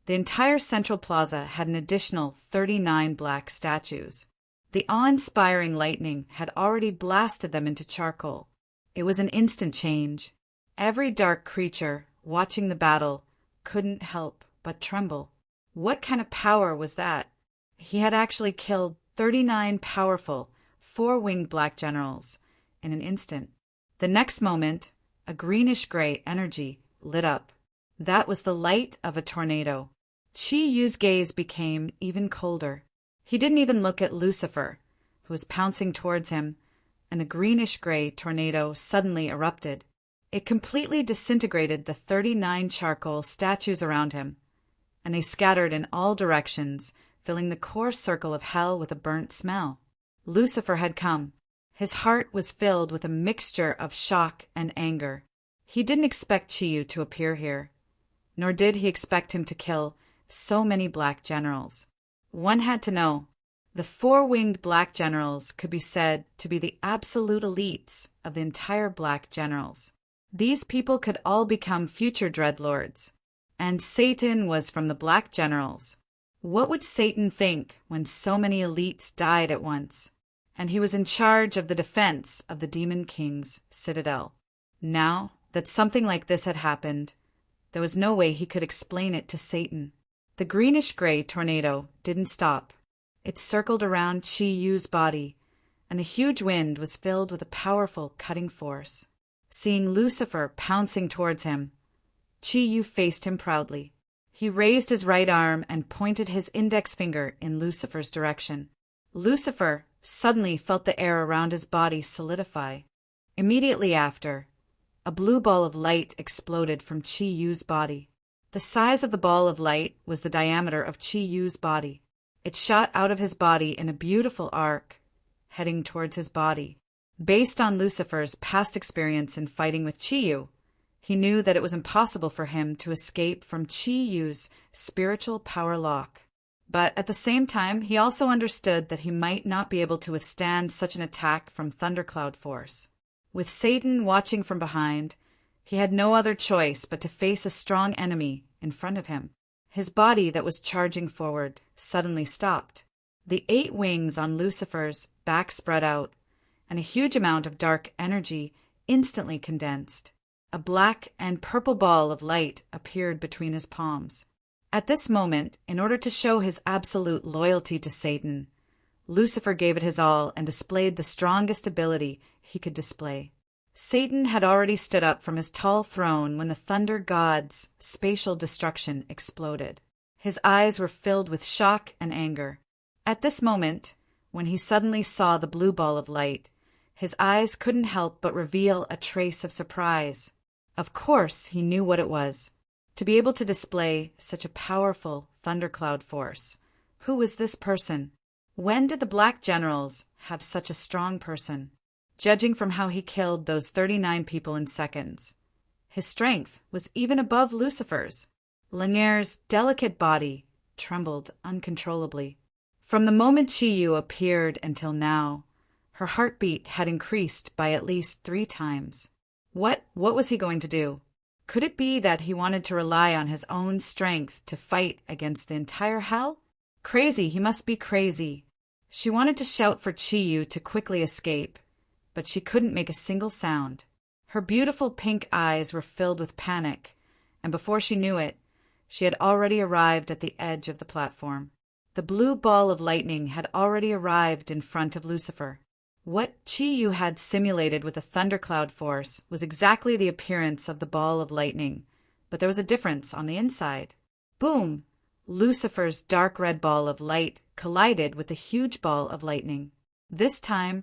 the entire central plaza had an additional 39 black statues. The awe-inspiring lightning had already blasted them into charcoal. It was an instant change. Every dark creature watching the battle couldn't help but tremble. What kind of power was that? He had actually killed 39 powerful, 4-winged black generals in an instant. The next moment, a greenish-gray energy lit up. That was the light of a tornado. Chi-Yu's gaze became even colder. He didn't even look at Lucifer, who was pouncing towards him, and the greenish-gray tornado suddenly erupted. It completely disintegrated the 39 charcoal statues around him, and they scattered in all directions, filling the core circle of hell with a burnt smell. Lucifer had come. His heart was filled with a mixture of shock and anger. He didn't expect Chiyu to appear here, nor did he expect him to kill so many black generals. One had to know. The four-winged black generals could be said to be the absolute elites of the entire black generals. These people could all become future dreadlords, and Satan was from the black generals. What would Satan think when so many elites died at once, and he was in charge of the defense of the Demon King's citadel? Now that something like this had happened, there was no way he could explain it to Satan. The greenish-gray tornado didn't stop. It circled around Chi-Yu's body, and the huge wind was filled with a powerful cutting force. Seeing Lucifer pouncing towards him, Chi-Yu faced him proudly. He raised his right arm and pointed his index finger in Lucifer's direction. Lucifer suddenly felt the air around his body solidify. Immediately after, a blue ball of light exploded from Chi-Yu's body. The size of the ball of light was the diameter of Chi-Yu's body. It shot out of his body in a beautiful arc, heading towards his body. Based on Lucifer's past experience in fighting with Chi-Yu, he knew that it was impossible for him to escape from Chi-Yu's spiritual power lock. But at the same time, he also understood that he might not be able to withstand such an attack from Thundercloud Force. With Satan watching from behind, he had no other choice but to face a strong enemy in front of him. His body that was charging forward suddenly stopped. The 8 wings on Lucifer's back spread out, and a huge amount of dark energy instantly condensed. A black and purple ball of light appeared between his palms. At this moment, in order to show his absolute loyalty to Satan, Lucifer gave it his all and displayed the strongest ability he could display. Satan had already stood up from his tall throne when the thunder god's spatial destruction exploded. His eyes were filled with shock and anger. At this moment, when he suddenly saw the blue ball of light, his eyes couldn't help but reveal a trace of surprise. Of course, he knew what it was. To be able to display such a powerful thundercloud force. Who was this person? When did the black generals have such a strong person? Judging from how he killed those 39 people in seconds, his strength was even above Lucifer's. Lanier's delicate body trembled uncontrollably. From the moment Chi-Yu appeared until now, her heartbeat had increased by at least 3 times. What was he going to do? Could it be that he wanted to rely on his own strength to fight against the entire hell? Crazy, he must be crazy. She wanted to shout for Chi-Yu to quickly escape, but she couldn't make a single sound. Her beautiful pink eyes were filled with panic, and before she knew it, she had already arrived at the edge of the platform. The blue ball of lightning had already arrived in front of Lucifer. What Chi-Yu had simulated with the thundercloud force was exactly the appearance of the ball of lightning, but there was a difference on the inside. Boom! Lucifer's dark red ball of light collided with the huge ball of lightning. This time,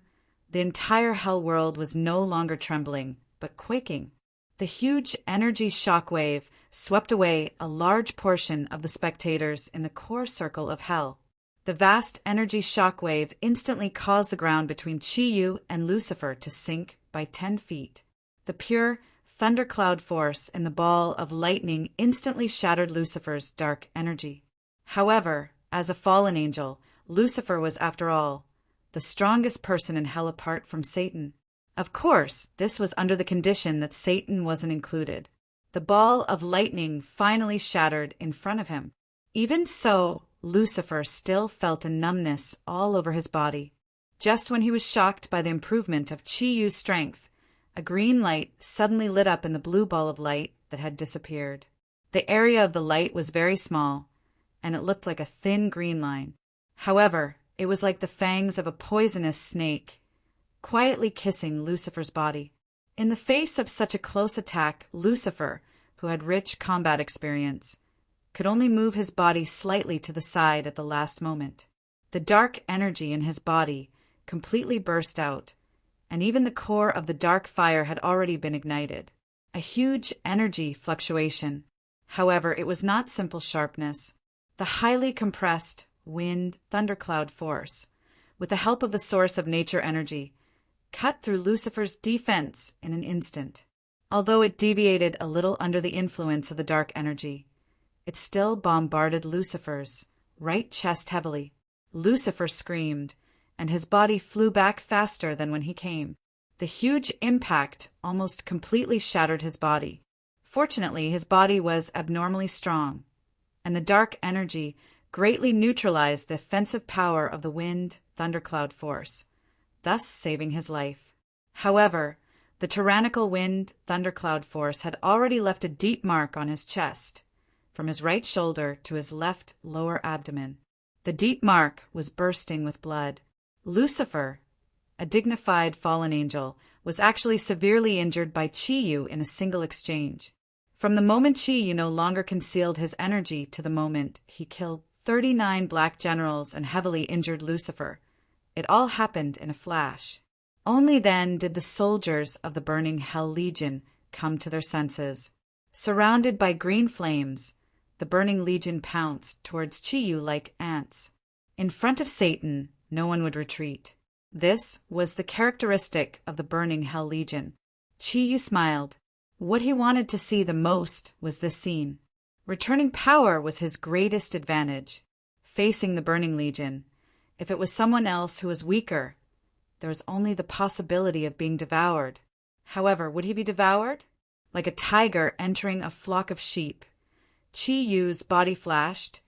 the entire hell world was no longer trembling, but quaking. The huge energy shockwave swept away a large portion of the spectators in the core circle of hell. The vast energy shockwave instantly caused the ground between Chi-Yu and Lucifer to sink by 10 feet. The pure thundercloud force in the ball of lightning instantly shattered Lucifer's dark energy. However, as a fallen angel, Lucifer was, after all, the strongest person in hell apart from Satan. Of course, this was under the condition that Satan wasn't included. The ball of lightning finally shattered in front of him. Even so, Lucifer still felt a numbness all over his body. Just when he was shocked by the improvement of Chi-Yu's strength, a green light suddenly lit up in the blue ball of light that had disappeared. The area of the light was very small, and it looked like a thin green line. However, it was like the fangs of a poisonous snake, quietly kissing Lucifer's body. In the face of such a close attack, Lucifer, who had rich combat experience, could only move his body slightly to the side at the last moment. The dark energy in his body completely burst out, and even the core of the dark fire had already been ignited. A huge energy fluctuation. However, it was not simple sharpness. The highly compressed wind thundercloud force, with the help of the source of nature energy, cut through Lucifer's defense in an instant. Although it deviated a little under the influence of the dark energy, it still bombarded Lucifer's right chest heavily. Lucifer screamed, and his body flew back faster than when he came. The huge impact almost completely shattered his body. Fortunately, his body was abnormally strong, and the dark energy greatly neutralized the offensive power of the wind thundercloud force, thus saving his life. However, the tyrannical wind thundercloud force had already left a deep mark on his chest, from his right shoulder to his left lower abdomen. The deep mark was bursting with blood. Lucifer, a dignified fallen angel, was actually severely injured by Chi-Yu in a single exchange. From the moment Chi-Yu no longer concealed his energy to the moment he killed 39 black generals and heavily injured Lucifer, it all happened in a flash. Only then did the soldiers of the burning Hell Legion come to their senses. Surrounded by green flames, the burning legion pounced towards Chi-Yu like ants. In front of Satan, no one would retreat. This was the characteristic of the burning Hell Legion. Chi-Yu smiled. What he wanted to see the most was this scene. Returning power was his greatest advantage. Facing the burning legion, if it was someone else who was weaker, there was only the possibility of being devoured. However, would he be devoured? Like a tiger entering a flock of sheep, Chi-Yu's body flashed,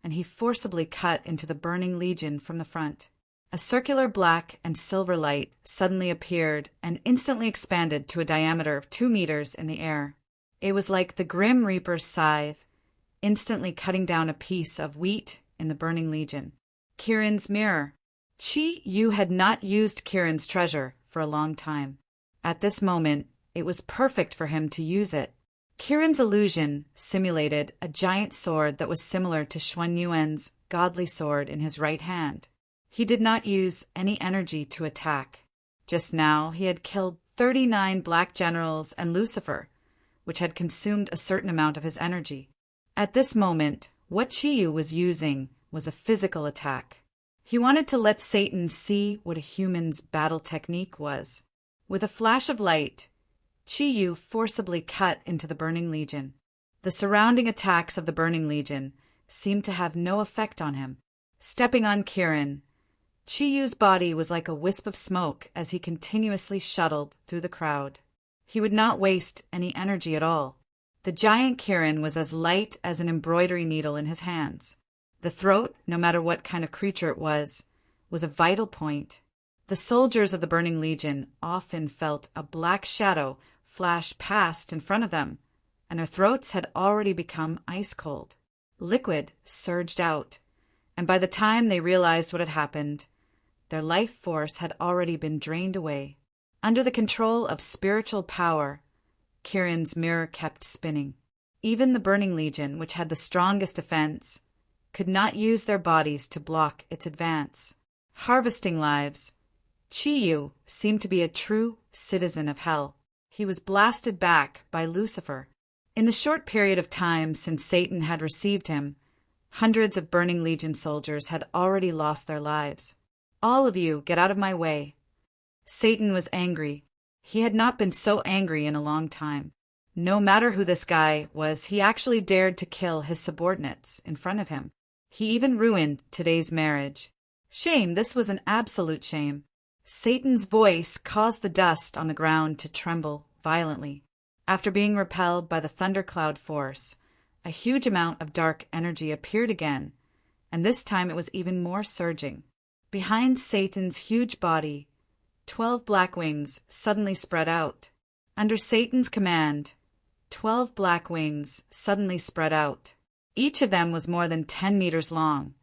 and he forcibly cut into the burning legion from the front. A circular black and silver light suddenly appeared and instantly expanded to a diameter of 2 meters in the air. It was like the Grim Reaper's scythe, instantly cutting down a piece of wheat in the burning legion. Kirin's mirror. Chi-Yu had not used Kirin's treasure for a long time. At this moment, it was perfect for him to use it. Kirin's illusion simulated a giant sword that was similar to Xuan Yuan's godly sword in his right hand. He did not use any energy to attack. Just now, he had killed 39 black generals and Lucifer, which had consumed a certain amount of his energy. At this moment, what Chi-Yu was using was a physical attack. He wanted to let Satan see what a human's battle technique was. With a flash of light, Chi-Yu forcibly cut into the burning legion. The surrounding attacks of the burning legion seemed to have no effect on him. Stepping on Kirin, Chi-Yu's body was like a wisp of smoke as he continuously shuttled through the crowd. He would not waste any energy at all. The giant Kirin was as light as an embroidery needle in his hands. The throat, no matter what kind of creature it was a vital point. The soldiers of the burning legion often felt a black shadow flash past in front of them, and their throats had already become ice cold. Liquid surged out, and by the time they realized what had happened, their life force had already been drained away. Under the control of spiritual power, Kirin's mirror kept spinning. Even the burning legion, which had the strongest defense, could not use their bodies to block its advance. Harvesting lives, Chi-Yu seemed to be a true citizen of hell. He was blasted back by Lucifer. In the short period of time since Satan had received him, hundreds of burning legion soldiers had already lost their lives. All of you, get out of my way. Satan was angry. He had not been so angry in a long time. No matter who this guy was, he actually dared to kill his subordinates in front of him. He even ruined today's marriage. Shame, this was an absolute shame. Satan's voice caused the dust on the ground to tremble violently. After being repelled by the thundercloud force, a huge amount of dark energy appeared again, and this time it was even more surging. Behind Satan's huge body, 12 black wings suddenly spread out. Under Satan's command, 12 black wings suddenly spread out. Each of them was more than 10 meters long,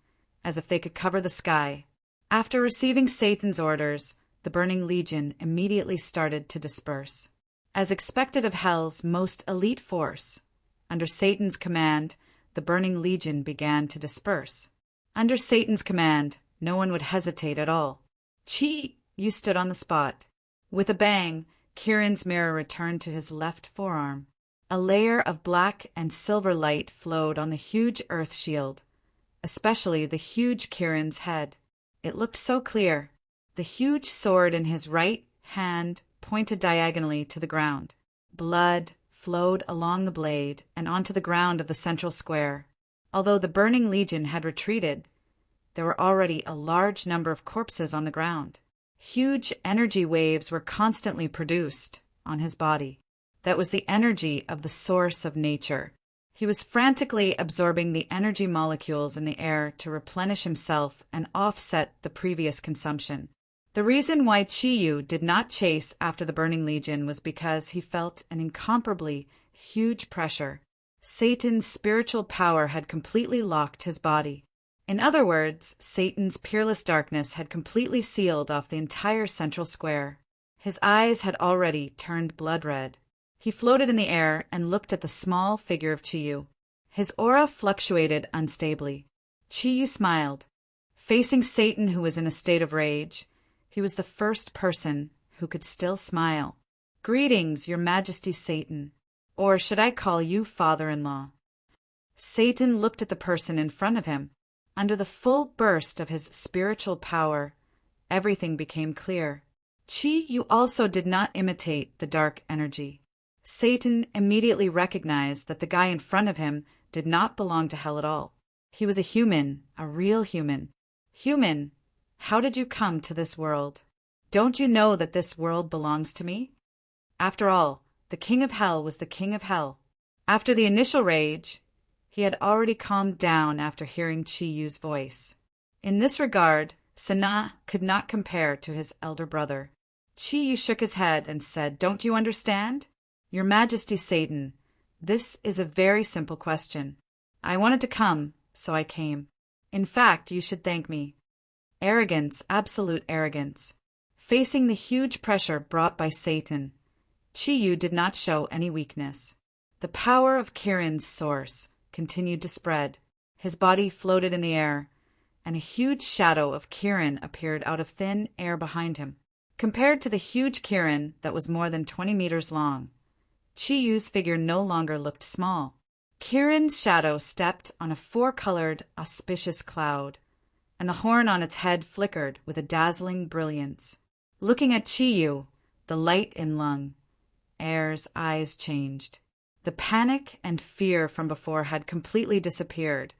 as if they could cover the sky. After receiving Satan's orders, the burning legion immediately started to disperse. As expected of Hell's most elite force, under Satan's command, the burning legion began to disperse. Under Satan's command, no one would hesitate at all. Chi-Yu stood on the spot. With a bang, Kieran's mirror returned to his left forearm. A layer of black and silver light flowed on the huge earth shield, especially the huge Kieran's head. It looked so clear. The huge sword in his right hand pointed diagonally to the ground. Blood flowed along the blade and onto the ground of the central square. Although the burning legion had retreated, there were already a large number of corpses on the ground. Huge energy waves were constantly produced on his body. That was the energy of the source of nature. He was frantically absorbing the energy molecules in the air to replenish himself and offset the previous consumption. The reason why Chiyu did not chase after the burning legion was because he felt an incomparably huge pressure. Satan's spiritual power had completely locked his body. In other words, Satan's peerless darkness had completely sealed off the entire central square. His eyes had already turned blood red. He floated in the air and looked at the small figure of Chiyu. His aura fluctuated unstably. Chiyu smiled. Facing Satan, who was in a state of rage, he was the first person who could still smile. "Greetings, Your Majesty Satan. Or should I call you father-in-law?" Satan looked at the person in front of him. Under the full burst of his spiritual power, everything became clear. Chiyu also did not imitate the dark energy. Satan immediately recognized that the guy in front of him did not belong to hell at all. He was a human, a real human. "Human, how did you come to this world? Don't you know that this world belongs to me?" After all, the king of hell was the king of hell. After the initial rage, he had already calmed down after hearing Chiyu's voice. In this regard, Sana could not compare to his elder brother. Chiyu shook his head and said, "Don't you understand? Your Majesty Satan, this is a very simple question. I wanted to come, so I came. In fact, you should thank me." Arrogance, absolute arrogance. Facing the huge pressure brought by Satan, Chiyu did not show any weakness. The power of Kieran's source continued to spread. His body floated in the air, and a huge shadow of Kieran appeared out of thin air behind him. Compared to the huge Kieran that was more than 20 meters long, Chiyu's figure no longer looked small. Kieran's shadow stepped on a four-colored, auspicious cloud, and the horn on its head flickered with a dazzling brilliance. Looking at Chiyu, the light in Lung, Air's eyes changed. The panic and fear from before had completely disappeared,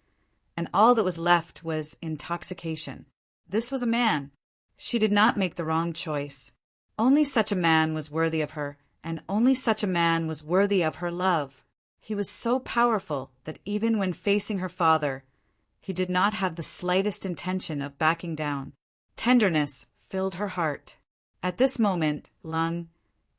and all that was left was intoxication. This was a man. She did not make the wrong choice. Only such a man was worthy of her, and only such a man was worthy of her love. He was so powerful that even when facing her father, he did not have the slightest intention of backing down. Tenderness filled her heart. At this moment, Lung,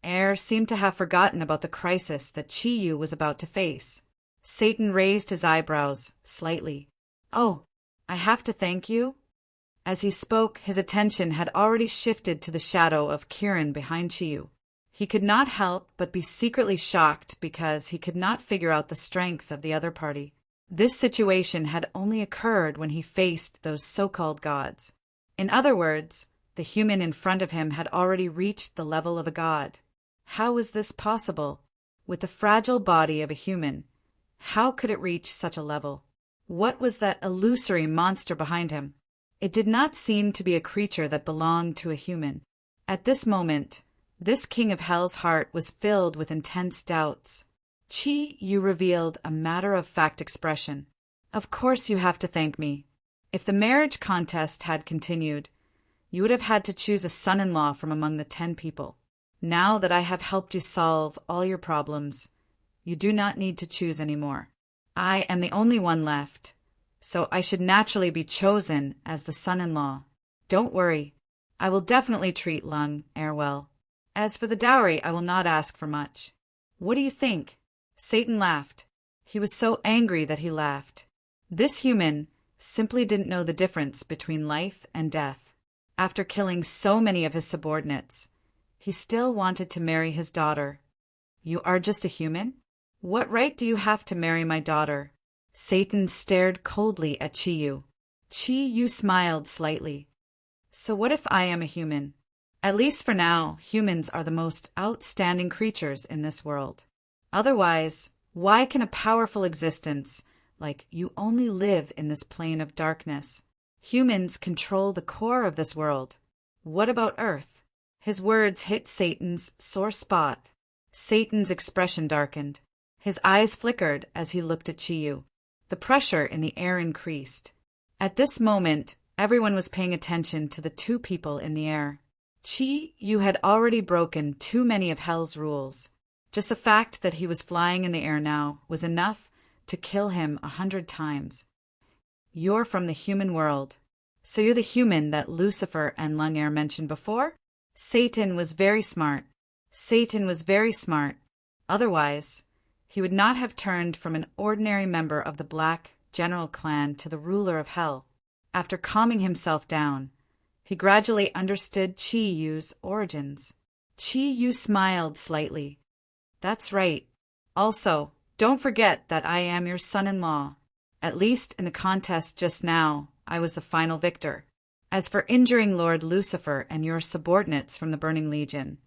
Air seemed to have forgotten about the crisis that Chiyu was about to face. Satan raised his eyebrows slightly. "Oh, I have to thank you?" As he spoke, his attention had already shifted to the shadow of Kieran behind Chiyu. He could not help but be secretly shocked because he could not figure out the strength of the other party. This situation had only occurred when he faced those so-called gods. In other words, the human in front of him had already reached the level of a god. How was this possible? With the fragile body of a human, how could it reach such a level? What was that illusory monster behind him? It did not seem to be a creature that belonged to a human. At this moment, this king of hell's heart was filled with intense doubts. Chi-Yu revealed a matter-of-fact expression. "Of course you have to thank me. If the marriage contest had continued, you would have had to choose a son-in-law from among the 10 people. Now that I have helped you solve all your problems, you do not need to choose anymore. I am the only one left, so I should naturally be chosen as the son-in-law. Don't worry, I will definitely treat Lung Air well. As for the dowry, I will not ask for much. What do you think?" Satan laughed. He was so angry that he laughed. This human simply didn't know the difference between life and death. After killing so many of his subordinates, he still wanted to marry his daughter. "You are just a human? What right do you have to marry my daughter?" Satan stared coldly at Chiyu. Chiyu smiled slightly. "So what if I am a human? At least for now, humans are the most outstanding creatures in this world. Otherwise, why can a powerful existence, like you only live in this plane of darkness? Humans control the core of this world. What about Earth? His words hit Satan's sore spot. Satan's expression darkened. His eyes flickered as he looked at Chiyu. The pressure in the air increased. At this moment, everyone was paying attention to the two people in the air. Chiyu had already broken too many of Hell's rules. Just the fact that he was flying in the air now was enough to kill him 100 times. You're from the human world. So you're the human that Lucifer and Lunger mentioned before? Satan was very smart. Satan was very smart. Otherwise, he would not have turned from an ordinary member of the Black General clan to the ruler of Hell. After calming himself down, he gradually understood Chiyu's origins. Chiyu smiled slightly. That's right. Also, don't forget that I am your son-in-law. At least in the contest just now, I was the final victor. As for injuring Lord Lucifer and your subordinates from the Burning Legion,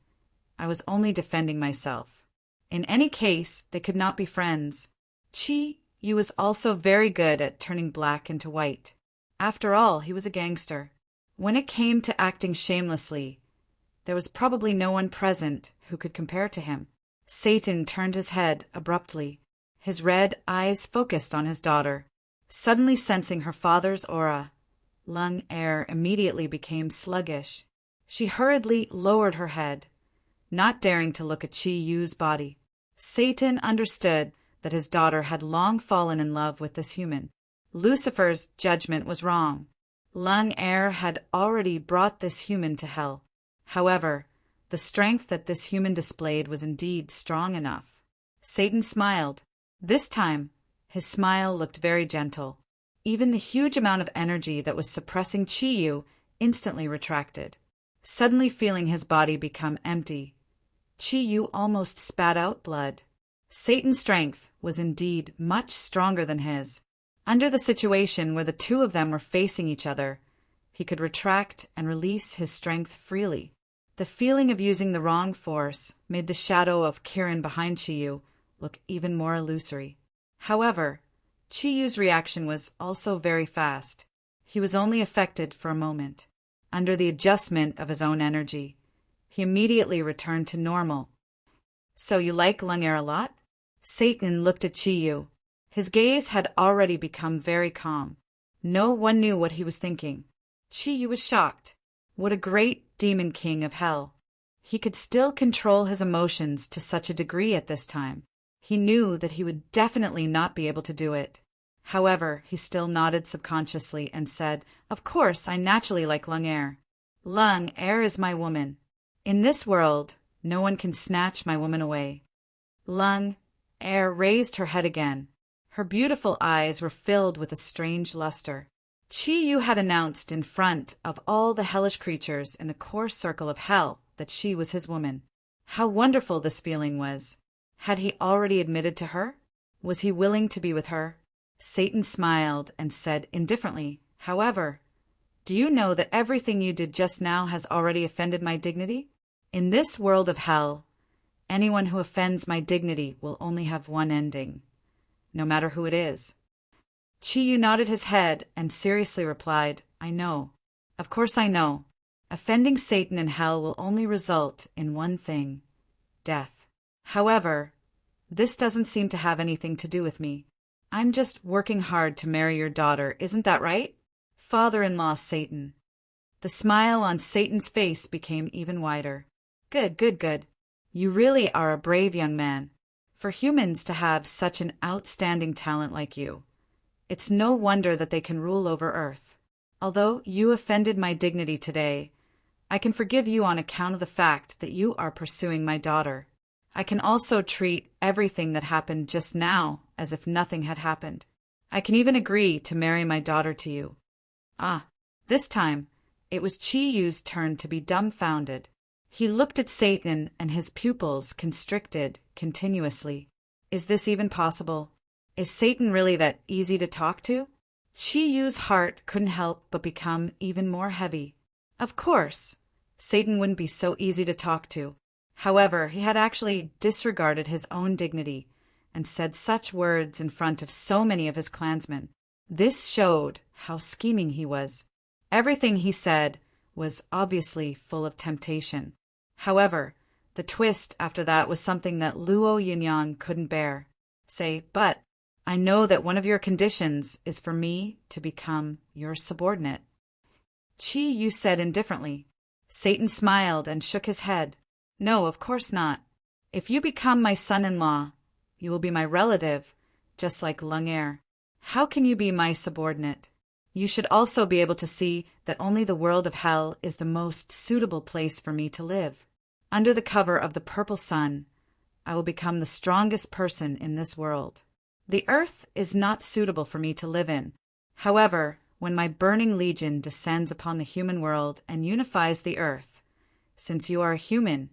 I was only defending myself. In any case, they could not be friends. Chiyu was also very good at turning black into white. After all, he was a gangster. When it came to acting shamelessly, there was probably no one present who could compare to him. Satan turned his head abruptly. His red eyes focused on his daughter. Suddenly sensing her father's aura, Lunger immediately became sluggish. She hurriedly lowered her head, not daring to look at Chiyu's body. Satan understood that his daughter had long fallen in love with this human. Lucifer's judgment was wrong. Lunger had already brought this human to hell. However, the strength that this human displayed was indeed strong enough. Satan smiled. This time, his smile looked very gentle. Even the huge amount of energy that was suppressing Chiyu instantly retracted. Suddenly feeling his body become empty, Chiyu almost spat out blood. Satan's strength was indeed much stronger than his. Under the situation where the two of them were facing each other, he could retract and release his strength freely. The feeling of using the wrong force made the shadow of Kirin behind Chiyu look even more illusory. However, Chiyu's reaction was also very fast. He was only affected for a moment. Under the adjustment of his own energy, he immediately returned to normal. So you like Lunger a lot? Satan looked at Chiyu. His gaze had already become very calm. No one knew what he was thinking. Chiyu was shocked. What a great demon king of hell. He could still control his emotions to such a degree at this time. He knew that he would definitely not be able to do it. However, he still nodded subconsciously and said, "Of course, I naturally like Lunger. Lunger is my woman. In this world, no one can snatch my woman away." Lunger raised her head again. Her beautiful eyes were filled with a strange luster. Chiyu had announced in front of all the hellish creatures in the core circle of hell that she was his woman. How wonderful this feeling was. Had he already admitted to her? Was he willing to be with her? Satan smiled and said indifferently, "However, do you know that everything you did just now has already offended my dignity? In this world of hell, anyone who offends my dignity will only have one ending, no matter who it is." Chiyu nodded his head and seriously replied, "I know. Of course I know. Offending Satan in hell will only result in one thing: death. However, this doesn't seem to have anything to do with me. I'm just working hard to marry your daughter, isn't that right, father-in-law Satan?" The smile on Satan's face became even wider. Good, good, good. You really are a brave young man. For humans to have such an outstanding talent like you, it's no wonder that they can rule over Earth. Although you offended my dignity today, I can forgive you on account of the fact that you are pursuing my daughter. I can also treat everything that happened just now as if nothing had happened. I can even agree to marry my daughter to you. This time, it was Chiyu's turn to be dumbfounded. He looked at Satan and his pupils constricted continuously. Is this even possible? Is Satan really that easy to talk to? Chiyu's heart couldn't help but become even more heavy. Of course, Satan wouldn't be so easy to talk to. However, he had actually disregarded his own dignity and said such words in front of so many of his clansmen. This showed how scheming he was. Everything he said was obviously full of temptation. However, the twist after that was something that Luo Yinyan couldn't bear. Say, "But I know that one of your conditions is for me to become your subordinate." Qi Yu said indifferently. Satan smiled and shook his head. "No, of course not. If you become my son-in-law, you will be my relative, just like Leng Er. How can you be my subordinate? You should also be able to see that only the world of hell is the most suitable place for me to live. Under the cover of the purple sun, I will become the strongest person in this world. The earth is not suitable for me to live in. However, when my burning legion descends upon the human world and unifies the earth, since you are a human,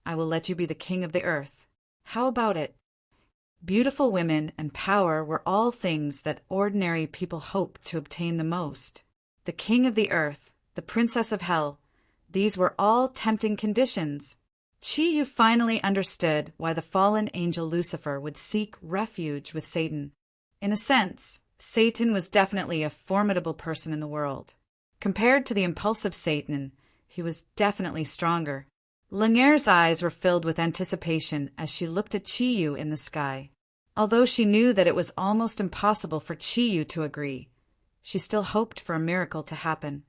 I will let you be the king of the earth. How about it?" Beautiful women and power were all things that ordinary people hoped to obtain the most. The king of the earth, the princess of hell, these were all tempting conditions. Qi Yu finally understood why the fallen angel Lucifer would seek refuge with Satan. In a sense, Satan was definitely a formidable person in the world. Compared to the impulsive Satan, he was definitely stronger. Leng Er's eyes were filled with anticipation as she looked at Qi Yu in the sky. Although she knew that it was almost impossible for Qi Yu to agree, she still hoped for a miracle to happen.